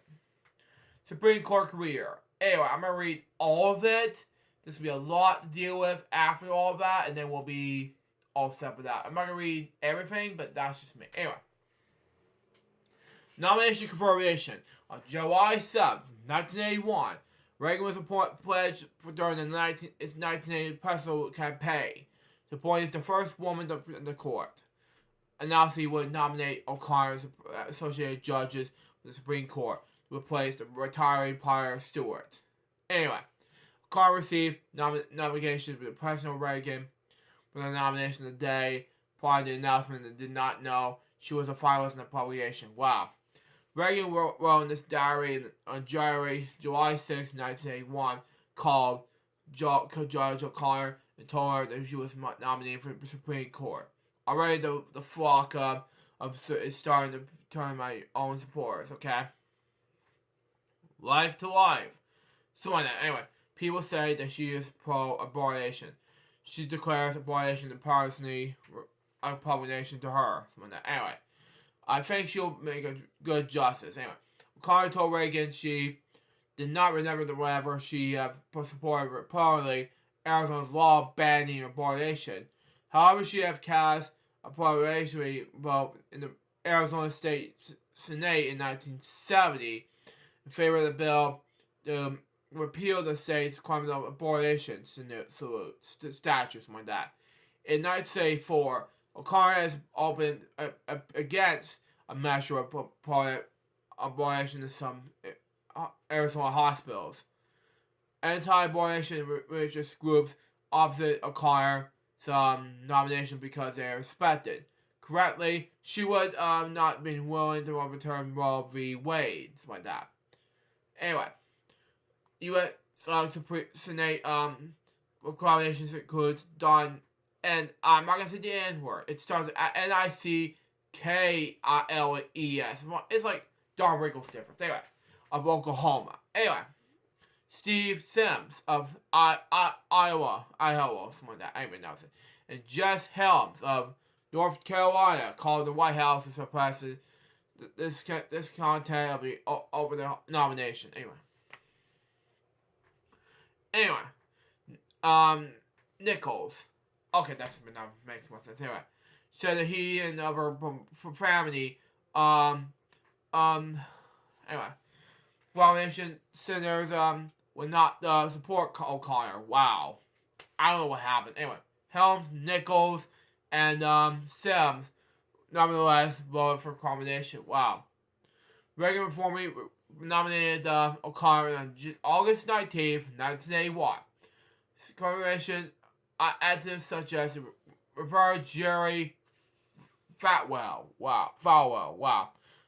Supreme Court career. Anyway, I'm going to read all of it. This will be a lot to deal with after all of that, and then we'll be all set with that. I'm not going to read everything, but that's just me. Anyway. Nomination confirmation. On July 7th, 1981, Reagan was pledged during his 1980 presidential campaign to appoint the first woman in the court. Announced he would nominate O'Connor's associated judges for the Supreme Court to replace the retiring Pryor Stewart. Anyway, O'Connor received nominations with President Reagan for the nomination the day prior to the announcement and did not know she was a finalist in the publication. Wow. Reagan wrote in this diary on July 6, 1981, called Judge O'Connor and told her that she was nominated for the Supreme Court. Already the flock is starting to turn my own supporters, okay? Life to life. So anyway, people say that she is pro-abortion. She declares abortion a personally abomination to her. Anyway, I think she'll make a good justice. Anyway, O'Connor told Reagan she did not remember whenever she supported reportedly Arizona's law banning abortion. However, she had cast a parliamentary vote in the Arizona State Senate in 1970 in favor of the bill to repeal the state's criminal abortion statute, something like that. In 1974, O'Connor has opened against a measure of abortion in some Arizona hospitals. Anti-abortion religious groups opposite O'Connor some nomination because they are respected. correctly, she would not been willing to overturn Roe v. Wade, something like that. Anyway, U.S. Supreme Senate recommendations includes Don, and I'm not gonna say the N word. It starts at Nickles. It's like Don Rickles difference. Anyway, of Oklahoma. Anyway, Steve Sims of Iowa, something like that. I don't even know it. And Jess Helms of North Carolina called the White House to suppress this content of the over the nomination. Anyway, Nichols. Okay, that makes more sense. Anyway, said that he and other family, anyway, nomination senators, would not support O'Connor. Wow. I don't know what happened. Anyway, Helms, Nichols, and Sims, nonetheless, voted for combination. Wow. Reagan reformally nominated O'Connor on August 19th, 1981. Combination activists such as Reverend Jerry FwL,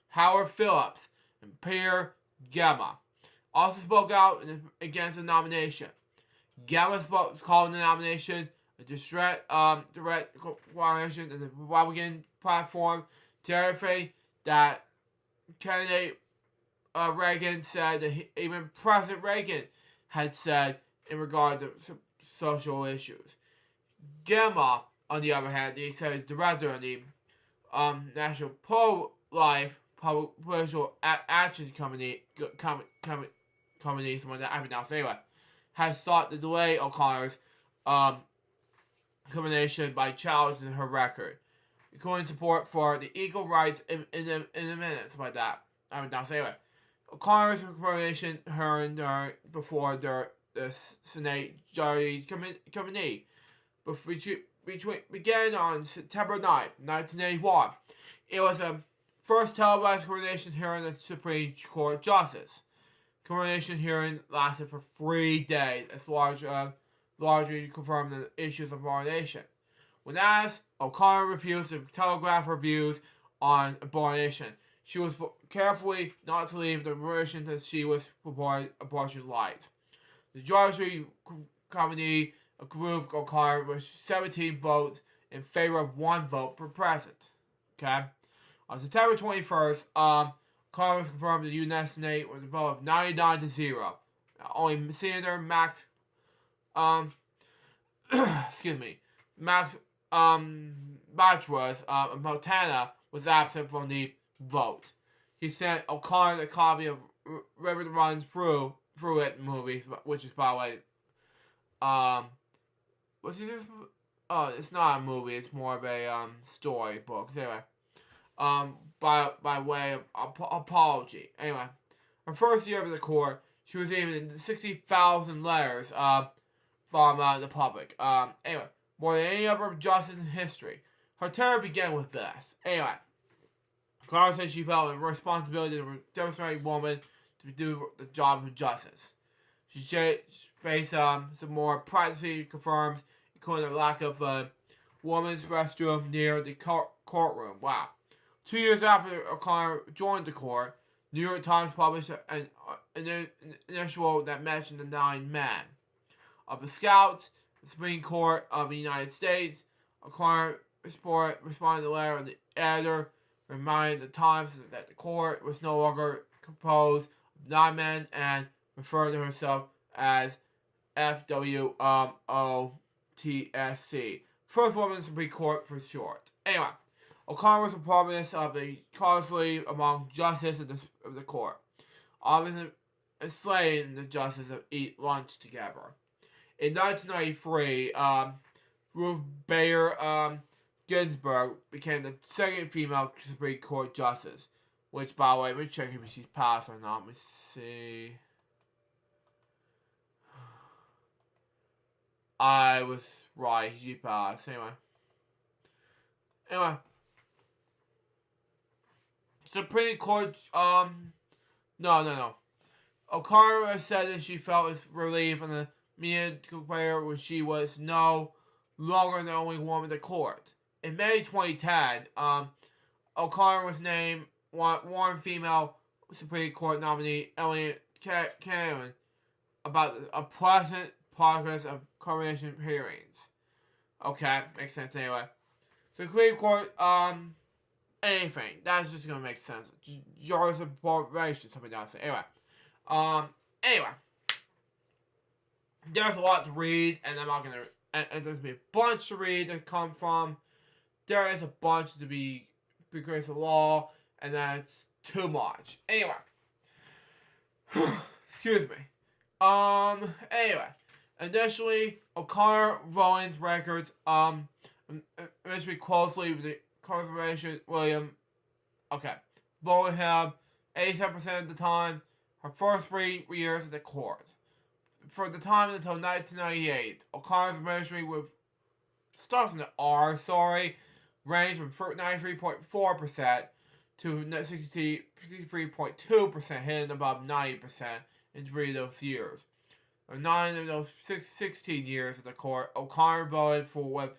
Howard Phillips, and Peter Gemma also spoke out against the nomination. Gemma called the nomination a direct violation of the Republican platform, terrifying that candidate Reagan said that even President Reagan had said in regard to social issues. Gemma, on the other hand, the executive director of the National Pro-Life Political Action Company, something that I pronounce anyway, has sought to delay O'Connor's nomination by challenging her record, including support for the equal rights in the minutes like that. I pronounce anyway. O'Connor's nomination heard before the Senate Majority Committee began on September 9, 1981. It was a first televised coronation hearing of the Supreme Court Justice. Coronation hearing lasted for 3 days, as largely confirmed the issues of coronation. When asked, O'Connor refused to telegraph her views on abortion. She was carefully not to leave the version that she was reporting abortion rights. The Judiciary Committee approved O'Connor with 17 votes in favor of 1 vote per president. Okay? On September 21st, O'Connor was confirmed to the U.S. Senate with a vote of 99-0. Only Senator Max Bachwas of Montana was absent from the vote. He sent O'Connor a copy of River Runs Through It movie, which is, by the way, what's this? Oh, it's not a movie. It's more of a storybook. Anyway, by way of apology. Anyway, her first year of the court, she was even 60,000 letters from the public. Anyway, more than any other justice in history, her terror began with this. Anyway, O'Connor said she felt a responsibility to a demonstrated woman to do the job of justice. She faced some more privacy concerns, including the lack of a woman's restroom near the courtroom. Wow. 2 years after O'Connor joined the court, New York Times published an initial that mentioned the 9 men. Of the Scouts, the Supreme Court of the United States, O'Connor responded to the letter of the editor, reminding the Times that the court was no longer composed of 9 men and referred to herself as FwOTSC, First Woman Supreme Court for short. Anyway, O'Connor was a prominence of the closely among justices of the court, often enslaved the justices to eat lunch together. In 1993, Ruth Bader Ginsburg became the second female Supreme Court justice, which, by the way, let me check if she's passed or not. Let me see. I was right. She passed. Anyway. Supreme Court, no. O'Connor said that she felt relief in the media declared when she was no longer the only woman in the court. in May 2010, O'Connor was named one female Supreme Court nominee, Elliot Cameron, about a present progress of coronation hearings. Okay, makes sense anyway. So Supreme Court, anything. That's just gonna make sense. Jars of corporation, something else. Anyway. There's a lot to read, and I'm not gonna. And there's gonna be a bunch to read to come from. There is a bunch to be because of law, and that's too much. Anyway. Excuse me. Anyway. Additionally, O'Connor Rowland's records, eventually closely with the Conservation William, voted him 87% of the time, her first 3 years in the court. For the time until 1998, O'Connor's ministry with starts in the R, ranged from 93.4% to 63.2%, hitting above 90% in 3 of those years. 9 of those 16 years of the court, O'Connor voted for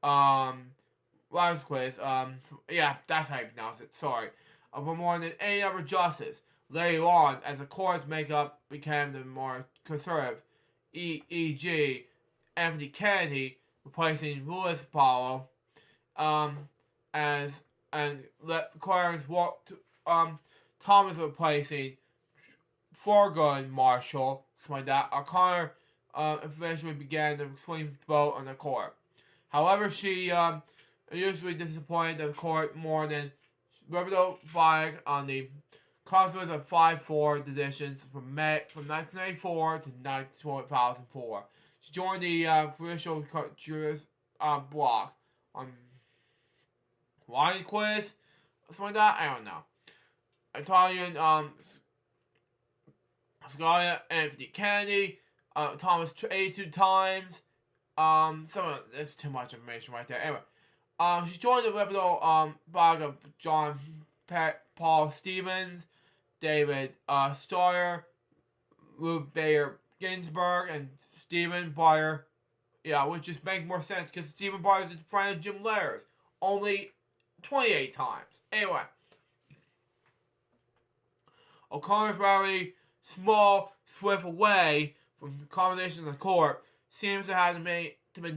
Vasquez, that's how you pronounce it, for more than any other justice. Later on, as the court's makeup became the more conservative, e.g., Anthony Kennedy replacing Louis Apollo, and Clarence Thomas replacing Thurgood Marshall, something like that. O'Connor eventually began the swing vote on the court. However, she usually disappointed the court more than Roberto Flag on the consequence of 5-4 decisions from 1994 to 2004. She joined the Judicial Juris bloc on Wine Quiz, something like that. I don't know. Italian Scalia, Anthony Kennedy, Thomas 82 times. That's too much information right there. Anyway, she joined the liberal bloc of John Paul Stevens, David Steyer, Ruth Bader Ginsburg, and Stephen Breyer. Yeah, which just makes more sense because Stephen Breyer is a friend of Jim Lehrer, only 28 times. Anyway, O'Connor's very small, swift way from combinations of the court seems to have been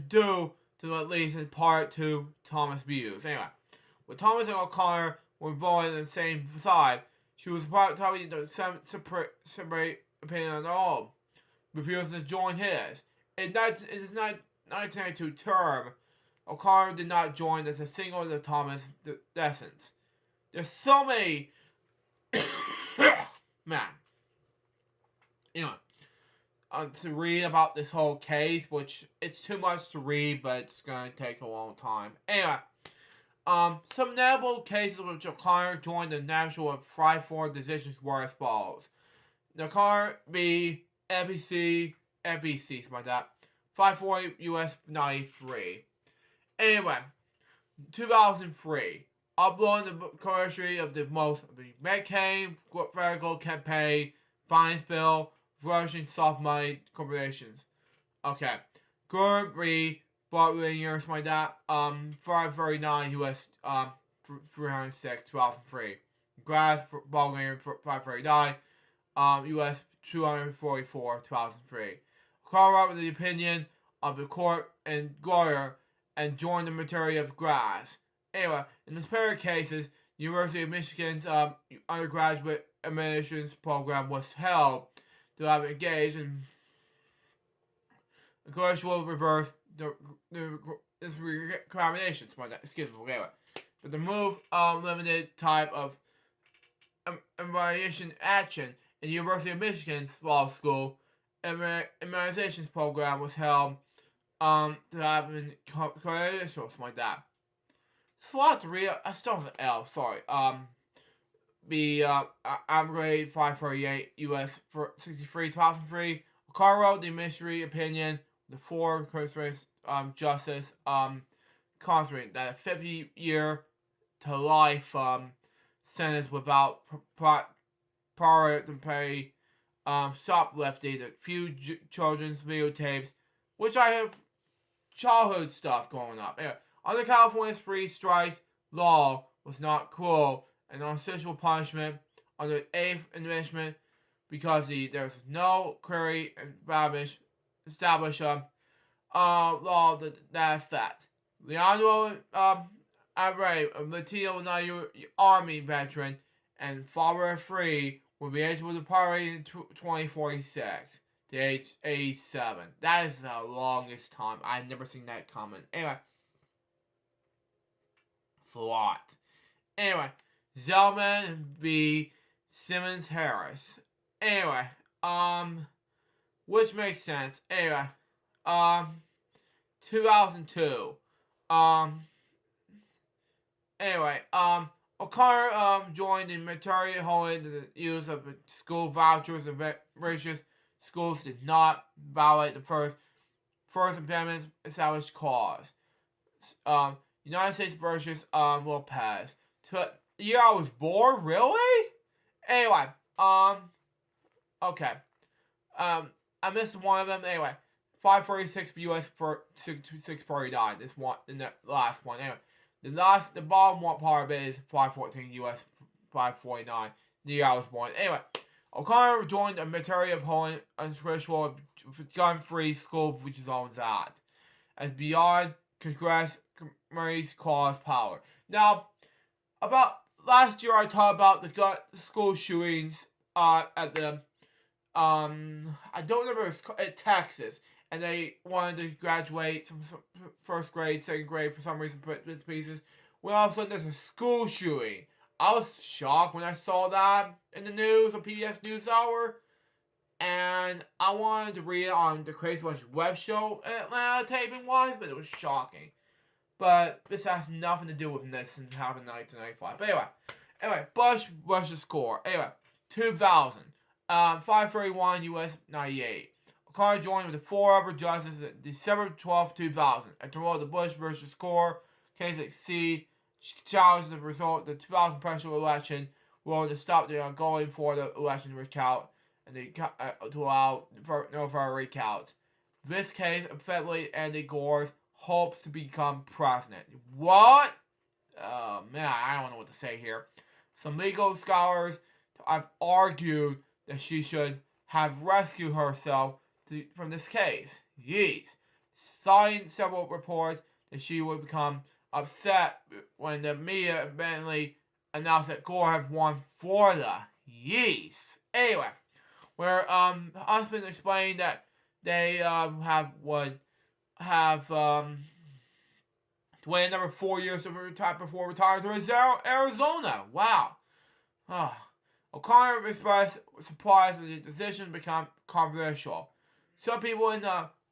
due to, at least in part, to Thomas' views. Anyway, with Thomas and O'Connor were voting on the same side, she was probably the separate opinion on their own, refusing to join his. In his 1992 term, O'Connor did not join as a single of the Thomas descendants. There's so many... Man. To read about this whole case, which it's too much to read, but it's going to take a long time. Anyway, some notable cases in which O'Connor joined the national 5-4 decisions were as follows. O'Connor v. FEC, something like that. 5-4 U.S. 93. Anyway, 2003. Uploading the courtesy of the McCain federal campaign, finance bill, Russian soft money corporations. Okay. Gordon Bree, Bart Linear, something like that. 539 U.S. 306, 2003. Grass, Ball Linear, 539 U.S. 244, 2003. Carl out with the opinion of the court and Goyer and joined the material of Grass. Anyway, in this pair of cases, University of Michigan's undergraduate admissions program was held to have engaged in the course will reverse this recombination. Excuse me, anyway. But the move limited type of immunization action in the University of Michigan's law school immunizations program was held to have been created or something like that. It's a lot to read. I start with L, sorry. I'm grade 538 US 63 2003. Carl the mystery opinion, the 4 constraints justice constraint that a 50-year to life sentence without prior to pay shoplifting, the few children's videotapes, which I have childhood stuff going up. Anyway, Under California's free strikes law was not cruel and unofficial punishment under the 8th Amendment because there was no clearly established law that effect. Leandro Abreu, a Latino Army veteran, and father of three, will be eligible to party in 2046 to age 87. That is the longest time. I've never seen that coming. Anyway, it's a lot. Anyway, Zellman v. Simmons Harris. Anyway, which makes sense. Anyway, 2002. Anyway, O'Connor joined the military holding the use of school vouchers and racist schools did not violate the First Amendment's established cause. United States versus Lopez. The year I was born, really? Anyway, okay. I missed one of them. Anyway, 546 U.S. for 649. This one, the last one. Anyway, the bottom one part of it is 514 U.S. 549. The year I was born. Anyway, O'Connor joined a military opponent and spiritual gun-free school, which is on that, as beyond Congress's cause power. Now, about last year, I talked about the school shootings at the I don't remember, it was at Texas, and they wanted to graduate from first grade, second grade for some reason, put bits pieces. Well, all of a sudden there's a school shooting. I was shocked when I saw that in the news on PBS NewsHour, and I wanted to read it on the Crazy West web show in Atlanta, taping-wise, but it was shocking. But this has nothing to do with this since it happened in 1995. But anyway, Bush versus Gore. Anyway, 2000. 531 U.S. 98. O'Connor joined with the four other justices December 12, 2000. After all, the Bush versus Gore case at C challenged the result of the 2000 presidential election, willing to stop the ongoing for the election recount and to allow no further recounts. This case effectively ended Gore's hopes to become president. What? Man, I don't know what to say here. Some legal scholars have argued that she should have rescued herself from this case. Yeez. Citing several reports that she would become upset when the media eventually announced that Gore had won Florida. Yeez. Anyway, where husband explained that they would to wait another 4 years before retiring to Arizona. Wow. O'Connor expressed surprise when the decision became controversial. Some people in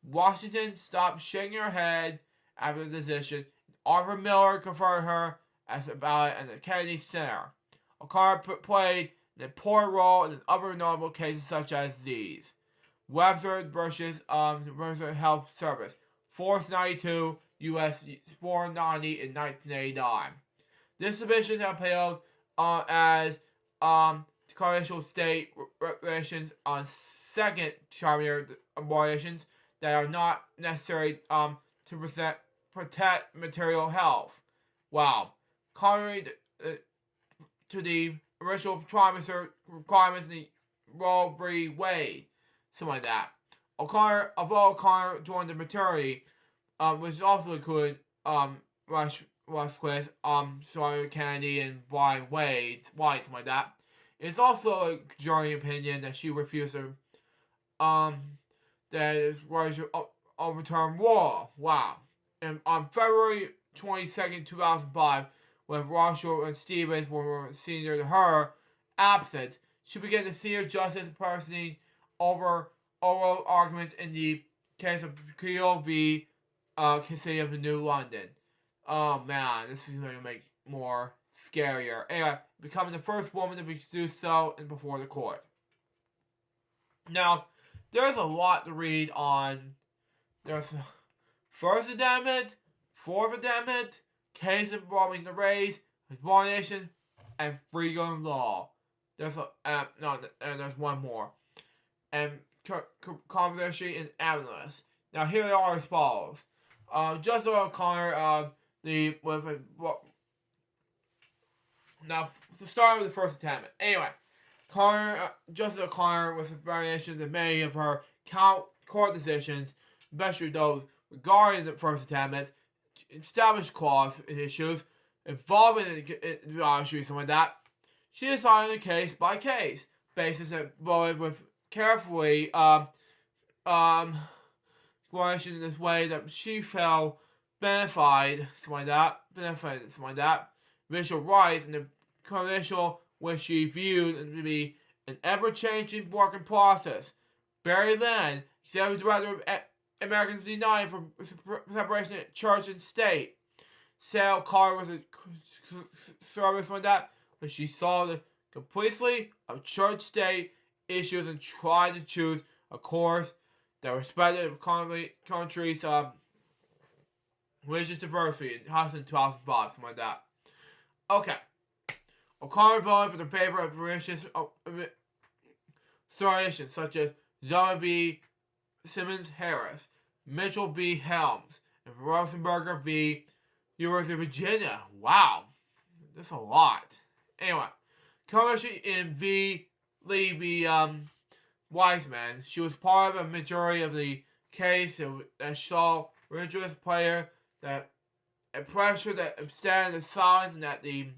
Washington stopped shaking their head after the decision. Arthur Miller confirmed her as a ballot at the Kennedy Center. O'Connor played an important role in other notable cases such as these. Webster versus Universal Health Service. Force 92, U.S. 490 in 1989. This submission upheld as controversial state regulations on second trimester abortions that are not necessary to protect material health. Wow. Contrary to the original trimester requirements in the Roe v. Wade. Something like that. Although O'Connor joined the majority, which also included Rush Quist, Sawyer Kennedy, and Brian White, something like that. It's also a majority opinion that she refused to overturn Roe. Wow. And on February 22nd, 2005, when Marshall and Stevens were senior to her absence, she began the senior justice pressing over oral arguments in the case of Keel v. City of New London. Oh man, this is going to make more scarier. Anyway, becoming the first woman to do so before the court. Now, there's a lot to read on. There's First Amendment, Fourth Amendment, case involving the race, exploitation, and freedom law. There's there's one more. And controversy and analysts. Now here they are as follows. Justice O'Connor now starting with the first attempt. Anyway, Justice O'Connor was variations in many of her court decisions, especially those regarding the first attempt, established clause issues involving issues something like that. She decided a case by case basis and voted with carefully question in this way that she felt benefited something like that, racial rights and the condition which she viewed to be an ever-changing working process. Barry Lynn, executive director of Americans United for Separation of Church and State, said Carter was a service like that when she saw the completely of church-state issues and tried to choose a course that respected countries' religious diversity in Hudson 2005, something like that. Okay. O'Connor voted for the favor of religious associations such as Zona v. Simmons Harris, Mitchell v. Helms, and Rosenberger v. University of Virginia. Wow. That's a lot. Anyway, Commission in V. Lee v. Wiseman. She was part of a majority of the case that saw religious player that a pressure that abstained the silence and at the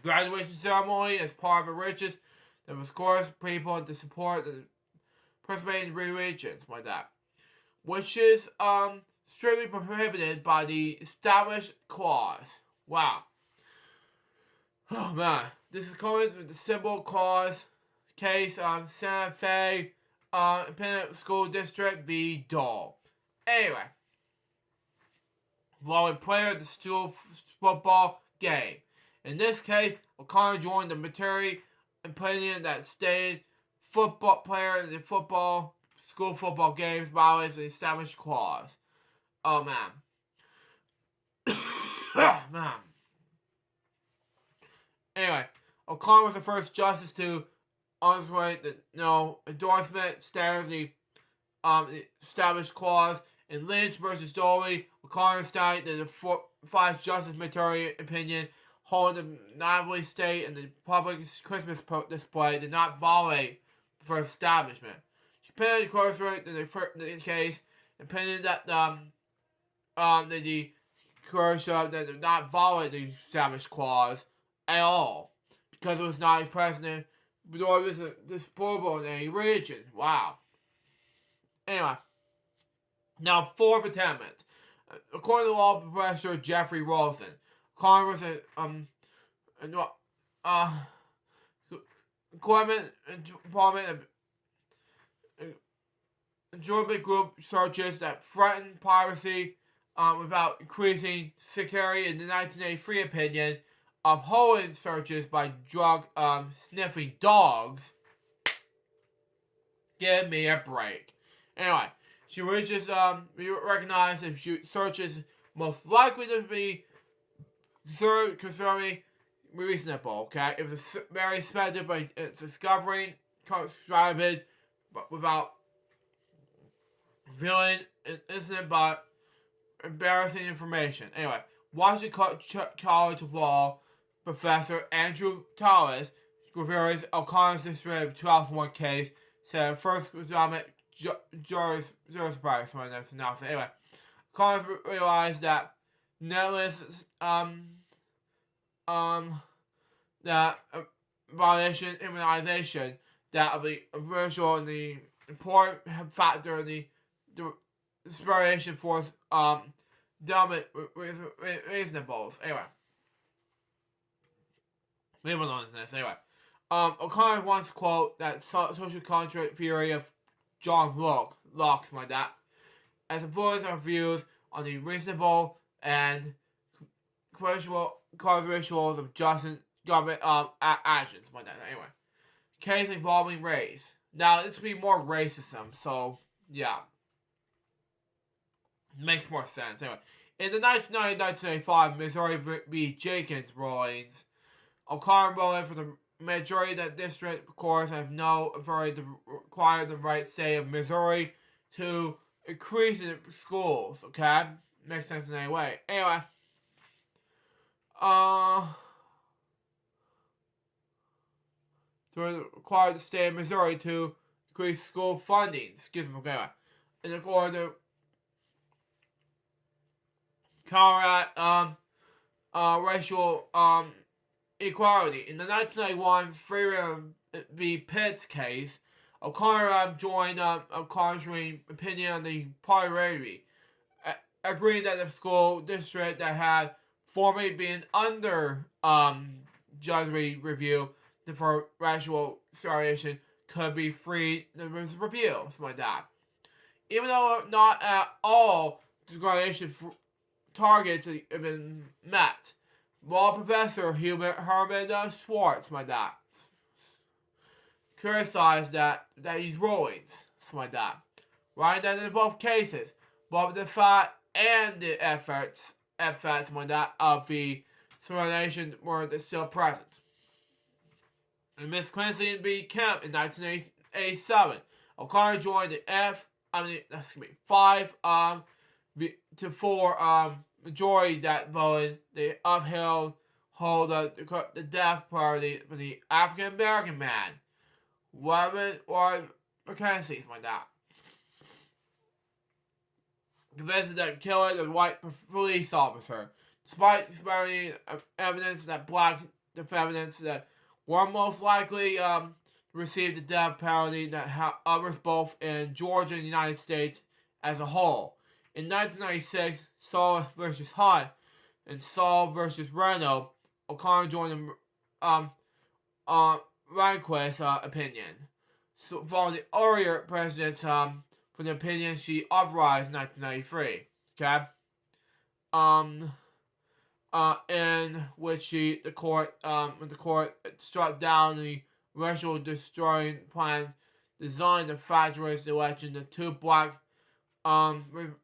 graduation ceremony as part of a religious that was coerced people to support the participating religions like that, which is strictly prohibited by the established clause. Wow. Oh man, this is coming with the simple clause case Santa Fe Independent School District v. Dole. Anyway, while a player at the school football game. In this case, O'Connor joined the majority opinion that stated football player in the school football games violates the established clause. Oh man. Oh man. Anyway, O'Connor was the first justice to underwrite the endorsement standards the established clause. In Lynch versus Dolby, O'Connor stated that the five justice majority opinion holding the novelty state and the public Christmas display did not violate the first establishment. She pinned the course in the case, opinion that the course that did not violate the established clause at all because it was not a precedent, nor was it disputable in any region. Wow. Anyway. Now, fourth attempt. According to law professor Jeffrey Rosen, Congress Employment enjoyment group searches that threaten privacy without increasing security in the 1983 opinion, upholding searches by drug sniffing dogs. Give me a break. Anyway. She wishes recognized if she searches most likely to be considerably reasonable. Okay, it was very speculative, but it's discovering described but without revealing innocent but embarrassing information. Anyway, Washington College of Law professor Andrew Tallis reviews O'Connor's district 2001 case said first experiment. Jurisprudence when that's announced. Anyway, Collins realized that netless that violation immunization that of the virtual and the important factor in the inspiration force dominant reasonables. Anyway. Moving on to this. Anyway. O'Connor once quote that social contract theory of John Locke, something like that, as influence our views on the reasonable and causal of justice government actions, something like that. Anyway, case involving race. Now, this would be more racism, so yeah, makes more sense. Anyway, in the 1990-1995 Missouri v. Jenkins rulings, O'Connor voted for the majority of that district, of course, have no authority to require the right state of Missouri to increase in schools, okay? make sense in any way. Anyway, they're required to stay in Missouri to increase school funding. Excuse me, okay. In order to combat racial equality. In the 1991 Freedom v. Pitts case, O'Connor joined O'Connor's opinion on the party, agreeing that the school district that had formerly been under judicial review for racial segregation could be freed to repeal, something like that. Even though not at all segregation targets have been met, law professor Herman Schwartz, my dad, criticized these rulings, something like that. Right, that in both cases, both the fact and the effects, something like that, of the segregation were still present. And Miss Quincy B. Kemp in 1987, O'Connor joined the 5 to 4 majority that voted. They upheld the death penalty for the African American man, Warren Mackenzie, something like that. Convinced that killing a white police officer, despite evidence that black defendants that were most likely to receive the death penalty that others both in Georgia and the United States as a whole. In 1996, Saul versus Hunt and Saul versus Reno, O'Connor joined the Rehnquist opinion. So, following the earlier president's for the opinion she authorized in 1993. Okay? In which the court struck down the racial destroying plan designed to factorize the election of 2 black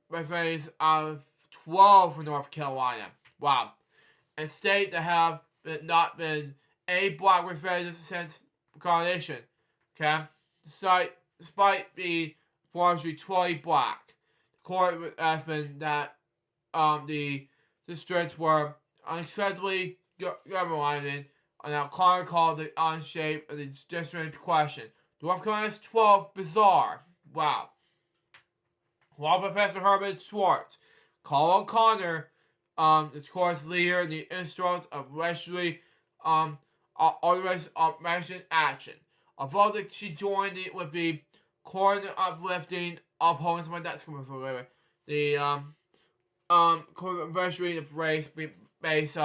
referees out of 12 for North Carolina. Wow. A state that have not been any black referees since coronation. Okay? Despite the largely 20 black, the court has been that the districts were unacceptably governmented, and O'Connor called the unshape of the district question. North Carolina's 12 bizarre. Wow. While Professor Herbert Schwartz called O'Connor the court's leader in the instruments of racially authorized action. Although she joined it with the court uplifting opponents like that, the controversy of race-based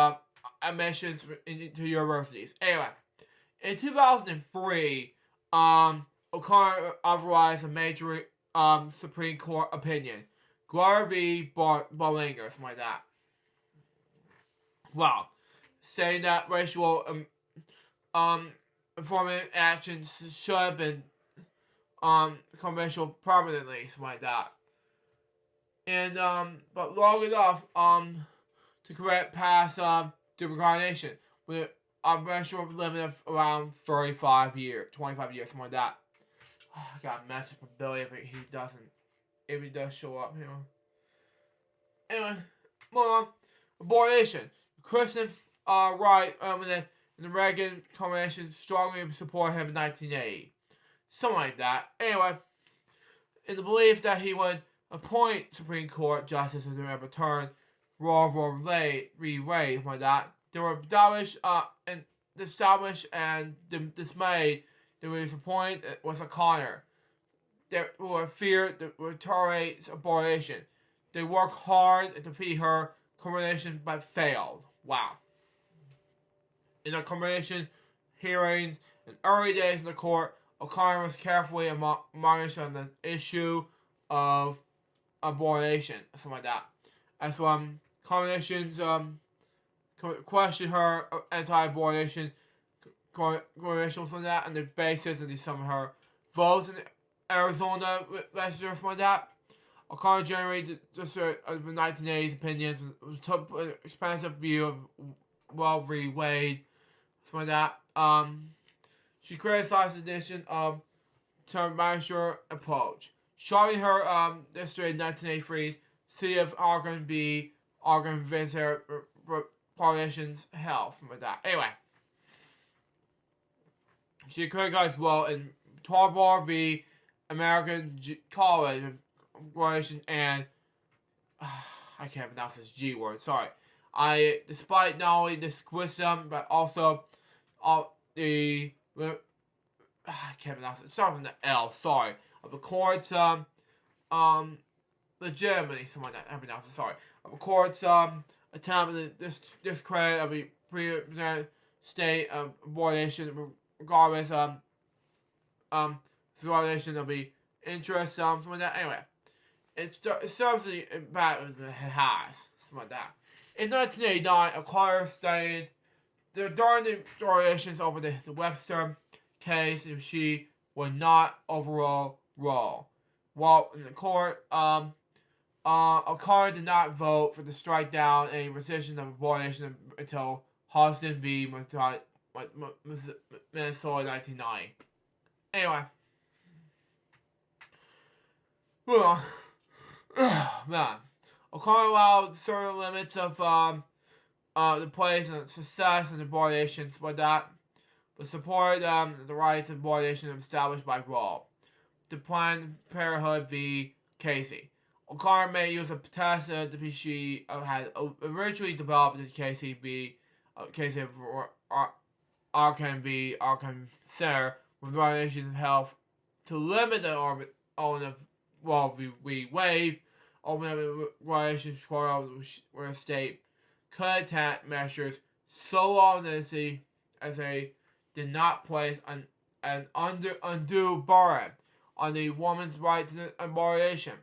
admissions into universities. Anyway, in 2003, O'Connor authorized a major Supreme Court opinion, Glover v. Bollinger, something like that. Wow, saying that racial affirmative actions should have been conventional permanently, something like that. And but long enough to correct past discrimination with a racial limit of around 25 years, something like that. Oh, I got a message from Billy if he does show up here. Anyway, moving on. Abortion. Christian right and the Reagan combination strongly support him in 1980. Something like that. Anyway, in the belief that he would appoint Supreme Court justice in their return, Roe v. Wade, like that, they were established and dismayed that his appointment was O'Connor. They were feared to tolerate abortion. They worked hard to defeat her combination but failed. Wow. In the combination hearings in early days in the court, O'Connor was carefully admonished on the issue of abortion, something like that. As combinations questioned her anti-abortion credentials from that and the basis of some of her votes in Arizona legislature, something like that. O'Connor generated just the 1980s opinions, took an expansive view of Roe v. Wade, something like that. She criticized the addition of term measure approach. Showing her district in 1983 see if are going to convince their politicians' health with that. Anyway, she criticized well in Tarbar v. American College Corporation and I can't pronounce this G word. Sorry. Despite not only this wisdom, but also the I can't pronounce it. Starting from the L. Sorry. Of the court's legitimately someone that I pronounce it. Sorry. Of the court's attempt to discredit of the pre-presented state of abortion, regardless violation of the interest, something like that. Anyway, it serves the impact it has, something like that. In 1989, a choir stated during the deliberations over the Webster case, she would not overrule Roe. While in the court, O'Connor did not vote for the strike down a rescission of abortion until Houston v. Minnesota 1990. Anyway. Well, man. O'Connor allowed certain limits of the place and success in abortion, but supported the rights of abortion established by Roe. The Planned Parenthood v. Casey. O'Connor made use of test that she had originally developed the Casey v. Casey Arkan v. Arkan Center with violations of health to limit the own of Roe v. Wade. Open violations where a state could attack measures so long as they did not place an undue burden on the woman's right to abortion.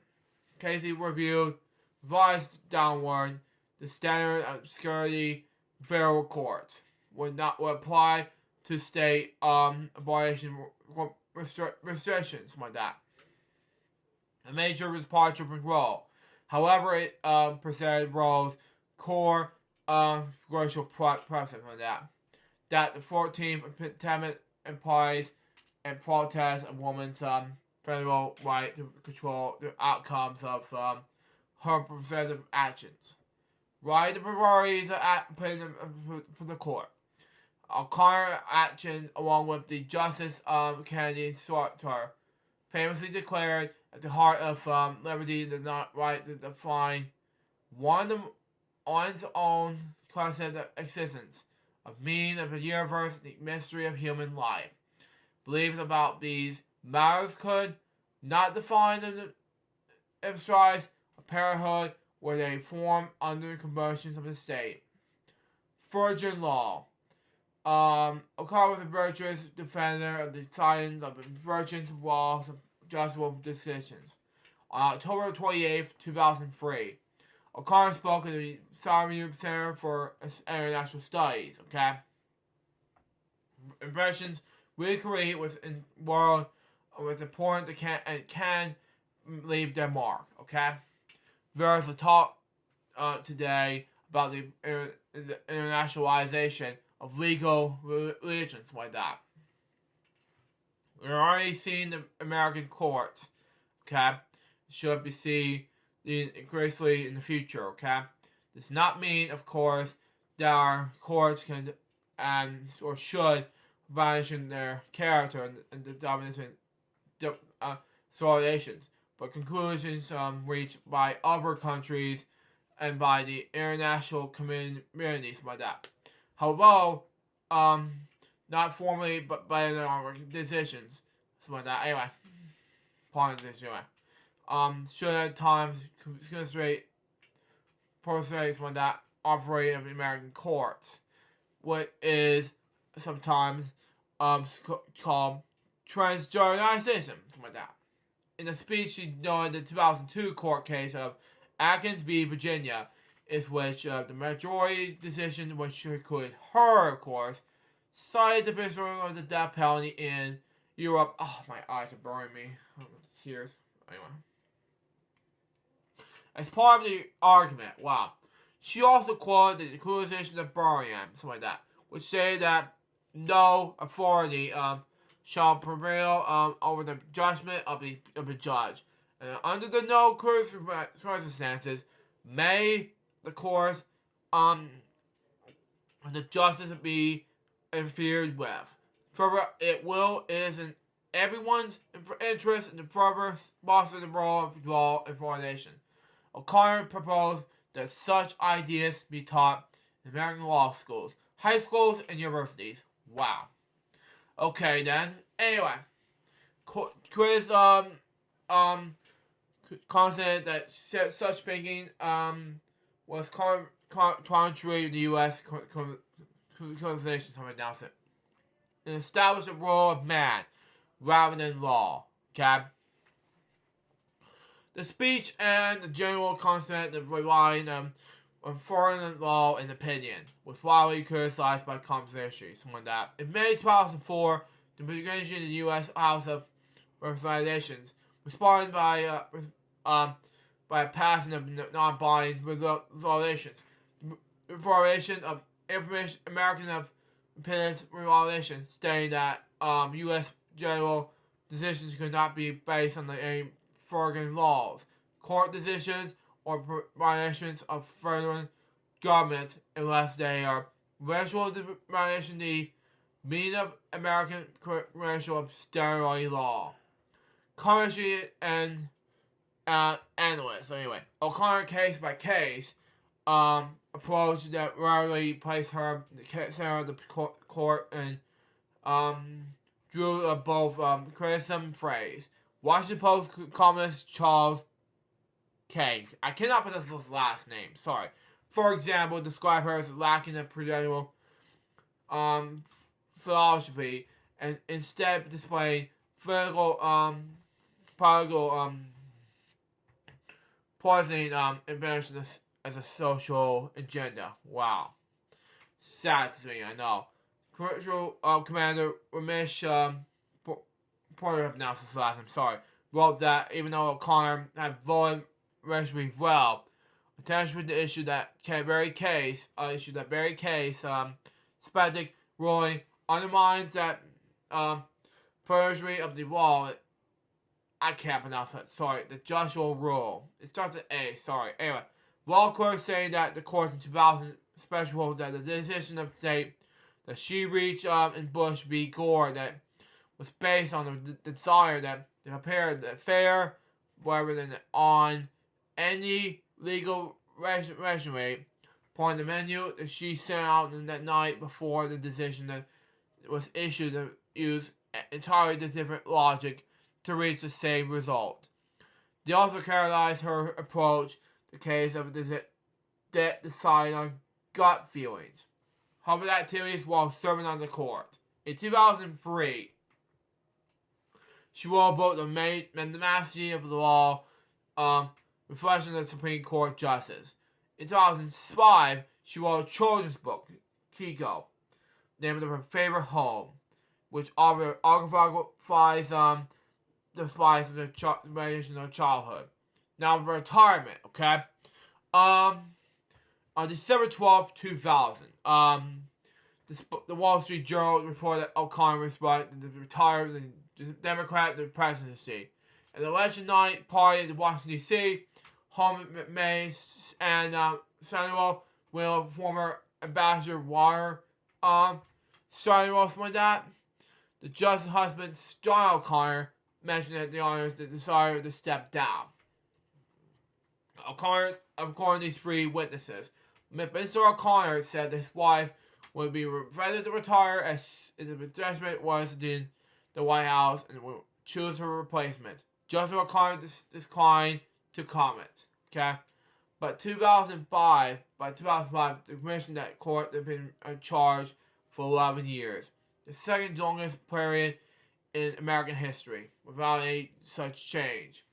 Casey revised downward the standard of security federal courts would apply to state abortion restrictions like that. A major departure from Roe. However, it presented Roe's core racial precedent on that the 14th Amendment implies and protests a woman's federal right to control the outcomes of her representative actions. Right to priorities are put for the court. O'Connor actions, along with the Justice Kennedy Sartor, famously declared at the heart of liberty the right to define one's own concept of existence, of meaning of the universe, the mystery of human life. Beliefs about these matters could not define and emphasize a parenthood where they form under conversions of the state. Virgin law. O'Connor was a virtuous defender of the science of the virgins laws of justiciable decisions. On October 28, 2003, O'Connor spoke at the Simon Center for International Studies. Okay, impressions we create was in world was important and can leave their mark. Okay, there's a talk today about the internationalization of legal religions like that. We're already seeing the American courts, okay, should be seen gracefully in the future, okay? Does not mean, of course, that our courts can or should vanish in their character and the dominance and consolidations, but conclusions reached by other countries and by the international communities like that. However, not formally, but by their decisions, something like that. Anyway, pardon this anyway. Should at times consider process when that operate in the American courts, what is sometimes called transgenderization, something like that. In a speech she during the 2002 court case of Atkins v. Virginia, is which the majority decision which included her, of course, cited the principle of the death penalty in Europe. Oh, my eyes are burning me. Tears. Anyway. As part of the argument, wow. She also quoted the accusation of Birmingham, something like that, which say that no authority shall prevail over the judgment of the judge, And under the no circumstances, may the course the justice be interfered with. Further, it is in everyone's interest in the further foster the role of law and coordination. O'Connor proposed that such ideas be taught in American law schools, high schools, and universities. Wow. Okay then. Anyway, quiz constant that such thinking was contrary to the U.S. Constitution. Somebody announced it. And established the role of man rather than law. Okay. The speech and the general constant of relying on foreign law and opinion was widely criticized by conversation. Something like that. In May 2004, the Convention in the U.S. House of Representations responded by passing of non-binding resolutions. The Reformation of Information American of Opinions Regulation, stating that U.S. general decisions could not be based on any foreign laws, court decisions, or violations of federal government unless they are racial violation the meaning of American racial exteriority law. Currency and analysts. Anyway, O'Connor case by case approach that rarely placed her in the center of the court and drew both criticism and praise. Washington Post columnist Charles K. I cannot pronounce his last name. Sorry. For example, described her as lacking a prudential philosophy and instead displaying political poisoning invention as a social agenda. Wow. Sad to me, I know. Commander Ramesh Porter announced his last name, sorry, wrote that even though O'Connor had voted relatively well, attention with the issue that very case, Spadic ruling undermines that perjury of the law. I can't pronounce that, sorry, the Joshua rule. It starts with A, sorry. Anyway, law court saying that the court in 2000 special ruled that the decision of state that she reached in Bush v. Gore that was based on the desire that to prepare the fair rather than on any legal regime. Point the menu that she sent out that night before the decision that was issued to use entirely different logic to reach the same result. They also characterized her approach the case of deciding on gut feelings. Hubbard activities while serving on the court. In 2003, she wrote about the majesty of the law, reflection of the Supreme Court justice. In 2005, she wrote a children's book, Kiko, named her favorite home, which argues the spice of the childhood. Now retirement, okay? On December 12, 2000, the Wall Street Journal reported that O'Connor was retired the Democrat the presidency. An election night party in Washington, D.C., home May and Samuel Will, former Ambassador Water, Samuel, something like that. The Justice husband, John O'Connor, mentioned that the honors the desire to step down. According to these three witnesses, Mr. O'Connor said his wife would be ready to retire as the judgment was in the White House and would choose her replacement. Justice O'Connor declined to comment. Okay, by 2005, the commission that court had been charged for 11 years, the second longest period in American history, without any such change.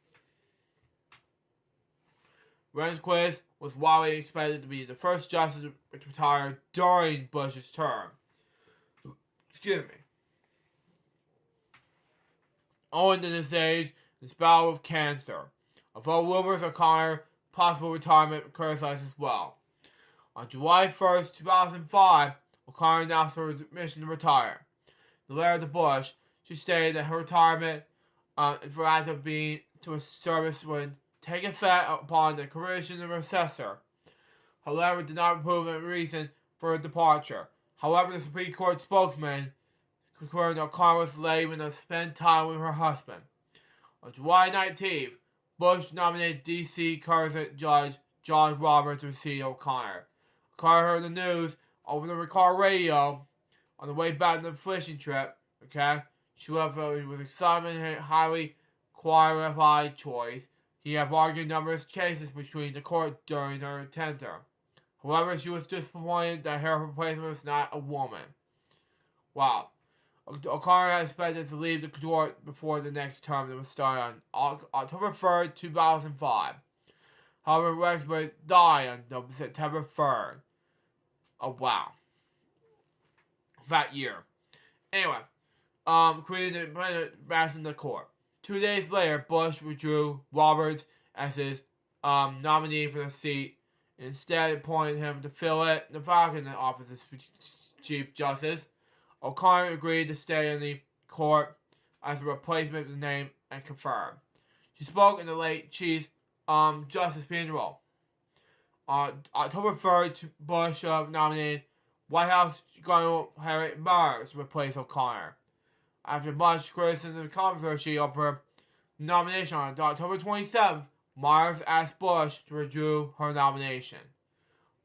Rehnquist was widely expected to be the first justice to retire during Bush's term. Excuse me. Owing to this age, his battle with cancer. Although rumors of O'Connor's possible retirement were criticized as well. On July 1st, 2005, O'Connor announced her mission to retire. In the letter to Bush, she stated that her retirement for act of being to a service would take effect upon the creation of her successor. However, it did not prove a reason for her departure. However, the Supreme Court spokesman confirmed that O'Connor was able to spend time with her husband. On July 19th, Bush nominated D.C. Circuit Judge John Roberts to succeed O'Connor. O'Connor heard the news over the car radio on the way back from the fishing trip. Okay, she left with excitement and highly qualified choice. He had argued numerous cases between the court during her tenure. However, she was disappointed that her replacement was not a woman. Wow. O'Connor had expected to leave the court before the next term that was started on October 3rd, 2005. However, Rexburg died on September 3rd. Oh, wow. That year. Anyway, created back in the court. 2 days later, Bush withdrew Roberts as his nominee for the seat and instead appointed him to fill it the vacant office as Chief Justice. O'Connor agreed to stay in the court as a replacement of the name and confirmed. She spoke in the late Chief Justice funeral. On October 3rd, Bush nominated White House General Harry Myers to replace O'Connor. After much criticism and controversy of her nomination on October 27th, Myers asked Bush to withdraw her nomination.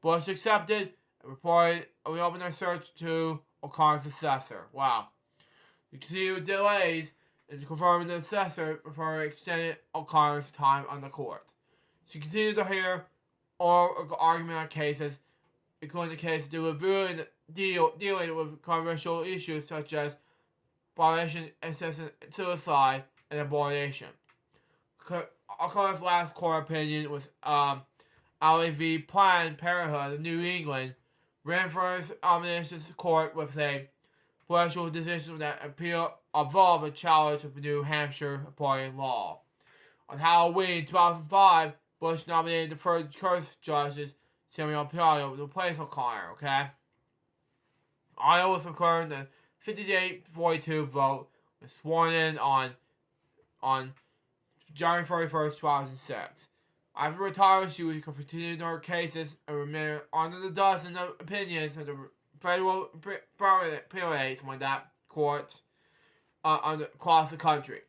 Bush accepted and reopened her search to O'Connor's successor. Wow. The continued delays in confirming the successor extended O'Connor's time on the court. She continued to hear oral argument on cases, including the case dealing with controversial issues such as violation, assisted suicide, and abortion. O'Connor's last court opinion was Ali v. Planned Parenthood of New England, ran for his nomination to court with a political decision that involved a challenge of New Hampshire abortion law. On Halloween 2005, Bush nominated the first curse judges, Samuel Piano, to replace O'Connor, okay? Iowa was confirmed the 58-42 vote was sworn in on January 31st, 2006. After retiring, she would continue her cases and remain under the dozen of opinions of the federal appeals when that courts across the country.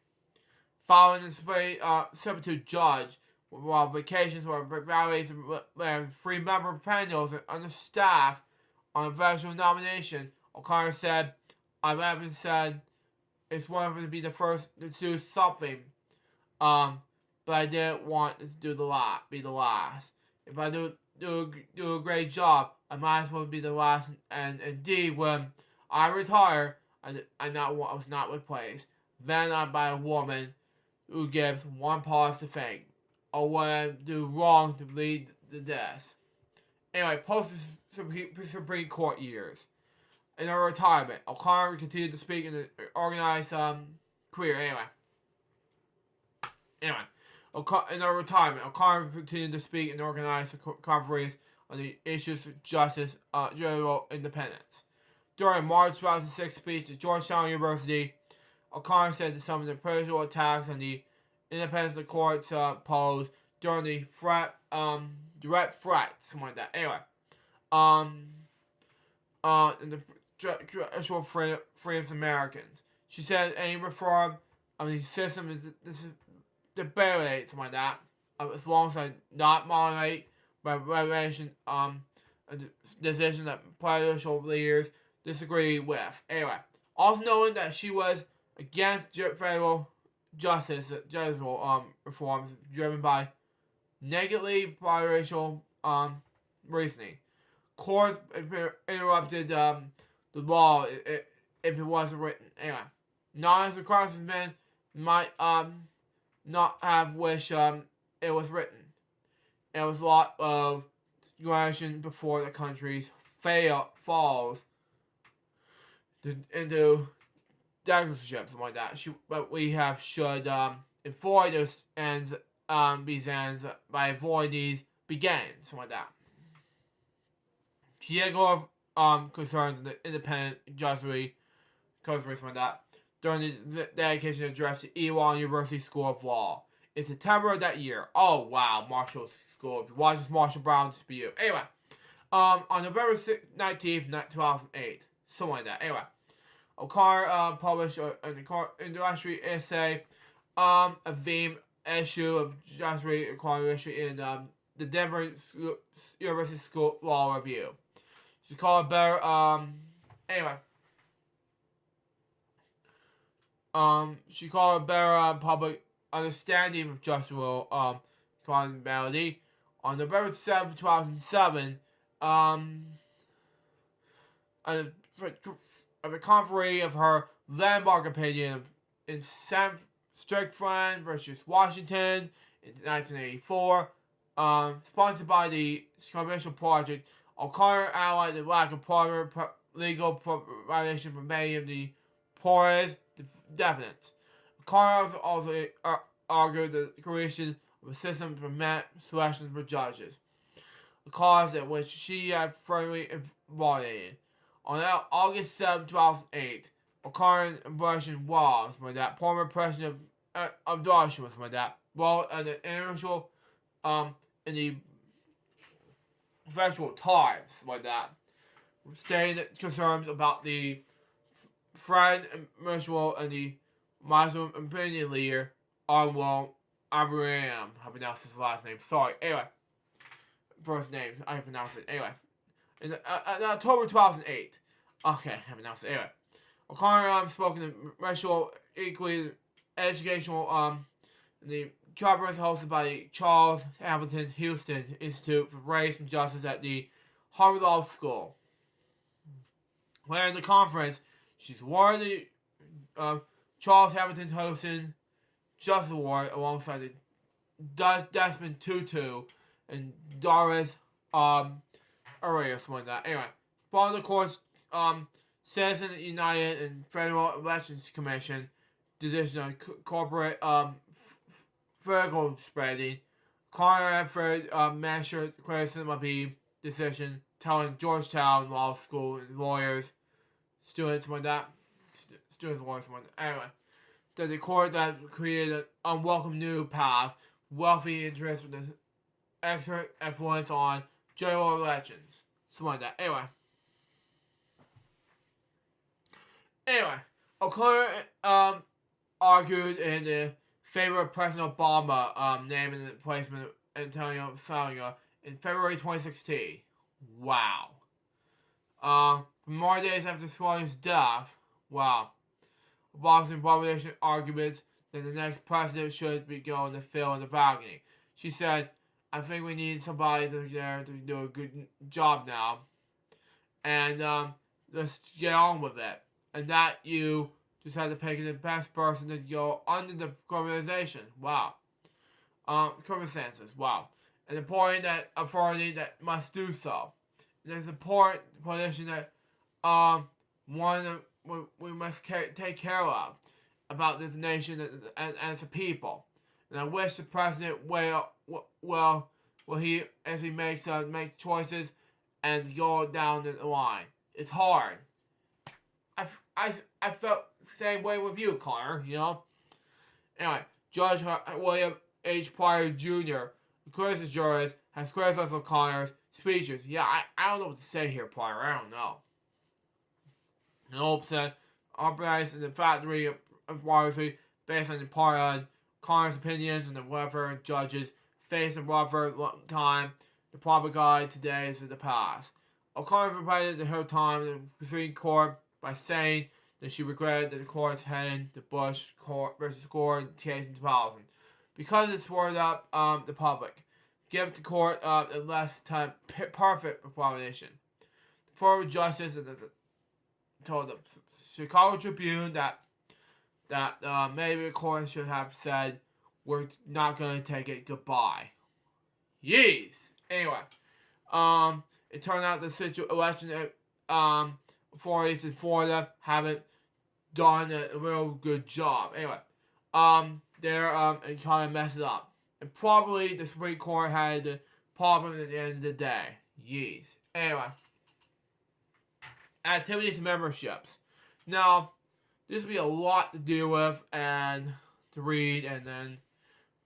Following the substitute judge, while vacations were evaluated and three-member panels and understaffed on a veteran nomination, O'Connor said, "I haven't said it's wonderful to be the first to do something, but I didn't want to be the last. If I do a great job, I might as well be the last." And indeed, when I retire, I was not replaced. Then I'm by a woman who gives one pause to think, or what I do wrong to lead the death. Anyway, post Supreme Court years. In her retirement, O'Connor continued to speak in the organized career. Anyway, in her retirement, O'Connor continued to speak and organize conferences on the issues of justice, general independence. During a March 2006 speech at Georgetown University, O'Connor said that some of the political attacks on the independence of the courts posed during the direct threats, something like that. Anyway, and the actual freedoms of Americans. She said any reform of the system is debated, something like that, as long as I not moderate by revelation a decision that political leaders disagree with. Anyway, also knowing that she was against federal justice reforms driven by negatively biracial reasoning. Courts interrupted the law if it wasn't written. Anyway, not as a congressman might not have wished it was written. It was a lot of generation before the country's falls into dictatorship, something like that. But we should avoid those ends, these ends by avoiding these begins, something like that. She had go concerns in the independent justice, something like that, during the dedication address to Elon University School of Law. in September of that year. Oh, wow, Marshall School. If you watch this Marshall Brown dispute. Anyway, on November 19th, 2008. Something like that. Anyway, O'Connor published an introductory essay, a theme issue of introductory O'Connor issue in the Denver University School Law Review. She called it better, anyway. She called it better public understanding of justice accountability. On November 7th, 2007, a recovery of her landmark opinion in Strickland versus Washington in 1984, sponsored by the Commercial Project. O'Connor outlined the lack of proper legal provision for many of the poorest defendants. O'Connor also argued the creation of a system to permit selections for judges, a cause in which she had firmly embodied. On August 7, 2008, O'Connor impression was by that former president of Joshua was by that well and the initial in the virtual times like that, stating concerns about the friend mutual and the Muslim opinion leader Arwell Abraham. I pronounced his last name. Sorry. Anyway, first name I pronounced it. Anyway, in October 2008. Okay, I pronounced it. Anyway, O'Connor spoke in the racial equity educational the conference hosted by the Charles Hamilton Houston Institute for Race and Justice at the Harvard Law School. When the conference, she's awarded the Charles Hamilton Houston Justice Award alongside the Desmond Tutu and Doris Arias, something like that. Anyway, following the court's Citizens United and Federal Elections Commission decision on corporate vertical spreading, Connor had measured criticism of the decision, telling Georgetown Law School and lawyers, students, lawyers, anyway, that the court that created an unwelcome new path, wealthy interest with an extra influence on general elections, something like that. Anyway, O'Connor argued in favor of President Obama naming the replacement of Antonio Salina in February 2016. Wow. More days after Salina's death, wow. Obama's Republican arguments that the next president should be going to fill in the vacuum. She said, I think we need somebody there to do a good job now. And let's get on with it. And that you just had to pick the best person to go under the organization. Wow. Circumstances. Wow. And important that authority that must do so. And it's important position that we must take care of about this nation and as a people. And I wish the president will he as he makes make choices and go down the line. It's hard. I felt the same way with you, Connor, you know? Anyway, Judge William H. Pryor Jr., the criticized jurist, has criticized O'Connor's speeches. Yeah, I don't know what to say here, Pryor. I don't know. And Hope said, organized in the factory of piracy based on the part on Connor's opinions and the welfare judges face a rougher time. The public eye today is in the past. O'Connor provided her time in the Supreme Court by saying that she regretted that the court's heading the Bush court versus Gore case in 2000 because it swallowed up the public. Give the court a less time perfect explanation. The former justice told the Chicago Tribune that maybe the court should have said, we're not going to take it, goodbye. Yeez! Anyway, it turned out the election authorities in Florida haven't done a real good job. Anyway, they're trying to mess it up. And probably the Supreme Court had the problem at the end of the day. Yeez. Anyway, activities and memberships. Now, this will be a lot to deal with and to read, and then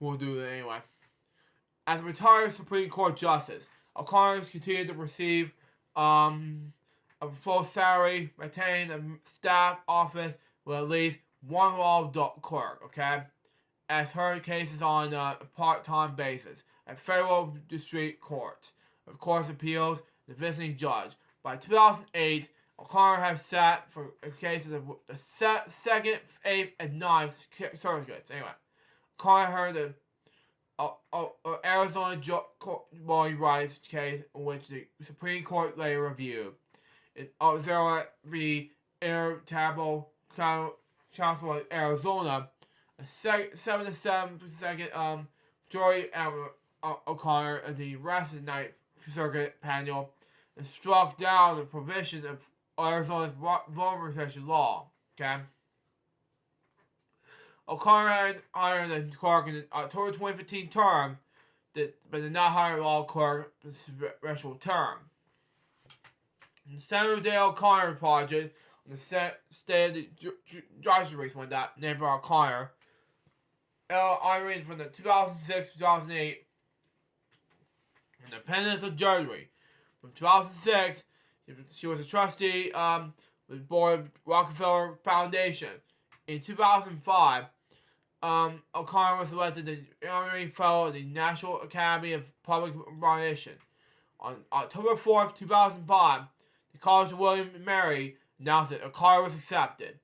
we'll do it anyway. As a retired Supreme Court Justice, O'Connor continued to receive a full salary, maintain a staff office with at least one law clerk, okay? As her cases on a part-time basis at federal district courts, of course appeals, the visiting judge. By 2008, O'Connor has sat for cases of the 2nd, 8th, and 9th circuits. Anyway, O'Connor heard the Arizona voting rights case in which the Supreme Court later reviewed. There the Irritable Council of Arizona, a 7-7 majority O'Connor and the rest of the Ninth Circuit panel and struck down the provision of Arizona's voter registration law. Okay. O'Connor had hired a clerk in the October 2015 term, but did not hire a law clerk in the special term. The Senator Dale O'Connor project on the state of the judiciary one that named O'Connor. Irene from the 2006-2008 Independence of Judiciary. From 2006, she was a trustee with the board of Rockefeller Foundation. In 2005, O'Connor was elected the honorary fellow of the National Academy of Public Administration. On October 4th, 2005, the College of William and Mary announced that O'Connor was accepted.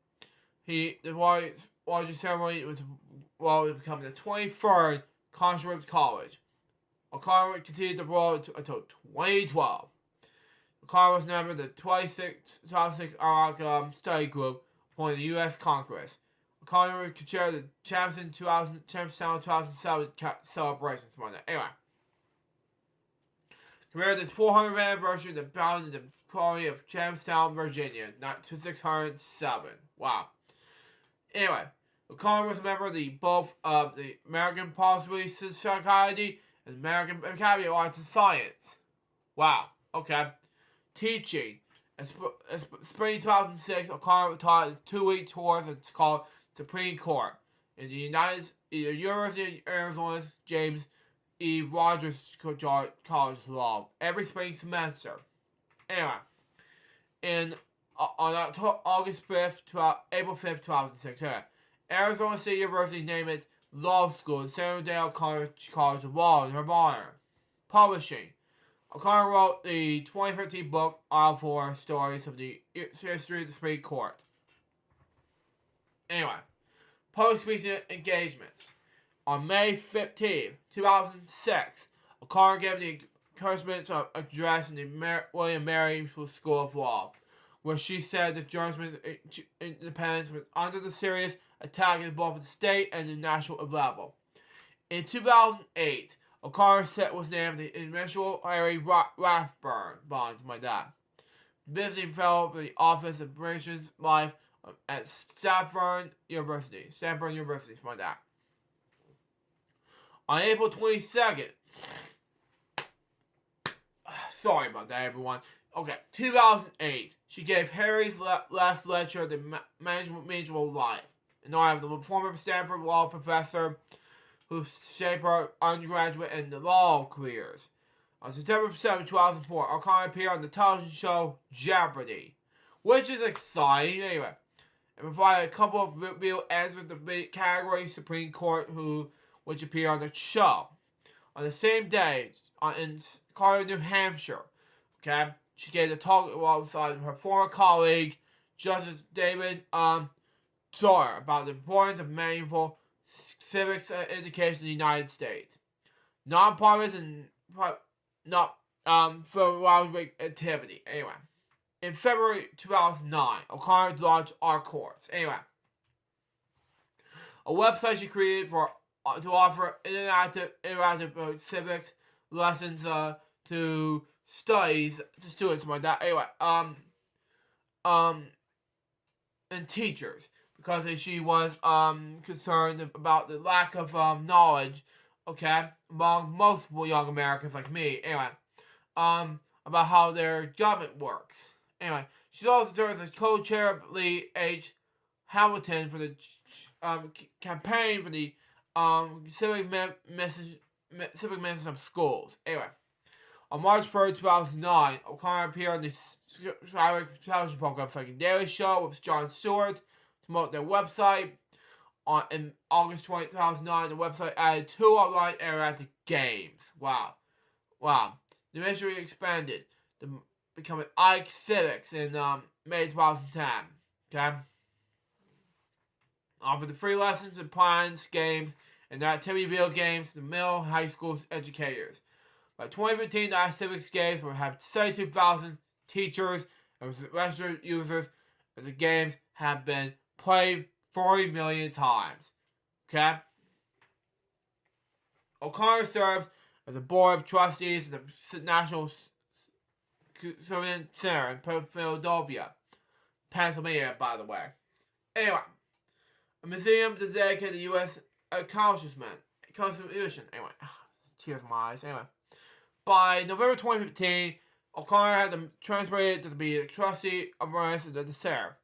The largest ceremony was becoming the 23rd conscript college. O'Connor continued the role until 2012. O'Connor was named the 2006 Iraq Study Group appointed the U.S. Congress. O'Connor chaired the Championship 2007 celebrations. Anyway, commemorated the 400th anniversary of the founding of the colony of Jamestown, Virginia, 607. Wow. Anyway, O'Connor was a member of both the American Policy Society and the American Academy of Arts and Science. Wow. Okay. Teaching. In spring 2006, O'Connor taught 2-week tours. It's called Supreme Court in the University of Arizona's James E. Rogers College of Law every spring semester. Anyway, on August 5th, April 5th, 2006, Arizona State University named its law school the Senator Dale College of Law in her honor. Publishing. O'Connor wrote the 2013 book, All 4 Stories of the History of the Supreme Court. Anyway, public speaking engagements. On May 15, 2006, O'Connor gave the encouragement address in the William Mary School of Law, where she said that journalism independence was under the serious attack at both the state and the national level. In 2008, O'Connor was named the initial Harry Rathburn Bonds, my dad, visiting fellow for the Office of British Life at Stanford University, my dad. On April 22nd, sorry about that, everyone. Okay, 2008, she gave Harry's last lecture at the Management Mutual Life, in honor of the former Stanford law professor who shaped her undergraduate and law careers. On September 7, 2004, O'Connor appeared on the television show Jeopardy, which is exciting anyway, and provided a couple of real answers to the category Supreme Court which appeared on the show. On the same day, in Carter, New Hampshire, okay, she gave a talk alongside her former colleague, Justice David Sawyer, about the importance of meaningful civics education in the United States. Non-partisan, philanthropic activity. Anyway, in February 2009, O'Connor launched Our Course. Anyway, a website she created to offer interactive civics lessons to students like that. Anyway, and teachers, because she was concerned about the lack of knowledge, okay, among most young Americans like me. Anyway, about how their government works. Anyway, she also serves as co-chair of Lee H. Hamilton for the campaign for the civic message of schools. Anyway, on March 3rd, 2009, O'Connor appeared on the television program like Daily Show with Jon Stewart to promote their website. In August 2009, the website added 2 online interactive games. Wow. The ministry expanded, becoming Ike Civics in May 2010. Okay? Offered the free lessons and plans, games, and activity video games to middle and high school educators. By 2015, the iCivics games will have 72,000 teachers and registered users, as the games have been played 40 million times. Okay? O'Connor serves as a board of trustees of the National Civilian Center in Philadelphia, Pennsylvania, by the way. Anyway, a museum dedicated to U.S. accomplishment, Constitution. Anyway, tears in my eyes. Anyway, by November 2015, O'Connor had them transferred to be a trustee of the center.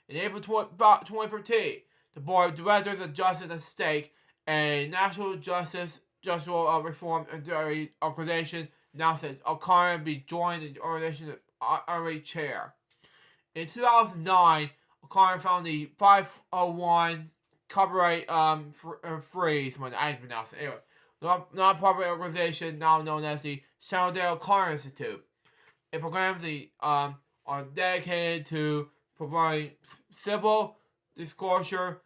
In April 2013, the board of directors of Justice at Stake, a national justice reform organization, announced that O'Connor would be joined the organization's honorary chair. In 2009, O'Connor found the 501 copyright freeze when I pronounced it. Anyway, non-profit organization now known as the Samuel O'Connor Institute. It programs are dedicated to providing civil disclosure,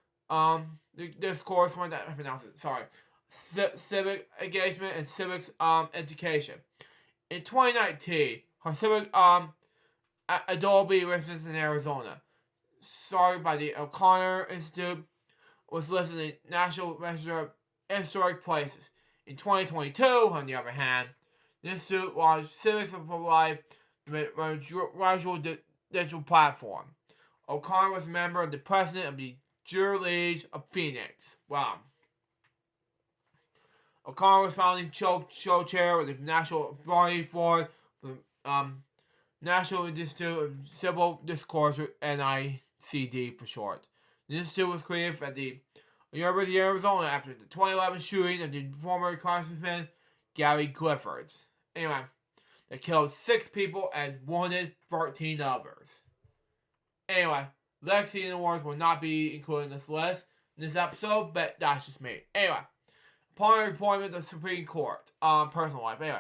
civic engagement and civics education. In 2019, her civic Adobe residence in Arizona, started by the O'Connor Institute, was listed in the National Register of Historic Places. In 2022, on the other hand, the Institute launched Civics for Life, a gradual digital platform. O'Connor was a member of the president of the Juror League of Phoenix. Wow. O'Connor was founding show chair with the National Authority for the National Institute of Civil Discourse, NICD for short. The institute was created at the University of Arizona after the 2011 shooting of the former Congressman Gary Cliffords. Anyway, that killed 6 people and wounded 13 others. Anyway, legacy and awards will not be included in this list in this episode, but that's just me. Anyway, upon her appointment to the Supreme Court, personal life. Anyway,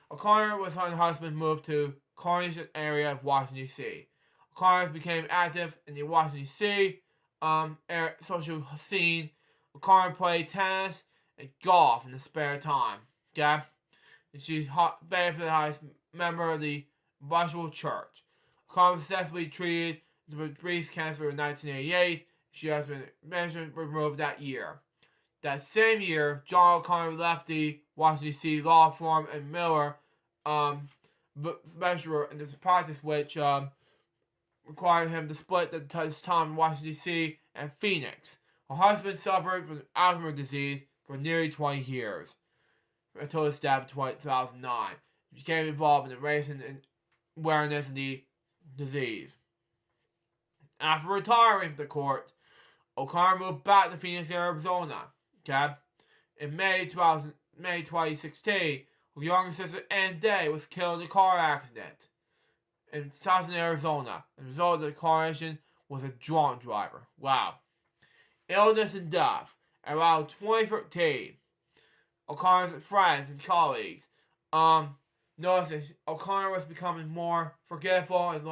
O'Connor was her husband moved to Carnegie area of Washington, D.C. O'Connor became active in the Washington, D.C. Social scene. O'Connor played tennis and golf in the spare time. Okay? And she's benefited as a member of the Russell Church. O'Connor was successfully treated with breast cancer in 1988. She has been removed that year. That same year, John O'Connor left the Washington, D.C. law firm and Miller measure in this practice, which required him to split his time in Washington, D.C. and Phoenix. Her husband suffered from Alzheimer's disease for nearly 20 years, until his death in 2009. He became involved in the raising awareness of the disease. After retiring from the court, O'Connor moved back to Phoenix, Arizona. Okay? In May 2016, her younger sister Ann Day was killed in a car accident in southern Arizona. The result of the car accident was a drunk driver. Wow. Illness and death. Around 2013, O'Connor's friends and colleagues noticed that O'Connor was becoming more forgetful and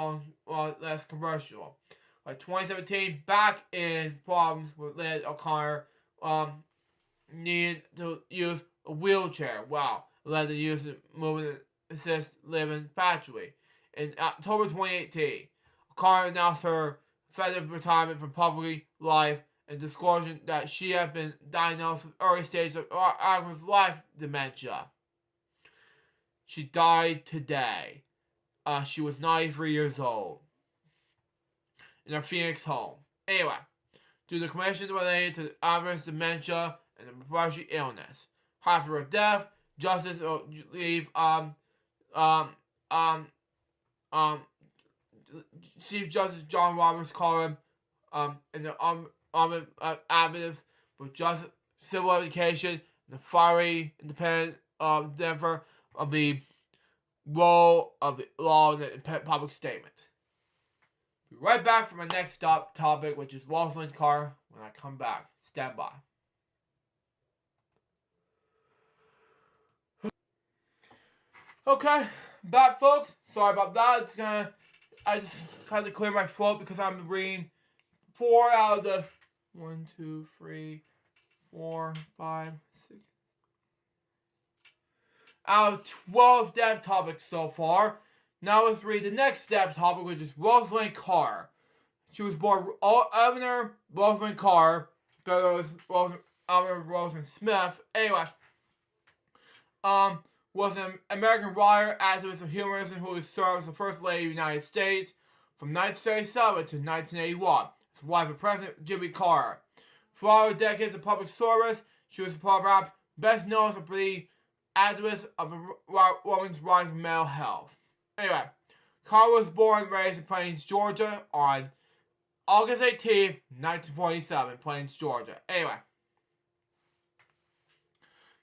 less commercial. By 2017, back in problems with led O'Connor needed to use a wheelchair. Wow. Led to use the movement assist living factory. In October 2018, O'Connor announced her effective retirement from public life and disclosing that she had been diagnosed with early stages of Alzheimer's life dementia. She died today. She was 93 years old in her Phoenix home. Anyway, due to commissions related to Alzheimer's dementia and the proprietary illness, after her death, Justice will leave Chief Justice John Roberts Collin and the advocates for justice civil education, the fiery independent of Denver of the role of the law in the public statement. Be right back for my next topic, which is Rosalind Carr. When I come back, stand by. Okay, back, folks. Sorry about that. I just had to clear my throat because I'm reading 4 out of the 1, 2, 3, 4, 5, 6 out of 12 dev topics so far. Now let's read the next dev topic, which is Rosalind Carr. She was born Eleanor Rosalind Carr, better as Eleanor Rosalind Smith. Anyway, was an American writer, activist, and humorist who served as the First Lady of the United States from 1977 to 1981. As wife of President Jimmy Carter. For all her decades of public service, she was perhaps best known as a the activist of the women's rights and mental health. Anyway, Carter was born and raised in Plains, Georgia on August 18, 1947, Plains, Georgia. Anyway,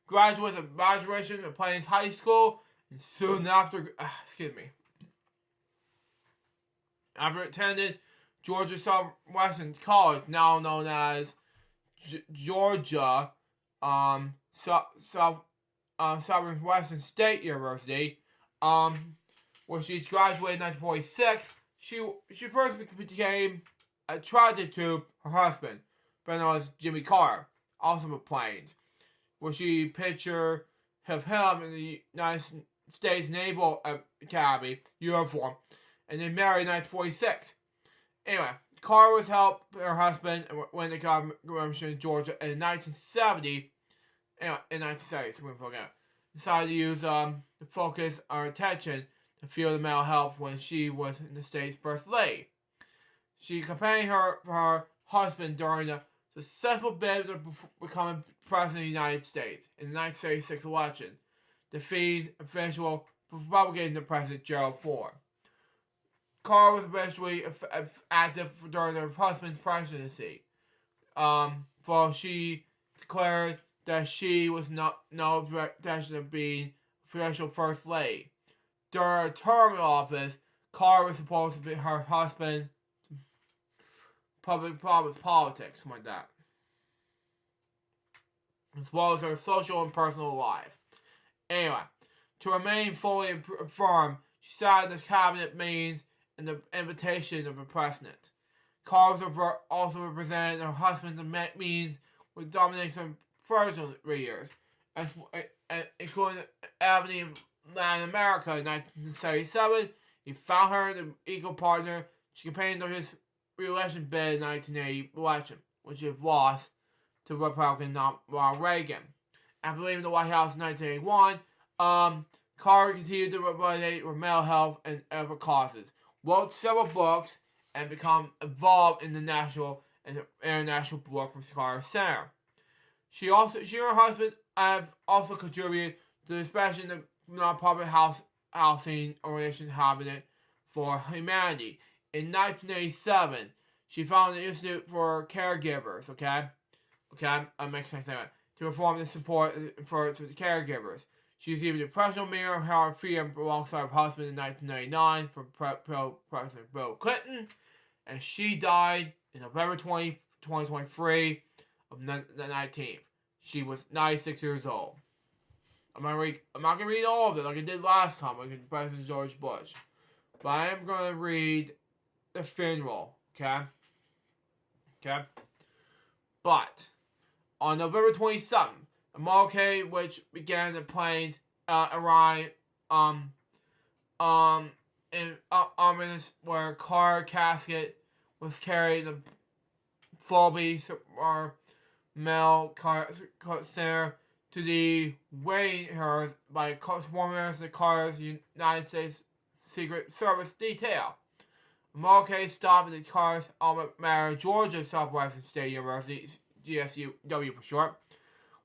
graduated at graduation of Plains High School, and soon after, after attended Georgia Southwestern College, now known as Georgia Southwestern State University, where she graduated in 1946. She first became attracted to her husband, better known as Jimmy Carter, also from Plains, where she pictured him in the United States Naval Academy uniform, and they married in 1946. Anyway, Carter was helped her husband when they got membership in Georgia in 1970. Anyway, in 1970, so we forget. Decided to use the focus or attention to field of mental health when she was in the state's first lady. She accompanied her husband during the successful bid to become president of the United States in the 1976 election, defeating eventual Republican President Gerald Ford. Carter was eventually active during her husband's presidency, for she declared that she was no intention of being official first lady. During her term in office, Carter was supposed to be her husband public politics, something like that, as well as her social and personal life. Anyway, to remain fully informed, she sat in the cabinet meetings and the invitation of the president. Carter also represented her husband's meetings with domination personal years, including Albany in Latin America in 1977. He found her the equal partner. She campaigned on his re-election bid in the 1980 election, which he lost to Republican Ronald Reagan. After leaving the White House in 1981, Carter continued to represent her mental health and other causes, wrote several books, and became involved in the national and international book Carter Center. She and her husband have also contributed to the expansion of non-public housing organization Habitat for Humanity. In 1987, she founded the Institute for Caregivers, that makes sense anyway, to reform and support for the caregivers. She received the Professional Medal of Health Freedom alongside her husband in 1999 from President Bill Clinton, and she died in November 2023 of the 19th. She was 96 years old. I'm not going to read all of it like I did last time with President George Bush, but I am going to read the funeral, okay? But on November 27th, a motorcade which began the planes arrived in ominous where a car casket was carried in the Fulby or Mel car center to the waiting her by performers of Carter's United States Secret Service detail. The motorcade stopped at the car's alma mater, Georgia Southwestern State University, GSW for short,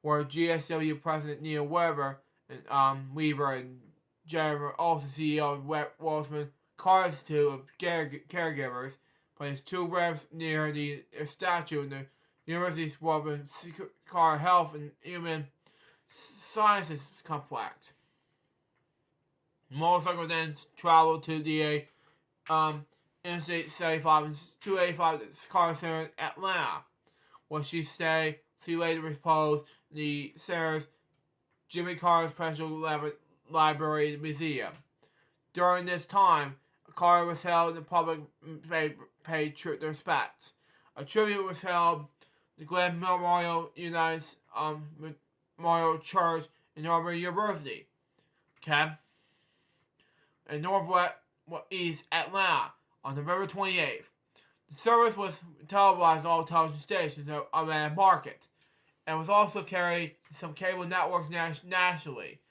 where GSW President Neil Weber and Jennifer Olson, CEO of Walsman Carter Institute of Caregivers, placed 2 ramps near the statue in the University Women Car Health and Human Sciences Complex. The motorcycle then traveled to the Interstate 75 and 285 car center in Atlanta, where she later reposed in the center's Jimmy Carter Special Library Museum. During this time, Carter was held and the public paid their respects. A tribute was held at the Glen Memorial Memorial Church in Auburn University, in northwest East Atlanta on November 28th. The service was televised on all television stations of Atlanta market, and was also carried to some cable networks nationally.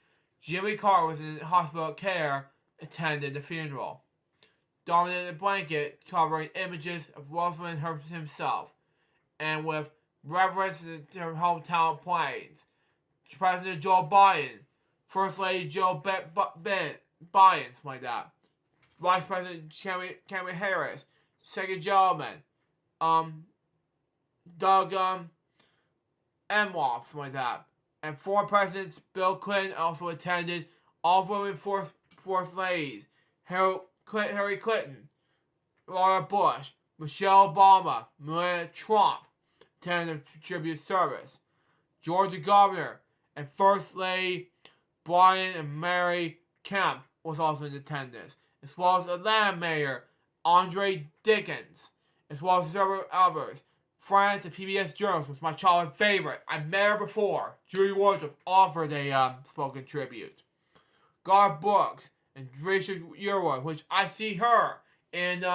Jimmy Carter was in hospital care, attended the funeral. Dominated blanket covering images of Roosevelt himself, and with reference to her hometown plains. President Joe Biden, First Lady Joe Biden, something like that. Vice President Kamala Harris, Second Gentleman, Doug Emhoff, something like that. And former presidents Bill Clinton also attended. All women first ladies, Hillary Clinton, Laura Bush, Michelle Obama, Melania Trump attended the tribute service. Georgia Governor and First Lady Brian and Mary Kemp was also in attendance, as well as Atlanta Mayor Andre Dickens, as well as several others. France and PBS journalist was my childhood favorite. I met her before. Julie Woodruff offered a spoken tribute. Garth Brooks and Rachel Yearwood, which I see her in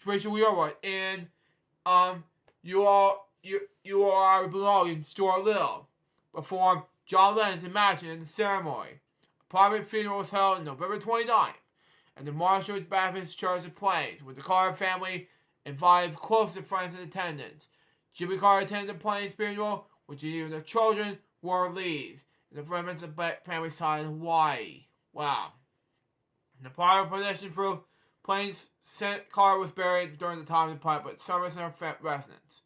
Rachel Yearwood in You Are Below in Stuart Little, performed John Lennon's Imagine in the ceremony. A private funeral was held on November 29th at the Marshall Baptist Church of Plains, with the Carter family invited closest friends in attendance. Jimmy Carter attended the Plains funeral, which even their children wore leaves, and the remnants of the family side in Hawaii. Wow. In the prior position for Plains, Carter was buried during the time of the private service in her residence.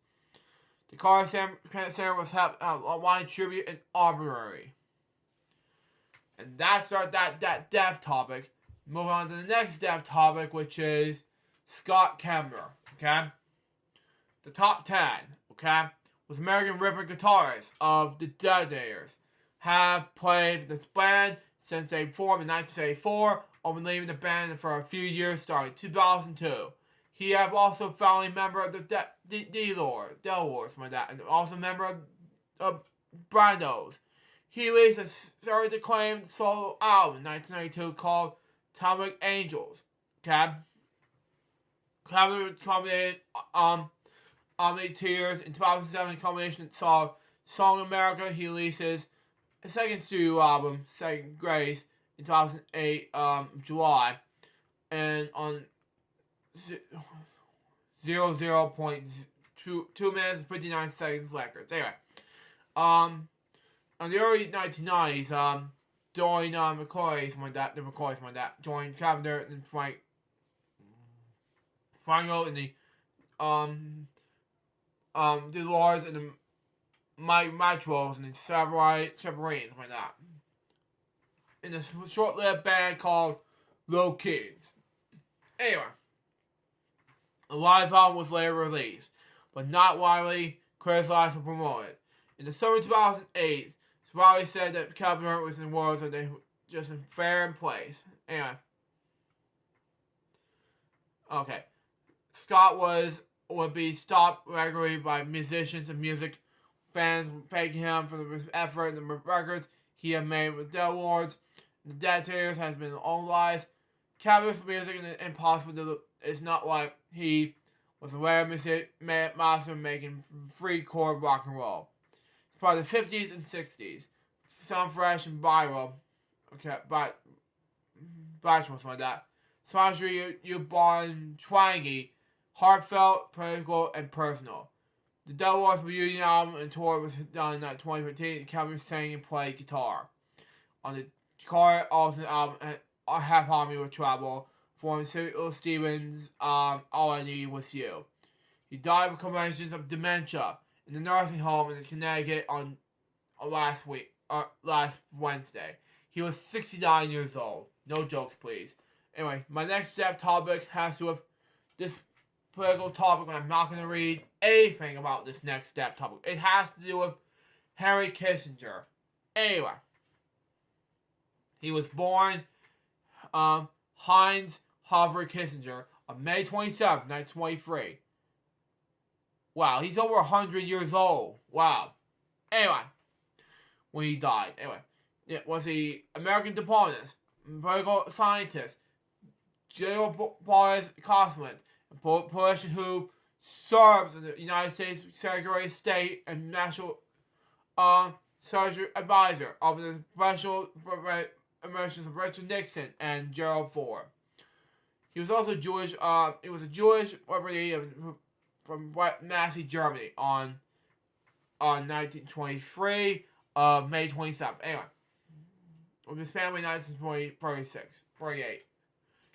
The Carter Center was held a line tribute in Aubrey. And that's that death topic. Moving on to the next death topic, which is Scott Kemper, The top 10, was American rhythm guitarists of the Detonators. Have played this band since they formed in 1974, only leaving the band for a few years starting in 2002. He have also founding member of the D-Lord, something like that, and also a member of Brandos. He released a very acclaimed solo album in 1992 called Atomic Angels. Culminated 2 years. In 2007, combination song Song America. He releases a second studio album, Second Grace, in 2008 July, and on 0.2 minutes and 59 seconds records. Anyway, on the early 1990s, joined McCoy, something like that, joined Carpenter and Frank Franco in the Lords and the Mitros and the Submarines, something like that. In a short-lived band called Low Kids. Anyway, a live album was later released, but not widely criticized or promoted. In the summer of 2008, Smiley said that Carpenter was in words that they just in fair and place. Anyway. Okay. Scott would be stopped regularly by musicians and music fans thanking him for the effort and the records he had made with Dead Lords. The Detonators has been all lies. Carpenter's music and impossible is not like he was a rare music master making free chord rock and roll. It's part of the 50s and 60s. Sound fresh and viral. But something like that. Songs you born twangy, heartfelt, political, and personal. The Devil Wars reunion album and tour was done in 2015, and Kevin sang and played guitar. On the Carter Olsen album, Half Harmony with Trouble, from Cyril Stevens' All I Need Was You. He died of combinations of dementia in the nursing home in Connecticut on last Wednesday. He was 69 years old. No jokes, please. Anyway, my next step topic has to do with this political topic, and I'm not going to read anything about this next step topic. It has to do with Henry Kissinger. Anyway, he was born Heinz Harvard Kissinger on May 27, 1923. Wow, he's over 100 years old. Wow. Anyway, when he died. Anyway, it was the American diplomatist, political scientist, geopolitical a politician who serves as the United States Secretary of State and National Secretary Advisor of the Special Administrations of Richard Nixon and Gerald Ford. He was also Jewish. He was a Jewish representative from Nazi Germany on 1923, May 27th. Anyway, with his family in 1948.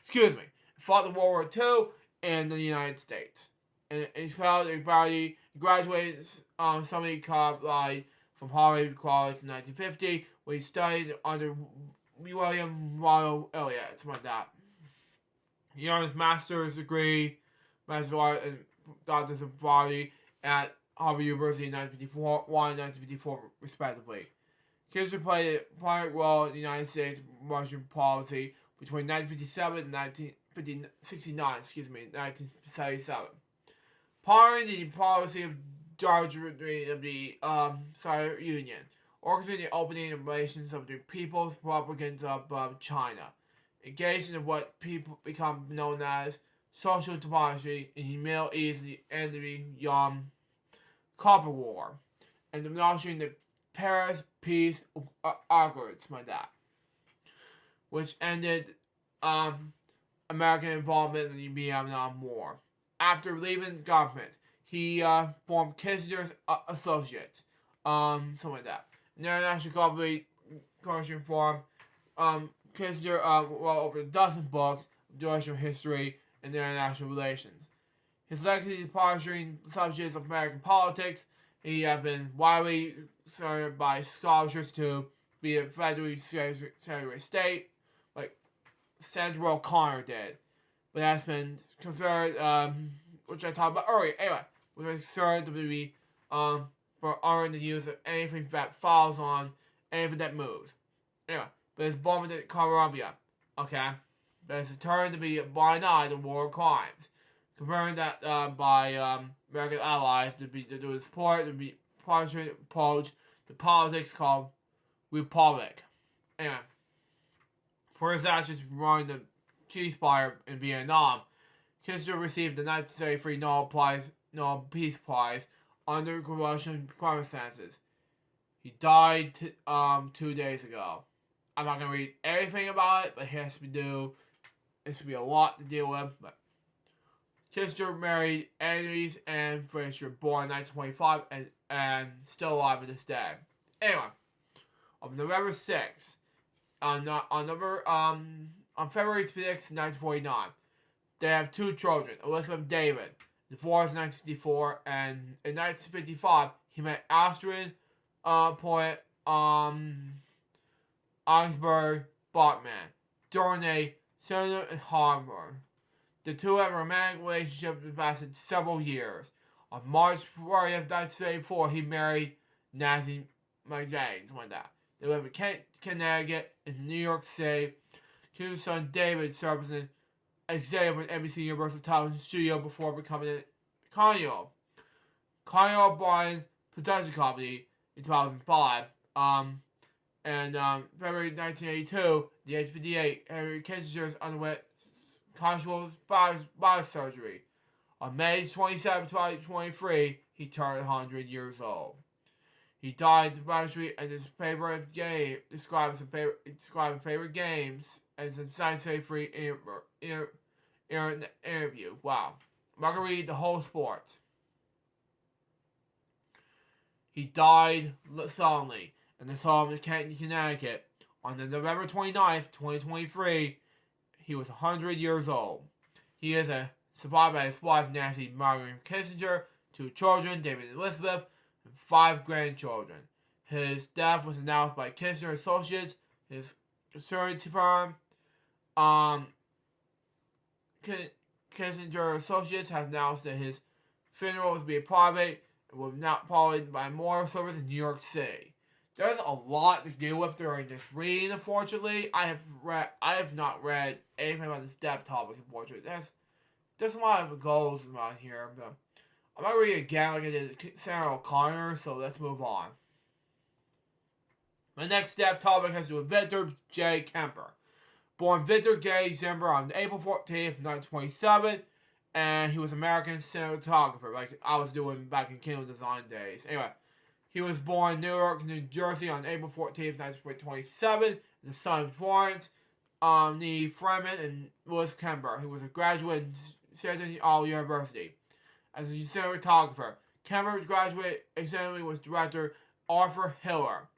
Excuse me. Fought in World War II in the United States. And he's proud that he graduated Somebody College from Harvard College in 1950, where he studied under William Ronald Elliott, something like that. He earned his master's degree, master's of art, and doctor's of philosophy at Harvard University in 1951 and 1954, respectively. Kissinger played a prominent role in the United States Russian policy between 1957 and 1977. Pioneering the policy of Georgia of the Soviet Union, orchestrating the opening of relations of the People's Republic of China, engaged in what people become known as social diplomacy in the Middle East and the Copper War, and negotiating the Paris Peace Accords, like that, which ended American involvement in the Vietnam War. After leaving government, he formed Kissinger's Associates, something like that. An international cooperation forum. Kissinger wrote over a dozen books of international history and international relations. His legacy is pioneering subjects of American politics. He has been widely cited by scholars to be a federal Secretary of State, like Senator O'Connor did. But that's been considered, which I talked about earlier. Anyway, was considered to be for honoring the use of anything that falls on anything that moves. Anyway, but it's bombed in Colombia. Okay? But it's determined to be a blind eye to war crimes. Confirming that by American allies to do support, to be partially approach the politics called Republic. Anyway, for his actions running the ceasefire in Vietnam, Kissinger received the 1973 Nobel Peace Prize under Russian circumstances. He died 2 days ago. I'm not gonna read everything about it, but he has to do. It's gonna be a lot to deal with. But Kissinger married Anneliese Ann Fisher, born in 1925, and still alive to this day. Anyway, on November 6th, on February 6th, 1949, they have two children, Elizabeth and David, divorced in 1964, and in 1955, he met Austrian poet Augsburg Bachmann during a seminar in Harvard. The two had a romantic relationship that lasted several years. On March 40th, 1974, he married Nancy McJane, something like that. They live in Connecticut and New York City. His son David served as an executive with NBC Universal Television Studio before becoming a Conyo O'Brien's production company in 2005. And February 1982, the age 58, Henry Kissinger underwent conjugal biosurgery. On May 27, 2023, he turned 100 years old. He died of biosurgery, and his favorite game described his favorite games as a science-free interview. Wow. I'm not going to read the whole sports. He died suddenly in his home in Connecticut on November 29th, 2023. He was 100 years old. He is survived by his wife, Nancy Margaret Kissinger, two children, David and Elizabeth, and 5 grandchildren. His death was announced by Kissinger Associates, his consulting firm. Kissinger Associates has announced that his funeral was being private and will not followed by memorial service in New York City. There's a lot to deal with during this reading, unfortunately. I have not read anything about this death topic, unfortunately. There's a lot of goals around here, but I'm not reading again like I did Sarah O'Connor, so let's move on. My next death topic has to do with Victor J. Kemper. Born Victor J. Zimber on April 14th, 1927, and he was an American cinematographer, like I was doing back in Kindle Design days. Anyway, he was born in Newark, New Jersey on April 14th, 1927, the son of Florence, Nee Freeman, and Louis Kemper. He was a graduate of Seton Hall University. As a cinematographer, Kemper's graduate examiner was director Arthur Hiller.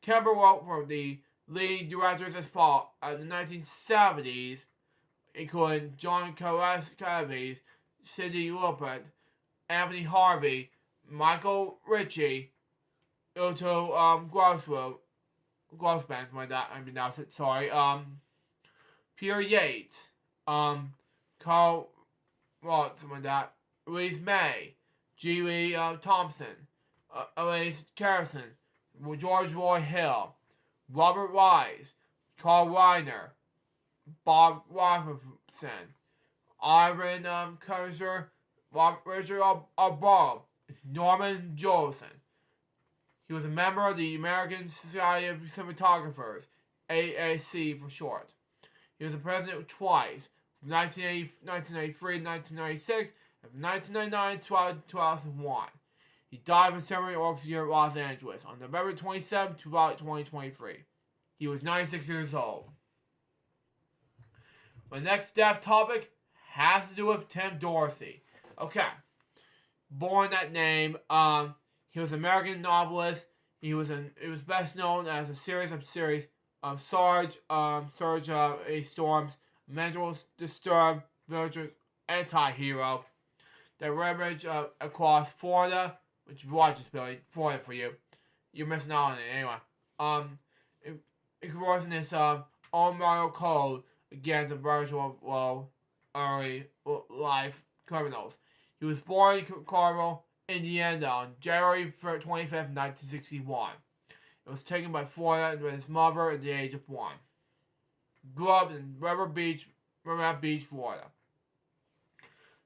Kemper worked for the leading directors as follows in the 1970s, including John Cassavetes, Cindy Lopez, Anthony Harvey, Michael Ritchie, Otto Grossman, Peter Yates, Carl Watts, Louise May, G. Lee Thompson, Elise Carrison, George Roy Hill, Robert Wise, Carl Reiner, Bob Robinson, Ivan Kaiser, Richard Arborough, Norman Jolson. He was a member of the American Society of Cinematographers, AAC for short. He was the president twice, from 1983 to 1996, and from 1999 to 2001. He died of Ceremony Orchestra near Los Angeles on November 27, 2023. He was 96 years old. My next death topic has to do with Tim Dorsey. Okay. Born that name, he was an American novelist. He was best known as a series Sarge A. Storm's mental disturbed villagers anti-hero that ravaged across Florida. Which you watch this, Billy, Florida for you. You're missing out on it anyway. It was in his own moral code against the virtual early life criminals. He was born in Carmel, Indiana on January 25th, 1961. It was taken by Florida with his mother at the age of 1. Grew up in Riverhead Beach, Florida.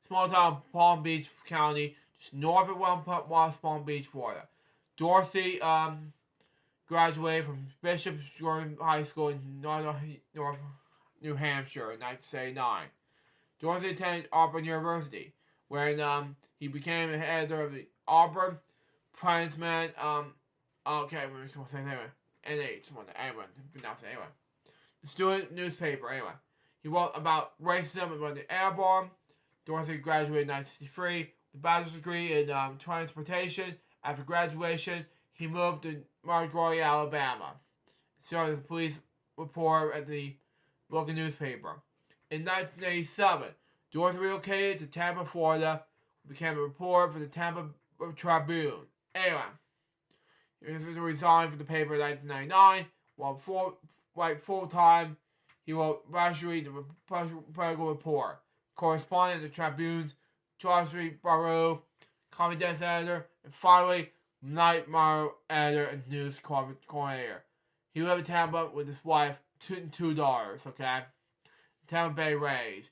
Small town Palm Beach County, just north of West Palm Beach, Florida. Dorsey graduated from Bishop Jordan High School in North New Hampshire in 1979. Dorsey attended Auburn University, where he became an editor of the Auburn Princeman. The student newspaper. Anyway, he wrote about racism and the airborne. Dorsey graduated in 1963 with a bachelor's degree in transportation. After graduation, he moved to Montgomery, Alabama. Served as a police reporter at the local newspaper. In 1987, Dorsey relocated to Tampa, Florida, became a reporter for the Tampa Tribune. Anyway, he resigned from the paper in 1999. While full-time, he wrote rationally the political report, correspondent to the Tribune's Charlie Barreau, confidence editor, and finally, Nightmare editor and news coordinator. He lived in Tampa with his wife, 2 daughters, okay? Tampa Bay Rays.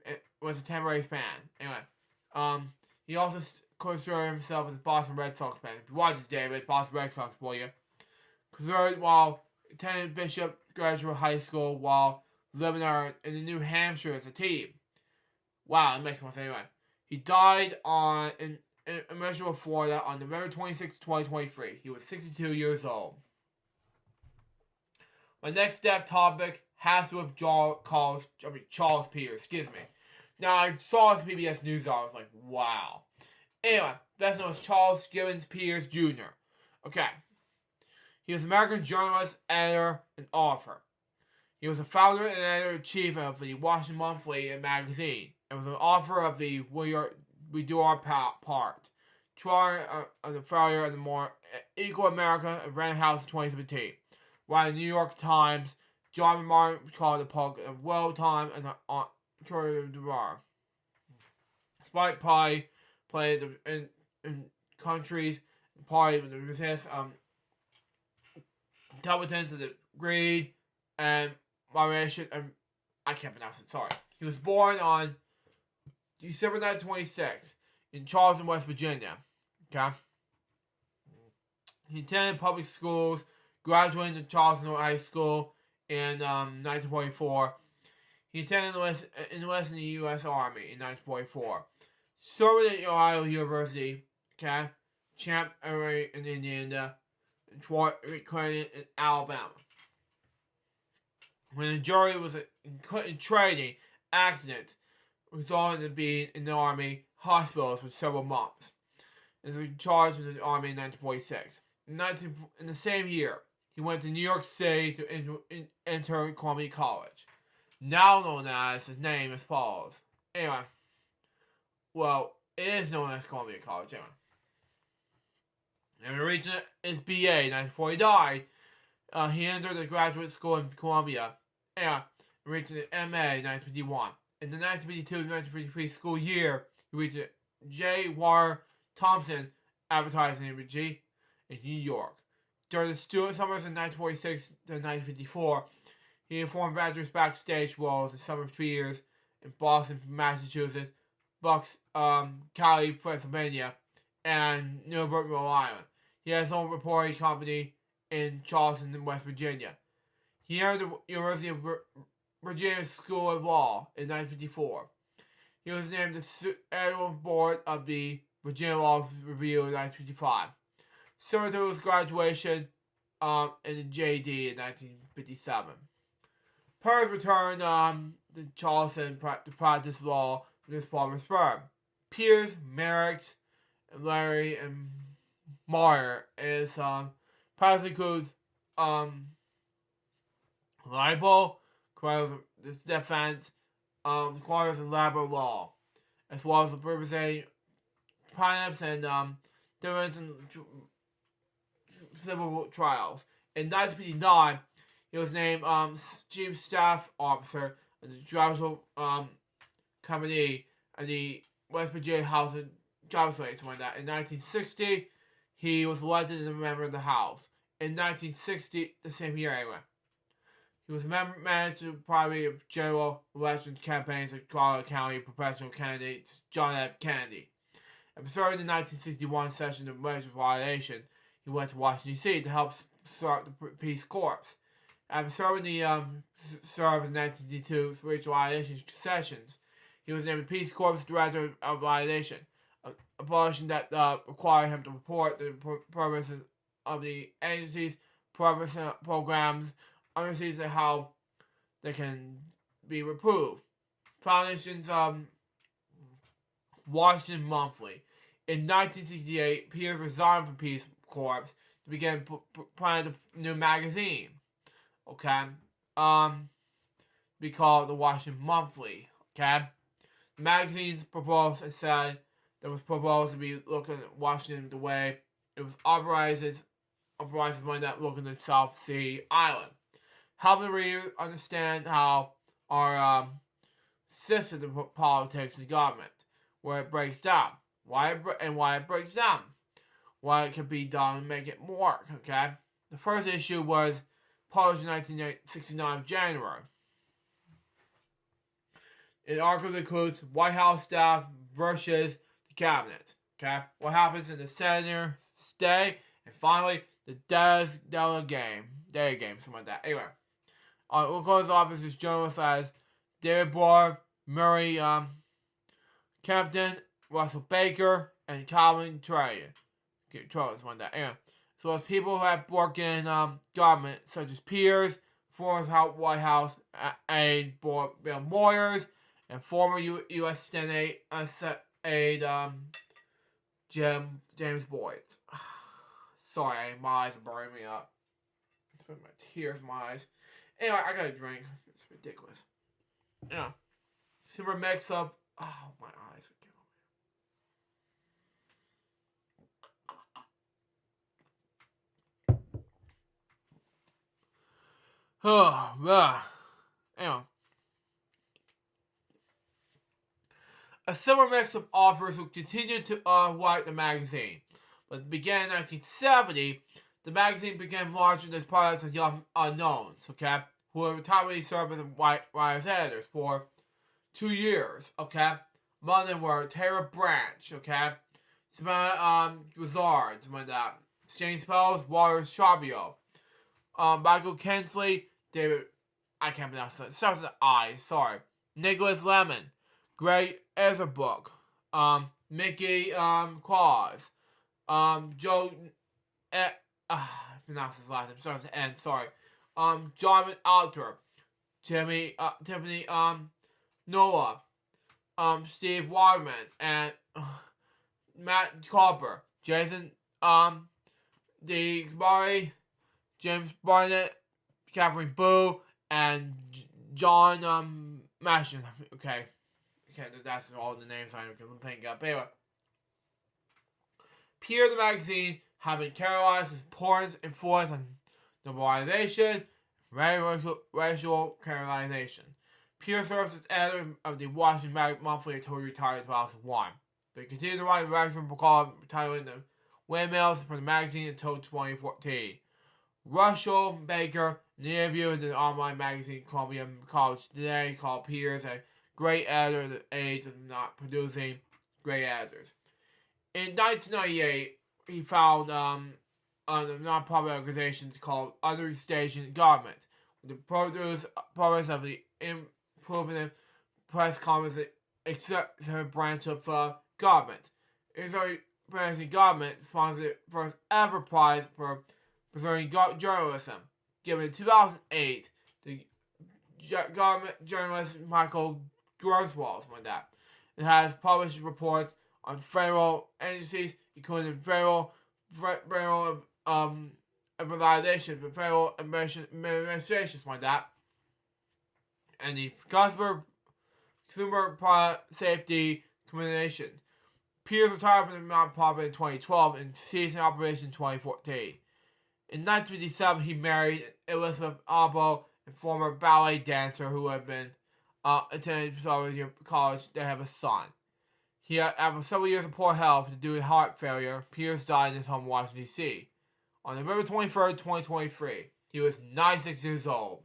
It was a Tampa Rays fan. Anyway, he also considered himself as a Boston Red Sox fan. If you watch this, David, Boston Red Sox for you. Considered while attending Bishop Graduate High School while living in New Hampshire as a team. Wow, it makes sense anyway. He died in Metro, Florida on November 26, 2023. He was 62 years old. My next death topic has to do with Charles Peters. Excuse me. Now, I saw this PBS News article. I was like, wow. Anyway, best known as Charles Gibbons Peters Jr. Okay. He was an American journalist, editor, and author. He was the founder and editor-in-chief of the Washington Monthly magazine, and was an author of the We Do Our Part, trying of the failure of the more equal America of Random House in 2017. While the New York Times, John Martin called the poke a well-timed and curative bar. Despite Pie played in countries, Pie with the resist incompetence of the greed and moderation. I can't pronounce it. Sorry. He was born on December 9, 26 in Charleston, West Virginia. Okay. He attended public schools, graduated from Charleston High School in 1944. He enlisted in the U.S. Army in 1944. Served at Ohio University. Okay. Champ in Indiana. Credit in Alabama. When the jury was in training, accident resulted in being in the Army hospitals for several months. And was charged with the Army in 1946. In the same year, he went to New York City to enter Columbia College, now known as his name as follows. Anyway, well, it is known as Columbia College. Anyway, and he reached his BA in 1940. He died. He entered the graduate school in Columbia. And reached an MA in 1951. In the 1952-1953 school year, he reached a J. Warner Thompson Advertising Agency in New York. During the student summers in 1946 to 1954, he performed graduate backstage roles in summer 3 years in Boston, Massachusetts, Bucks, Cali, Pennsylvania, and Newburgh, Rhode Island. He has his own reporting company in Charleston, West Virginia. He entered the University of Virginia School of Law in 1954. He was named the annual board of the Virginia Law Review in 1955. Served to his graduation in the JD in 1957. Per his return to Charleston to practice law with his former firm. Pierce, Merrick, and Larry and Meyer is practice includes libel, this defense, requires elaborate law, as well as representing plaintiffs and defendants in civil trials. In 1959, he was named Chief Staff Officer of the Judicial Committee of the West Virginia House of Legislature. In 1960, he was elected as a member of the House. In 1960, the same year anyway. He was managed to primary of general election campaigns at Colorado County professional candidates John F. Kennedy. After serving the 1961 session of legislation, he went to Washington, D.C. to help start the Peace Corps. After serving the served in 1962 regionalization sessions, he was named the Peace Corps Director of Violation, a position that required him to report the purposes of the agency's programs, underseas and how they can be reproved. Foundation's Washington Monthly. In 1968, Pierce resigned from Peace Corps to begin planning a new magazine. Okay? Be called the Washington Monthly. Okay? The magazine's proposed, I said, that was proposed to be looking at Washington the way it was authorized one that looking at South Sea Island. Help the reader understand how our system of politics and government, where it breaks down, why it breaks down, why it can be done and make it work. Okay, the first issue was published in 1969 January. It article includes White House staff versus the cabinet. Okay, what happens in the senator stay, and finally the day game, something like that. Anyway. Wilco's office is journalists as David Bohr, Murray Kempton, Russell Baker, and Calvin Trayer. Something like that. Anyway, so as people who have worked in government, such as Pierce, former White House aide Bill Moyers, and former U.S. Senate aide James Boyd. Sorry, my eyes are burning me up. It's putting my tears in my eyes. Anyway, I got a drink. It's ridiculous. Yeah. Super mix of. Oh, my eyes are killing Anyway. A similar mix of authors would continue to write the magazine. But began in 1970, the magazine began launching as products of young unknowns, okay, who were retirely served as writers editors for 2 years, okay. Among them were Tara Branch, okay, Samantha Grizzard, some of that, James Spells, Walter Shabio, Michael Kensley, David, I can't pronounce it, starts with an I, sorry, Nicholas Lemon, Greg Ezerbrook, Mickey Claus, Joe, pronounce his last name, starts with N, sorry, John Alter, Tiffany, Noah, Steve Waterman, and Matt Copper, Jason, Murray, James Barnett, Catherine Boo, and John, Mashin, okay, that's all the names I can think up. Anyway, Peer the magazine have been characterized as Porn's influence on normalization, racial characterization. Peer serves as editor of the Washington Monthly until he retired in 2001. But he continued to write a magazine called titling the Windmills for the magazine until 2014. Russell Baker, in an interview in the online magazine Columbia College Today, called Peters a great editor at the age of not producing great editors. In 1998, he found a non-profit organization called Understation Government, with the purpose of the improvement press conference executive branch of government. It is a branch of government sponsored the first ever prize for preserving journalism, given in 2008 to government journalist Michael Grosswald, something like that. It has published reports on federal agencies, including federal validation, federal administrations, like that, and the Consumer Product Safety Commission. Peters retired from the nonprofit in 2012 and ceased in operation in 2014. In 1957, he married Elizabeth Albo, a former ballet dancer who had been attending college. They have a son. After several years of poor health due to heart failure, Peters died in his home in Washington, D.C. on November 23rd, 2023. He was 96 years old.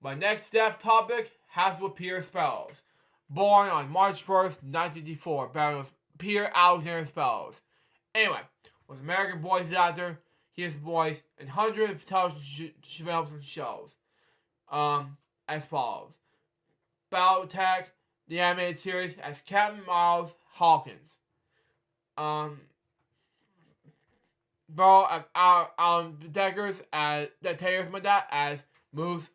My next topic has what Peters spells. Born on March 1st, 1954, bearing with Peter Alexander Spells. Anyway, was an American voice actor. He has voiced in hundreds of television films and shows. As follows. Battletech, the animated series, as Captain Miles Hawkins. Burrow of Alan Deckers as Dictators, like that, as Moose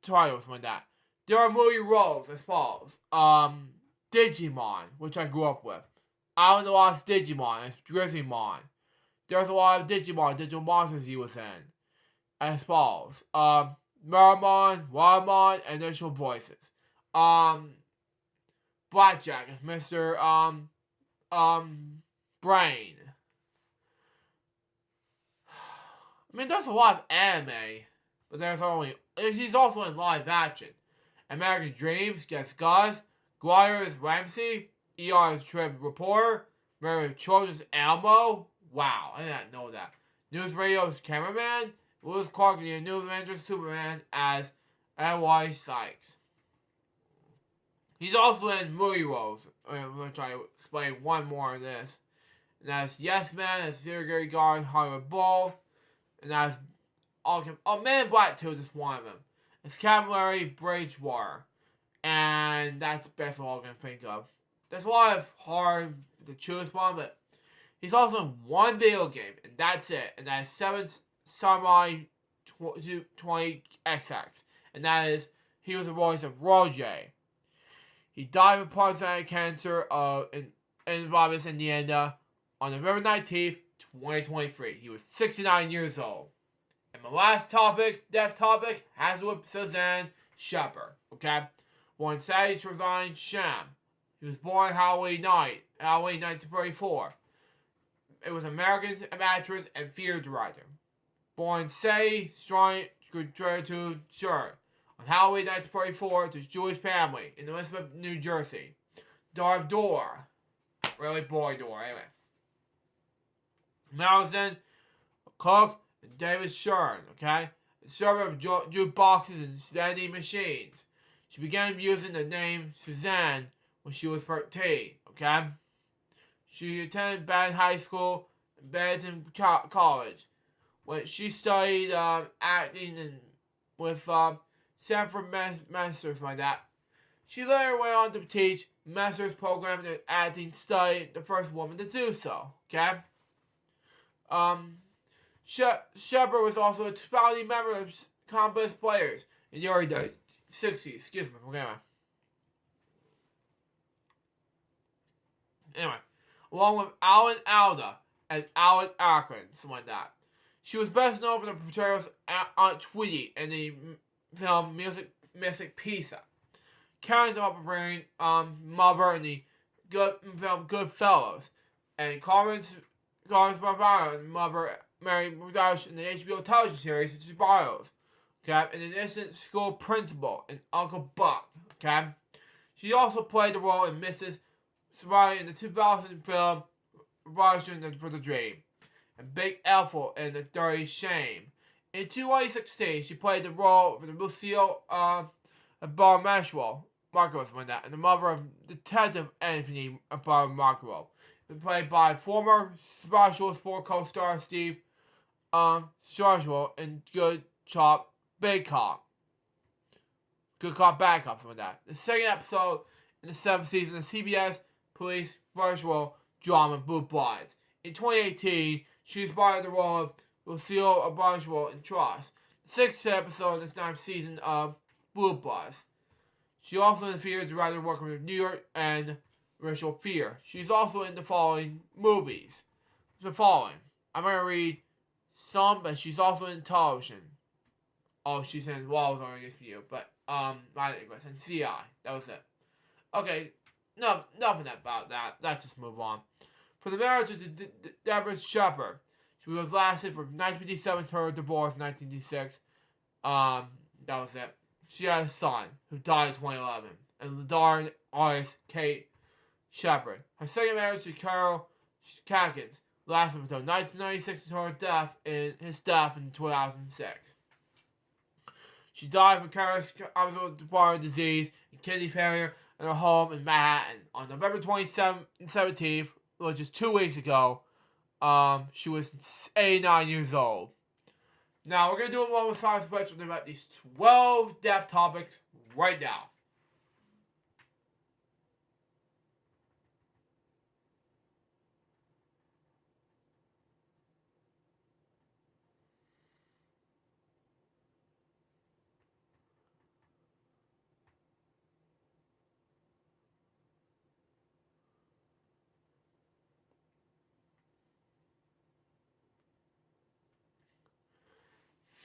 Trials, like that. There are movie roles as follows. Digimon, which I grew up with. Alan the Lost Digimon as Grizzlymon. There's a lot of Digimon, digital monsters he was in. As follows. Meramon, Watermon, and initial voices. Blackjack is Mr. Brain. I mean, there's a lot of anime, but he's also in live action. American Dreams gets Gus. Guire is Ramsey. ER is Trip Reporter. Mary Children's Elmo. Wow, I did not know that. News Radio's Cameraman. Lewis Clark in the New Avengers Superman as L.Y. Sykes. He's also in movie roles, which I explain one more of this. And that's Yes Man as Security Guard Hollywood Bull. And that's Man in Black 2, just one of them. It's Captain Larry Bridgewater. And that's basically all I can think of. There's a lot of hard to choose from, but he's also in one video game, and that's it. And that's 7 Samurai 20XX. And that is, he was the voice of Roger. He died of pancreatic cancer in Robbins, Indiana, on November 19th, 2023. He was 69 years old. And my last death topic, has with Suzanne Shepard. Okay? Born Sadie Trezine Sham. He was born Halloween night, 1934. It was American actress and theater director. born Sadie Strong to Sure on Halloween 1944 to a Jewish family in Elizabeth, New Jersey. Darb Door. Really boy door, anyway. Madison, Cook, and David Shern, okay? A server of jukeboxes and vending machines. She began using the name Suzanne when she was 13, okay? She attended Benton High School and Benton College. When she studied acting and with Sanford Masters like that. She later went on to teach master's program in acting study, the first woman to do so, okay? Shepard was also a founding member of Compass Players in the early 60s. Excuse me, Anyway, along with Alan Alda and Alan Akron, something like that. She was best known for the portrayals Aunt Tweety in the film Mystic Pizza. Karen's operating mother in the film Goodfellas, and Carmen's mother Mary McDowell in the HBO television series Sopranos, okay, and an instant school principal in Uncle Buck, okay. She also played the role in Mrs. Soprano in the 2000 film Russian for the Dream, and Big Ethel in The Dirty Shame. In 2016, she played the role of Lucille Barmeshwell, Marcos like that, and the mother of Detective Anthony Marco, played by former Special Sport co-star Steve Starswell in Good Cop, Bad Cop. Good Cop, Bad Cop, something like that. The second episode in the 7th season of CBS police virtual drama Blue Bloods. In 2018, she inspired the role of Lucille Barnwell in Trust, the 6th episode in this 9th season of Blue Bloods. She also interfered the writer working with New York and Racial Fear. She's also in the following movies. I'm going to read some, but she's also in television. Oh, she's in Walls on HBO, but, my English, and CI. That was it. Okay, no, nothing about that. Let's just move on. For the marriage of Deborah Shepard, she was lasted from 1957 to her divorce in 1986. That was it. She had a son who died in 2011, and the daughter artist Kate Shepard. Her second marriage to Carol Catkins lasted until 1996 until his death in 2006. She died from cardiovascular disease and kidney failure in her home in Manhattan on November 17th, which is 2 weeks ago. She was 89 years old. Now, we're going to do one more science special about these 12 depth topics right now.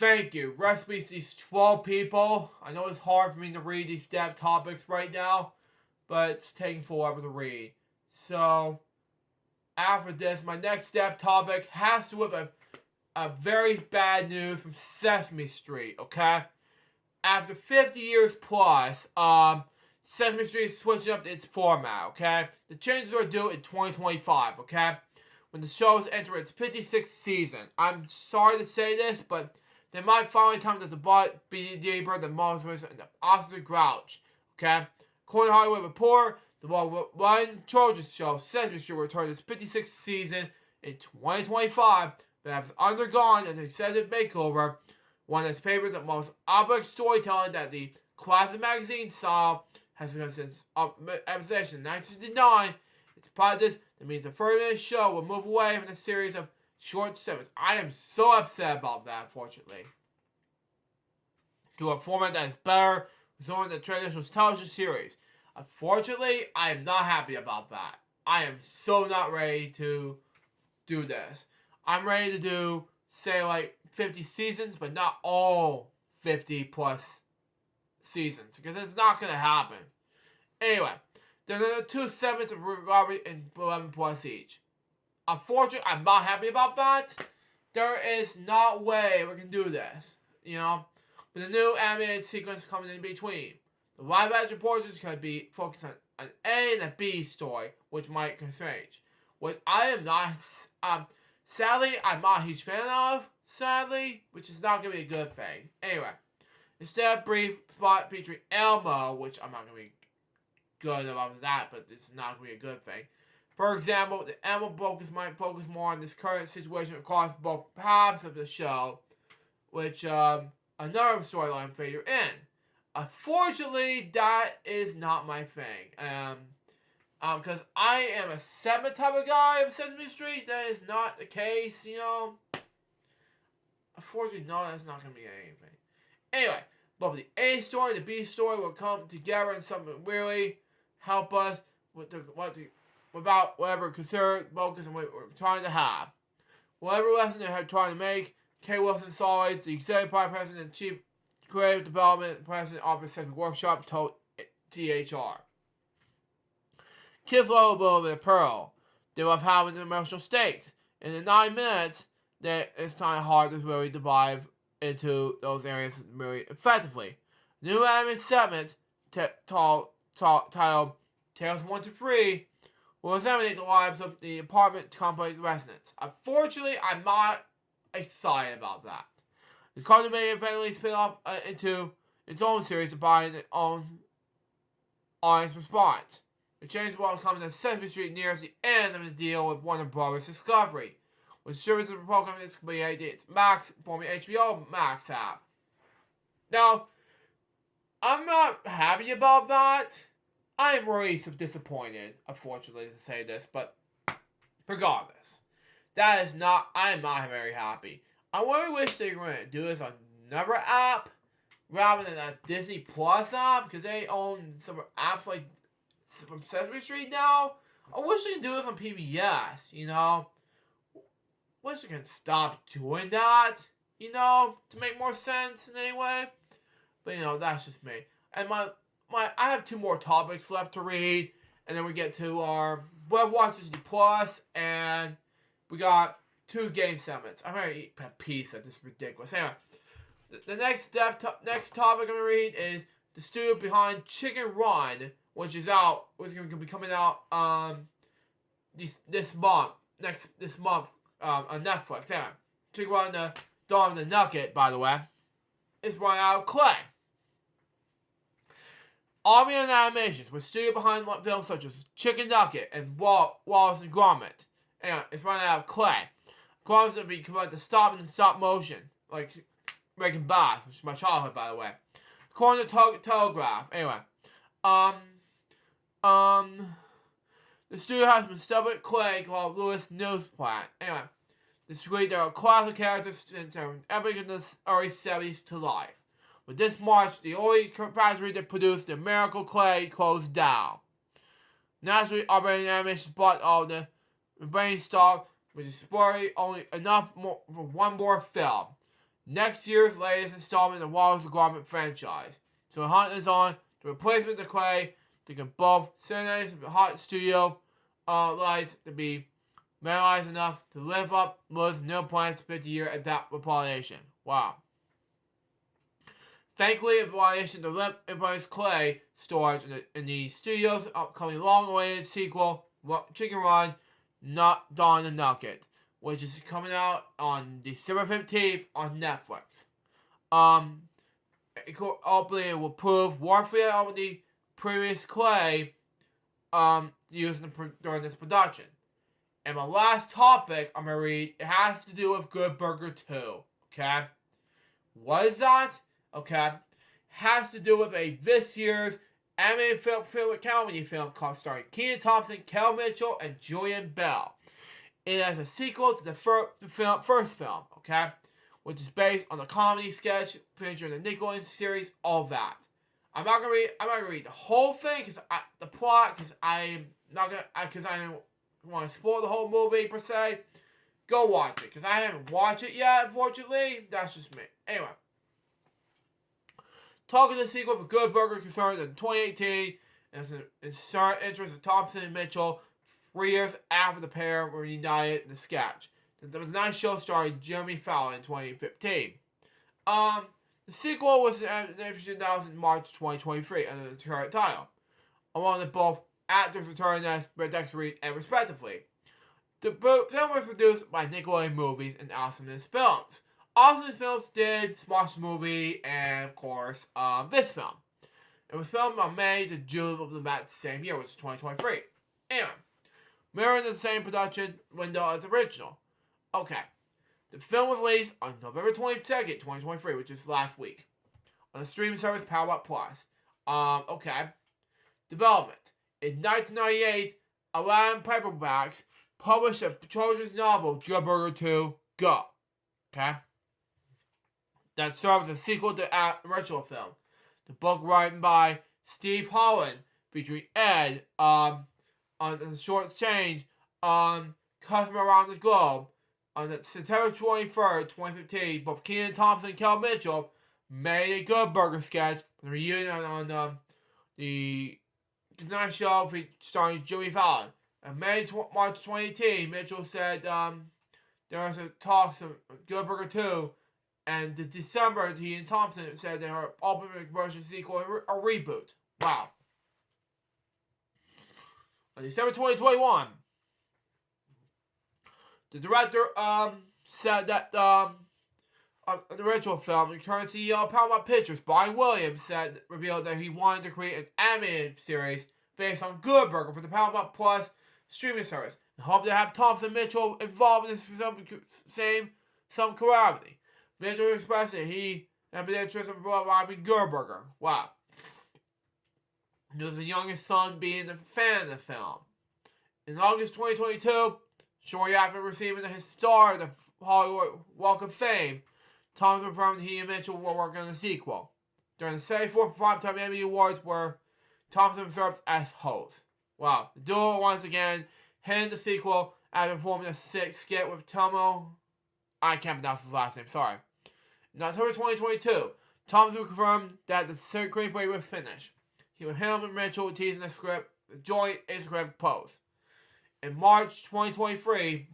Thank you. Recipes to these 12 people. I know it's hard for me to read these depth topics right now, but it's taking forever to read. So, after this, my next depth topic has to do with a very bad news from Sesame Street, okay? After 50 years plus, Sesame Street is switching up its format, okay? The changes are due in 2025, okay? When the show is entering its 56th season. I'm sorry to say this, but they might finally time that the butt be deeper than Monsters and the Oscar Grouch, okay? According to Hollywood Reporter, the one children's show, Sesame Street, will return its 56th season in 2025, but has undergone an extensive makeover. One of its favorites of most epic storytelling that the classic magazine saw has been since episode in 1969. It's part of this that means the 30-minute show will move away from a series of short segments. I am so upset about that, unfortunately. To a format that is better, restoring the traditional television series. Unfortunately, I am not happy about that. I am so not ready to do this. I'm ready to do, say, like 50 seasons, but not all 50 plus seasons, because it's not going to happen. Anyway, there are 2 segments of Robert and 11 plus each. Unfortunately, I'm not happy about that. there is not way we can do this. You know, with a new animated sequence coming in between. The live action portions could be focused on an A and a B story, which might constrain, which I am not, sadly, I'm not a huge fan of, sadly, which is not going to be a good thing. Anyway, instead, brief spot featuring Elmo, which I'm not going to be good about that, but it's not going to be a good thing. For example, the Elmo focus might focus more on this current situation across both halves of the show, which, another storyline figure in. Unfortunately, that is not my thing. Because I am a Sesame type of guy of Sesame Street. That is not the case, you know. Unfortunately, no, that's not going to be anything. Anyway, but the A story, the B story will come together in something really help us without whatever concern, focus, and what we're trying to have. Whatever lesson they're trying to make, K. Wilson Solids, the executive vice president and chief creative development president of the Sesame Workshop, told THR. Kids love a little bit of Pearl. They love having the emotional stakes. In the 9 minutes, it's kind of hard to really dive into those areas really effectively. New animated segment titled Tales 1 to 3 will examine the lives of the apartment complex residents. Unfortunately, I'm not excited about that. The cartoon may eventually spin off into its own series by its own audience response. The change will come as Sesame Street nears the end of the deal with Warner Brothers Discovery, which serves as a program is created its Max, formerly HBO Max app. Now, I'm not happy about that. I am really disappointed, unfortunately, to say this, but regardless, I am not very happy. I really wish they were going to do this on another app rather than a Disney Plus app, because they own some apps like from Sesame Street now. I wish they could do this on PBS, you know. Wish they could stop doing that, you know, to make more sense in any way. But, you know, that's just me. And I have 2 more topics left to read, and then we get to our Web Watch Disney Plus, and we got 2 game segments. I'm gonna eat a pizza. This is ridiculous. Anyway, the next topic I'm gonna read is the studio behind Chicken Run, which is gonna be coming out this month on Netflix. Anyway, Chicken Run, the Dawn of the Nugget, by the way, is run out of clay. Army and Animations, with studio behind films such as Chicken Nugget and Wallace and Gromit. Anyway, it's running out of clay. Gromit's going to be converted to stop motion, like Breaking Bad, which is my childhood, by the way. According to Telegraph. Anyway, the studio has been stubbed with clay called Lewis Newsplant. Anyway, this week there are classic characters since epic in the early 70s to life. But this March, the only factory that produced the Miracle Clay closed down. Naturally, operating animation bought all the remaining stock, which is spoiling only enough for 1 more film. Next year's latest installment of the Wallace and Gromit franchise. So the hunt is on the replacement of the clay to get both Cincinnati's hot studio lights to be realized enough to live up Lewis Newsplant's 50-year adaptation. Wow. Thankfully, in violation of the Empire's Clay storage in the studio's upcoming long-awaited sequel, Chicken Run, not Dawn the Nugget, which is coming out on December 15th on Netflix. Hopefully it will prove warfare of the previous Clay used during this production. And my last topic I'm going to read, it has to do with Good Burger 2, okay? What is that? Okay, has to do with this year's animated comedy film starring Kenan Thompson, Kel Mitchell, and Julian Bell. It is a sequel to the first film, okay, which is based on the comedy sketch featuring the Nickelodeon series. All that. I'm not gonna read the whole thing because the plot, because I don't want to spoil the whole movie per se. Go watch it because I haven't watched it yet. Unfortunately, that's just me. Anyway. Talking to the sequel for Good Burger concerned in 2018, and it's interest of Thompson and Mitchell 3 years after the pair were united in the sketch. The Tonight Show starring Jimmy Fallon in 2015. The sequel was announced in March 2023 under the current title, along with both actors returning as Dexter Reed and respectively. The film was produced by Nickelodeon Movies and Awesomeness Films. Awesomeness Films did Smosh Movie and, of course, this film. It was filmed on May to June of that same year, which is 2023. Anyway, mirroring the same production window as the original. Okay. The film was released on November 22nd, 2023, which is last week, on the streaming service Paramount Plus. Okay. Development. In 1998, Alan Paperbacks published a children's novel, Good Burger 2, Go. Okay? That serves as a sequel to the original film. The book written by Steve Holland, featuring Ed, on the short change, Customer Around the Globe. On September 23rd, 2015, both Kenan Thompson and Kel Mitchell made a Good Burger sketch for the reunion on the Tonight Show starring Jimmy Fallon. On March 2018, Mitchell said there was a talks of Good Burger 2, and in December, he and Thompson said they were ultimate version sequel or a reboot. Wow. On December 2021, the director said that the original film, the current CEO of Paramount Pictures, Brian Williams, revealed that he wanted to create an animated series based on Good Burger for the Paramount Plus streaming service, and hoped to have Thompson and Mitchell involved in some collaboratively. Mitchell expressed that he had been interested in robbing Good Burger. Wow. He was the youngest son being a fan of the film. In August 2022, shortly after receiving his star at the Hollywood Walk of Fame, Thompson confirmed he and Mitchell were working on a sequel. During the 74th Primetime Emmy Awards, where Thompson served as host. Wow. The duo once again hinted the sequel after performing a skit with Tomo. I can't pronounce his last name, sorry. In October 2022, Thompson confirmed that the screenplay was finished. He with him and Mitchell teasing the script, the joint Instagram post. In March 2023,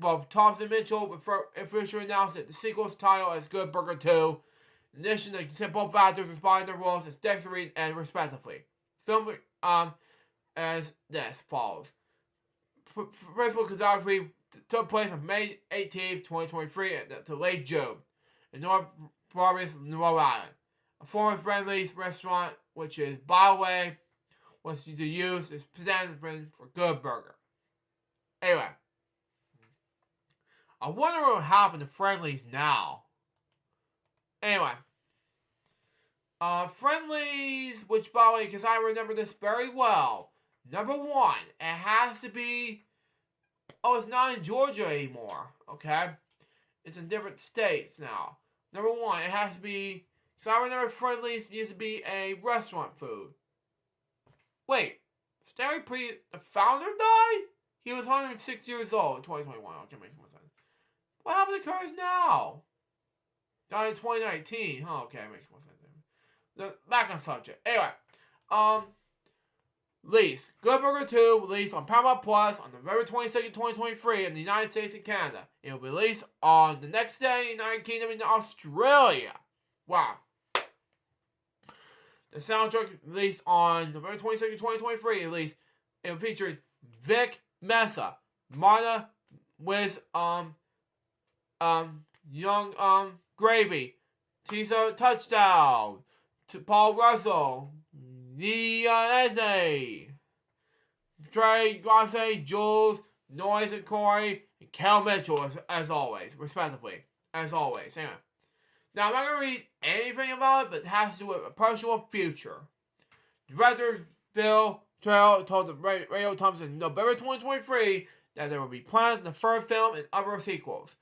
both Thompson and Mitchell officially announced that the sequel's title is Good Burger 2. In addition to simple factors responding to their roles as Dexter Reed and respectively. Film as this follows. Principal choreography took place on May 18th, 2023 to late June in North Providence, Rhode Island. A former Friendly's restaurant, which is, by the way, was to use as stand-in for Good Burger. Anyway, I wonder what will happen to Friendly's now. Anyway, Friendly's, which by the way, because I remember this very well. Number one, it has to be. Oh, it's not in Georgia anymore. Okay, it's in different states now. Number one, it has to be. So I remember Friendly's used to be a restaurant food. Wait, Stanley the founder died? He was 106 years old in 2021. Okay, makes more sense. What happened to Curtis now? Died in 2019. Oh, okay, makes more sense. Back on subject. Anyway, release. Good Burger 2 released on Paramount Plus on November 22nd, 2023 in the United States and Canada. It will be released on the next day in the United Kingdom and Australia. Wow. The soundtrack released on November 22nd, 2023. It featured Vic Mesa, Marta with Young Gravy, Tisa Touchdown, to Paul Russell, Leon Eze, Trey Grasse, Jules, Noise and Corey, and Kel Mitchell as always, respectively. As always. Anyway. Now I'm not going to read anything about it, but it has to do with a personal future. Director Bill Trail told the Radio Times in November 2023 that there will be plans in the first film and other sequels.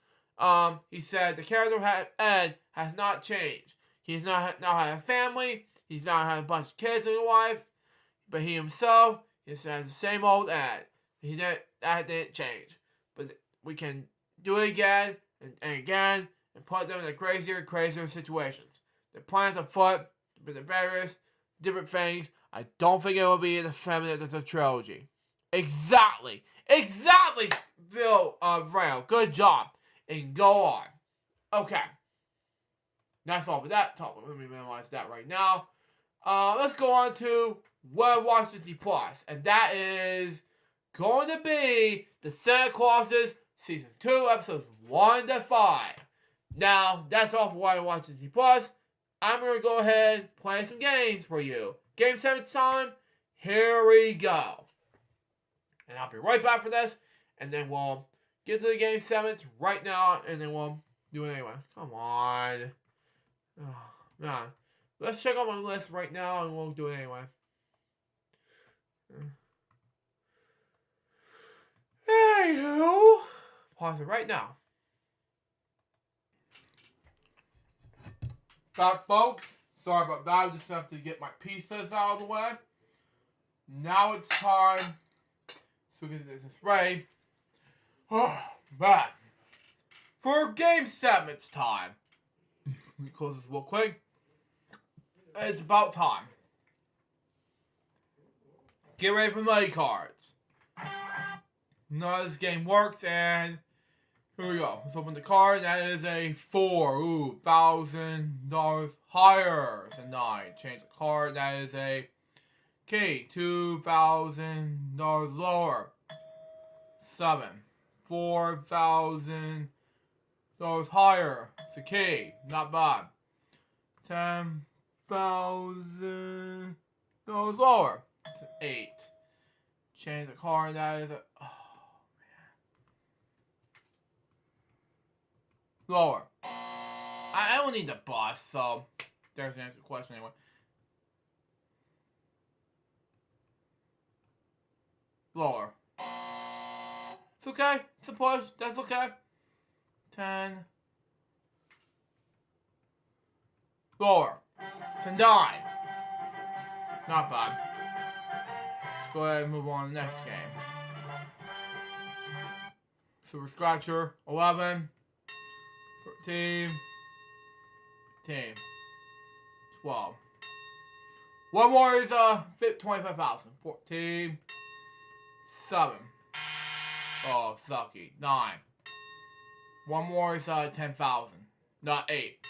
He said the character Ed has not changed. He's not now had a family. He's now had a bunch of kids and a wife. But he himself is the same old Ed. That didn't change. But we can do it again and again and put them in crazier and crazier situations. The plans afoot with the various different things. I don't think it will be in the feminine of the trilogy. Exactly. Exactly, Rail. Good job. And go on. Okay. That's all with that topic. Let me minimize that right now. Let's go on to What Watch Disney Plus. And that is going to be the Santa Clauses Season 2, Episodes 1 to 5. Now, that's all for What Watch Disney Plus. I'm going to go ahead and play some games for you. Game 7 time. Here we go. And I'll be right back for this. And then we'll get to the Game 7s right now. And then we'll do it anyway. Come on. Oh, man. Let's check out my list right now and we'll do it anyway. Anywho. Pause it right now. Back, folks. Sorry about that. I just have to get my pizzas out of the way. Now it's time. So get this ready. Oh, man. For Game 7, it's time. Let me close this real quick. It's about time. Get ready for money cards. None of this game works, and here we go. Let's open the card. That is a $4,000 higher than 9. Change the card. That is a key. $2,000 lower. 7. $4,000 higher. It's a key. Not bad. $10,000 lower. It's an 8. Change the card. That is a lower. I don't need the bus, so there's the answer to the question anyway. Lower. It's okay. It's a push. That's okay. 10. Lower. It's a 9. Not bad. Let's go ahead and move on to the next game. Super Scratcher. 11. 13. 12. One more is 25,000. 14. 7. Oh, sucky. 9. One more is 10,000. Not 8.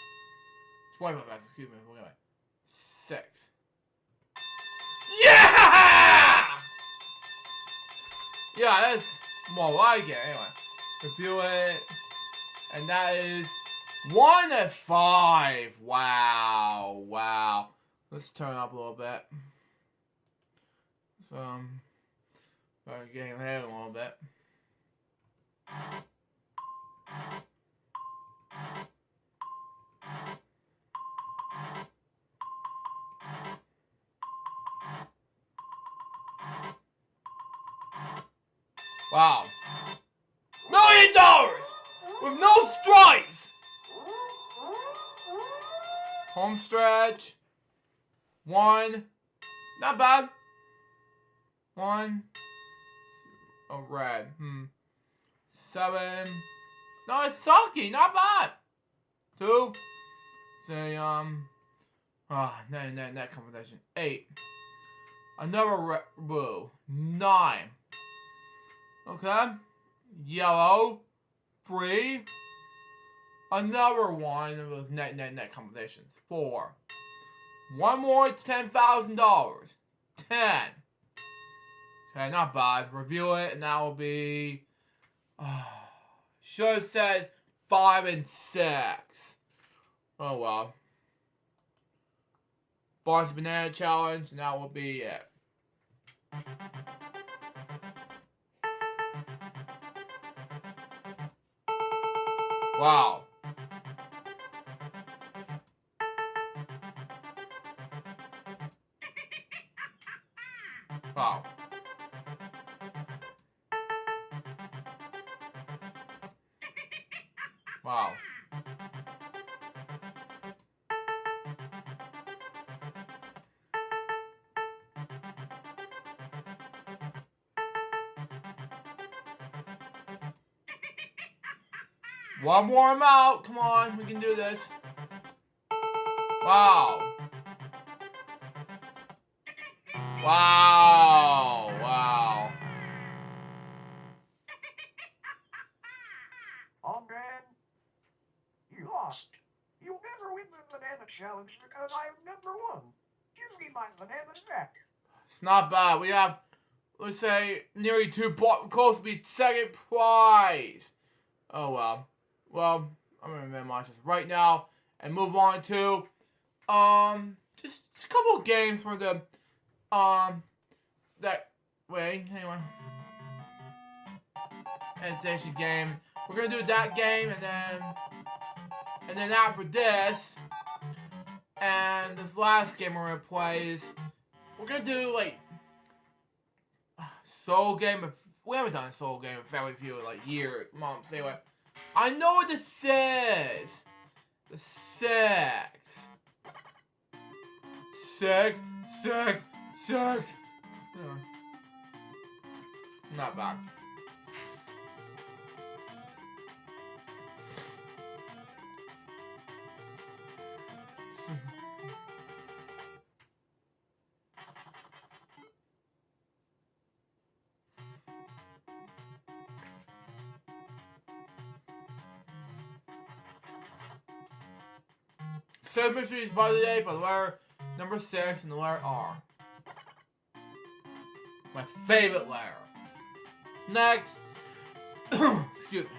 25,000. Excuse me. Wait. 6. Yeah! Yeah, that's more like it. Anyway, review it. And that is 1 to 5. Wow. Wow. Let's turn up a little bit. So, getting ahead a little bit. Wow. $1 million! With no strikes! Home stretch. 1. Not bad. 1. Oh, red. 7. No, it's sucky. Not bad. 2. Say, net competition. 8. Another red, blue. 9. Okay. Yellow. 3. Another one of those net competitions. 4. One more, it's $10,000. 10. Okay, not bad. Review it, and that will be. Should have said 5 and 6. Oh well. Barnes Banana Challenge, and that will be it. Wow. Wow. Wow. One more amount. Come on, we can do this. Wow. Wow. Wow. challenge because I am number one. Give me my banana sack. It's not bad. We have, let's say, nearly 2 points, close to be second prize. Oh well. Well, I'm gonna minimize this right now and move on to just a couple of games for the that way anyway. Edition game. We're gonna do that game and then after this and this last game we're gonna play is we're gonna do like Soul Game. We haven't done a Soul Game of Family Feud in like months anyway. I know what this is. The sex. Not bad. Seven mysteries by the day by the letter number 6 and the letter R. My favorite letter. Next. Excuse me.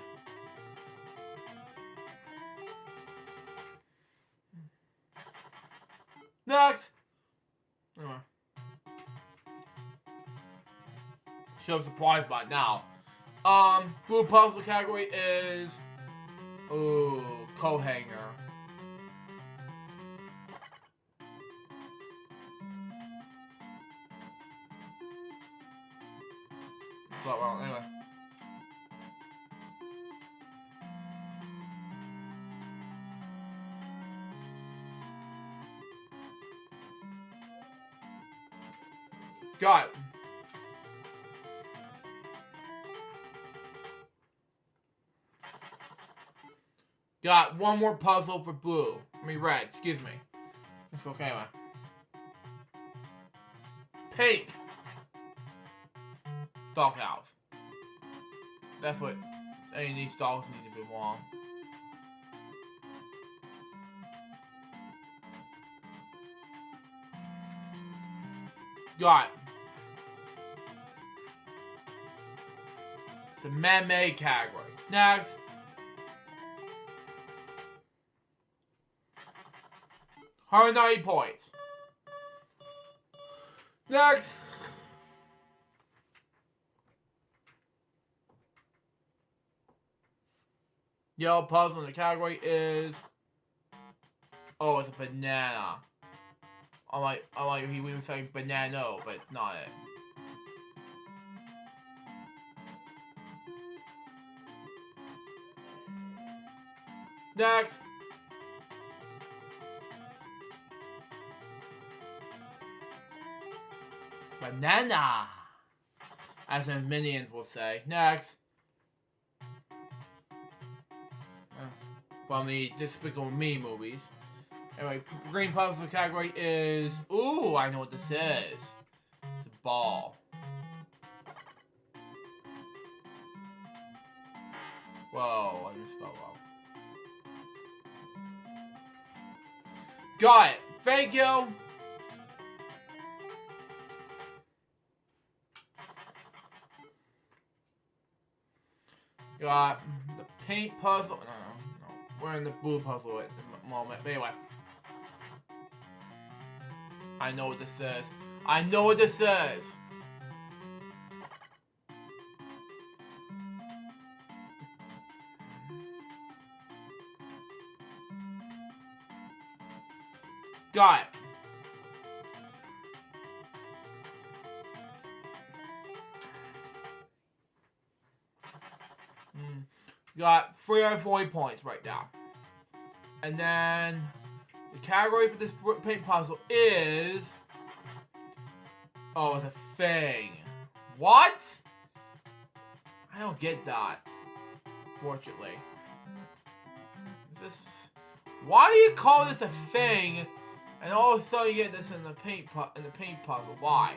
Next. Anyway. Should have surprised by now. Blue puzzle category is coat hanger. But well, anyway. Got it. Got one more puzzle for blue. I mean red, excuse me. It's okay, man. Pink. Doghouse. That's what any of these dogs need to belong. Got it. It's a man-made category. Next. $190 points. Next. Yellow puzzle in the category is it's a banana. I like he was saying banana, but it's not it. Next. Banana. As in minions will say. Next. From the Despicable Me movies. Anyway, green puzzle category is... Ooh, I know what this is. It's a ball. Whoa, I just spelled wrong. Got it. Thank you. Got the paint puzzle. No. We're in the blue puzzle at the moment. But anyway. I know what this is. I know what this is. Got it. Got 340 points right now. And then the category for this paint puzzle is... Oh, it's a thing. What? I don't get that. Fortunately. Is this... Why do you call this a thing? And all of a sudden you get this in the paint puzzle. Why?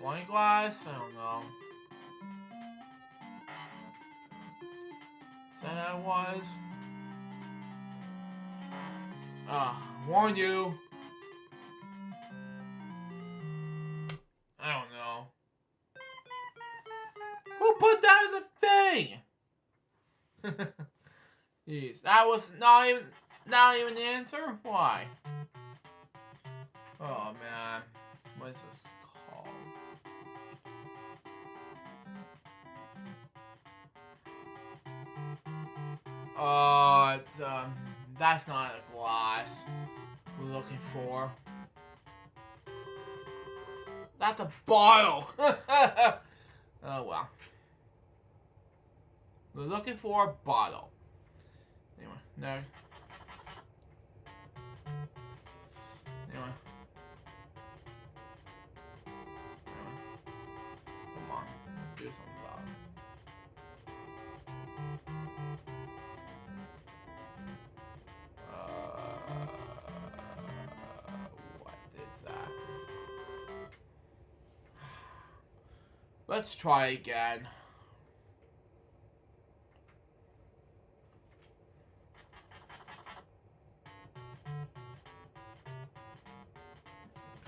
Wine glass. guess? I don't know. Is that how it was? Warn you. I don't know. Who put that as a thing? Jeez, that was not even the answer? Why? Oh man. What is this called? It's that's not a glass we're looking for. That's a bottle! Oh well. We're looking for a bottle. Anyway, next. Anyway. Come on, let's do something about it. What is that? Let's try again.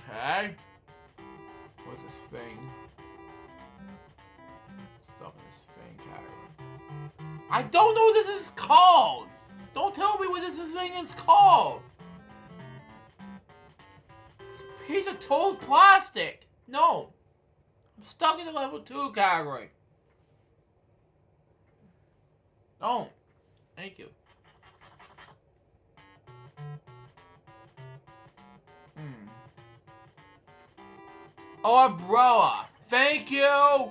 Okay. What's this thing? Stuff in this thing category. I don't know what this is called! Don't tell me what this thing is called! It's a piece of told plastic! No! I'm stuck in the level 2 category. Don't. Thank you. Oh, umbrella! Thank you!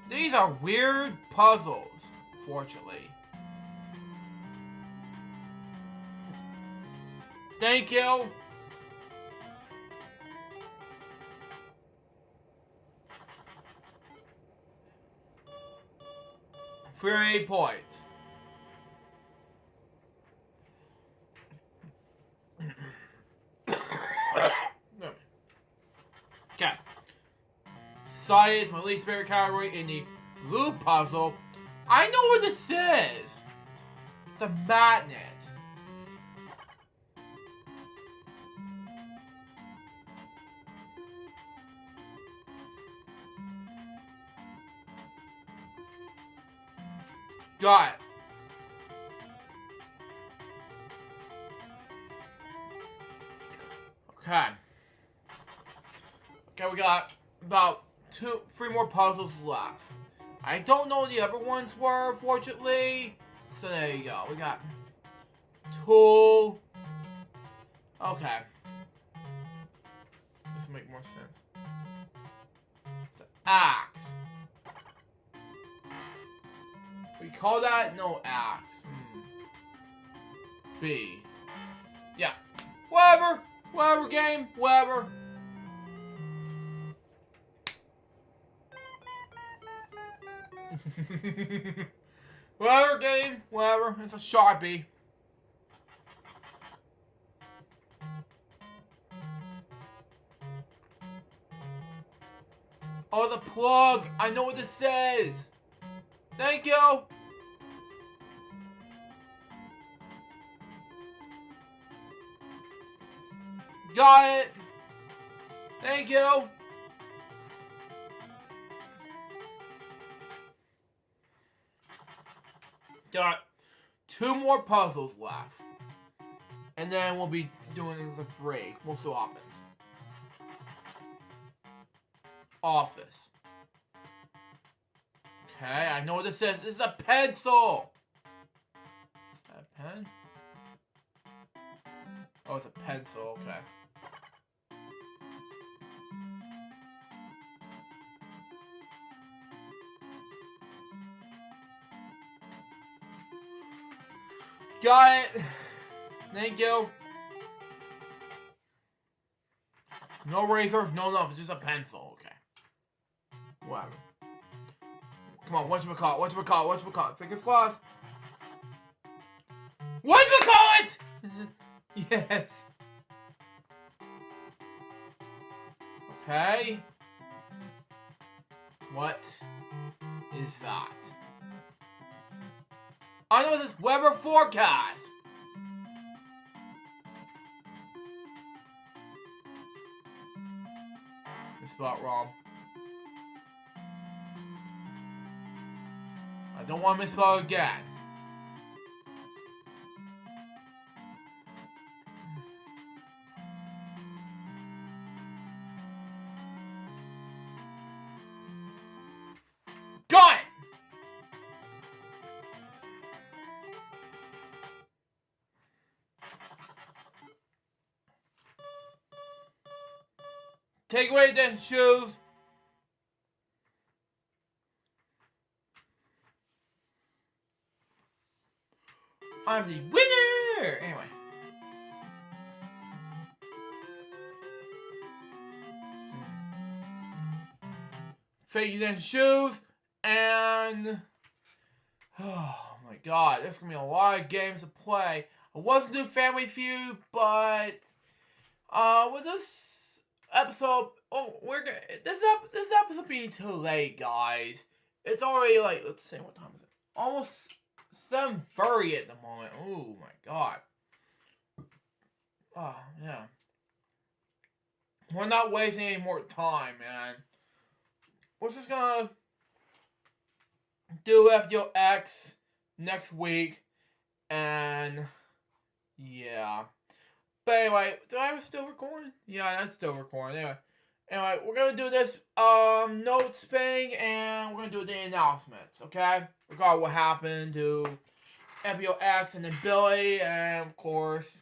These are weird puzzles, fortunately. Thank you! For 8 points. Okay. Science is my least favorite category in the blue puzzle. I know what this is. It's a magnet. Got it. Okay. Okay, we got about 3 more puzzles left. I don't know what the other ones were, fortunately. So there you go. We got 2. Okay. This will make more sense. The axe. We call that no axe. B. Yeah. Whatever. Whatever game. Whatever. Whatever game. Whatever. It's a Sharpie. Oh, the plug. I know what this says. Thank you. Got it. Thank you. Got 2 more puzzles left. And then we'll be doing the 3. We'll see what happens. Office. Okay, I know what this is. This is a pencil. Is that a pen? Oh, it's a pencil. Okay. Got it. Thank you. No razor, no nothing, just a pencil. Okay. Whatever. Come on, whatchamacallit? Fingers crossed. Whatchamacallit? Yes. Okay. What is that? I know this weather forecast. I spelled wrong. I don't want to misspell again. Got it! Take away the shoes. I'm the winner! Anyway. Fake the shoes and... Oh my god, there's gonna be a lot of games to play. I wasn't doing Family Feud, but... with this episode... Oh, this episode being too late, guys. It's already like, let's see, what time is it? Almost 7:30 at the moment. Oh my god. Oh, yeah. We're not wasting any more time, man. We're just gonna do FwX next week, and yeah. But anyway, do I still recording? Yeah, that's still recording. Anyway, we're gonna do this notes thing, and we're gonna do the announcements, okay? Regarding what happened to FwX and then Billy, and of course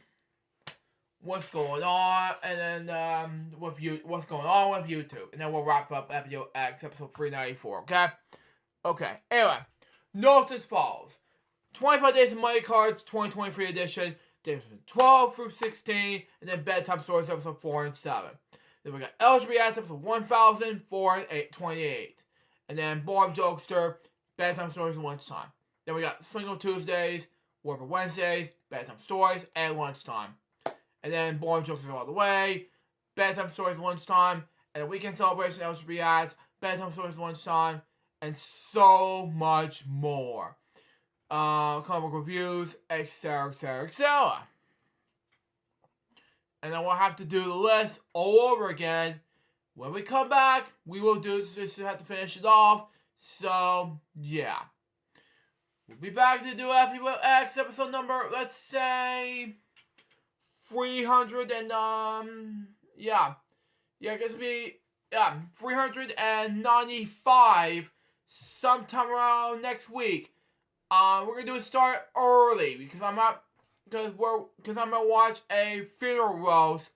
what's going on, and then what's going on with YouTube, and then we'll wrap up FwX episode 394, okay? Okay, anyway, notes as follows. 25 Days of Money Cards 2023 edition, days 12 through 16, and then Bedtime Stories episode 4 and 7. Then we got LGBT Ads episode 1004 and 28. And then Boring Jokester, Bedtime Stories and Lunchtime. Then we got Single Tuesdays, Warper Wednesdays, Bedtime Stories, and Lunchtime. And then Boring Jokester All the Way, Bedtime Stories, Lunchtime, and the Weekend Celebration, LGBT Ads, Bedtime Stories, Lunchtime, and so much more. Comic book reviews, etc., etc., etc. And then we'll have to do the list all over again. When we come back, we will just have to finish it off. So, yeah. We'll be back to do FwX episode number, let's say, 300 and, yeah. Yeah, I guess it'll be, 395 sometime around next week. We're gonna do a start early because I'm gonna watch a funeral roast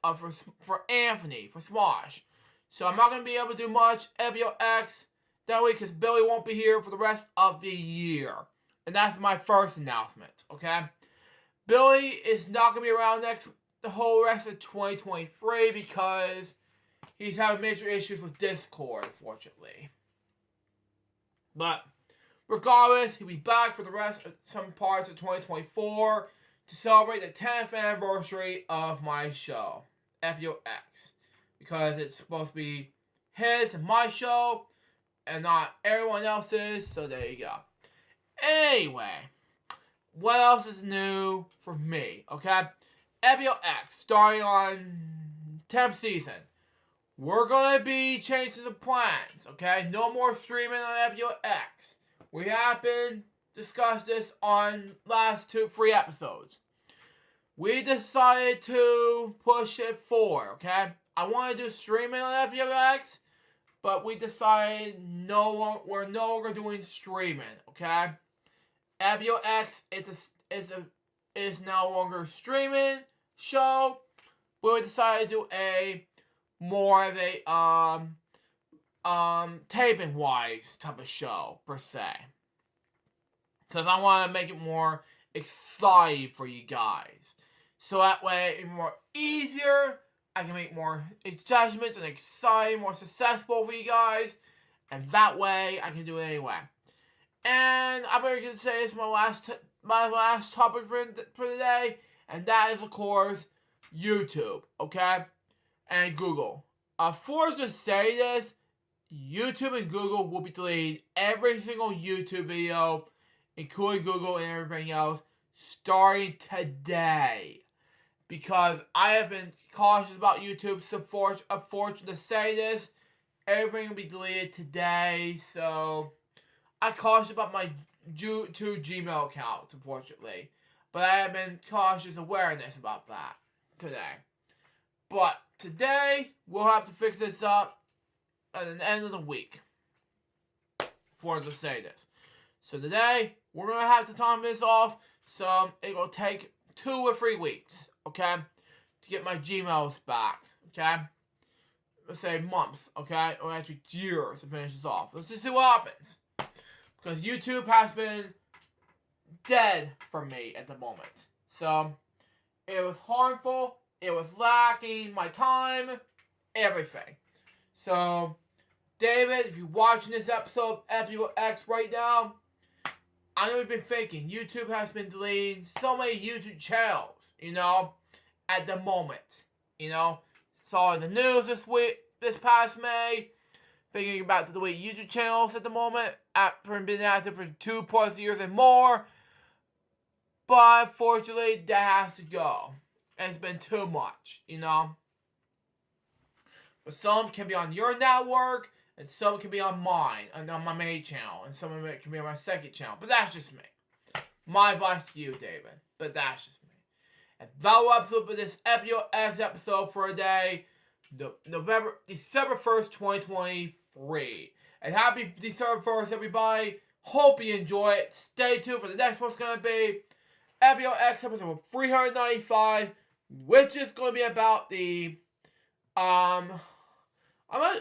for Anthony for Smosh. So I'm not gonna be able to do much FwX that week because Billy won't be here for the rest of the year, and that's my first announcement. Okay, Billy is not gonna be around the whole rest of 2023 because he's having major issues with Discord, unfortunately. But regardless, he'll be back for the rest of some parts of 2024 to celebrate the 10th anniversary of my show, FwX. Because it's supposed to be his and my show, and not everyone else's, so there you go. Anyway, what else is new for me, okay? FwX, starting on 10th season. We're going to be changing the plans, okay? No more streaming on FwX. We have been discussed this on last 3 episodes. We decided to push it forward, okay? I want to do streaming on FwX, but we decided we're no longer doing streaming, okay? FwX is no longer a streaming show, but we decided to do a more of a taping wise type of show per se, because I want to make it more exciting for you guys, so that way it's more easier. I can make more judgments and exciting, more successful for you guys, and that way I can do it anyway. And I'm going to say this is my last topic for today, and that is of course YouTube, okay, and Google. Unfortunately to say this, YouTube and Google will be deleting every single YouTube video, including Google and everything else, starting today. Because I have been cautious about YouTube, so unfortunate to say this, everything will be deleted today, so I'm cautious about my two Gmail accounts, unfortunately. But I have been cautious awareness about that today. But today, we'll have to fix this up at the end of the week. For to say this. So today, we're going to have to time this off, so it will take 2 or 3 weeks, okay, to get my Gmails back, okay? Let's say months, okay, or actually years to finish this off. Let's just see what happens. Because YouTube has been dead for me at the moment. So, it was harmful, it was lacking my time, everything. So, David, if you're watching this episode of FwX right now, I know you've been thinking, YouTube has been deleting so many YouTube channels, you know, at the moment, you know. Saw in the news this past May, thinking about to delete YouTube channels at the moment, after being active for 2+ years and more. But unfortunately, that has to go. It's been too much, you know. But some can be on your network, and some can be on mine, and on my main channel, and some of it can be on my second channel. But that's just me. My advice to you, David. But that's just me. And that will episode for this FwX episode for a day, December 1st, 2023. And happy December 1st, everybody. Hope you enjoy it. Stay tuned for the next one's going to be FwX episode 395, which is going to be about the,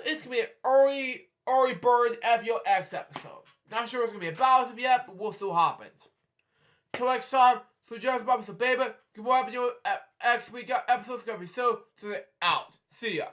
it's going to be an early bird FwX episode. Not sure what it's going to be about as yet, but we'll see what happens. Till next time, so just Bob, so baby, good morning, FwX week episode's going to be so out. See ya.